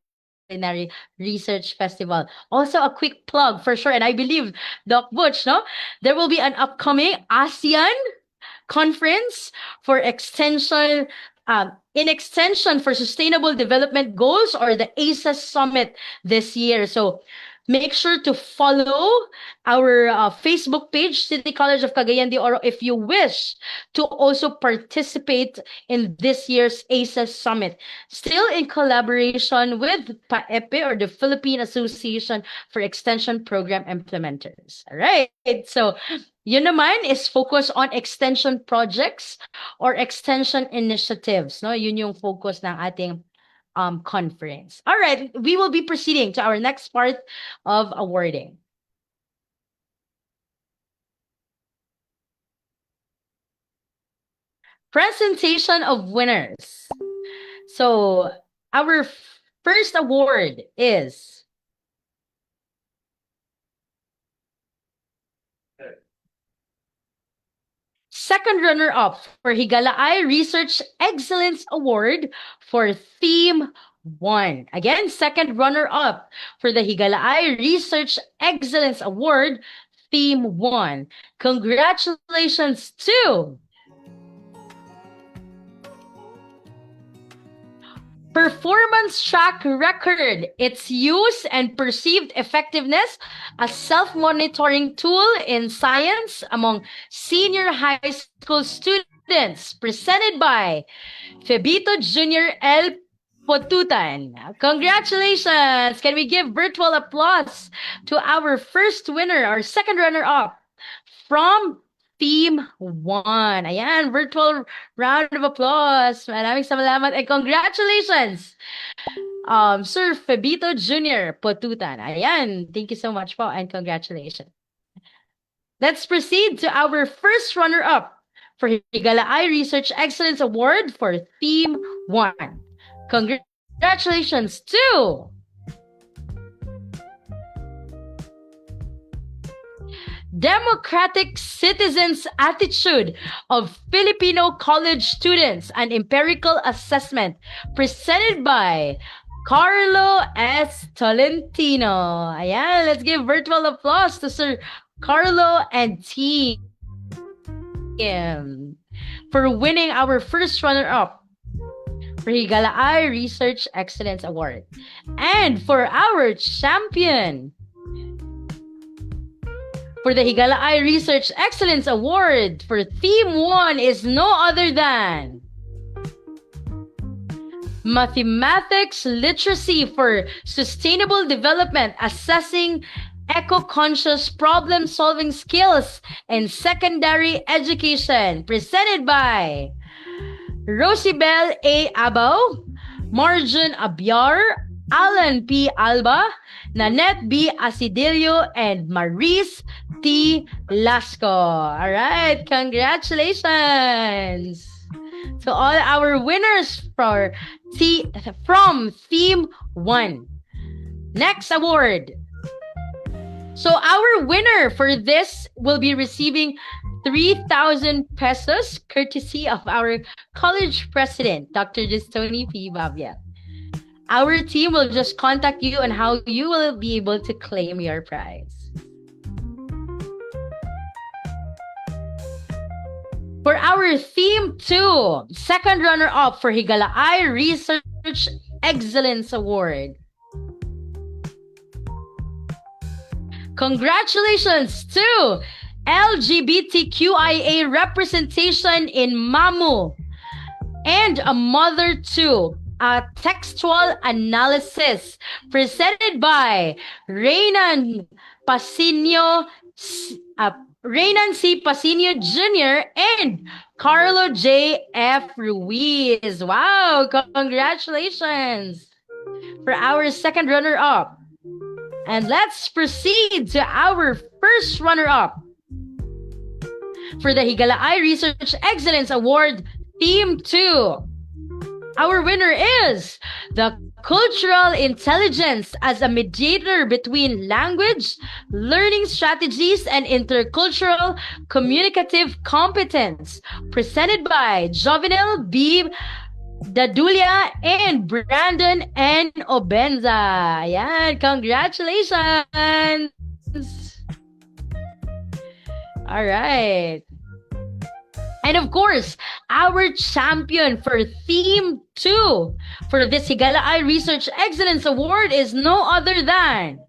Research Festival. Also, a quick plug for sure, and I believe, Doc Butch, no, there will be an upcoming ASEAN conference for extension in extension for sustainable development goals, or the ACES summit this year. So make sure to follow our Facebook page, City College of Cagayan de Oro, if you wish to also participate in this year's ACES summit, still in collaboration with PAEPE, or the Philippine Association for Extension Program Implementers. All right, so yun naman is focus on extension projects or extension initiatives, no? Yun yung focus ng ating conference. All right, we will be proceeding to our next part of awarding. Presentation of winners. So our first award is second runner-up for Higalaay Research Excellence Award for Theme 1. Again, second runner-up for the Higalaay Research Excellence Award, Theme 1. Congratulations to Performance Track Record, its use and perceived effectiveness as self-monitoring tool in science among senior high school students, presented by Febito Jr. L. Potutan. Congratulations! Can we give virtual applause to our first winner, our second runner-up from Theme 1. Ayan, virtual round of applause. Maraming salamat and congratulations, Sir Febito Jr. Potutan. Ayan, thank you so much po and congratulations. Let's proceed to our first runner-up for Higalaay Research Excellence Award for Theme 1. Congratulations to Democratic Citizens Attitude of Filipino College Students, an Empirical Assessment, presented by Carlo S. Tolentino. Ayan, let's give virtual applause to Sir Carlo and team for winning our first runner-up for Higalaay Research Excellence Award. And for our champion for the Higalaay Research Excellence Award for Theme 1 is no other than Mathematics Literacy for Sustainable Development, Assessing Eco-Conscious Problem-Solving Skills in Secondary Education, presented by Rosibel A. Abao, Marjan Abiar, Alan P. Alba, Nanette B. Asidillo, and Maris T. Lasco. All right, congratulations to all our winners from Theme 1. Next award. So our winner for this will be receiving 3,000 pesos courtesy of our college president, Dr. Justoni P. Babia. Our team will just contact you on how you will be able to claim your prize. For our Theme 2, second runner-up for Higalaay Research Excellence Award. Congratulations to LGBTQIA representation in MAMU and a mother to a textual analysis presented by Reynan C. Pasinio Jr. and Carlo J. F. Ruiz. Wow, congratulations for our second runner-up. And let's proceed to our first runner-up for the Higalaay Research Excellence Award Theme 2. Our winner is the Cultural Intelligence as a Mediator between Language, Learning Strategies, and Intercultural Communicative Competence, presented by Jovenel B. Dadulia and Brandon N. Obenza. Ayan, congratulations! All right. And of course, our champion for Theme 2 for this Higalaay Research Excellence Award is no other than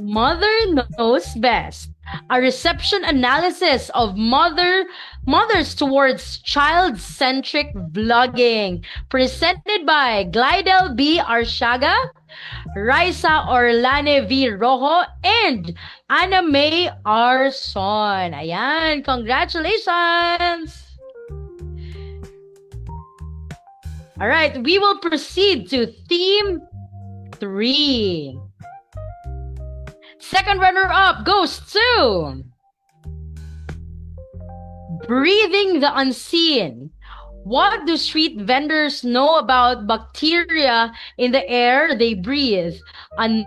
Mother Knows Best, a reception analysis of mothers towards child-centric vlogging, presented by Glidel B. Arshaga, Raisa Orlane V. Rojo, and Ana May Arson. Ayan, congratulations! All right, we will proceed to Theme 3. Second runner-up goes to Breathing the Unseen. What do street vendors know about bacteria in the air they breathe? A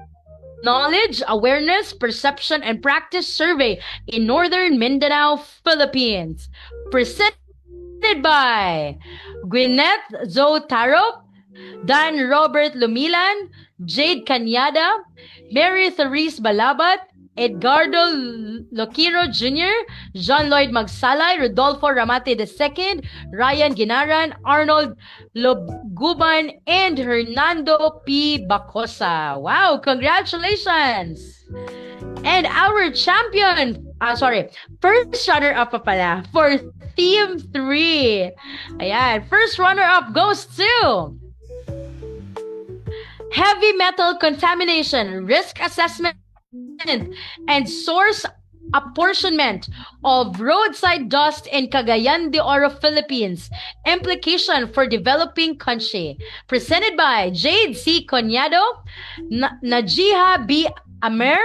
knowledge, awareness, perception, and practice survey in Northern Mindanao, Philippines. Presented by Gwyneth Zoe Tarop, Dan Robert Lumilan, Jade Cañada, Mary Therese Balabat, Edgardo Loquiro Jr., John Lloyd Magsalay, Rodolfo Ramate II, Ryan Ginaran, Arnold Loguban, and Hernando P. Bacosa. Wow, congratulations! And our champion, first runner-up pa pala for Theme 3. Ayan, first runner-up goes to Heavy Metal Contamination Risk Assessment and Source Apportionment of Roadside Dust in Cagayan de Oro, Philippines. Implication for Developing Country. Presented by Jade C. Conyado, Najiha B. Amer,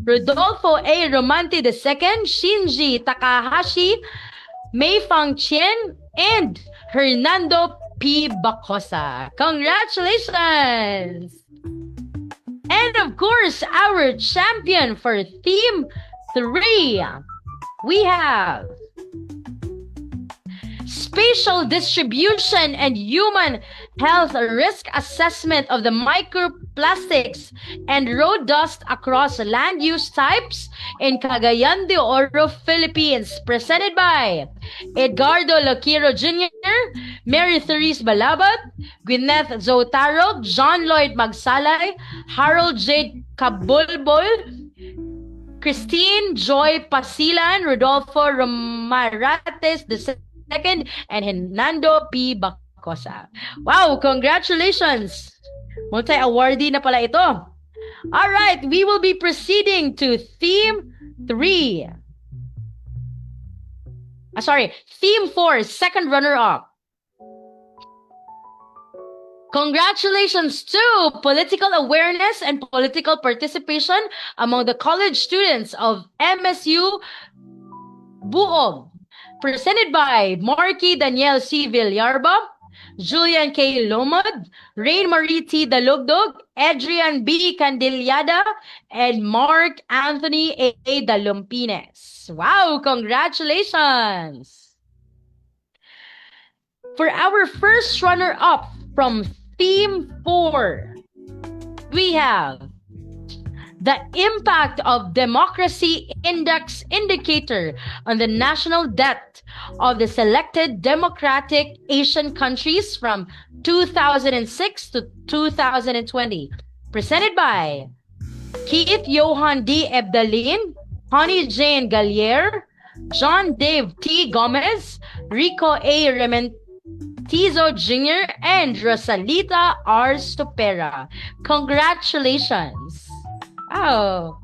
Rodolfo A. Romante II, Shinji Takahashi, Mei Fang Chien, and Hernando P. Bacosa. Congratulations! And of course, our champion for theme 3, we have spatial distribution and human health risk assessment of the microplastics and road dust across land use types in Cagayan de Oro, Philippines, presented by Edgardo Loquiro Jr., Mary Therese Balabat, Gwyneth Zotaro, John Lloyd Magsalay, Harold J. Cabulbol, Christine Joy Pasilan, Rodolfo Romarates II, and Hernando P. Bacosa. Wow, congratulations! Multi-awardee na pala ito. All right, we will be proceeding to theme 3. Theme 4, second runner-up. Congratulations to political awareness and political participation among the college students of MSU Buog, presented by Marky Daniel C. Villarba, Julian K. Lomad, Rain Marie T. Dalugdog, Adrian B. Candillada, and Mark Anthony A. Dalumpines. Wow, congratulations! For our first runner-up from Theme 4, we have the Impact of Democracy Index Indicator on the National Debt of the Selected Democratic Asian Countries from 2006 to 2020, presented by Keith Johan D. Ebdalin, Honey Jane Gallier, John Dave T. Gomez, Rico A. Rementizo Jr., and Rosalita R. Stopera. Congratulations! Oh.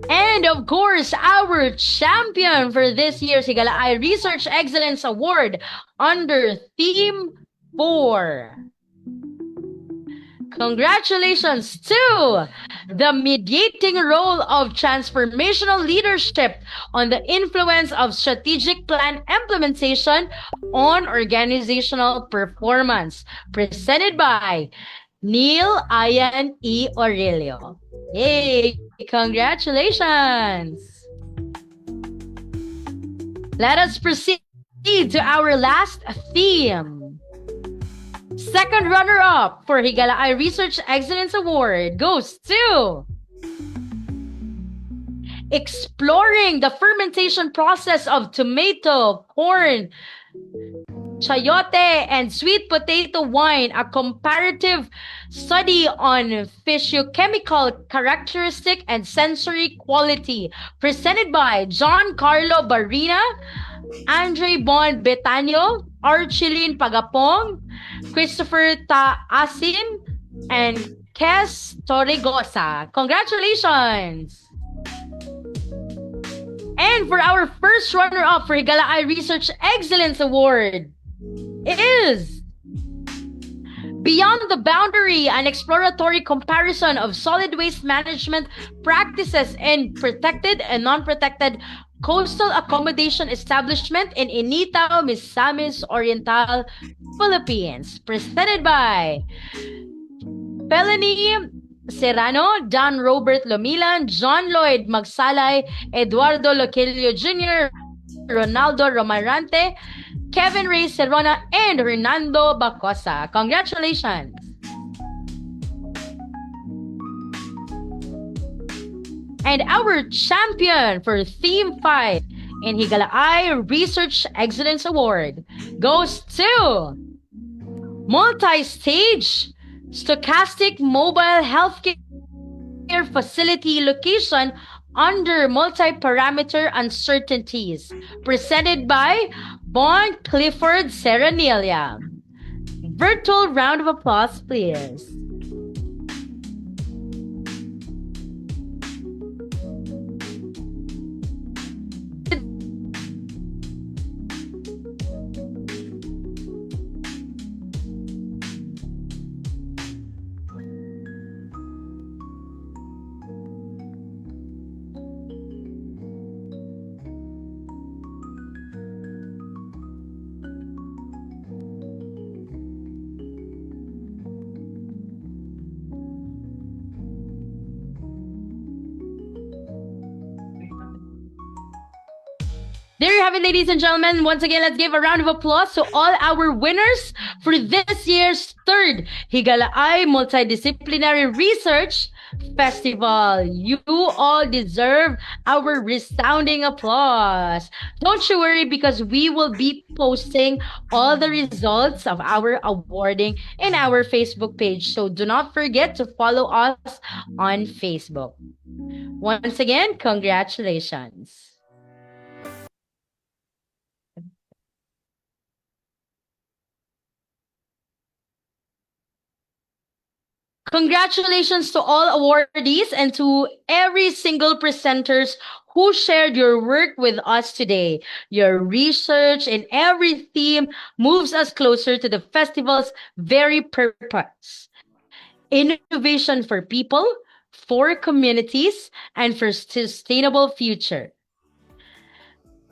And of course, our champion for this year's Higalaay Research Excellence Award under Theme 4. Congratulations to the mediating role of transformational leadership on the influence of strategic plan implementation on organizational performance, presented by Neil Ian E. Aurelio. Yay! Congratulations! Let us proceed to our last theme. Second runner-up for Higalaay Research Excellence Award goes to exploring the fermentation process of tomato, corn, chayote, and sweet potato wine, a comparative study on physiochemical characteristic and sensory quality, presented by John Carlo Barina, Andre Bon Betanyo, Archilin Pagapong, Christopher Taasin, and Kes Torregosa. Congratulations! And for our first runner-up for Higalaay Research Excellence Award is Beyond the Boundary, an exploratory comparison of solid waste management practices in protected and non-protected coastal accommodation establishment in Initao, Misamis Oriental, Philippines, presented by Pelanie Serrano, Dan Robert Lomilan, John Lloyd Magsalay, Eduardo Loquillo Jr., Ronaldo Romarante, Kevin Ray Serrona, and Hernando Bacosa. Congratulations! And our champion for Theme 5 in Higalaay Research Excellence Award goes to Multi-Stage Stochastic Mobile Healthcare Facility Location under Multi-Parameter Uncertainties, presented by Bon Clifford Serranelia. Virtual round of applause, please. There you have it, ladies and gentlemen. Once again, let's give a round of applause to all our winners for this year's third Higalaay Multidisciplinary Research Festival. You all deserve our resounding applause. Don't you worry, because we will be posting all the results of our awarding in our Facebook page. So do not forget to follow us on Facebook. Once again, congratulations. Congratulations to all awardees and to every single presenters who shared your work with us today. Your research in every theme moves us closer to the festival's very purpose. Innovation for people, for communities, and for sustainable future.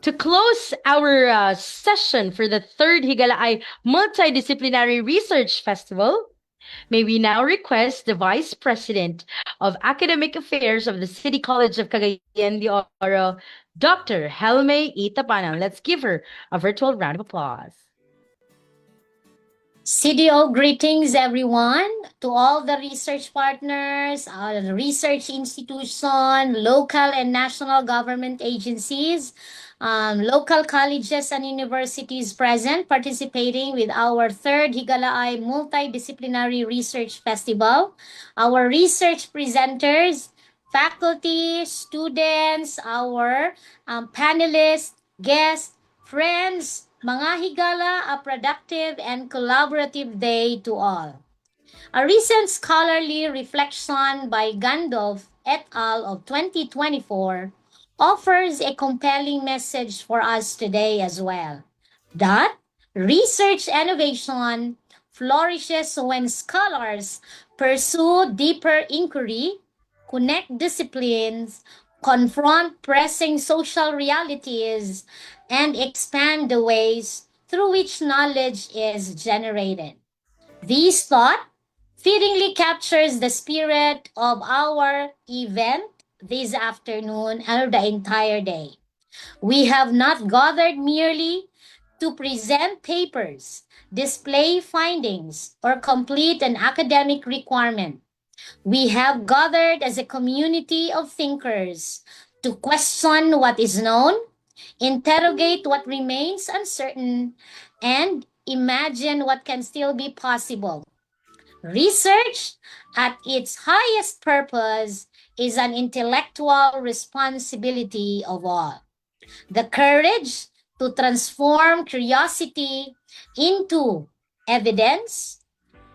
To close our session for the third Higalaay Multidisciplinary Research Festival, may we now request the Vice President of Academic Affairs of the City College of Cagayan de Oro, Dr. Helme Itapanang. Let's give her a virtual round of applause. CDO greetings, everyone, to all the research partners, our research institution, local and national government agencies, local colleges and universities present participating with our third Higalaay Multidisciplinary Research Festival, our research presenters, faculty, students, our panelists, guests, friends, mga higala, a productive and collaborative day to all. A recent scholarly reflection by Gandalf et al. Of 2024 offers a compelling message for us today as well. That research innovation flourishes when scholars pursue deeper inquiry, connect disciplines, confront pressing social realities, and expand the ways through which knowledge is generated. This thought fittingly captures the spirit of our event this afternoon and the entire day. We have not gathered merely to present papers, display findings, or complete an academic requirement. We have gathered as a community of thinkers to question what is known, interrogate what remains uncertain, and imagine what can still be possible. Research, at its highest purpose, is an intellectual responsibility of all. The courage to transform curiosity into evidence,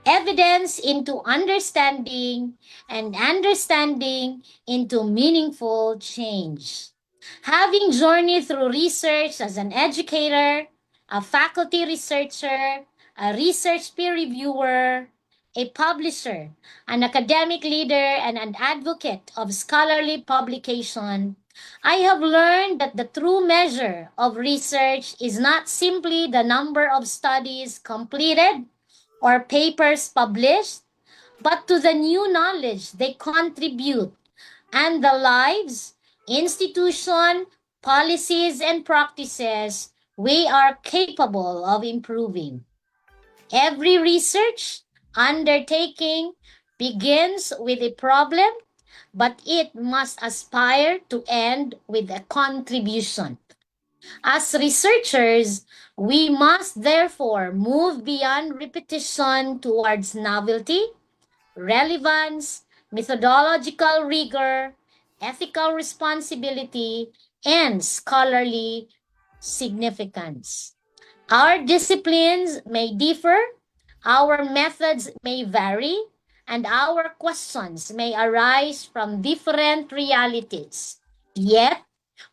evidence into understanding, and understanding into meaningful change. Having journeyed through research as an educator, a faculty researcher, a research peer reviewer, a publisher, an academic leader, and an advocate of scholarly publication, I have learned that the true measure of research is not simply the number of studies completed or papers published, but to the new knowledge they contribute and the lives, institution, policies, and practices we are capable of improving. Every research undertaking begins with a problem, but it must aspire to end with a contribution. As researchers, we must therefore move beyond repetition towards novelty, relevance, methodological rigor, ethical responsibility, and scholarly significance. Our disciplines may differ, our methods may vary, and our questions may arise from different realities. Yet,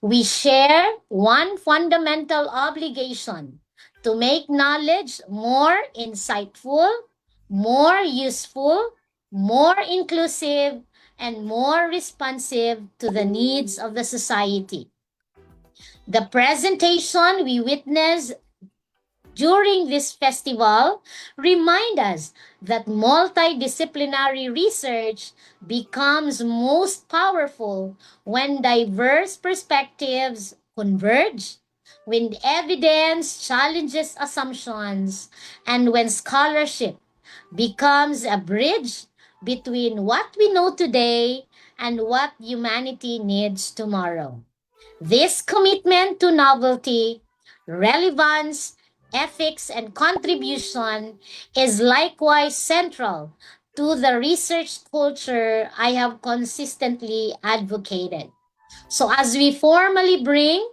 we share one fundamental obligation: to make knowledge more insightful, more useful, more inclusive, and more responsive to the needs of the society. The presentation we witness during this festival remind us that multidisciplinary research becomes most powerful when diverse perspectives converge, when evidence challenges assumptions, and when scholarship becomes a bridge between what we know today and what humanity needs tomorrow. This commitment to novelty, relevance, ethics, and contribution is likewise central to the research culture I have consistently advocated. So as we formally bring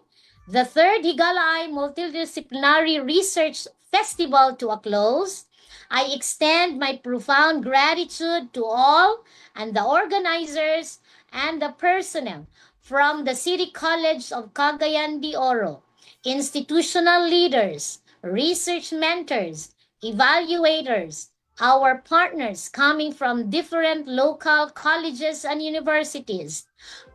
the third Higalaay Multidisciplinary Research Festival to a close, I extend my profound gratitude to all and the organizers and the personnel from the City College of Cagayan de Oro, institutional leaders, research mentors, evaluators, our partners coming from different local colleges and universities,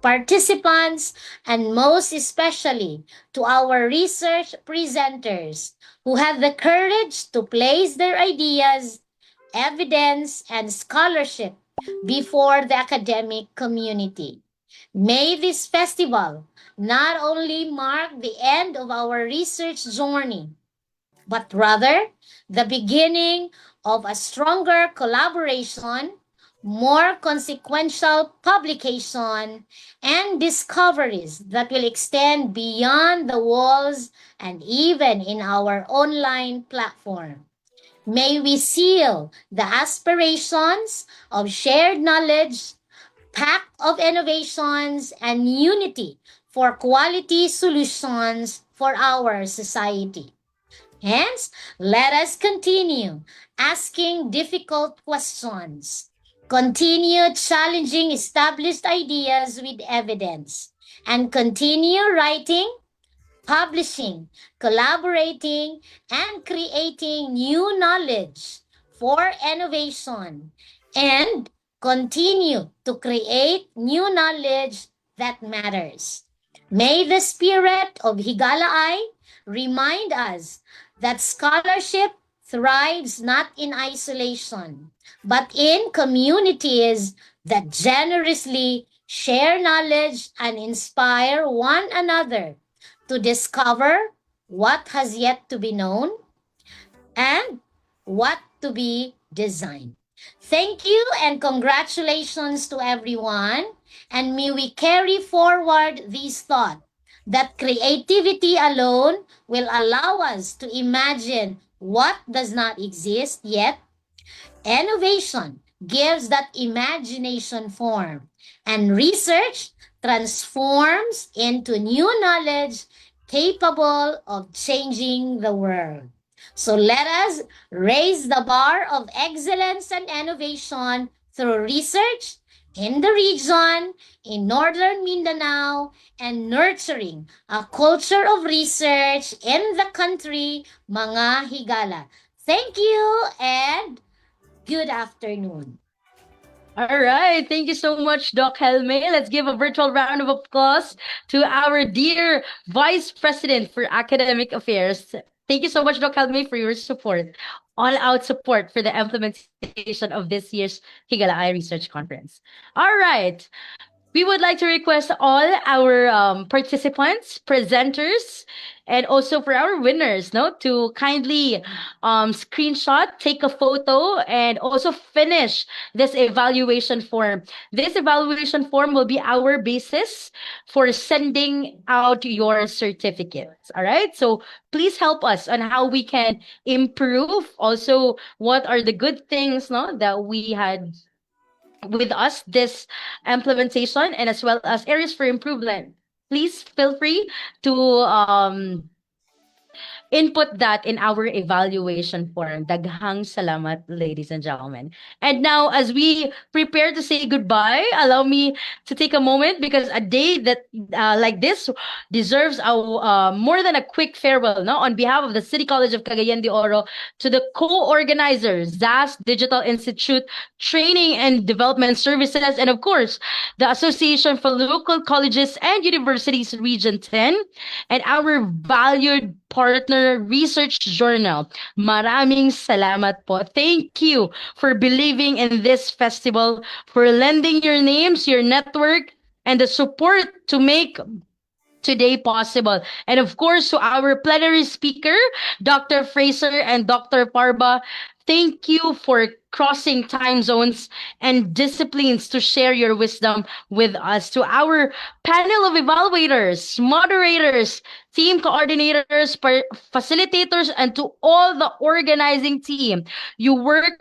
participants, and most especially to our research presenters who have the courage to place their ideas, evidence, and scholarship before the academic community. May this festival not only mark the end of our research journey, but rather the beginning of a stronger collaboration, more consequential publication, and discoveries that will extend beyond the walls and even in our online platform. May we seal the aspirations of shared knowledge, pact of innovations, and unity for quality solutions for our society. Hence, let us continue asking difficult questions, continue challenging established ideas with evidence, and continue writing, publishing, collaborating, and creating new knowledge for innovation, and continue to create new knowledge that matters. May the spirit of Higalaay remind us that scholarship thrives not in isolation, but in communities that generously share knowledge and inspire one another to discover what has yet to be known and what to be designed. Thank you and congratulations to everyone. And may we carry forward this thought that creativity alone will allow us to imagine what does not exist yet. Innovation gives that imagination form, and research transforms into new knowledge capable of changing the world. So let us raise the bar of excellence and innovation through research in the region, in northern Mindanao, and nurturing a culture of research in the country, mga higala. Thank you and good afternoon. All right. Thank you so much, Doc Helme. Let's give a virtual round of applause to our dear Vice President for Academic Affairs. Thank you so much, Doc Helme, for your support, all out support for the implementation of this year's Higalaay Research Conference. All right. We would like to request all our participants, presenters, and also for our winners, no, to kindly screenshot, take a photo, and also finish this evaluation form. This evaluation form will be our basis for sending out your certificates. All right. So please help us on how we can improve. Also, what are the good things, no, that we had with us this implementation, and as well as areas for improvement. Please feel free to input that in our evaluation form. Daghang salamat, ladies and gentlemen. And now, as we prepare to say goodbye, allow me to take a moment, because a day that like this deserves a more than a quick farewell. No, on behalf of the City College of Cagayan de Oro, to the co-organizers, ZAS Digital Institute Training and Development Services, and of course, the Association for Local Colleges and Universities Region 10, and our valued partner research journal. Maraming salamat po. Thank you for believing in this festival, for lending your names, your network, and the support to make today possible. And of course, to our plenary speaker, Dr. Fraser and Dr. Parba, thank you for crossing time zones and disciplines to share your wisdom with us. To our panel of evaluators, moderators, team coordinators, facilitators, and to all the organizing team, you work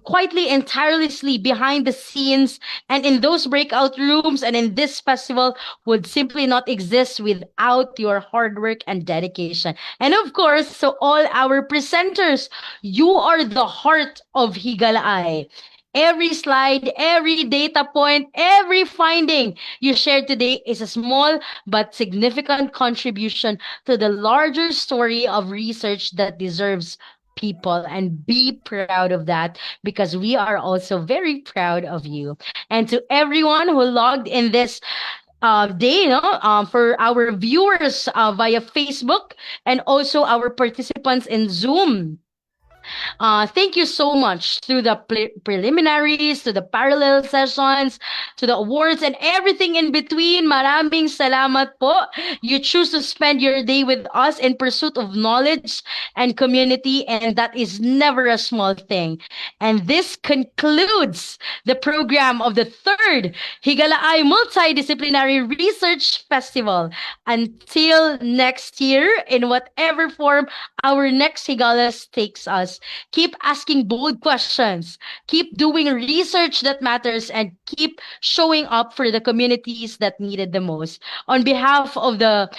quietly and tirelessly behind the scenes and in those breakout rooms and in this festival would simply not exist without your hard work and dedication. And of course, so all our presenters, you are the heart of Higalaay. Every slide, every data point, every finding you shared today is a small but significant contribution to the larger story of research that deserves people, and be proud of that because we are also very proud of you. And to everyone who logged in this day, for our viewers via Facebook and also our participants in Zoom. Thank you so much to the preliminaries, to the parallel sessions, to the awards, and everything in between. Maraming salamat po. You choose to spend your day with us in pursuit of knowledge and community, and that is never a small thing. And this concludes the program of the third Higalaay Multidisciplinary Research Festival. Until next year, in whatever form our next Higalas takes us, keep asking bold questions, keep doing research that matters, and keep showing up for the communities that need it the most. On behalf of the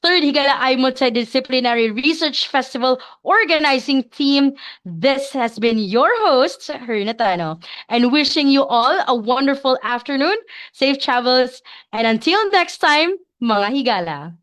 Third Higalaay Multidisciplinary Research Festival organizing team, this has been your host, Hernatano, and wishing you all a wonderful afternoon, safe travels, and until next time, mga higala.